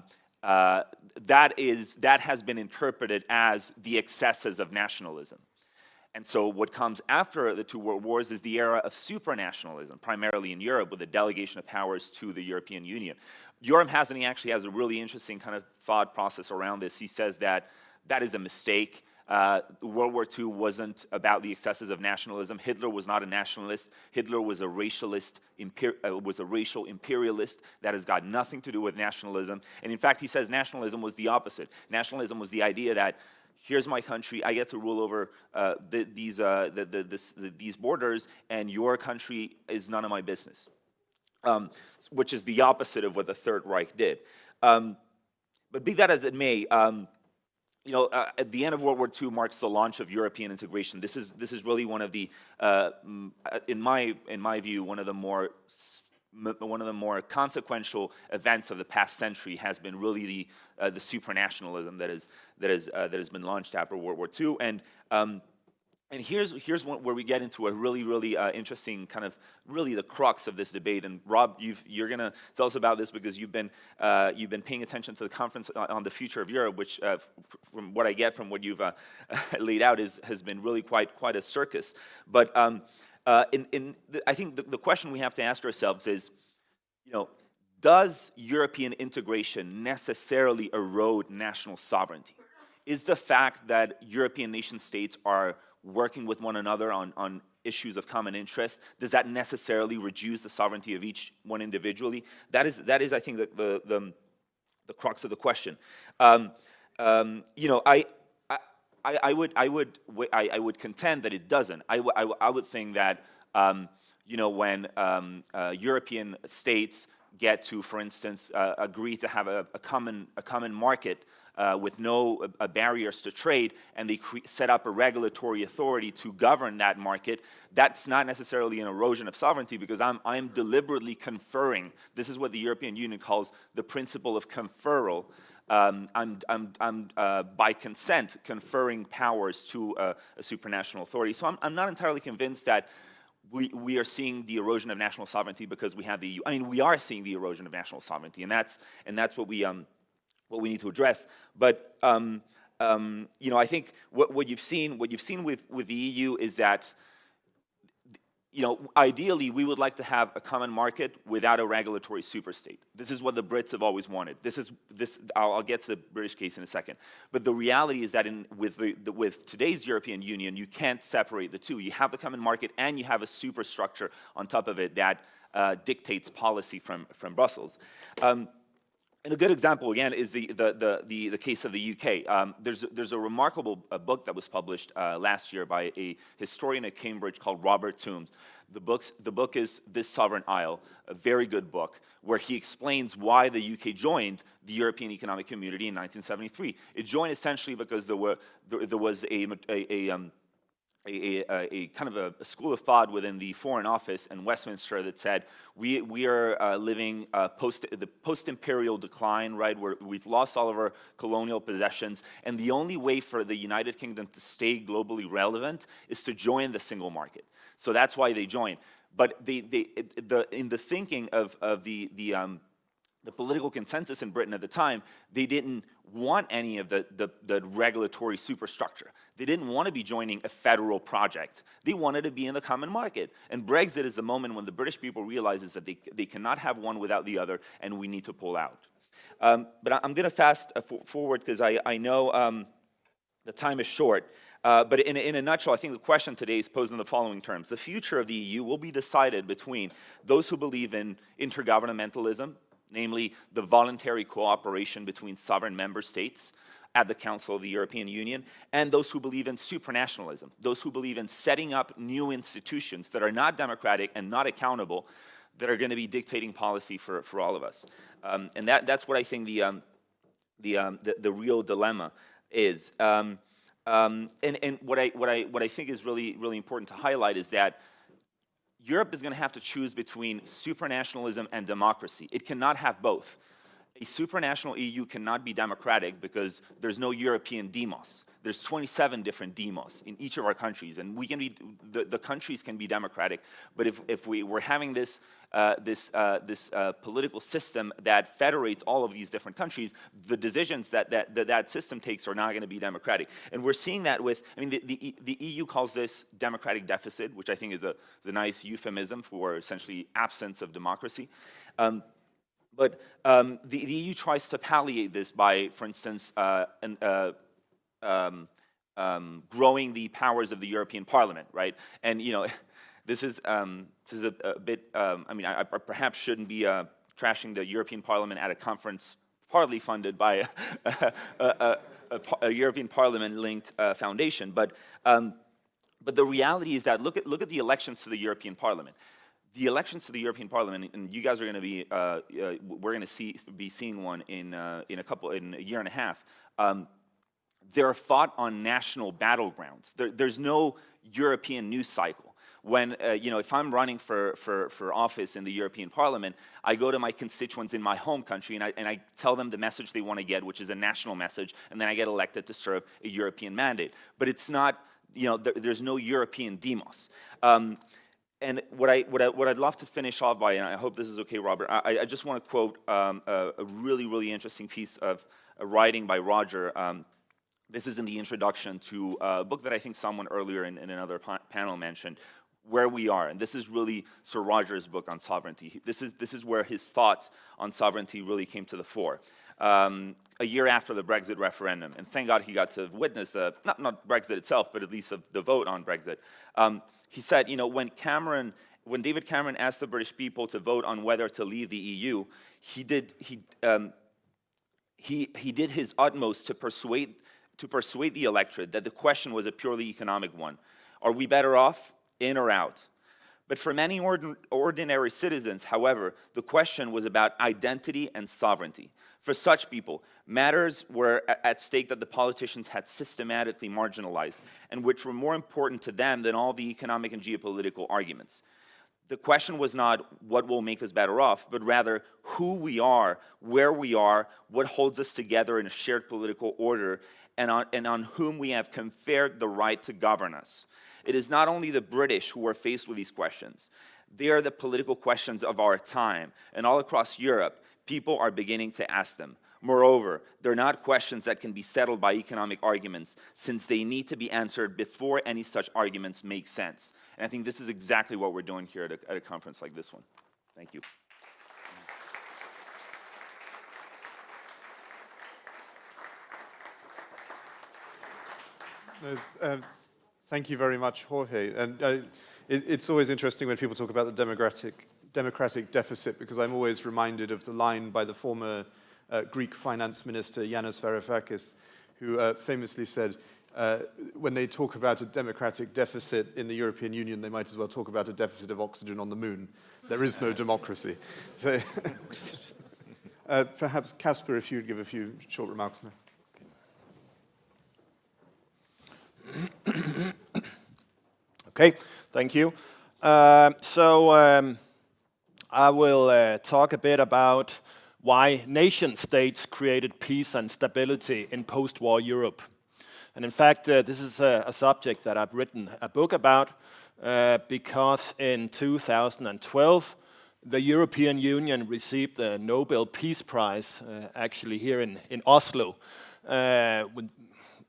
has been interpreted as the excesses of nationalism. And so what comes after the two world wars is the era of supranationalism, primarily in Europe, with the delegation of powers to the European Union. Yoram Hazany actually has a really interesting kind of thought process around this. He says that that is a mistake. World War II wasn't about the excesses of nationalism. Hitler was not a nationalist. Hitler was a racialist, was a racial imperialist. That has got nothing to do with nationalism. And in fact, he says nationalism was the opposite. Nationalism was the idea that here's my country, I get to rule over these borders, and your country is none of my business, which is the opposite of what the Third Reich did. But be that as it may, at the end of World War II marks the launch of European integration. This is really one of the, in my view, one of the more consequential events of the past century has been really the supranationalism that has been launched after World War II. And here's where we get into a really interesting kind of really the crux of this debate. And Rob, you're going to tell us about this because you've been paying attention to the conference on the future of Europe, which from what I get from what you've laid out has been really quite a circus. But I think the question we have to ask ourselves is, does European integration necessarily erode national sovereignty? Is the fact that European nation states are working with one another on issues of common interest, does that necessarily reduce the sovereignty of each one individually? That is, I think, the crux of the question. I would contend that it doesn't. I would think that when European states get to, for instance, agree to have a common market with no barriers to trade, and they set up a regulatory authority to govern that market, that's not necessarily an erosion of sovereignty, because I'm deliberately conferring. This is what the European Union calls the principle of conferral. I'm by consent conferring powers to a supranational authority. So I'm not entirely convinced that we are seeing the erosion of national sovereignty because we have the EU. I mean, we are seeing the erosion of national sovereignty, and that's what we need to address. But I think what you've seen with the EU is that ideally we would like to have a common market without a regulatory superstate. This is what the Brits have always wanted. I'll get to the British case in a second. But the reality is that with today's European Union, you can't separate the two. You have the common market and you have a superstructure on top of it that dictates policy from Brussels. And a good example, again, is the case of the UK. There's a remarkable book that was published last year by a historian at Cambridge called Robert Toombs. The book is This Sovereign Isle, a very good book, where he explains why the UK joined the European Economic Community in 1973. It joined essentially because there was a kind of a school of thought within the Foreign Office in Westminster that said we are living the post-imperial decline, right? We've lost all of our colonial possessions, and the only way for the United Kingdom to stay globally relevant is to join the single market. So that's why they joined. But in the thinking of the political consensus in Britain at the time, they didn't want any of the regulatory superstructure. They didn't want to be joining a federal project. They wanted to be in the common market. And Brexit is the moment when the British people realizes that they cannot have one without the other, and we need to pull out. But I'm going to fast forward because I know the time is short. But in a nutshell, I think the question today is posed in the following terms. The future of the EU will be decided between those who believe in intergovernmentalism, namely the voluntary cooperation between sovereign member states at the Council of the European Union, and those who believe in supranationalism, those who believe in setting up new institutions that are not democratic and not accountable, that are going to be dictating policy for all of us. And that's what I think the real dilemma is. And what I think is really important to highlight is that Europe is going to have to choose between supranationalism and democracy. It cannot have both. a supranational EU cannot be democratic because there's no European demos. There's 27 different demos in each of our countries, and we can be the countries can be democratic. But if we were having this political system that federates all of these different countries, the decisions that system takes are not going to be democratic. And we're seeing that with, I mean, the EU calls this democratic deficit, which I think is a nice euphemism for essentially absence of democracy. But the EU tries to palliate this by, for instance, growing the powers of the European Parliament, right? And this is a bit. I mean, I perhaps shouldn't be trashing the European Parliament at a conference partly funded by a European Parliament-linked foundation, but the reality is that look at the elections to the European Parliament. The elections to the European Parliament, and you guys are going to be, we're going to be seeing one in a year and a half. They're fought on national battlegrounds. There's no European news cycle. When if I'm running for office in the European Parliament, I go to my constituents in my home country and I tell them the message they want to get, which is a national message, and then I get elected to serve a European mandate. But it's not, there's no European demos. And what I'd love to finish off by, and I hope this is okay, Robert, I just want to quote a really, really interesting piece of writing by Roger. This is in the introduction to a book that I think someone earlier in another panel mentioned, Where We Are. And this is really Sir Roger's book on sovereignty. This is where his thoughts on sovereignty really came to the fore. A year after the Brexit referendum, and thank God he got to witness not Brexit itself, but at least the vote on Brexit. He said, when David Cameron asked the British people to vote on whether to leave the EU, he did his utmost to persuade the electorate that the question was a purely economic one. Are we better off, in or out? But for many ordinary citizens, however, the question was about identity and sovereignty. For such people, matters were at stake that the politicians had systematically marginalized, and which were more important to them than all the economic and geopolitical arguments. The question was not what will make us better off, but rather who we are, where we are, what holds us together in a shared political order, and on whom we have conferred the right to govern us. It is not only the British who are faced with these questions. They are the political questions of our time, and all across Europe, people are beginning to ask them. Moreover, they're not questions that can be settled by economic arguments, since they need to be answered before any such arguments make sense. And I think this is exactly what we're doing here at a conference like this one. Thank you. Thank you very much, Jorge. And it's always interesting when people talk about the democratic deficit, because I'm always reminded of the line by the former Greek finance minister Yanis Varoufakis, who famously said, when they talk about a democratic deficit in the European Union, they might as well talk about a deficit of oxygen on the moon. There is no democracy. So, perhaps, Kasper, if you would give a few short remarks now. Okay, thank you. I will talk a bit about why nation-states created peace and stability in post-war Europe. And in fact, this is a subject that I've written a book about because in 2012, the European Union received the Nobel Peace Prize, actually here in Oslo.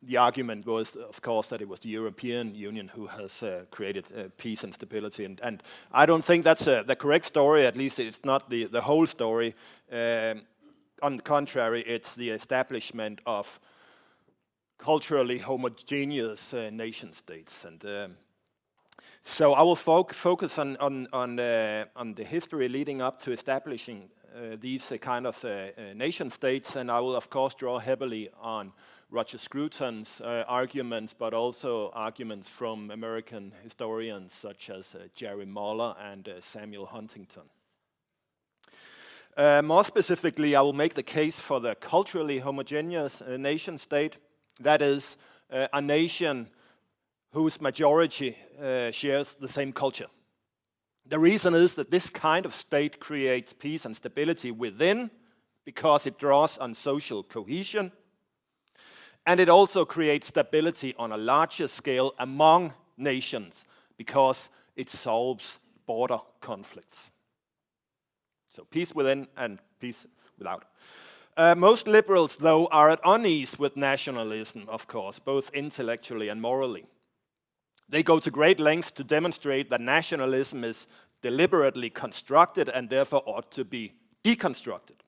The argument was, of course, that it was the European Union who has created peace and stability. And I don't think that's the correct story, at least it's not the whole story. On the contrary, it's the establishment of culturally homogeneous nation states. And so I will focus on the history leading up to establishing these kind of nation states, and I will, of course, draw heavily on Roger Scruton's arguments, but also arguments from American historians such as Jerry Muller and Samuel Huntington. More specifically, I will make the case for the culturally homogeneous nation state, that is, a nation whose majority shares the same culture. The reason is that this kind of state creates peace and stability within, because it draws on social cohesion, and it also creates stability on a larger scale among nations because it solves border conflicts. So peace within and peace without. Most liberals, though, are at unease with nationalism, of course, both intellectually and morally. They go to great lengths to demonstrate that nationalism is deliberately constructed and therefore ought to be deconstructed.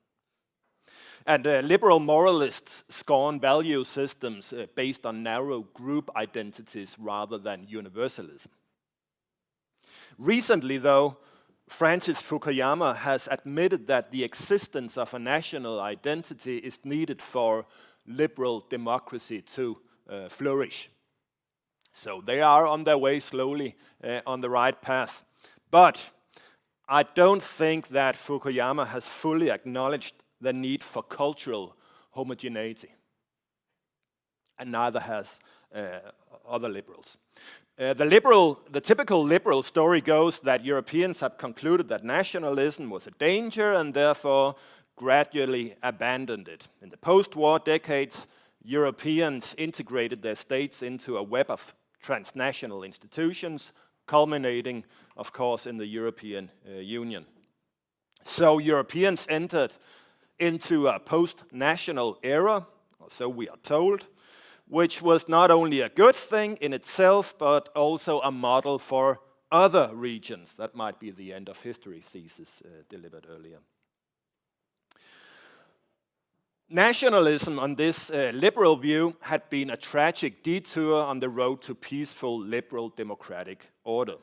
And liberal moralists scorn value systems based on narrow group identities rather than universalism. Recently, though, Francis Fukuyama has admitted that the existence of a national identity is needed for liberal democracy to flourish. So they are on their way slowly on the right path. But I don't think that Fukuyama has fully acknowledged the need for cultural homogeneity. And neither has other liberals. The typical liberal story goes that Europeans have concluded that nationalism was a danger and therefore gradually abandoned it. In the post-war decades, Europeans integrated their states into a web of transnational institutions, culminating, of course, in the European Union. So Europeans entered into a post-national era, or so we are told, which was not only a good thing in itself, but also a model for other regions. That might be the end of history thesis delivered earlier. Nationalism, on this liberal view, had been a tragic detour on the road to peaceful liberal democratic order.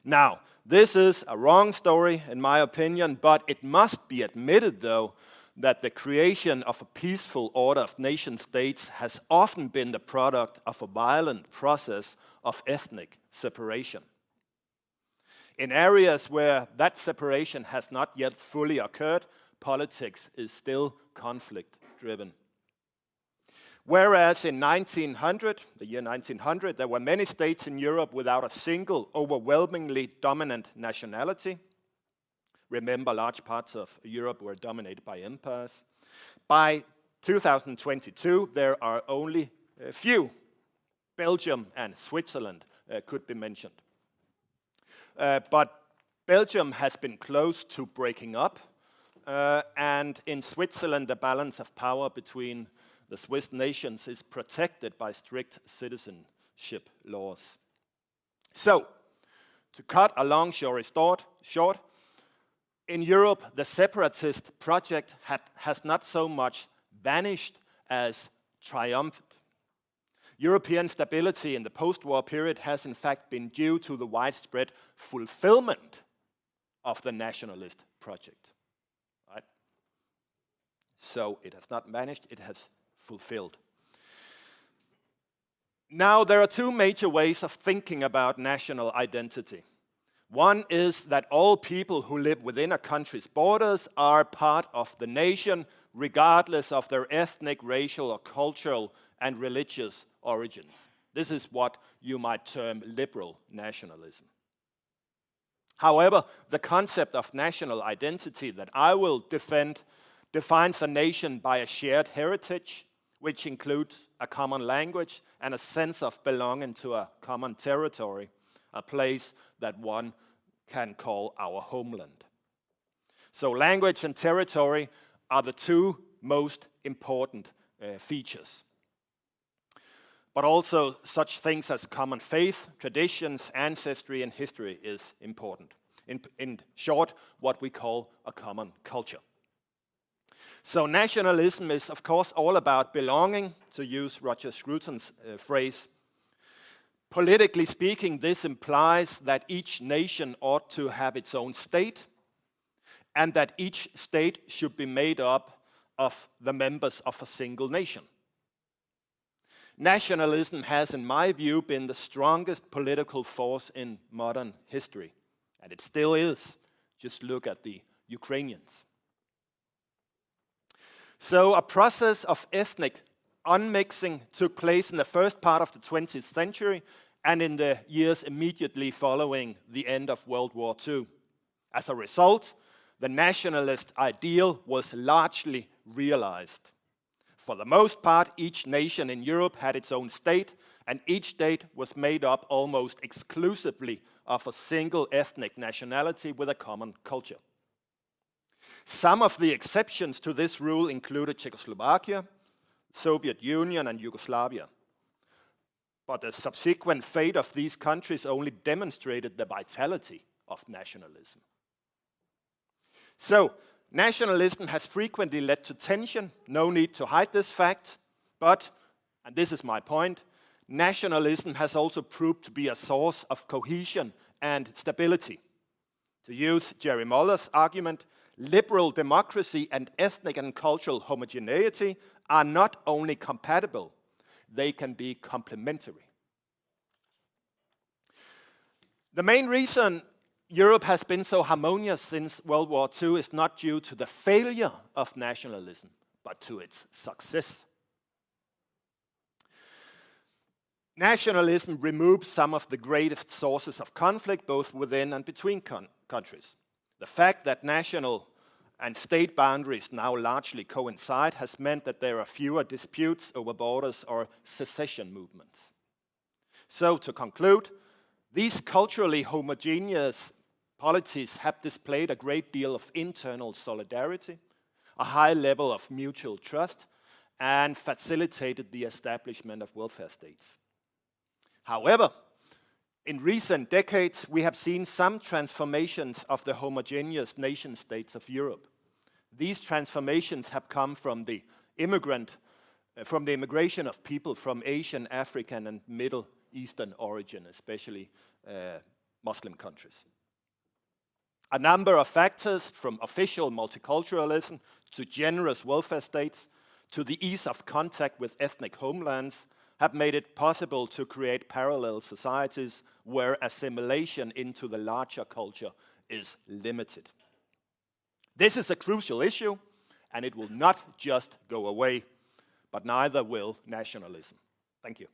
Now, this is a wrong story, in my opinion, but it must be admitted, though, that the creation of a peaceful order of nation-states has often been the product of a violent process of ethnic separation. In areas where that separation has not yet fully occurred, politics is still conflict-driven. Whereas in the year 1900, there were many states in Europe without a single overwhelmingly dominant nationality. Remember, large parts of Europe were dominated by empires. By 2022, there are only a few. Belgium and Switzerland could be mentioned. But Belgium has been close to breaking up. And in Switzerland, the balance of power between the Swiss nations is protected by strict citizenship laws. So, to cut a long story short, in Europe, the separatist project has not so much vanished as triumphed. European stability in the post-war period has in fact been due to the widespread fulfillment of the nationalist project. Right? So it has not vanished, it has fulfilled. Now, there are two major ways of thinking about national identity. One is that all people who live within a country's borders are part of the nation, regardless of their ethnic, racial, or cultural and religious origins. This is what you might term liberal nationalism. However, the concept of national identity that I will defend defines a nation by a shared heritage, which includes a common language and a sense of belonging to a common territory, a place that one can call our homeland. So language and territory are the two most important features. But also such things as common faith, traditions, ancestry, and history is important. In short, what we call a common culture. So nationalism is, of course, all about belonging, to use Roger Scruton's phrase. Politically speaking, this implies that each nation ought to have its own state, and that each state should be made up of the members of a single nation. Nationalism has, in my view, been the strongest political force in modern history, and it still is. Just look at the Ukrainians. So a process of ethnic unmixing took place in the first part of the 20th century and in the years immediately following the end of World War II. As a result, the nationalist ideal was largely realized. For the most part, each nation in Europe had its own state, and each state was made up almost exclusively of a single ethnic nationality with a common culture. Some of the exceptions to this rule included Czechoslovakia, Soviet Union, and Yugoslavia. But the subsequent fate of these countries only demonstrated the vitality of nationalism. So, nationalism has frequently led to tension, no need to hide this fact, but, and this is my point, nationalism has also proved to be a source of cohesion and stability. To use Jerry Muller's argument, liberal democracy and ethnic and cultural homogeneity are not only compatible, they can be complementary. The main reason Europe has been so harmonious since World War II is not due to the failure of nationalism, but to its success. Nationalism removes some of the greatest sources of conflict, both within and between countries. The fact that national and state boundaries now largely coincide has meant that there are fewer disputes over borders or secession movements. So, to conclude, these culturally homogeneous polities have displayed a great deal of internal solidarity, a high level of mutual trust, and facilitated the establishment of welfare states. However, in recent decades, we have seen some transformations of the homogeneous nation-states of Europe. These transformations have come from the immigration of people from Asian, African, and Middle Eastern origin, especially Muslim countries. A number of factors, from official multiculturalism to generous welfare states to the ease of contact with ethnic homelands, have made it possible to create parallel societies where assimilation into the larger culture is limited. This is a crucial issue, and it will not just go away, but neither will nationalism. Thank you.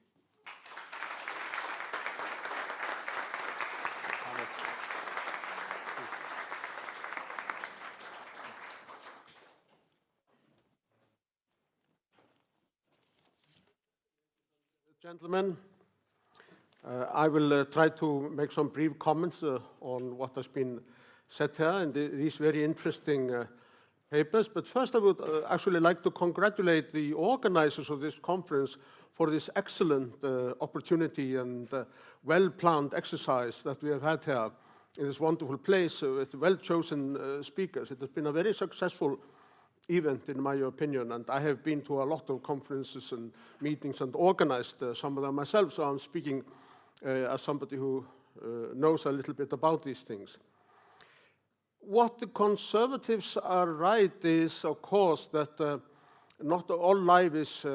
Gentlemen, I will try to make some brief comments on what has been said here in these very interesting papers. But first I would actually like to congratulate the organizers of this conference for this excellent opportunity and well-planned exercise that we have had here in this wonderful place with well-chosen speakers. It has been a very successful event, in my opinion, and I have been to a lot of conferences and meetings and organized some of them myself, so I'm speaking as somebody who knows a little bit about these things. What the conservatives are right is, of course, that not all life is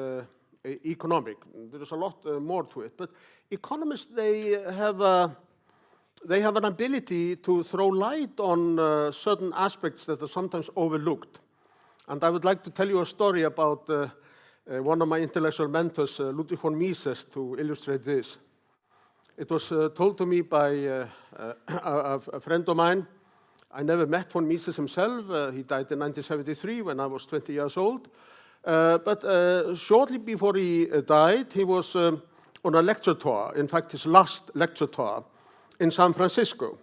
economic. There is a lot more to it, but economists, they have an ability to throw light on certain aspects that are sometimes overlooked. And I would like to tell you a story about one of my intellectual mentors, Ludwig von Mises, to illustrate this. It was told to me by a friend of mine. I never met von Mises himself. He died in 1973 when I was 20 years old. But shortly before he died, he was on a lecture tour, in fact his last lecture tour, in San Francisco.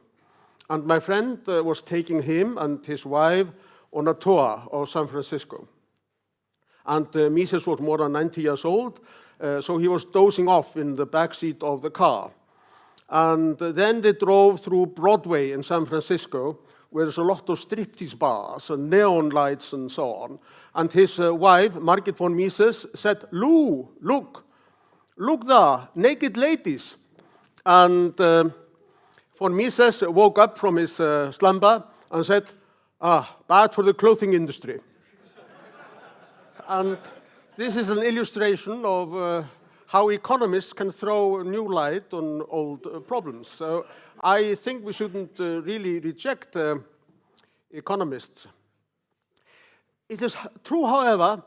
And my friend was taking him and his wife on a tour of San Francisco. And Mises was more than 90 years old, so he was dozing off in the back seat of the car. And then they drove through Broadway in San Francisco, where there's a lot of striptease bars and neon lights and so on. And his wife, Margit von Mises, said, "Lou, look there, naked ladies." And von Mises woke up from his slumber and said, bad for the clothing industry. And this is an illustration of how economists can throw new light on old problems. So I think we shouldn't really reject economists. It is true, however,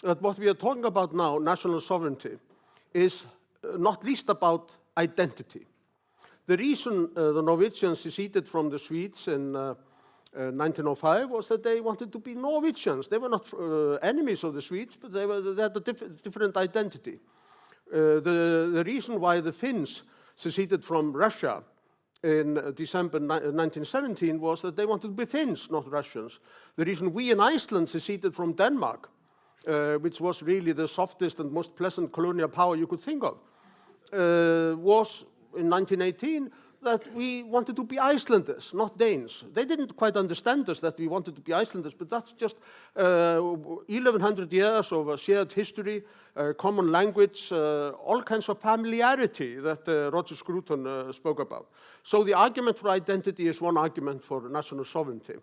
that what we are talking about now, national sovereignty, is not least about identity. The reason the Norwegians seceded from the Swedes in 1905 was that they wanted to be Norwegians. They were not enemies of the Swedes, but they had a different identity. The reason why the Finns seceded from Russia in December 1917 was that they wanted to be Finns, not Russians. The reason we in Iceland seceded from Denmark, which was really the softest and most pleasant colonial power you could think of, was in 1918 that we wanted to be Icelanders, not Danes. They didn't quite understand us that we wanted to be Icelanders, but that's just 1100 years of a shared history, common language, all kinds of familiarity that Roger Scruton spoke about. So the argument for identity is one argument for national sovereignty.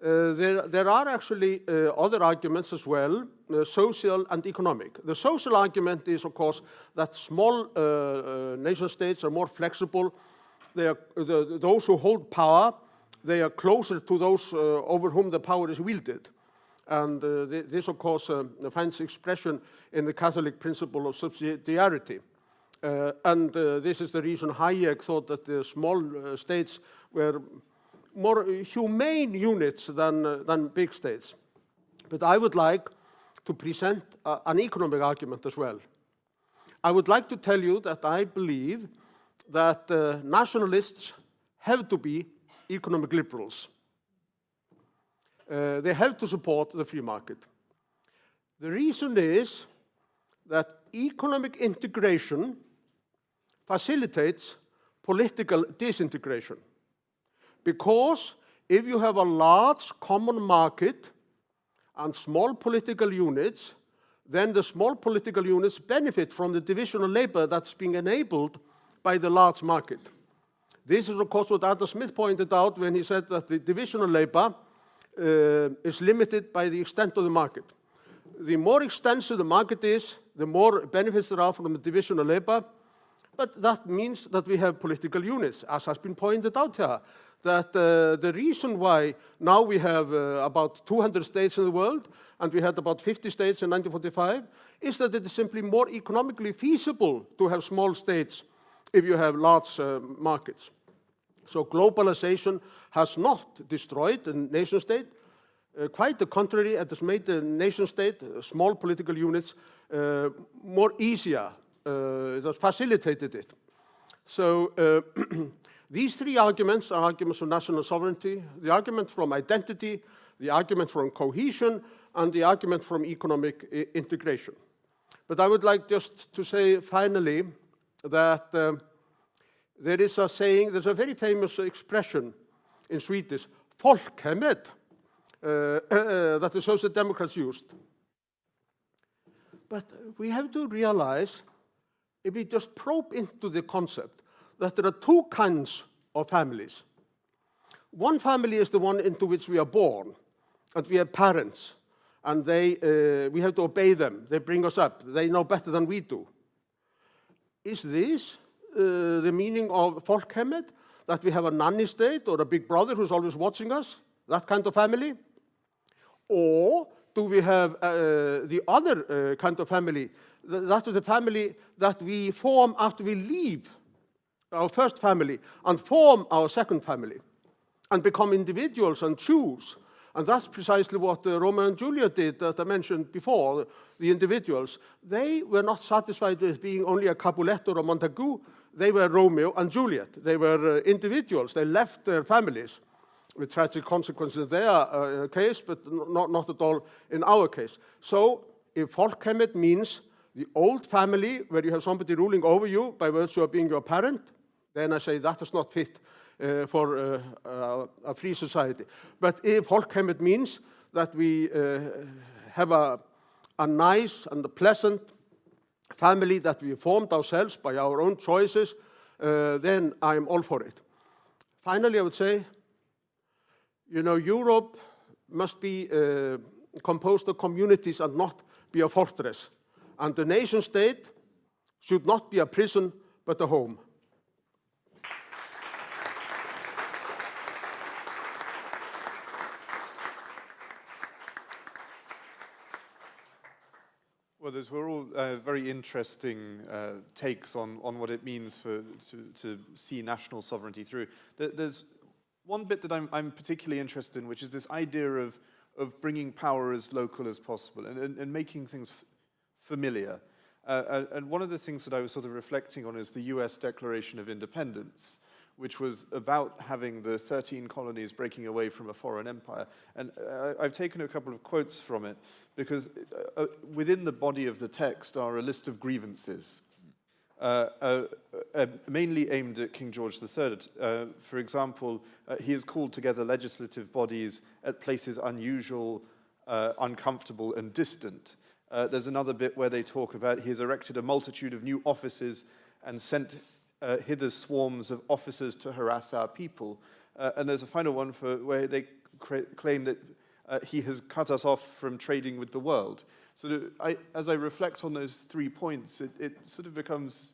There are actually other arguments as well, social and economic. The social argument is, of course, that small nation states are more flexible. They are, those who hold power, they are closer to those over whom the power is wielded. And this, of course, finds expression in the Catholic principle of subsidiarity. And this is the reason Hayek thought that the small states were more humane units than big states. But I would like to present an economic argument as well. I would like to tell you that I believe that nationalists have to be economic liberals. They have to support the free market. The reason is that economic integration facilitates political disintegration. Because if you have a large common market and small political units, then the small political units benefit from the division of labor that's being enabled by the large market. This is, of course, what Adam Smith pointed out when he said that the division of labor is limited by the extent of the market. The more extensive the market is, the more benefits there are from the division of labor, but that means that we have political units, as has been pointed out here, that the reason why now we have about 200 states in the world, and we had about 50 states in 1945, is that it is simply more economically feasible to have small states if you have large markets. So globalization has not destroyed the nation state. Quite the contrary, it has made the nation state, small political units, more easier. It has facilitated it. So these three arguments are arguments for national sovereignty, the argument from identity, the argument from cohesion, and the argument from economic integration. But I would like just to say finally that there is a saying, there's a very famous expression in Swedish, folkhemmet, that the Social Democrats used. But we have to realize, if we just probe into the concept, that there are two kinds of families. One family is the one into which we are born, and we have parents, and we have to obey them. They bring us up. They know better than we do. Is this the meaning of folkhemmet, that we have a nanny state or a big brother who's always watching us, that kind of family? Or do we have the other kind of family? That is the family that we form after we leave our first family and form our second family and become individuals and choose. And that's precisely what Romeo and Juliet did that I mentioned before, the individuals. They were not satisfied with being only a Capulet or a Montagu. They were Romeo and Juliet. They were individuals. They left their families with tragic consequences in their case, but not at all in our case. So if folkhemmet means the old family where you have somebody ruling over you by virtue of being your parent, then I say that does not fit for a free society. But if folkhemmet means that we have a nice and a pleasant family that we formed ourselves by our own choices, then I'm all for it. Finally, I would say, you know, Europe must be composed of communities and not be a fortress. And the nation state should not be a prison, but a home. Well, those were all very interesting takes on what it means to see national sovereignty through. There's one bit that I'm particularly interested in, which is this idea of bringing power as local as possible and making things familiar. And one of the things that I was sort of reflecting on is the US Declaration of Independence, which was about having the 13 colonies breaking away from a foreign empire. And I've taken a couple of quotes from it, because within the body of the text are a list of grievances, mainly aimed at King George III. For example, he has called together legislative bodies at places unusual, uncomfortable, and distant. There's another bit where they talk about he has erected a multitude of new offices and sent hither swarms of officers to harass our people. And there's a final one where they claim that he has cut us off from trading with the world. So as I reflect on those 3 points, it sort of becomes,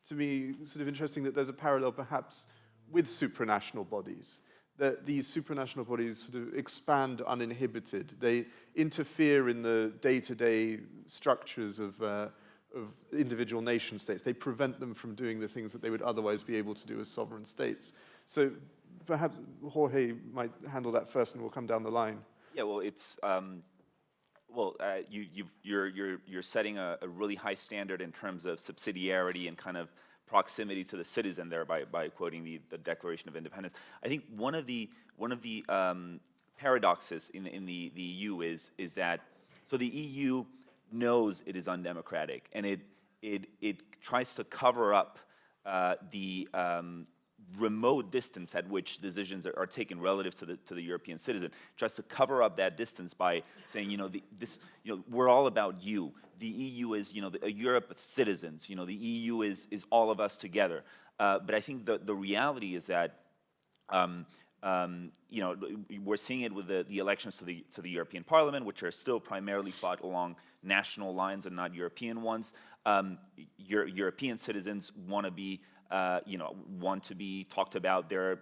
to me, sort of interesting that there's a parallel perhaps with supranational bodies, that these supranational bodies sort of expand uninhibited. They interfere in the day-to-day structures of individual nation states. They prevent them from doing the things that they would otherwise be able to do as sovereign states. So perhaps Jorge might handle that first, and we'll come down the line. Yeah, well, it's you're setting a really high standard in terms of subsidiarity and kind of proximity to the citizen there by quoting the Declaration of Independence. I think one of the paradoxes in the EU is that so the EU knows it is undemocratic, and it tries to cover up the remote distance at which decisions are taken relative to the European citizen. It tries to cover up that distance by saying, we're all about you. The EU is, a Europe of citizens. The EU is all of us together. But I think the reality is that we're seeing it with the elections to the European Parliament, which are still primarily fought along national lines and not European ones. European citizens want to be talked about their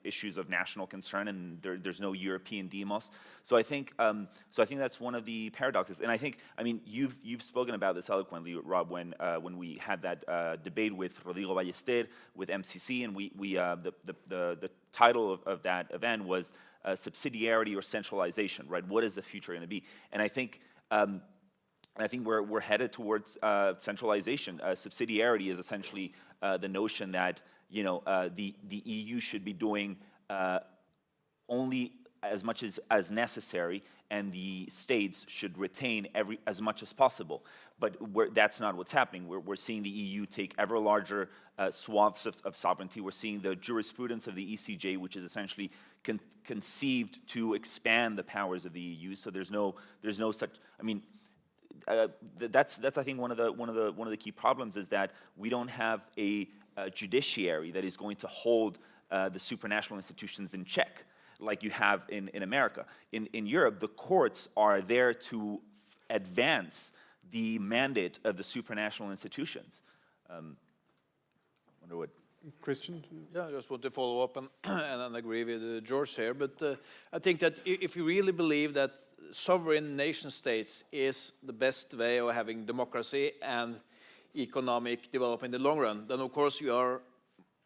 issues of national concern, and there's no European demos. So I think that's one of the paradoxes. And I mean, you've spoken about this eloquently, Rob, when we had that debate with Rodrigo Ballester with MCC, and the title of that event was subsidiarity or centralization, right? What is the future going to be? And I think we're headed towards centralization. Subsidiarity is essentially the notion that the EU should be doing only as much as necessary, and the states should retain as much as possible. But that's not what's happening. We're seeing the EU take ever larger swaths of sovereignty. We're seeing the jurisprudence of the ECJ, which is essentially conceived to expand the powers of the EU. So there's no such. I mean. That's I think one of the key problems is that we don't have a judiciary that is going to hold the supranational institutions in check like you have in America. In Europe, the courts are there to advance the mandate of the supranational institutions. Wonder what. Christian? Yeah, I just want to follow up and agree with George here. But I think that if you really believe that sovereign nation states is the best way of having democracy and economic development in the long run, then of course you are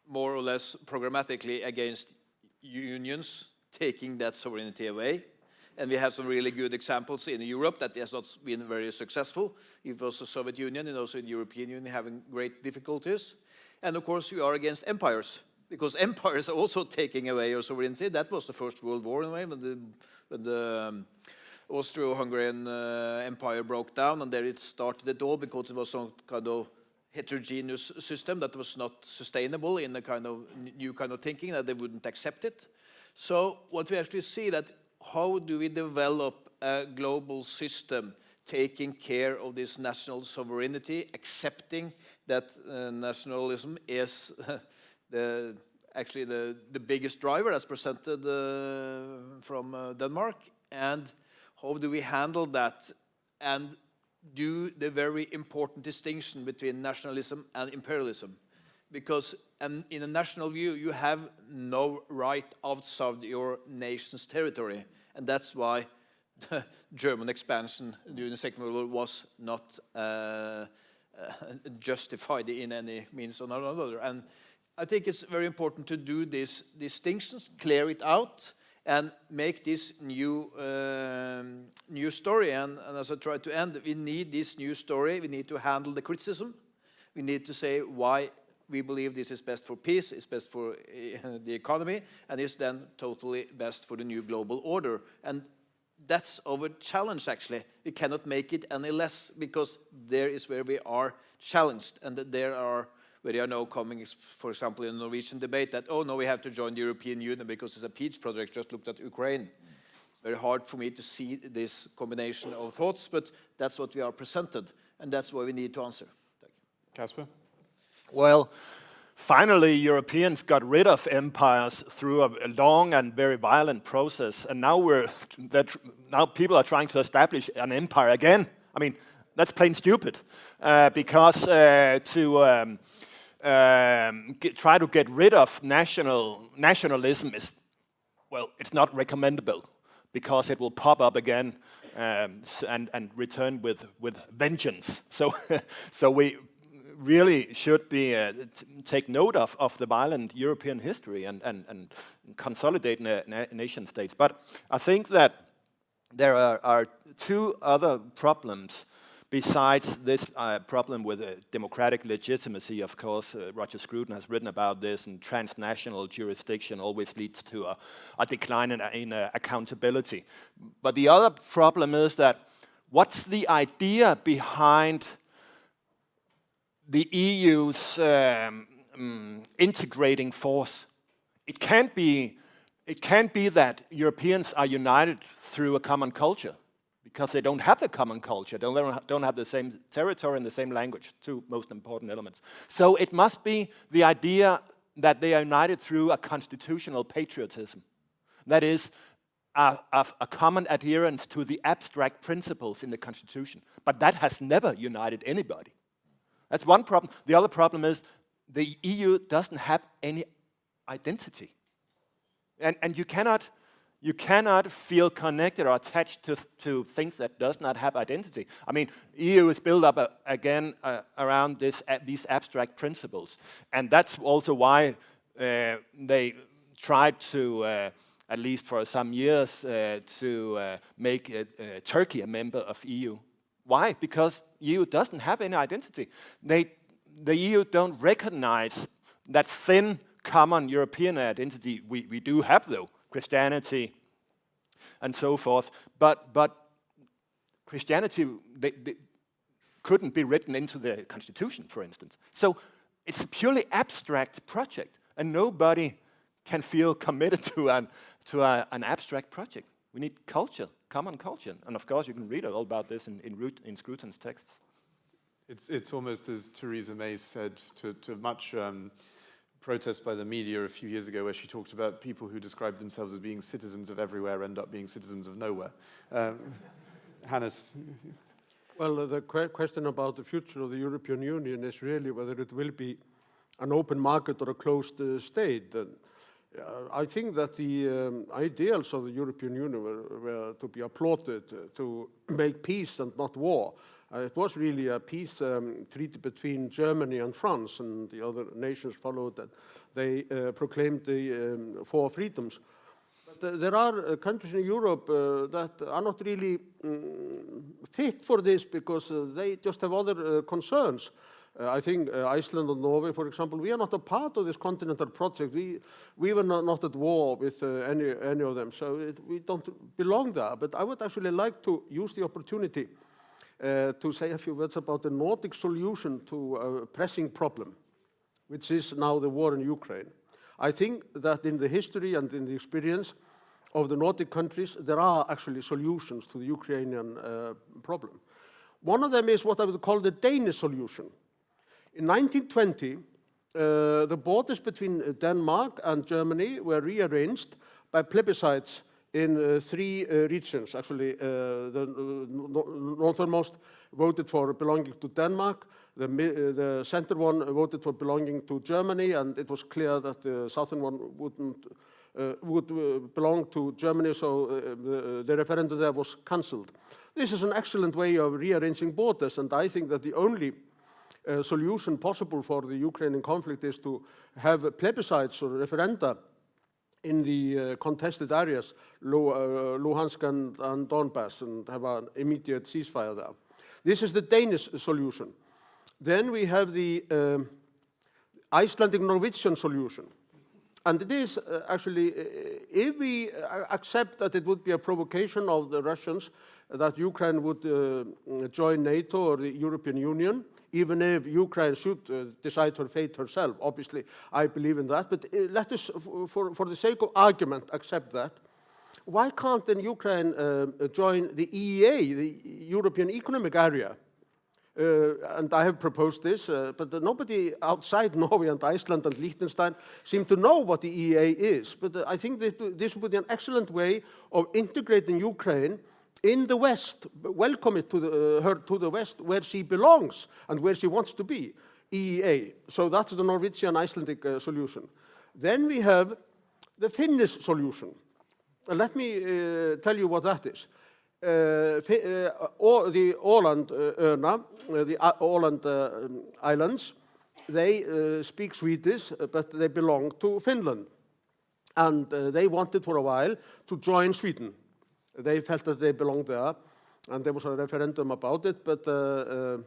more or less programmatically against unions taking that sovereignty away. And we have some really good examples in Europe that has not been very successful. It was the Soviet Union and also in the European Union having great difficulties. And of course you are against empires, because empires are also taking away your sovereignty. That was the First World War in a way, when the Austro-Hungarian Empire broke down, and there it started it all because it was some kind of heterogeneous system that was not sustainable in the kind of new kind of thinking, that they wouldn't accept it. So what we actually see that how do we develop a global system taking care of this national sovereignty, accepting that nationalism is actually the biggest driver as presented from Denmark, and how do we handle that and do the very important distinction between nationalism and imperialism? Because in a national view, you have no right outside your nation's territory, and that's why the German expansion during the Second World War was not justified in any means or another. And I think it's very important to do these distinctions, clear it out, and make this new story. And as I try to end, we need this new story. We need to handle the criticism. We need to say why we believe this is best for peace, it's best for the economy, and is then totally best for the new global order. And that's our challenge, actually. We cannot make it any less, because there is where we are challenged, and there are where they are now coming, for example, in the Norwegian debate, that, oh, no, we have to join the European Union because it's a peace project, just looked at Ukraine. Very hard for me to see this combination of thoughts, but that's what we are presented, and that's what we need to answer. Thank you. Kasper? Well, finally, Europeans got rid of empires through a long and very violent process, and now now people are trying to establish an empire again. I mean, that's plain stupid, because try to get rid of nationalism is, well, it's not recommendable, because it will pop up again and return with vengeance. So we really should be take note of the violent European history and consolidate nation states. But I think that there are two other problems besides this problem with democratic legitimacy. Of course, Roger Scruton has written about this, and transnational jurisdiction always leads to a decline in accountability. But the other problem is that what's the idea behind the EU's integrating force? It can't be that Europeans are united through a common culture, because they don't have the common culture, don't have the same territory and the same language, two most important elements. So it must be the idea that they are united through a constitutional patriotism. That is, a common adherence to the abstract principles in the Constitution. But that has never united anybody. That's one problem. The other problem is the EU doesn't have any identity. And you cannot feel connected or attached to things that does not have identity. I mean, EU is built up again around these abstract principles. And that's also why they tried to, at least for some years, to make Turkey a member of EU. Why? Because EU doesn't have any identity. The EU don't recognize that thin common European identity we do have, though. Christianity and so forth. But Christianity they couldn't be written into the Constitution, for instance. So it's a purely abstract project, and nobody can feel committed to an abstract project. We need culture, common culture. And of course, you can read all about this in Scruton's texts. It's almost as Theresa May said to much protest by the media a few years ago, where she talked about people who described themselves as being citizens of everywhere end up being citizens of nowhere. Hannes? Well, the question about the future of the European Union is really whether it will be an open market or a closed state. And, I think that the ideals of the European Union were to be applauded, to make peace and not war. It was really a peace treaty between Germany and France, and the other nations followed that. They proclaimed the four freedoms. But there are countries in Europe that are not really fit for this, because they just have other concerns. I think Iceland and Norway, for example, we are not a part of this continental project. We were not at war with any of them, so we don't belong there. But I would actually like to use the opportunity to say a few words about the Nordic solution to a pressing problem, which is now the war in Ukraine. I think that in the history and in the experience of the Nordic countries, there are actually solutions to the Ukrainian problem. One of them is what I would call the Danish solution. In 1920, the borders between Denmark and Germany were rearranged by plebiscites in three regions. Actually, the northernmost voted for belonging to Denmark, the center one voted for belonging to Germany, and it was clear that the southern one would belong to Germany, so the referendum there was cancelled. This is an excellent way of rearranging borders, and I think that the only solution possible for the Ukrainian conflict is to have plebiscites or referenda in the contested areas, Luhansk and Donbass, and have an immediate ceasefire there. This is the Danish solution. Then we have the Icelandic-Norwegian solution. And it is actually, if we accept that it would be a provocation of the Russians that Ukraine would join NATO or the European Union, even if Ukraine should decide her fate herself. Obviously, I believe in that, but let us, for the sake of argument, accept that. Why can't then Ukraine join the EEA, the European Economic Area? And I have proposed this, but nobody outside Norway and Iceland and Liechtenstein seem to know what the EEA is. But I think that this would be an excellent way of integrating Ukraine in the West, welcome it to her to the West, where she belongs and where she wants to be, EEA. So that's the Norwegian Icelandic solution. Then we have the Finnish solution. Let me tell you what that is. The Åland, the Åland Islands, they speak Swedish, but they belong to Finland. And they wanted for a while to join Sweden. They felt that they belonged there, and there was a referendum about it, but the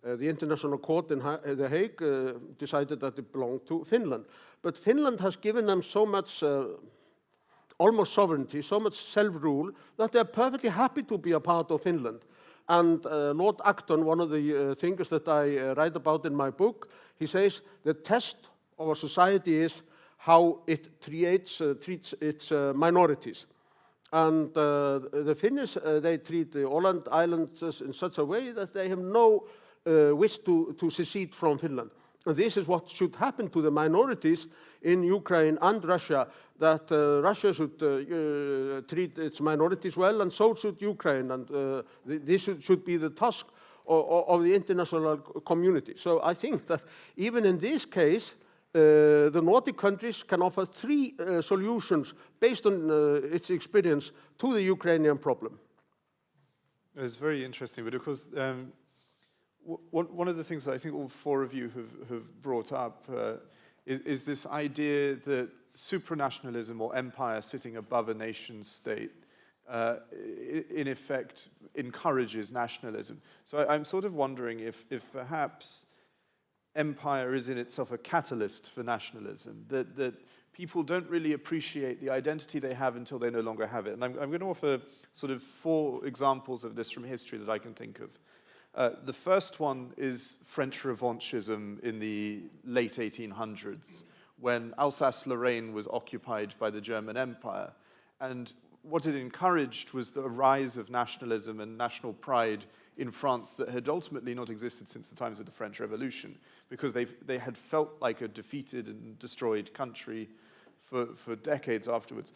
International Court in The Hague decided that it belonged to Finland. But Finland has given them so much almost sovereignty, so much self-rule, that they're perfectly happy to be a part of Finland. And Lord Acton, one of the thinkers that I write about in my book, he says the test of a society is how it treats its minorities. And the Finnish, they treat the Åland Islands in such a way that they have no wish to secede from Finland. And this is what should happen to the minorities in Ukraine and Russia, that Russia should treat its minorities well, and so should Ukraine. And this should be the task of the international community. So I think that even in this case, the Nordic countries can offer three solutions based on its experience to the Ukrainian problem. It's very interesting, but of course, one of the things that I think all four of you have brought up is this idea that supranationalism or empire sitting above a nation state in effect encourages nationalism. So I'm sort of wondering if perhaps empire is in itself a catalyst for nationalism, that people don't really appreciate the identity they have until they no longer have it. And I'm going to offer sort of 4 examples of this from history that I can think of. The first one is French revanchism in the late 1800s, when Alsace-Lorraine was occupied by the German Empire. And what it encouraged was the rise of nationalism and national pride in France that had ultimately not existed since the times of the French Revolution, because they had felt like a defeated and destroyed country for decades afterwards.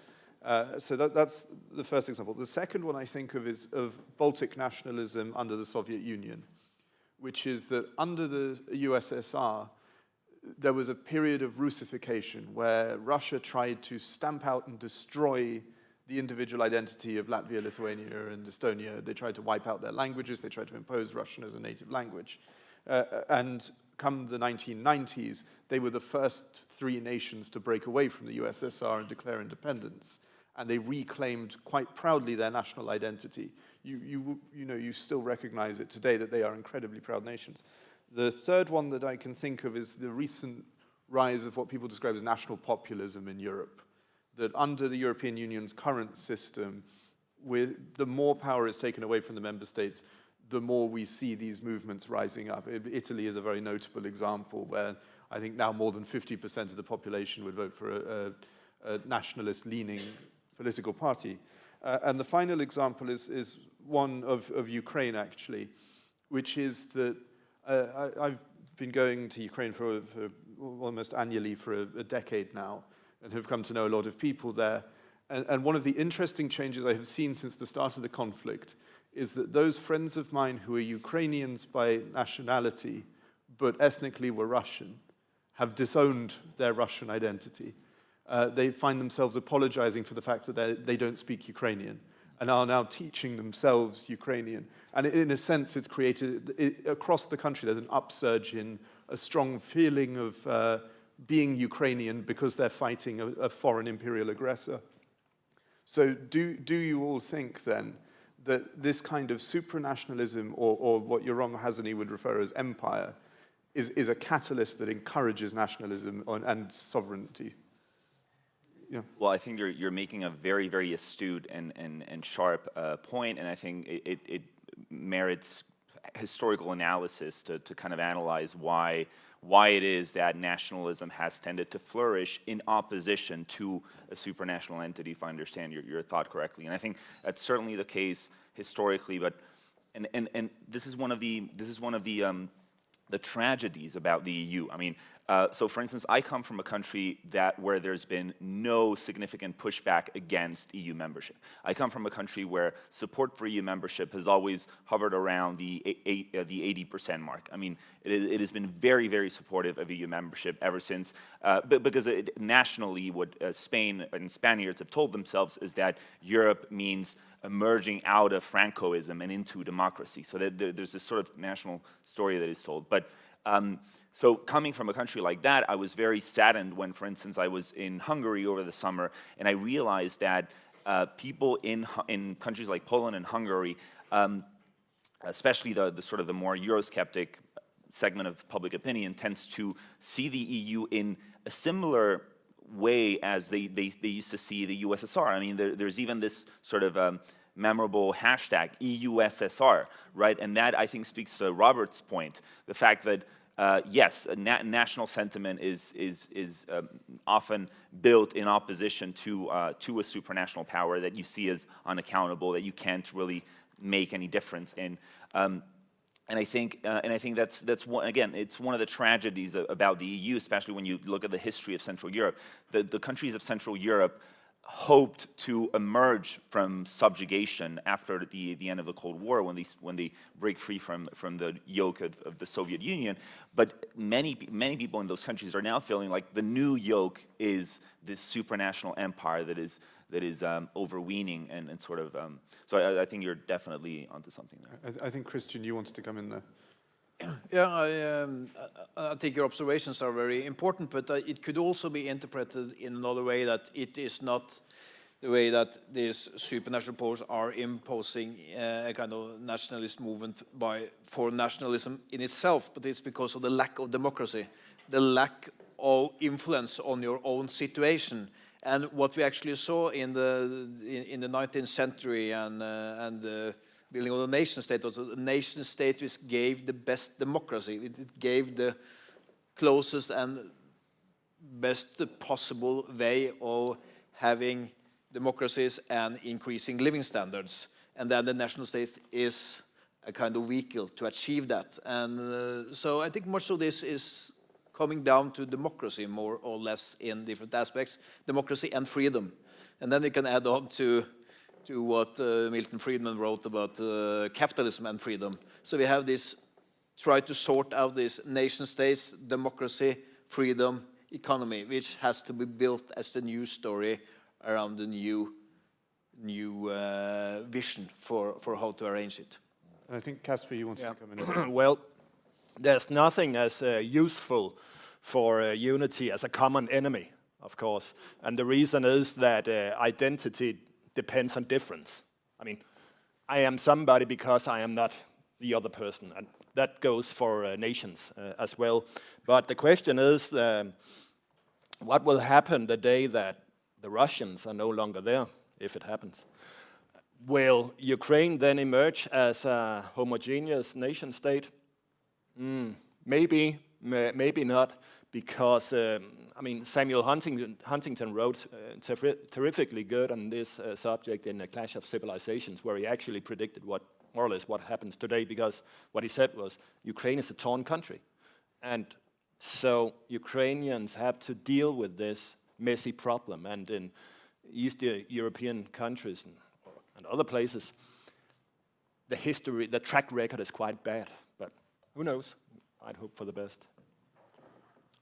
So that's the first example. The second one I think of is of Baltic nationalism under the Soviet Union, which is that under the USSR, there was a period of Russification where Russia tried to stamp out and destroy the individual identity of Latvia, Lithuania, and Estonia. They tried to wipe out their languages. They tried to impose Russian as a native language. And come the 1990s, they were the first 3 nations to break away from the USSR and declare independence. And they reclaimed quite proudly their national identity. You still recognize it today that they are incredibly proud nations. The third one that I can think of is the recent rise of what people describe as national populism in Europe. That under the European Union's current system, the more power is taken away from the member states, the more we see these movements rising up. Italy is a very notable example where I think now more than 50% of the population would vote for a nationalist-leaning political party. And the final example is one of Ukraine, actually, which is that I've been going to Ukraine for almost annually for a decade now, and have come to know a lot of people there. And one of the interesting changes I have seen since the start of the conflict is that those friends of mine who are Ukrainians by nationality, but ethnically were Russian, have disowned their Russian identity. They find themselves apologizing for the fact that they don't speak Ukrainian. and are now teaching themselves Ukrainian. And in a sense, it's created, across the country, there's an upsurge in a strong feeling of being Ukrainian because they're fighting a foreign imperial aggressor. So do you all think then that this kind of supranationalism, or what Yoram Hazany would refer as empire, is a catalyst that encourages nationalism and sovereignty? Yeah. Well, I think you're making a very, very astute and sharp point, and I think it merits historical analysis to kind of analyze why it is that nationalism has tended to flourish in opposition to a supranational entity, if I understand your thought correctly. And I think that's certainly the case historically, but and this is one of the tragedies about the EU. I mean, so for instance, I come from a country where there's been no significant pushback against EU membership. I come from a country where support for EU membership has always hovered around the 80% mark. I mean, it has been very, very supportive of EU membership ever since, because nationally what Spain and Spaniards have told themselves is that Europe means emerging out of Francoism and into democracy. So there's this sort of national story that is told. But so coming from a country like that, I was very saddened when, for instance, I was in Hungary over the summer, and I realized that people in countries like Poland and Hungary, especially the sort of the more Eurosceptic segment of public opinion, tends to see the EU in a similar way as they used to see the USSR. I mean, there's even this sort of memorable hashtag, EUSSR, right? And that, I think, speaks to Robert's point, the fact that yes, national sentiment is often built in opposition to a supranational power that you see as unaccountable, that you can't really make any difference in. And I think that's one, again, it's one of the tragedies about the EU, especially when you look at the history of Central Europe. The countries of Central Europe hoped to emerge from subjugation after the end of the Cold War, when they break free from the yoke of the Soviet Union. But many people in those countries are now feeling like the new yoke is this supranational empire that is overweening and sort of. So I think you're definitely onto something there. I think, Christian, you wanted to come in there. Yeah, I think your observations are very important, but it could also be interpreted in another way, that it is not the way that these supranational powers are imposing a kind of nationalist movement for nationalism in itself, but it's because of the lack of democracy, the lack of influence on your own situation. And what we actually saw in the 19th century and the building of the nation state was a nation state which gave the best democracy. It gave the closest and best possible way of having democracies and increasing living standards. And then the national state is a kind of vehicle to achieve that. And so I think much of this is coming down to democracy, more or less, in different aspects, democracy and freedom. And then you can add on to what Milton Friedman wrote about capitalism and freedom. So we have this, try to sort out this nation states, democracy, freedom, economy, which has to be built as the new story around the new vision for how to arrange it. And I think, Kasper, you wanted to come in as well. Well, there's nothing as useful for unity as a common enemy, of course. And the reason is that identity depends on difference. I mean, I am somebody because I am not the other person, and that goes for nations as well. But the question is, what will happen the day that the Russians are no longer there, if it happens? Will Ukraine then emerge as a homogeneous nation state? Maybe, maybe not, because I mean, Samuel Huntington wrote terrifically good on this subject in A Clash of Civilizations, where he actually predicted more or less what happens today, because what he said was, Ukraine is a torn country. And so Ukrainians have to deal with this messy problem. And in East European countries and other places, the track record is quite bad. But who knows? I'd hope for the best.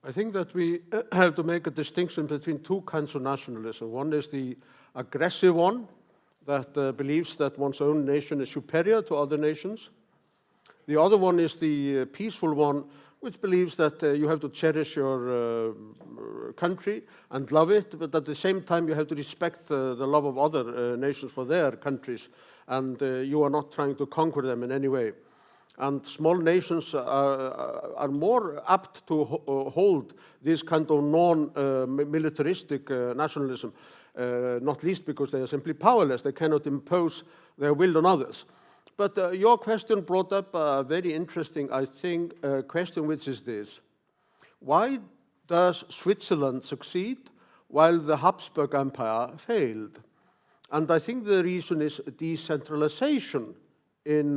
I think that we have to make a distinction between two kinds of nationalism. One is the aggressive one, that believes that one's own nation is superior to other nations. The other one is the peaceful one, which believes that you have to cherish your country and love it, but at the same time you have to respect the love of other nations for their countries, and you are not trying to conquer them in any way. And small nations are more apt to hold this kind of non-militaristic nationalism, not least because they are simply powerless. They cannot impose their will on others. But your question brought up a very interesting, I think, question, which is this. Why does Switzerland succeed while the Habsburg Empire failed? And I think the reason is decentralization in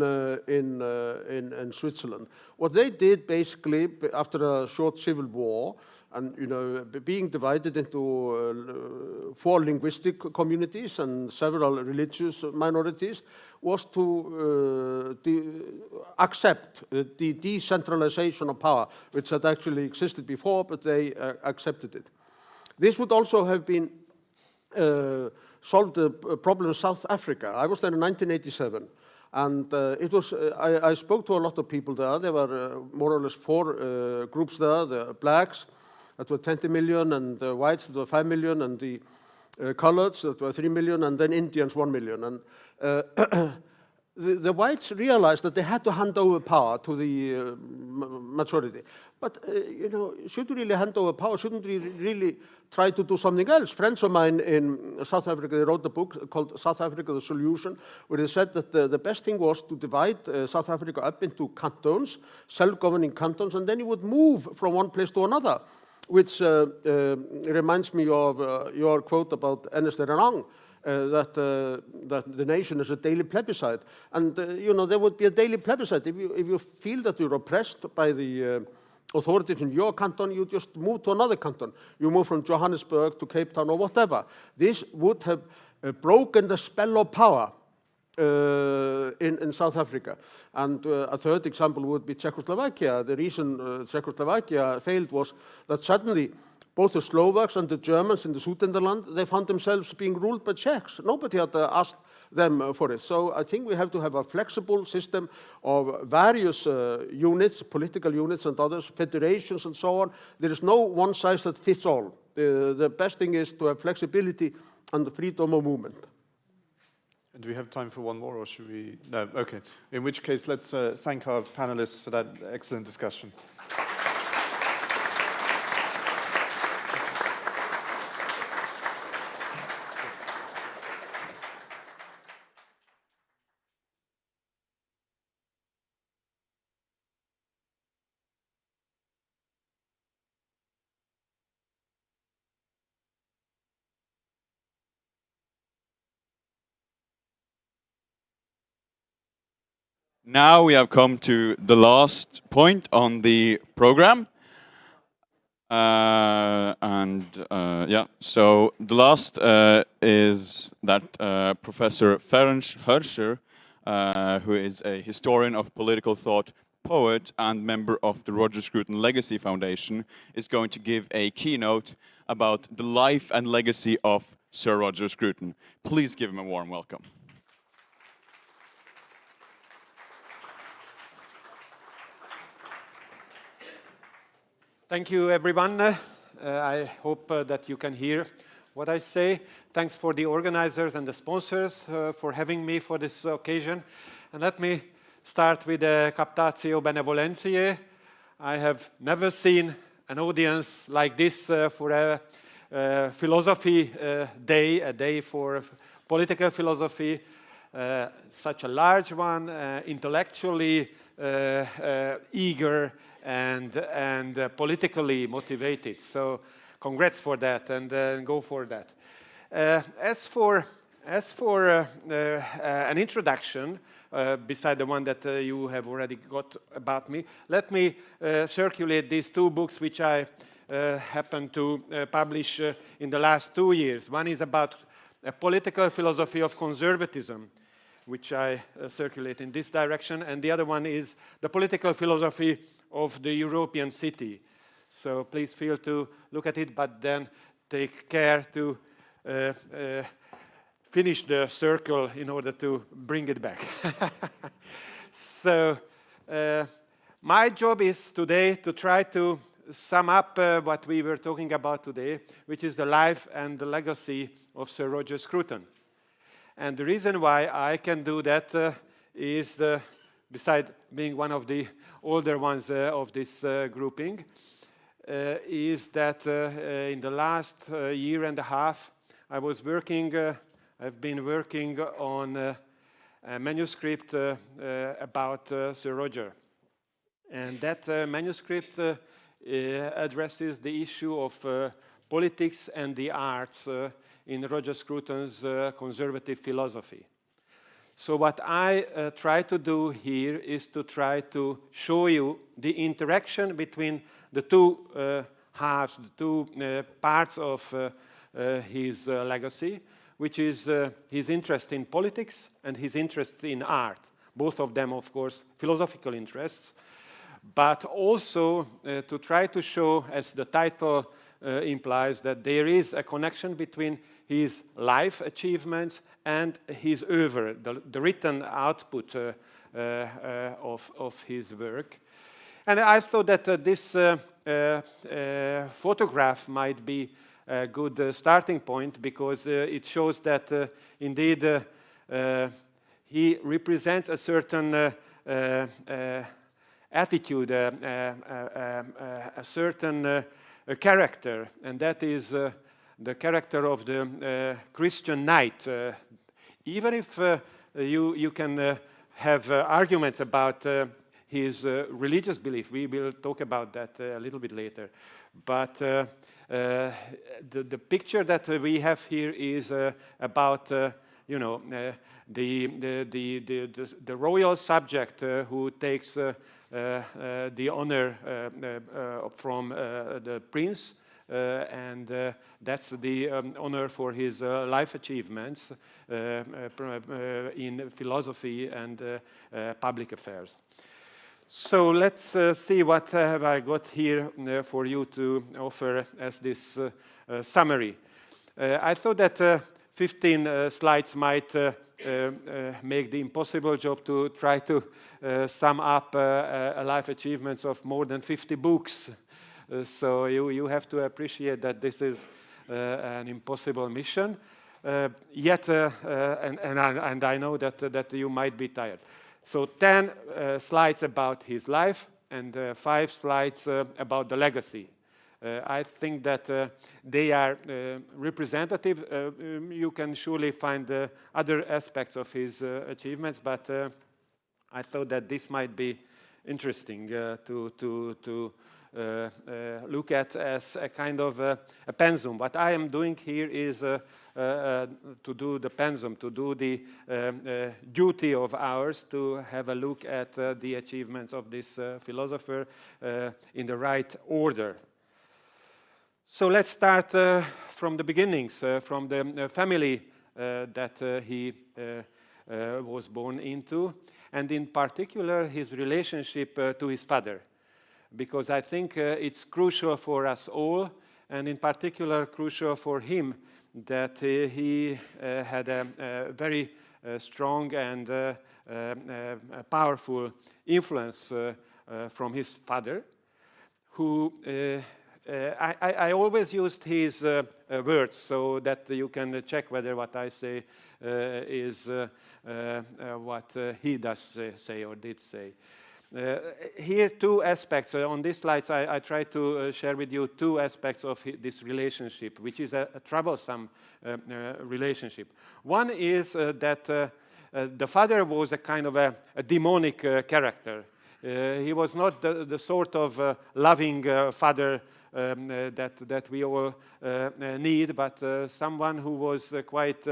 Switzerland. What they did basically after a short civil war, and being divided into 4 linguistic communities and several religious minorities, was to accept the decentralization of power, which had actually existed before, but they accepted it. This would also have been solved the problem in South Africa. I was there in 1987. And it was. I spoke to a lot of people there. There were more or less 4 groups there: the blacks, that were 20 million, and the whites, that were 5 million, and the coloreds, that were 3 million, and then Indians, 1 million. And the whites realized that they had to hand over power to the majority. But, should we really hand over power? Shouldn't we really try to do something else? Friends of mine in South Africa, they wrote a book called South Africa, the Solution, where they said that the best thing was to divide South Africa up into cantons, self-governing cantons, and then you would move from one place to another, which reminds me of your quote about Ernest Renan, that the nation is a daily plebiscite. And, there would be a daily plebiscite. If you feel that you're oppressed by the authorities in your canton, you just move to another canton. You move from Johannesburg to Cape Town or whatever. This would have broken the spell of power in South Africa. And a third example would be Czechoslovakia. The reason Czechoslovakia failed was that suddenly both the Slovaks and the Germans in the Sudetenland, they found themselves being ruled by Czechs. Nobody had asked them for it. So I think we have to have a flexible system of various units, political units and others, federations and so on. There is no one size that fits all. The best thing is to have flexibility and the freedom of movement. And do we have time for one more, or should we? No, okay. In which case, let's thank our panelists for that excellent discussion. Now we have come to the last point on the program. So the last is that Professor Ferenc Hörcher, who is a historian of political thought, poet, and member of the Roger Scruton Legacy Foundation, is going to give a keynote about the life and legacy of Sir Roger Scruton. Please give him a warm welcome. Thank you, everyone. I hope that you can hear what I say. Thanks for the organizers and the sponsors for having me for this occasion. And let me start with the Captatio Benevolentiae. I have never seen an audience like this for a philosophy day, a day for political philosophy, such a large one, intellectually eager and politically motivated. So congrats for that, and go for that. As for an introduction, beside the one that you have already got about me, let me circulate these 2 books which I happened to publish in the last 2 years. One is about a political philosophy of conservatism, which I circulate in this direction, and the other one is the political philosophy of the European city. So please feel to look at it, but then take care to finish the circle in order to bring it back. So my job is today to try to sum up what we were talking about today, which is the life and the legacy of Sir Roger Scruton. And the reason why I can do that is, beside being one of the older ones of this grouping, is that in the last year and a half, I've been working on a manuscript about Sir Roger. And that manuscript addresses the issue of politics and the arts in Roger Scruton's conservative philosophy. So what I try to do here is to try to show you the interaction between the two halves, the two parts of his legacy, which is his interest in politics and his interest in art. Both of them, of course, philosophical interests, but also to try to show, as the title implies, that there is a connection between his life achievements and his oeuvre, the written output of his work. And I thought that this photograph might be a good starting point, because it shows that indeed he represents a certain attitude, a certain character, and that is the character of the Christian knight. Even if you can have arguments about his religious belief, we will talk about that a little bit later. But the picture that we have here is about you know, the royal subject who takes the honor from the prince, and that's the honor for his life achievements in philosophy and public affairs. So let's see what have I got here for you to offer as this summary. I thought that 15 slides might make the impossible job to try to sum up life achievements of more than 50 books. So you have to appreciate that this is an impossible mission. Yet, and I know that you might be tired. So 10 slides about his life and 5 slides about the legacy. I think that they are representative. You can surely find other aspects of his achievements, but I thought that this might be interesting to look at as a kind of a pensum. What I am doing here is to do the pensum, to do the duty of ours to have a look at the achievements of this philosopher in the right order. So let's start from the beginnings, from the family that he was born into, and in particular his relationship to his father, because I think it's crucial for us all, and in particular crucial for him, that he had a very strong and powerful influence from his father, who I always used his words so that you can check whether what I say is what he does say or did say. Here, two aspects. On these slides, I try to share with you two aspects of this relationship, which is a troublesome relationship. One is that the father was a kind of a demonic character. He was not the sort of loving father that we all need, but someone who was quite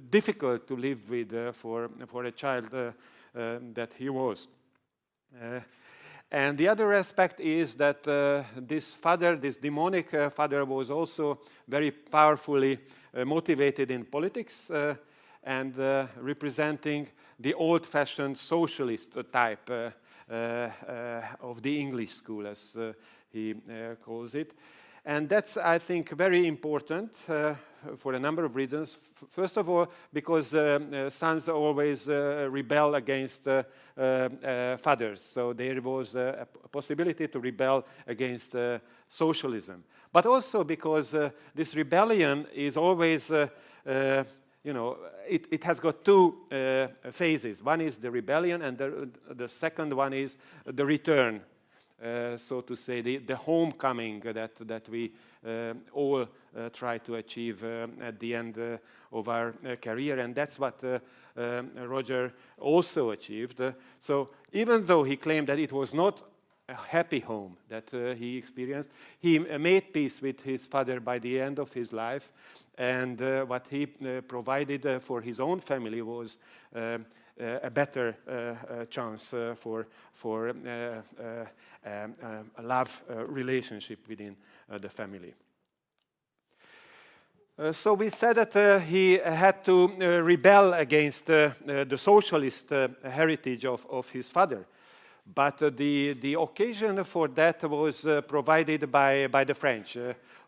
difficult to live with for a child that he was. And the other aspect is that this father, this demonic father, was also very powerfully motivated in politics and representing the old-fashioned socialist type of the English school, as he calls it. And that's, I think, very important for a number of reasons. First of all, because sons always rebel against fathers. So there was a possibility to rebel against socialism. But also because this rebellion is always, you know, it has got two phases. One is the rebellion, and the second one is the return. So to say, the homecoming that we all try to achieve at the end of our career, and that's what Roger also achieved. So even though he claimed that it was not a happy home that he experienced, he made peace with his father by the end of his life, and what he provided for his own family was a better chance for a love relationship within the family. So we said that he had to rebel against the socialist heritage of his father. But the occasion for that was provided by the French.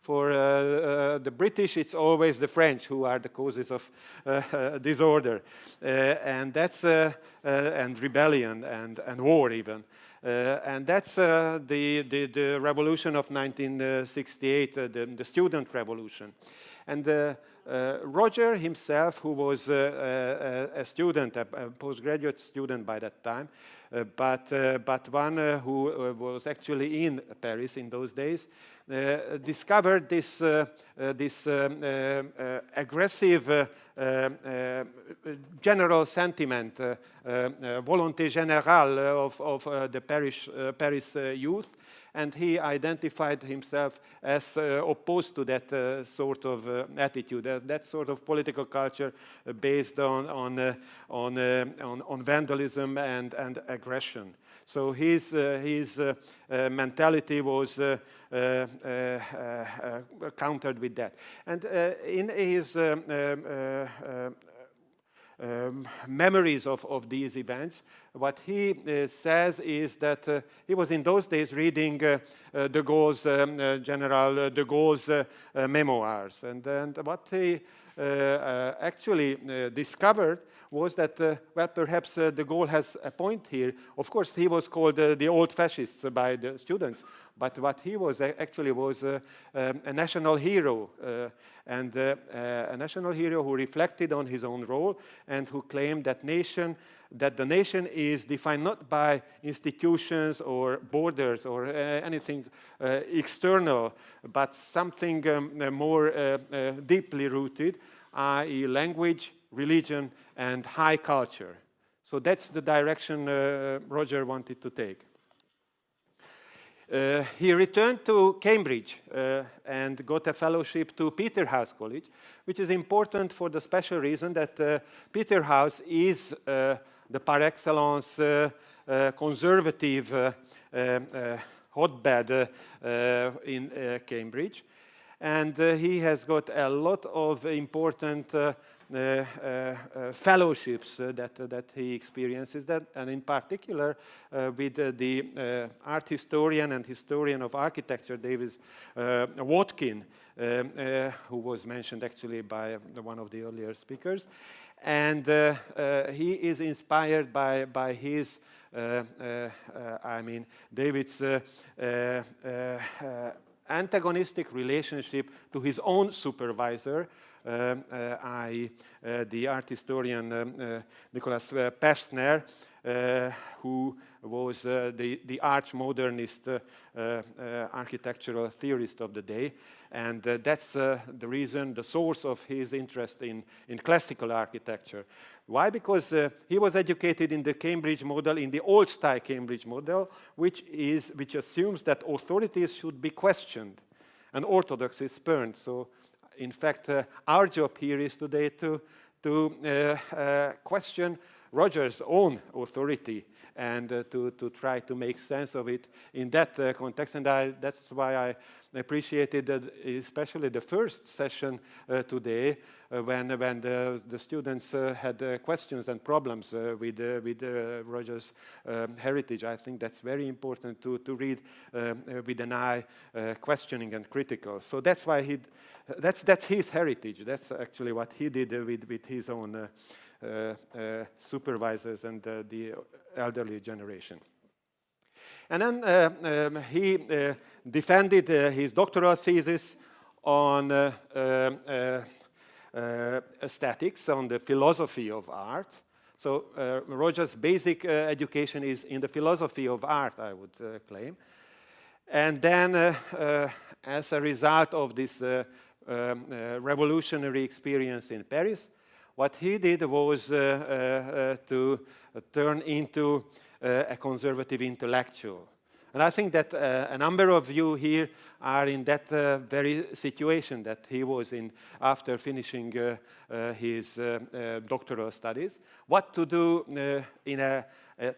For the British, it's always the French who are the causes of disorder, and that's and rebellion and war even. And that's the revolution of 1968, the student revolution. And Roger himself, who was a student, a postgraduate student by that time, but one who was actually in Paris in those days, discovered this aggressive general sentiment, volonté générale of the Paris youth, and he identified himself as opposed to that sort of attitude, that sort of political culture based on vandalism and aggression. So his mentality was countered with that. And in his memories of these events, what he says is that he was in those days reading de Gaulle's, General de Gaulle's memoirs. And what he actually discovered was that, well, perhaps de Gaulle has a point here. Of course, he was called the old fascists by the students, but what he was actually was a national hero, and a national hero who reflected on his own role and who claimed that the nation is defined not by institutions or borders or anything external, but something more deeply rooted, i.e. language, religion, and high culture. So that's the direction Roger wanted to take. He returned to Cambridge and got a fellowship to Peterhouse College, which is important for the special reason that Peterhouse is the par excellence conservative hotbed in Cambridge. And he has got a lot of important fellowships that he experiences, and in particular with the art historian and historian of architecture, David Watkin, who was mentioned actually by one of the earlier speakers. And he is inspired by his, David's antagonistic relationship to his own supervisor, the art historian Nicholas Pevsner, who was the arch-modernist architectural theorist of the day. And that's the reason, the source of his interest in classical architecture. Why? Because he was educated in the Cambridge model, in the old-style Cambridge model, which assumes that authorities should be questioned and orthodoxy spurned. So, in fact, our job here is today to question Roger's own authority and to try to make sense of it in that context. And that's why I appreciated especially the first session today, when the students had questions and problems with Roger's heritage. I think that's very important to read with an eye questioning and critical. So that's why that's his heritage. That's actually what he did with his own supervisors and the elderly generation. And then he defended his doctoral thesis on aesthetics, on the philosophy of art. So Roger's basic education is in the philosophy of art, I would claim. And then as a result of this revolutionary experience in Paris, what he did was to turn into a conservative intellectual. And I think that a number of you here are in that very situation that he was in after finishing his doctoral studies. What to do in a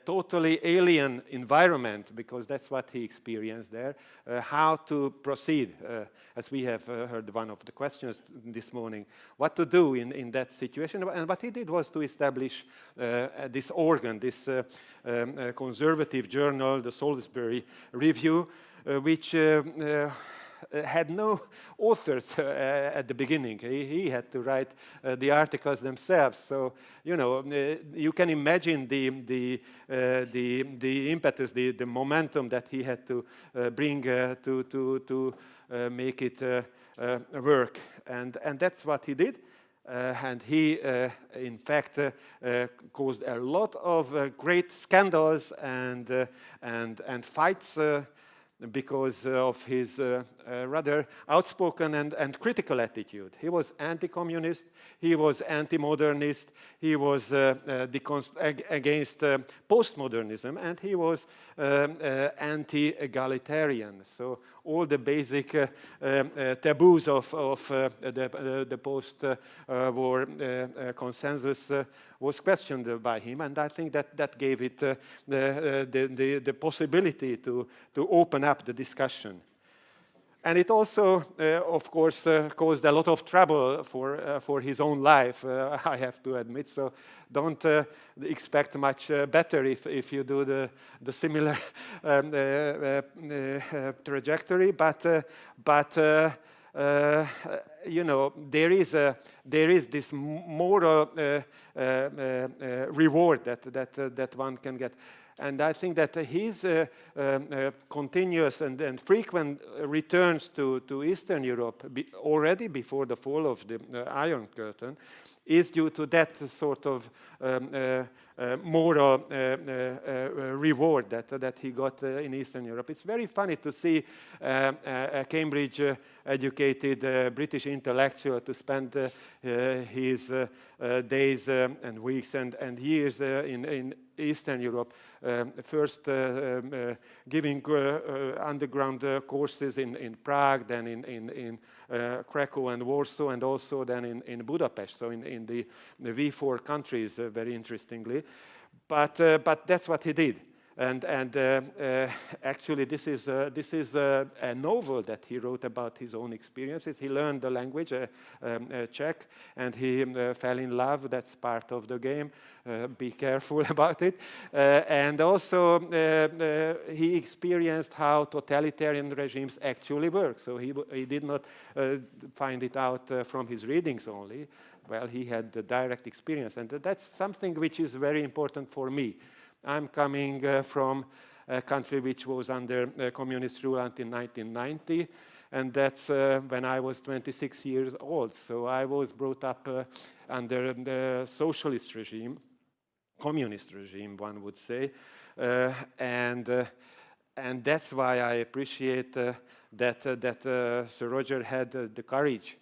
totally alien environment, because that's what he experienced there, how to proceed, as we have heard one of the questions this morning, what to do in that situation. And what he did was to establish this organ, this conservative journal, the Salisbury Review, which had no authors at the beginning. He had to write the articles themselves. So, you know, you can imagine the impetus, the momentum that he had to bring to make it work. And that's what he did. And he, in fact, caused a lot of great scandals and fights because of his rather outspoken and critical attitude. He was anti-communist, he was anti-modernist, he was against postmodernism, and he was anti-egalitarian. So all the basic taboos of the post-war consensus was questioned by him, and I think that gave it the possibility to open up the discussion. And it also, of course, caused a lot of trouble for his own life, I have to admit. So don't expect much better if you do the similar trajectory. But you know, there is this moral reward that one can get. And I think that his continuous and frequent returns to Eastern Europe, already before the fall of the Iron Curtain, is due to that sort of moral reward that he got in Eastern Europe. It's very funny to see a Cambridge-educated British intellectual to spend his days and weeks and years in Eastern Europe, first giving underground courses in Prague, then in Krakow and Warsaw, and also then in Budapest, so in the V4 countries, very interestingly. But that's what he did. And actually, this is a novel that he wrote about his own experiences. He learned the language, Czech, and he fell in love. That's part of the game. Be careful about it. And also, he experienced how totalitarian regimes actually work. So he did not find it out from his readings only. Well, he had the direct experience. And that's something which is very important for me. I'm coming from a country which was under communist rule until 1990, and that's when I was 26 years old. So I was brought up under the socialist regime, communist regime, one would say, and that's why I appreciate that Sir Roger had the courage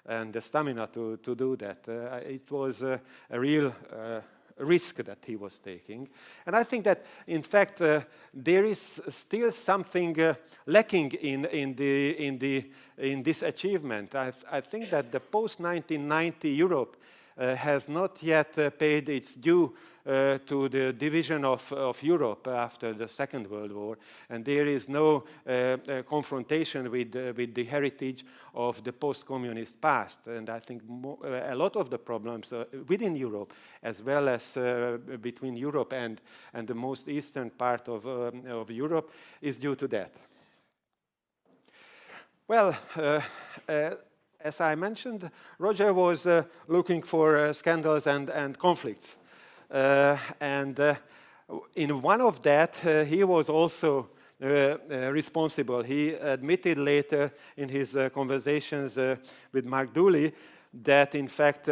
and the stamina to do that. It was a real risk that he was taking. And I think that, in fact, there is still something lacking in this achievement. I think that the post-1990 Europe has not yet paid its due to the division of Europe after the Second World War, and there is no confrontation with the heritage of the post-communist past. And I think a lot of the problems within Europe, as well as between Europe and the most eastern part of Europe, is due to that. Well, as I mentioned, Roger was looking for scandals and conflicts. In one of that, he was also responsible. He admitted later in his conversations with Mark Dooley that, in fact,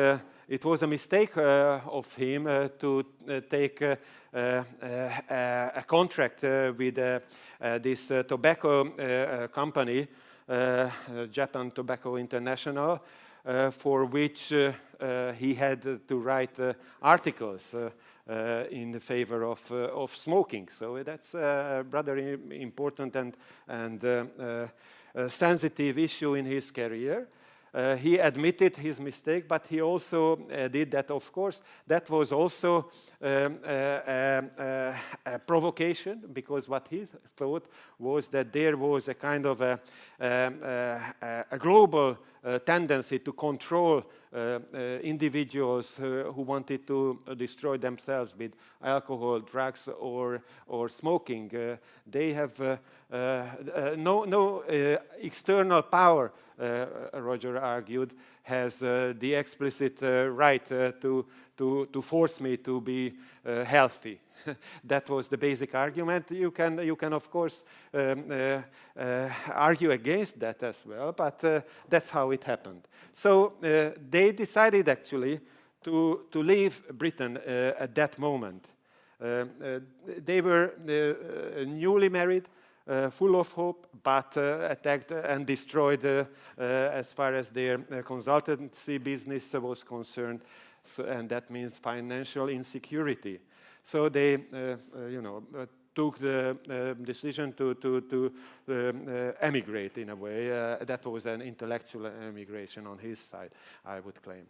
it was a mistake of him to take a contract with this tobacco company, Japan Tobacco International, for which he had to write articles in favor of smoking. So that's a rather important and sensitive issue in his career. He admitted his mistake, but he also did that, of course, that was also a provocation, because what he thought was that there was a kind of a global tendency to control individuals who wanted to destroy themselves with alcohol, drugs, or smoking. They have no external power, Roger argued, has the explicit right to force me to be healthy. That was the basic argument. You can of course argue against that as well, but that's how it happened. So they decided actually to leave Britain at that moment. They were newly married, full of hope, but attacked and destroyed as far as their consultancy business was concerned, and that means financial insecurity. So they, took the decision to emigrate in a way. That was an intellectual emigration on his side, I would claim.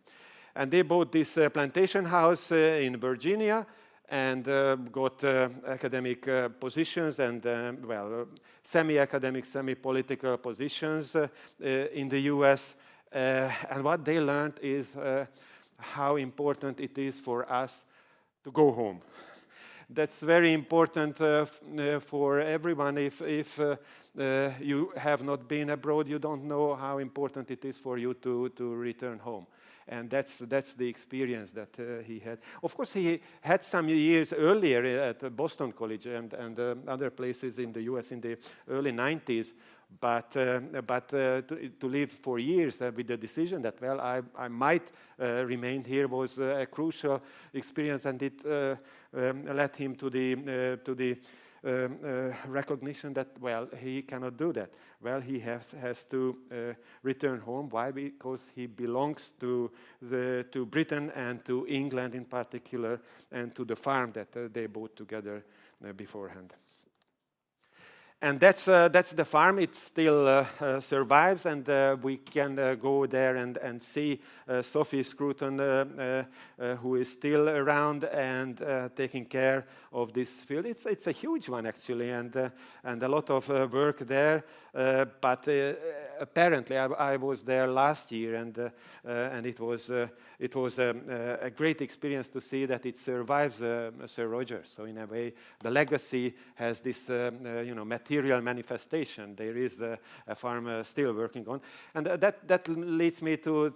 And they bought this plantation house in Virginia, and got academic positions and, semi-academic, semi-political positions in the US. And what they learned is how important it is for us to go home. That's very important for everyone. If you have not been abroad, you don't know how important it is for you to return home. And that's the experience that he had. Of course, he had some years earlier at Boston College and other places in the US in the early 90s. But to live for years with the decision that, well, I might remain here was a crucial experience, and it led him to the recognition that, well, he cannot do that. Well, he has to return home. Why? Because he belongs to Britain and to England in particular, and to the farm that they bought together beforehand. And that's the farm. It still survives, and we can go there and see Sophie Scruton, who is still around and taking care of this field. It's a huge one, actually, and a lot of work there. But apparently, I was there last year, and it was a great experience to see that it survives Sir Roger. So in a way, the legacy has this material manifestation. There is a farm still working on, and that leads me to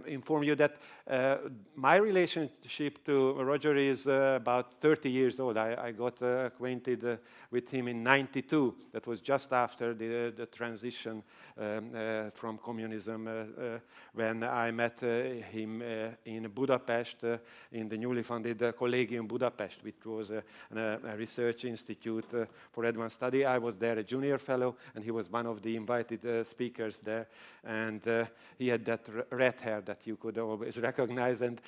inform you that my relationship to Roger is about 30 years old. I got acquainted with him in '92. That was just after the transition from communism, when I met him in Budapest, in the newly funded Collegium Budapest, which was a research institute for advanced study. I was there a junior fellow, and he was one of the invited speakers there. And he had that red hair that you could always recognize, and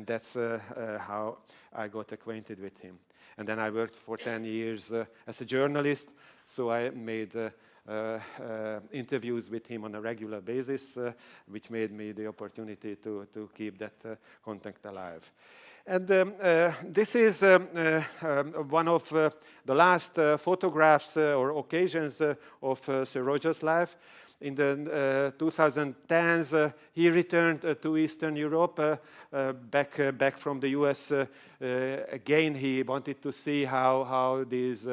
that's how I got acquainted with him. And then I worked for 10 years as a journalist, so I made interviews with him on a regular basis, which made me the opportunity to keep that contact alive. And this is one of the last photographs or occasions of Sir Roger's life. In the 2010s, he returned to Eastern Europe, back from the US. Again, he wanted to see how these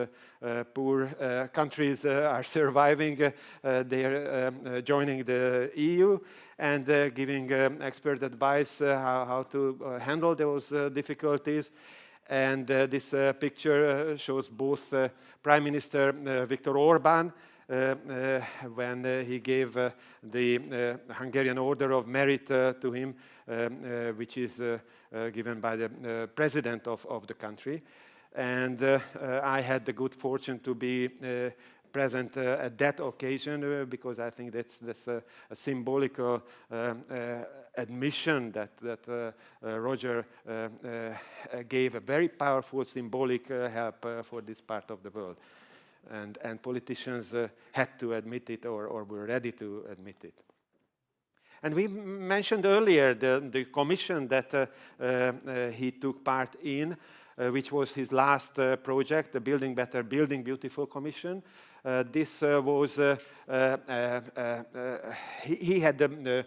poor countries are surviving. They're joining the EU and giving expert advice how to handle those difficulties. And this picture shows both Prime Minister Viktor Orban when he gave the Hungarian Order of Merit to him, which is given by the president of the country. And I had the good fortune to be present at that occasion because I think that's a symbolical admission that Roger gave a very powerful symbolic help for this part of the world. And politicians had to admit it or were ready to admit it. And we mentioned earlier the commission that he took part in, which was his last project, the Building Better, Building Beautiful Commission. This was, he had the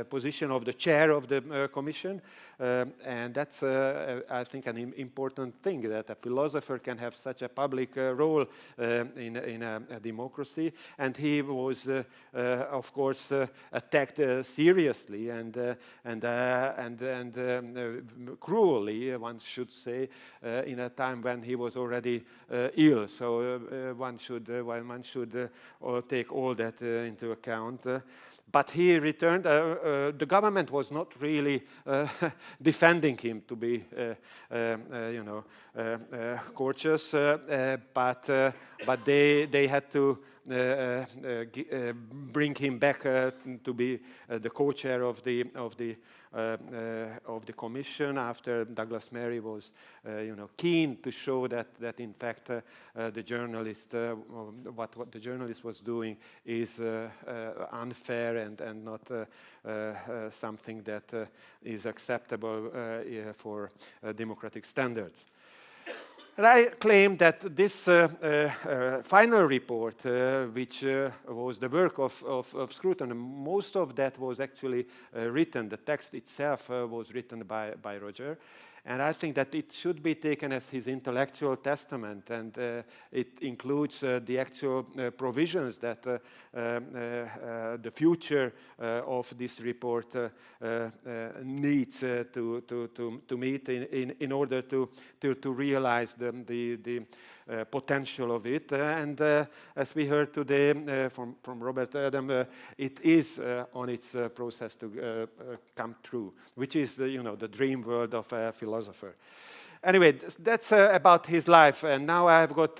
position of the chair of the commission, and that's, I think, an important thing, that a philosopher can have such a public role in a democracy. And he was, of course, attacked seriously and cruelly, one should say, in a time when he was already ill. So one should take all that into account. But he returned. The government was not really defending him, to be, courteous. But they had to bring him back to be the co-chair of the commission after Douglas Murray was, keen to show that in fact the journalist, what the journalist was doing is unfair and not something that is acceptable for democratic standards. And I claim that this final report, which was the work of Scruton, most of that was actually written, the text itself was written by Roger. And I think that it should be taken as his intellectual testament, and it includes the actual provisions that the future of this report needs to meet in order to realize the potential of it. And as we heard today from Robert Adam, it is on its process to come true, which is the dream world of a philosopher. Anyway, that's about his life. And now I've got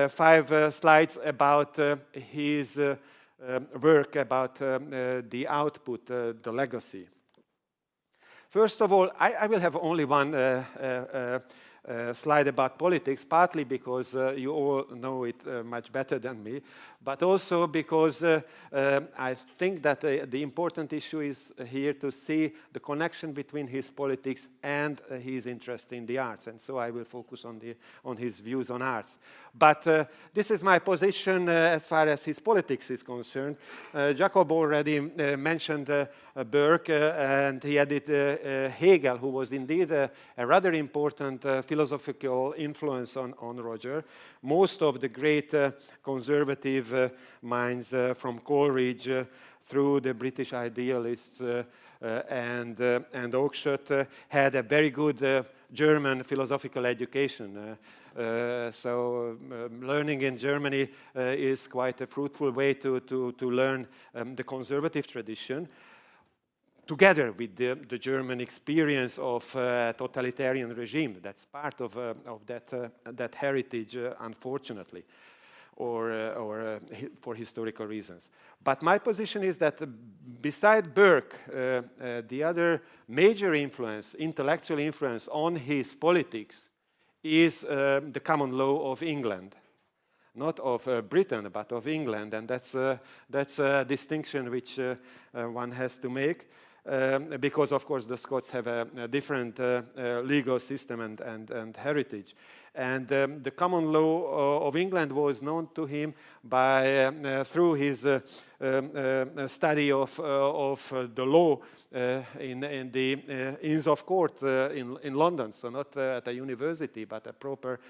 5 slides about his work, about the output, the legacy. First of all, I will have only one slide about politics, partly because you all know it much better than me, but also because I think that the important issue is here to see the connection between his politics and his interest in the arts, and so I will focus on his views on arts. But this is my position as far as his politics is concerned. Jakob already mentioned Burke, and he added Hegel, who was indeed a rather important philosophical influence on Roger. Most of the great conservative minds from Coleridge through the British idealists and Oakeshott had a very good German philosophical education. So learning in Germany is quite a fruitful way to learn the conservative tradition, together with the German experience of totalitarian regime. That's part of that heritage, unfortunately, or for historical reasons. But my position is that beside Burke, the other major influence, intellectual influence on his politics is the common law of England. not of Britain, but of England, and that's a distinction which one has to make, because of course the Scots have a different legal system and heritage. And the common law of England was known to him through his study of the law in the Inns of Court in London. So not at a university, but a proper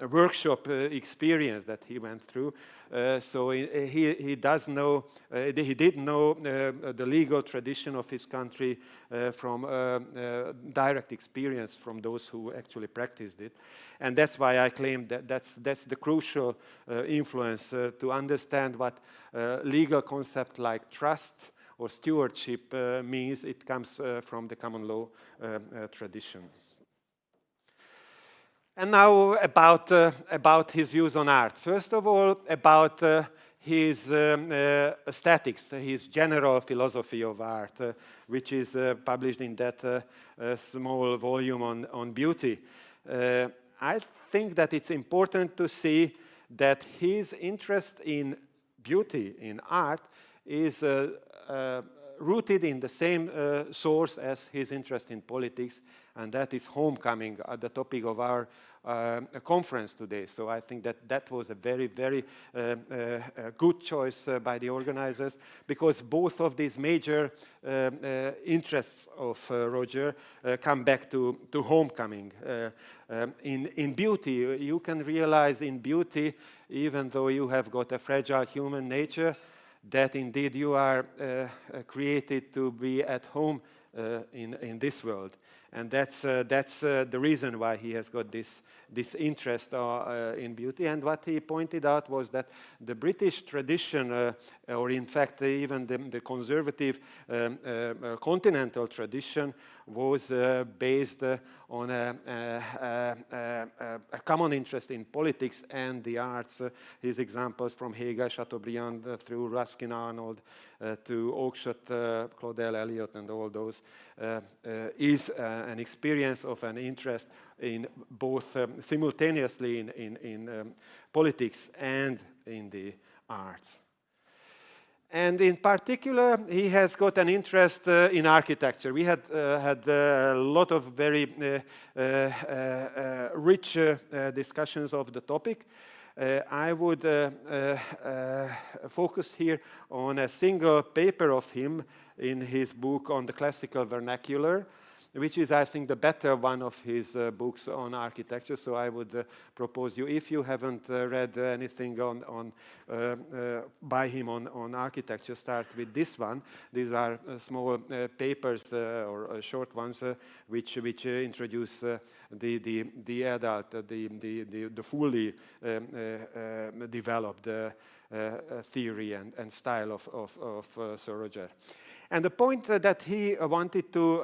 workshop experience that he went through. So he does know, he did know the legal tradition of his country from direct experience from those who actually practiced it. And that's why I claim that that's the crucial influence to understand what legal concept like trust or stewardship means. It comes from the common law tradition. And now about his views on art. First of all, about his aesthetics, his general philosophy of art, which is published in that small volume on beauty. I think that it's important to see that his interest in beauty, in art, is rooted in the same source as his interest in politics, and that is homecoming, the topic of our conference today. So I think that was a very, very good choice by the organizers, because both of these major interests of Roger come back to homecoming. In beauty, you can realize in beauty, even though you have got a fragile human nature, that indeed you are created to be at home in this world. And that's the reason why he has got this interest in beauty. And what he pointed out was that the British tradition, or in fact even the conservative continental tradition, was based on a common interest in politics and the arts. His examples from Hegel, Chateaubriand, through Ruskin Arnold, to Oakeshott, Claudel Eliot, and all those, is an experience of an interest in both simultaneously in politics and in the arts. And in particular, he has got an interest in architecture. We had a lot of very rich discussions of the topic. I would focus here on a single paper of him in his book on the classical vernacular, which is, I think, the better one of his books on architecture. So I would propose you, if you haven't read anything by him on architecture, start with this one. These are small papers or short ones which introduce the adult, the fully developed theory and style of Sir Roger. And the point that he wanted to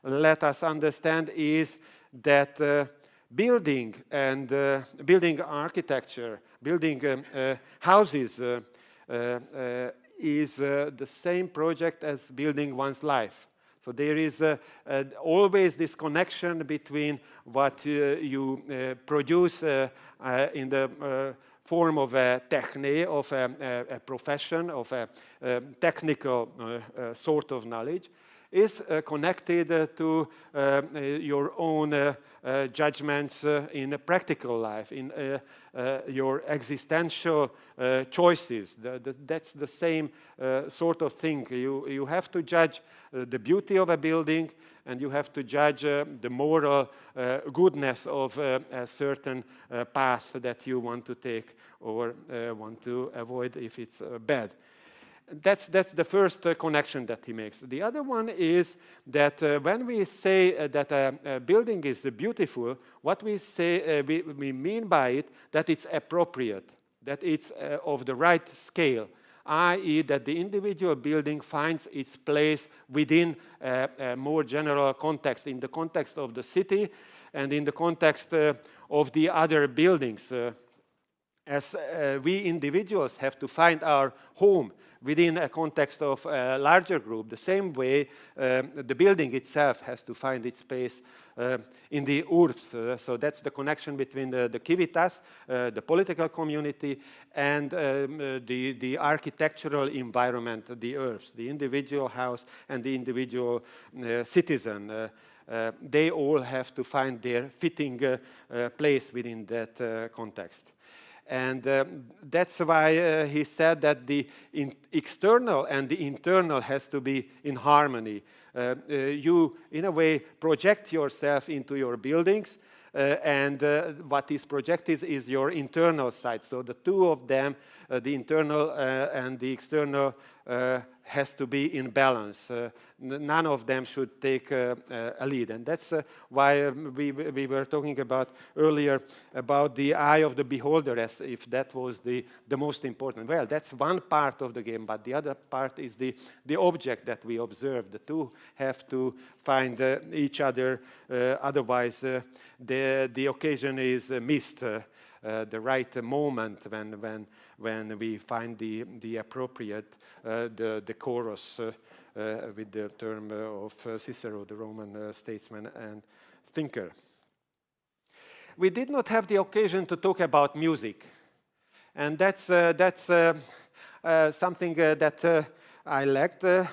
let us understand is that building architecture, building houses is the same project as building one's life. So there is always this connection between what you produce in the form of a techne, of a profession, of a technical sort of knowledge, is connected to your own judgments in a practical life, in your existential choices. That's the same sort of thing. You have to judge the beauty of a building, and you have to judge the moral goodness of a certain path that you want to take or want to avoid if it's bad. That's the first connection that he makes. The other one is that when we say that a building is beautiful, what we say we mean by it that it's appropriate, that it's of the right scale, i.e. that the individual building finds its place within a more general context, in the context of the city and in the context of the other buildings. as we individuals have to find our home within a context of a larger group, the same way the building itself has to find its space in the urbs. So that's the connection between the civitas, the political community, and the architectural environment, the urbs, the individual house and the individual citizen. They all have to find their fitting place within that context. And that's why he said that the external and the internal has to be in harmony. You, in a way, project yourself into your buildings, and what is projected is your internal side. So the two of them, the internal and the external, has to be in balance. None of them should take a lead. And that's why we were talking about earlier about the eye of the beholder, as if that was the most important. Well, that's one part of the game, but the other part is the object that we observe. The two have to find each other, otherwise the occasion is missed, the right moment when we find the appropriate, the chorus, with the term of Cicero, the Roman statesman and thinker. We did not have the occasion to talk about music, and that's something that I lacked the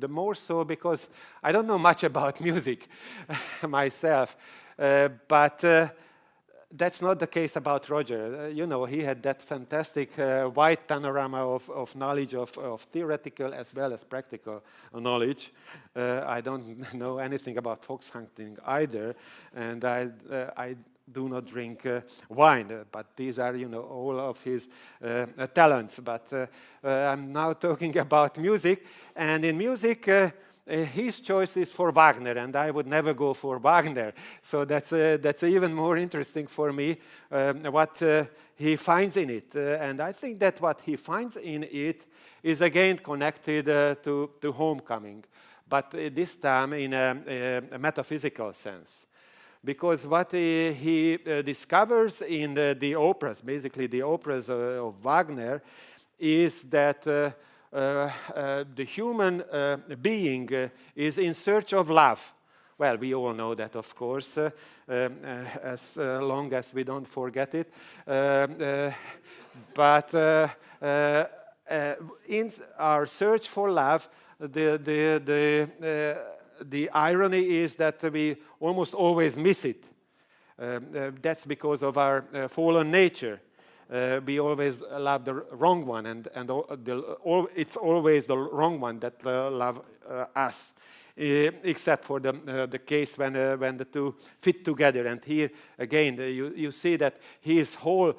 more so because I don't know much about music myself, but that's not the case about Roger. You know, he had that fantastic wide panorama of knowledge of theoretical as well as practical knowledge. I don't know anything about fox hunting either, and I do not drink wine, but these are, you know, all of his talents. But I'm now talking about music, and in music, his choice is for Wagner, and I would never go for Wagner. So that's even more interesting for me, what he finds in it. And I think that what he finds in it is again connected to homecoming, but this time in a metaphysical sense. Because what he discovers in the operas, basically the operas of Wagner, is that the human being is in search of love. Well, we all know that, of course, as long as we don't forget it. But in our search for love, the irony is that we almost always miss it. That's because of our fallen nature. We always love the wrong one, and it's always the wrong one that loves us, except for the case when the two fit together. And here again, you see that his whole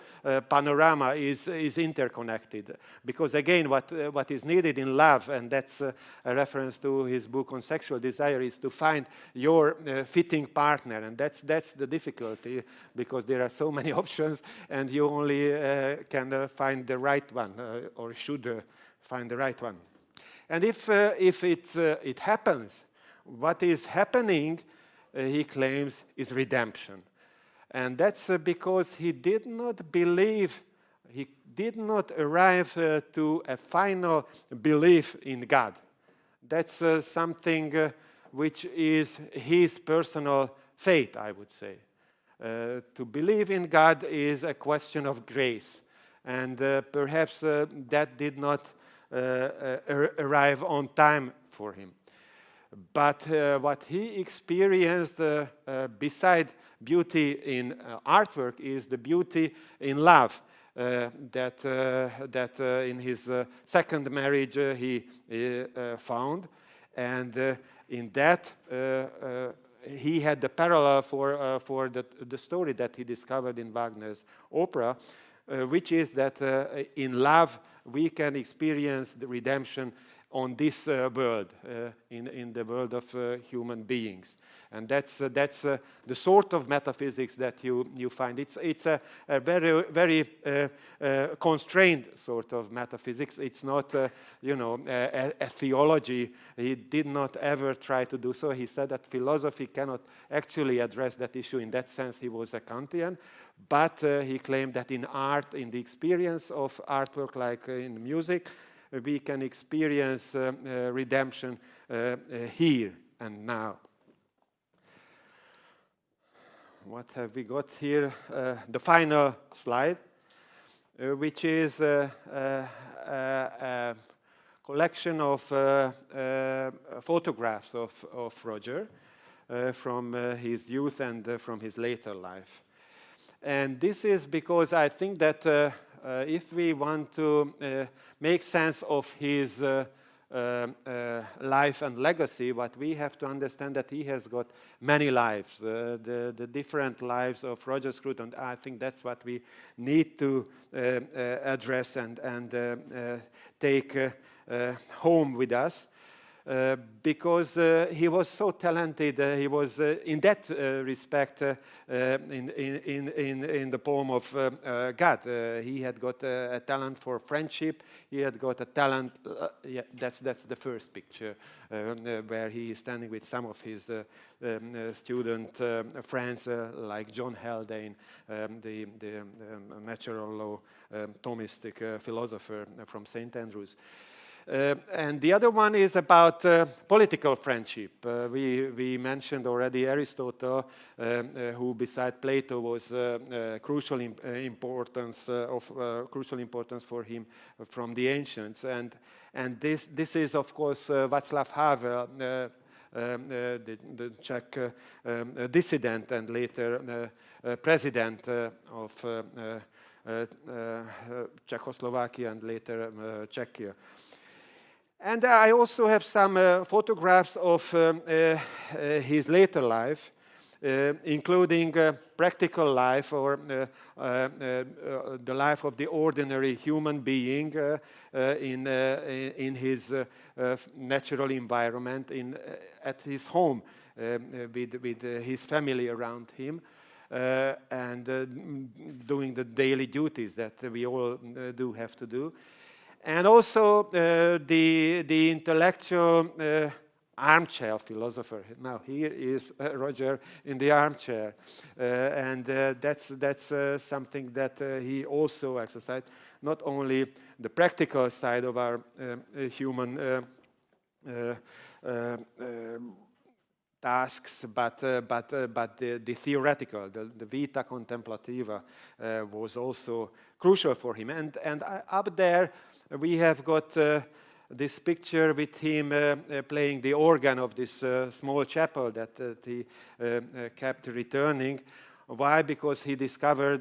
panorama is interconnected. Because again, what is needed in love, and that's a reference to his book on sexual desire, is to find your fitting partner, and that's the difficulty, because there are so many options, and you only can find the right one, or should find the right one. And if it happens, what is happening, he claims, is redemption. And that's because he did not believe, he did not arrive to a final belief in God. That's something which is his personal faith, I would say. To believe in God is a question of grace. And perhaps that did not arrive on time for him. But what he experienced beside beauty in artwork is the beauty in love that in his second marriage he found. And in that he had the parallel for the story that he discovered in Wagner's opera, which is that in love we can experience the redemption on this world, in the world of human beings. And that's the sort of metaphysics that you find. It's a very constrained sort of metaphysics. It's not, a theology. He did not ever try to do so. He said that philosophy cannot actually address that issue. In that sense, he was a Kantian. But he claimed that in art, in the experience of artwork, like in music, we can experience redemption here and now. What have we got here? The final slide, which is a collection of photographs of Roger from his youth and from his later life. And this is because I think that if we want to make sense of his life and legacy, what we have to understand that he has got many lives, the different lives of Roger Scruton. I think that's what we need to address and take home with us. Because he was so talented, he was in that respect in the poem of God. He had got a talent for friendship. He had got a talent. Yeah, that's the first picture where he is standing with some of his student friends, like John Haldane, the natural law Thomistic philosopher from St. Andrews. And the other one is about political friendship. We mentioned already Aristotle, who beside Plato was crucial importance for him from the ancients. And this is of course Václav Havel, the Czech dissident and later president of Czechoslovakia and later Czechia. And I also have some photographs of his later life, including practical life or the life of the ordinary human being in his natural environment, at his home with his family around him. And doing the daily duties that we all do have to do. And also the intellectual armchair philosopher. Now here is Roger in the armchair, and that's something that he also exercised. Not only the practical side of our human tasks, but the theoretical, the vita contemplativa was also crucial for him. And up there we have got this picture with him playing the organ of this small chapel that he kept returning. Why? Because he discovered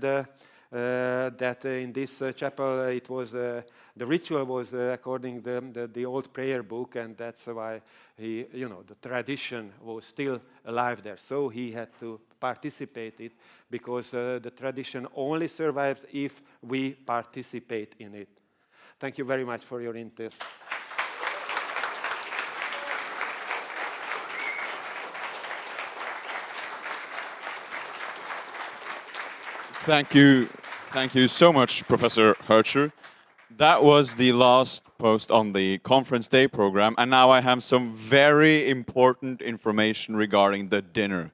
that in this chapel it was the ritual was according to the old prayer book, and that's why he, the tradition was still alive there. So he had to participate in it, because the tradition only survives if we participate in it. Thank you very much for your interest. Thank you so much, Professor Hörcher. That was the last post on the conference day program, and now I have some very important information regarding the dinner.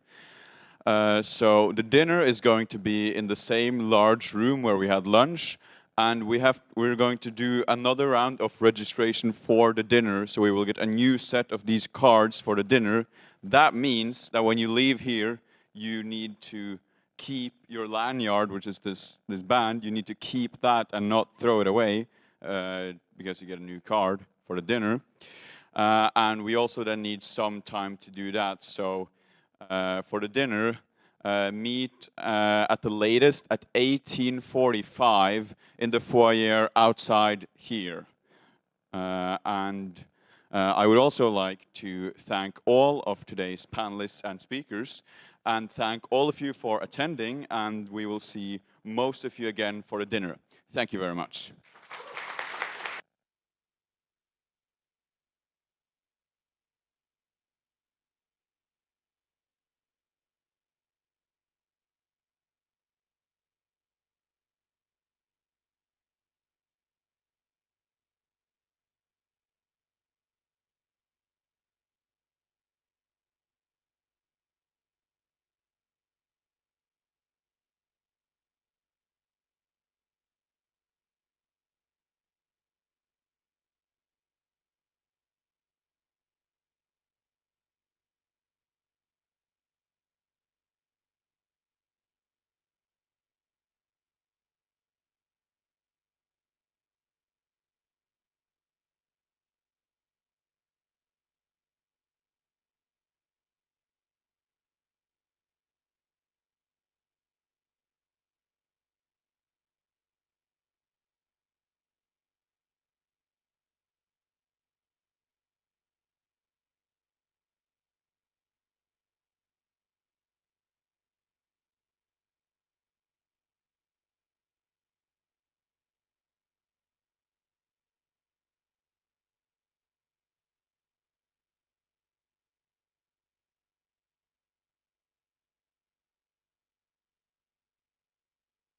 So the dinner is going to be in the same large room where we had lunch, and we're going to do another round of registration for the dinner, so we will get a new set of these cards for the dinner. That means that when you leave here, you need to keep your lanyard, which is this band. You need to keep that and not throw it away, because you get a new card for the dinner. And we also then need some time to do that. So for the dinner, meet at the latest at 18:45 in the foyer outside here. And I would also like to thank all of today's panelists and speakers, and thank all of you for attending, and we will see most of you again for the dinner. Thank you very much.